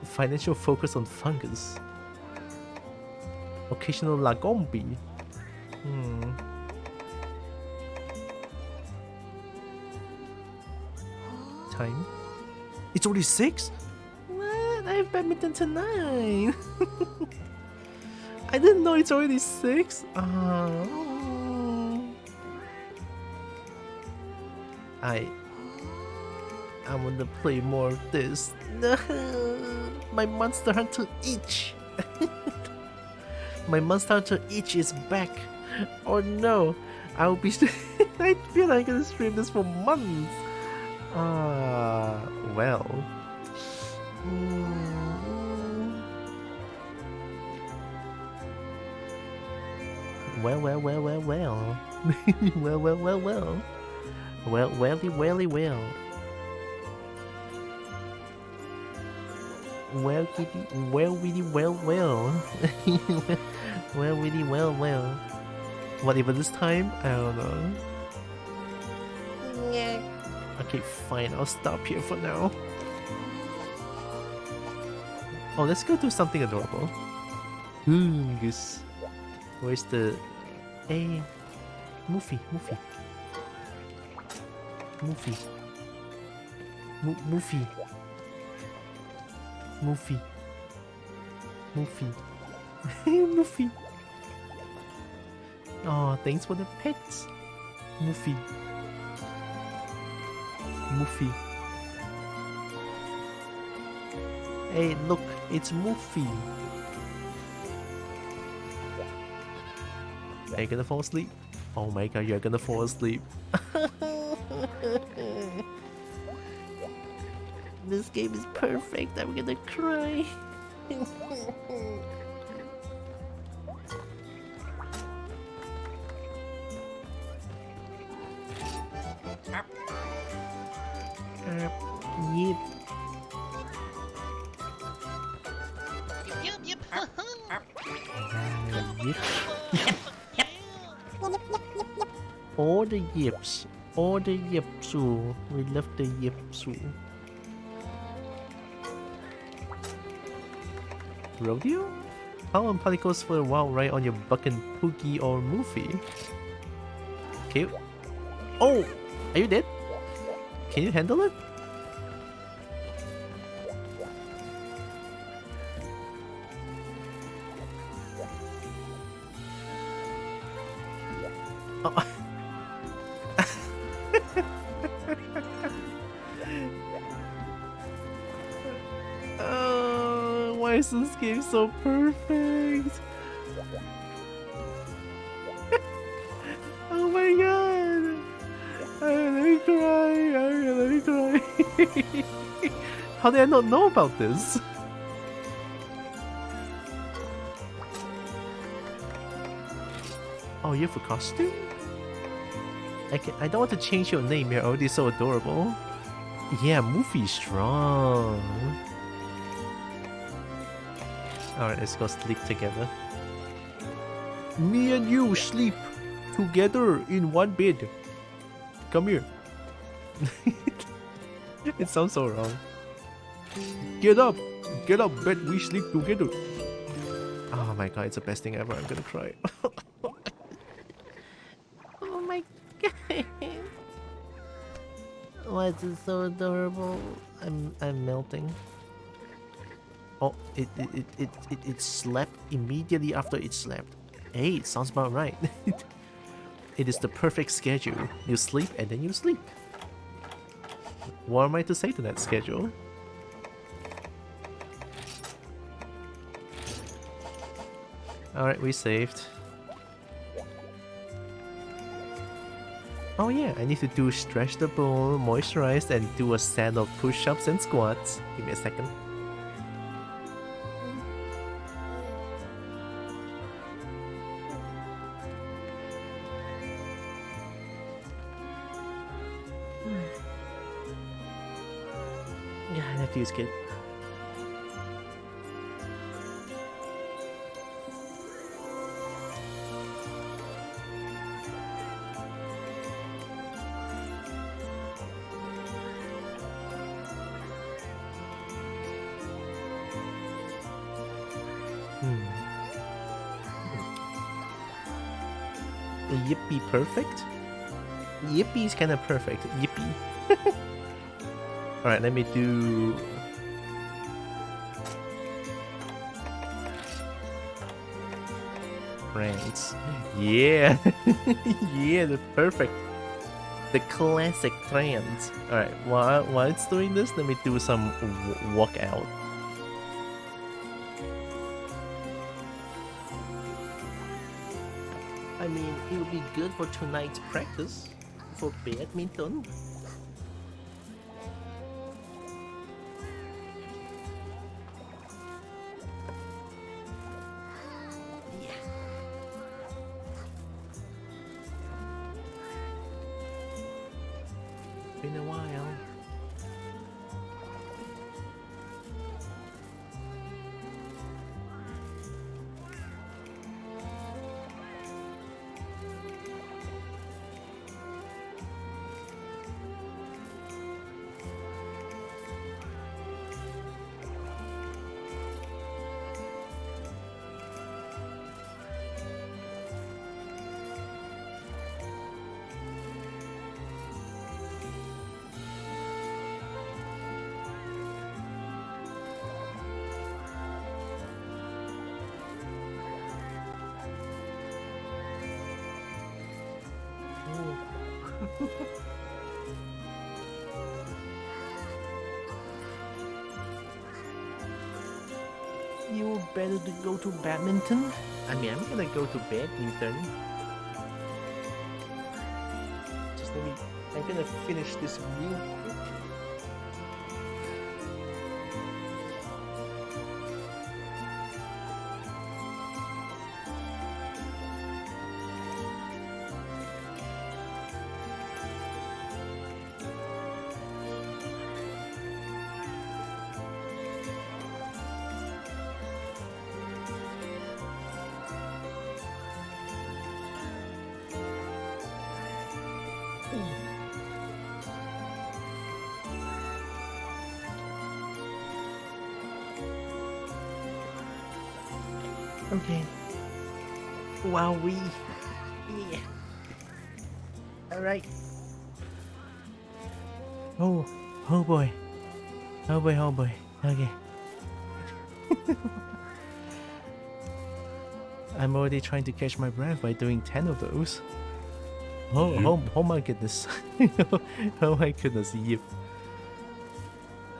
Financial focus on fungus. Occasional lagombi. Time. It's already 6? What? I have badminton tonight. I didn't know it's already 6. I want to play more of this. No, my Monster Hunter itch. My Monster Hunter itch is back. Oh no, I'll be. I feel like I'm gonna stream this for months. Well. Well. Well, welly. Well, kitty, well. Well. Whatever this time, I don't know. Okay, fine, I'll stop here for now. Oh, let's go do something adorable. Goose. Where's the... Hey, Moofy. Moofy. Oh, thanks for the pets. Moofy. Hey, look, it's Moofy. Are you gonna fall asleep? Oh my god, you're gonna fall asleep. This game is perfect. I'm gonna cry. Yep. All the yips. We love the yips. Rodeo? How on Palicos for a while right on your bucking Pookie or Moofy? Okay. Oh! Are you dead? Can you handle it? Oh. Why is this game so perfect? Oh my god! I'm gonna cry. How did I not know about this? Oh, you have a costume? I don't want to change your name, you're already so adorable. Yeah, Moofy's strong. Alright, let's go sleep together. Me and you sleep together in one bed. Come here. It sounds so wrong. Get up, bed, we sleep together. Oh my god, it's the best thing ever. I'm gonna cry. Oh my god. Why is it so adorable? I'm melting. Oh, it slept immediately after it slept. Hey, sounds about right. It is the perfect schedule. You sleep and then you sleep. What am I to say to that schedule? Alright, we saved. Oh yeah, I need to do stretch the bone, moisturize, and do a set of push-ups and squats. Give me a second. Yeah, that feels good. Hmm. Yippee perfect? Yippee is kind of perfect. Yippee. Alright, let me do... Friends. Yeah! Yeah, the perfect. The classic friends. Alright, while it's doing this, let me do some walkout. I mean, it would be good for tonight's practice for badminton. Yeah. Been a while. You better to go to badminton? I mean, I'm gonna go to badminton. Just let me... I'm gonna finish this real quick. Okay. Wowee. Yeah. Alright. Oh. Oh boy. Oh boy, oh boy. Okay. I'm already trying to catch my breath by doing 10 of those. Oh my goodness. Oh my goodness, yep.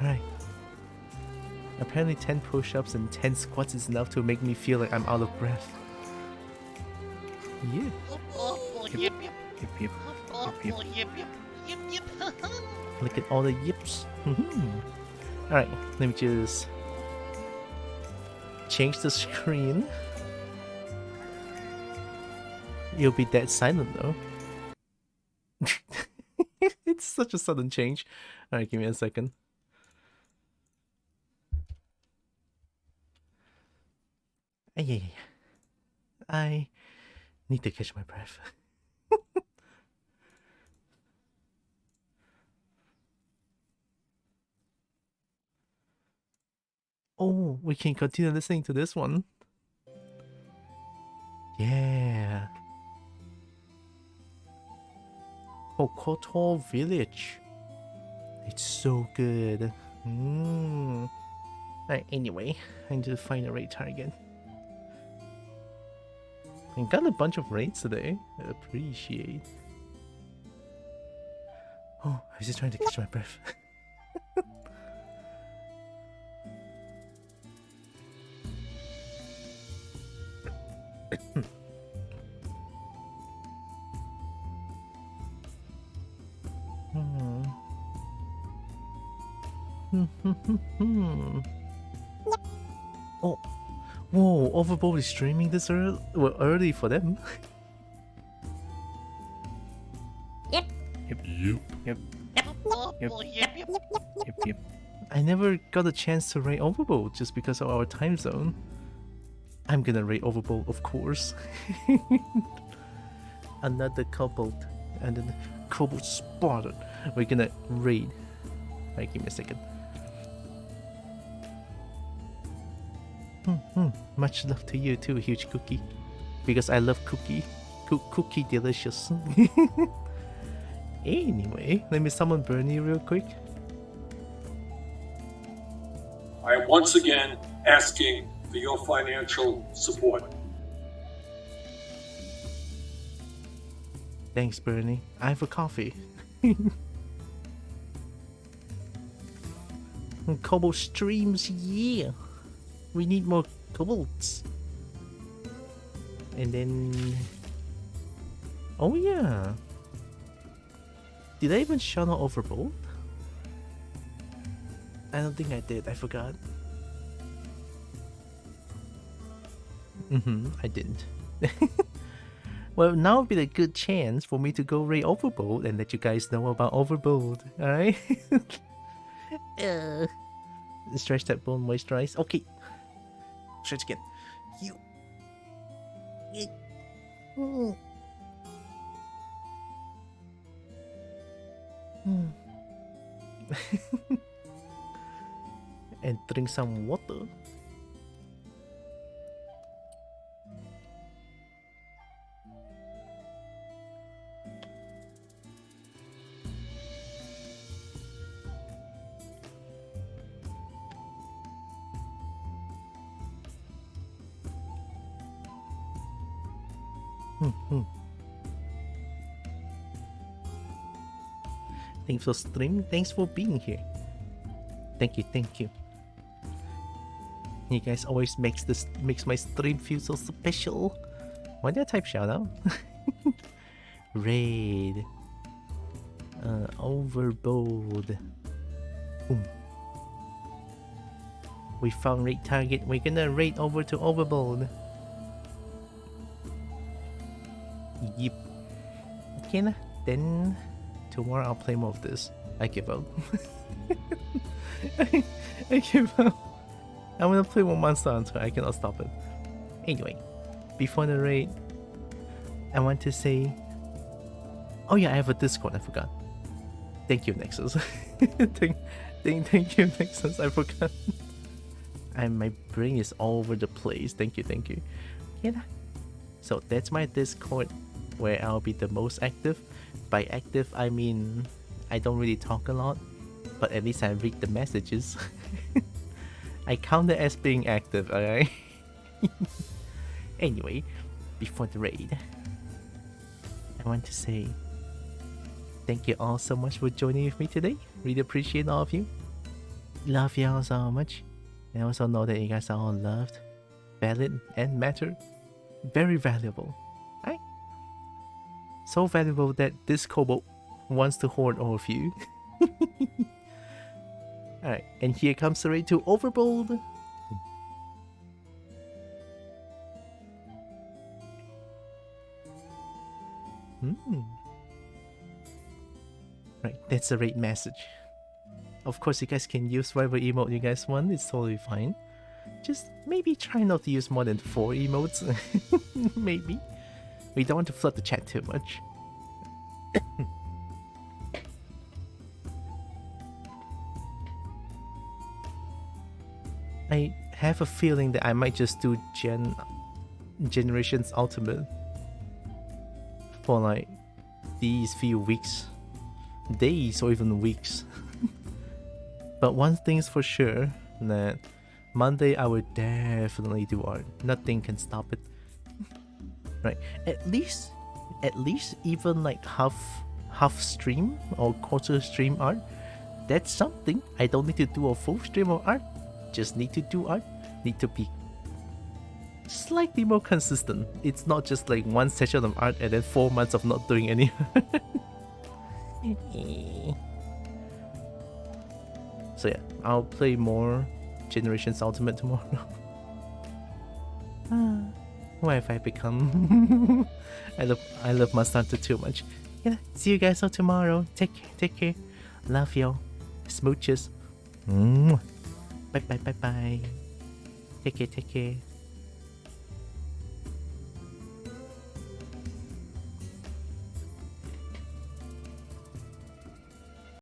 Alright. Apparently 10 push-ups and 10 squats is enough to make me feel like I'm out of breath. Yeah. Yip, yip. Look at all the yips. Alright, let me just change the screen. You'll be dead silent though. It's such a sudden change. Alright, give me a second. Yeah. I need to catch my breath. Oh, we can continue listening to this one. Yeah. Kokoto Village. It's so good. Alright, anyway, I need to find a raid target. I got a bunch of raids today. I appreciate. Oh, I was just trying to catch my breath. Oh, whoa! Overboard is streaming this early. Well, early for them. Yep. Yep. I never got a chance to raid Overboard just because of our time zone. I'm gonna raid Overboard, of course. Another Cobalt and then Cobalt spotted. We're gonna raid. Alright, give me a second. Much love to you too, huge cookie. Because I love cookie. Cookie delicious. Anyway, let me summon Bernie real quick. I am once again asking for your financial support. Thanks, Bernie. I have a coffee. Cobalt streams, yeah. We need more cobalts. And then... Oh yeah. Did I even shout out Overbold? I don't think I did. I forgot. I didn't. Well, now would be a good chance for me to go raid Overbold and let you guys know about Overbold. Alright? Stretch that bone, moisturize. Okay. Stretch again. You. And drink some water. Thanks for streaming. Thanks for being here. Thank you, thank you. You guys always makes my stream feel so special. Why did I type shout out? Raid. Overbold. Boom. We found raid target. We're gonna raid over to Overbold. Yep. Okay, nah. Then tomorrow I'll play more of this. I give up. I give up. I'm gonna play one Monster Hunter. I cannot stop it. Anyway, before the raid, I want to say, oh yeah, I have a Discord. I forgot. Thank you, Nexus. thank you, Nexus. I forgot. And my brain is all over the place. Thank you, thank you. Yeah. So that's my Discord, where I'll be the most active. By active, I mean I don't really talk a lot, but at least I read the messages. I count it as being active, alright? Anyway, before the raid, I want to say thank you all so much for joining with me today. Really appreciate all of you. Love you all so much. And also know that you guys are all loved, valid, and matter. Very valuable. Right? So valuable that this kobold wants to hoard all of you. Alright, and here comes the raid to Overbold. Right, that's the raid message. Of course, you guys can use whatever emote you guys want, it's totally fine. Just maybe try not to use more than 4 emotes. Maybe. We don't want to flood the chat too much. I have a feeling that I might just do Generations Ultimate for like these few weeks, days or even weeks. But one thing's for sure, that Monday I will definitely do art. Nothing can stop it. Right? At least even like half stream or quarter stream art. That's something. I don't need to do a full stream of art. Just need to do art. Need to be slightly more consistent. It's not just like one session of art and then 4 months of not doing any. So yeah, I'll play more Generations Ultimate tomorrow. What have I become? I love Monster Hunter too much. Yeah, see you guys all tomorrow. Take care. Love y'all. Smooches. Bye. Take care.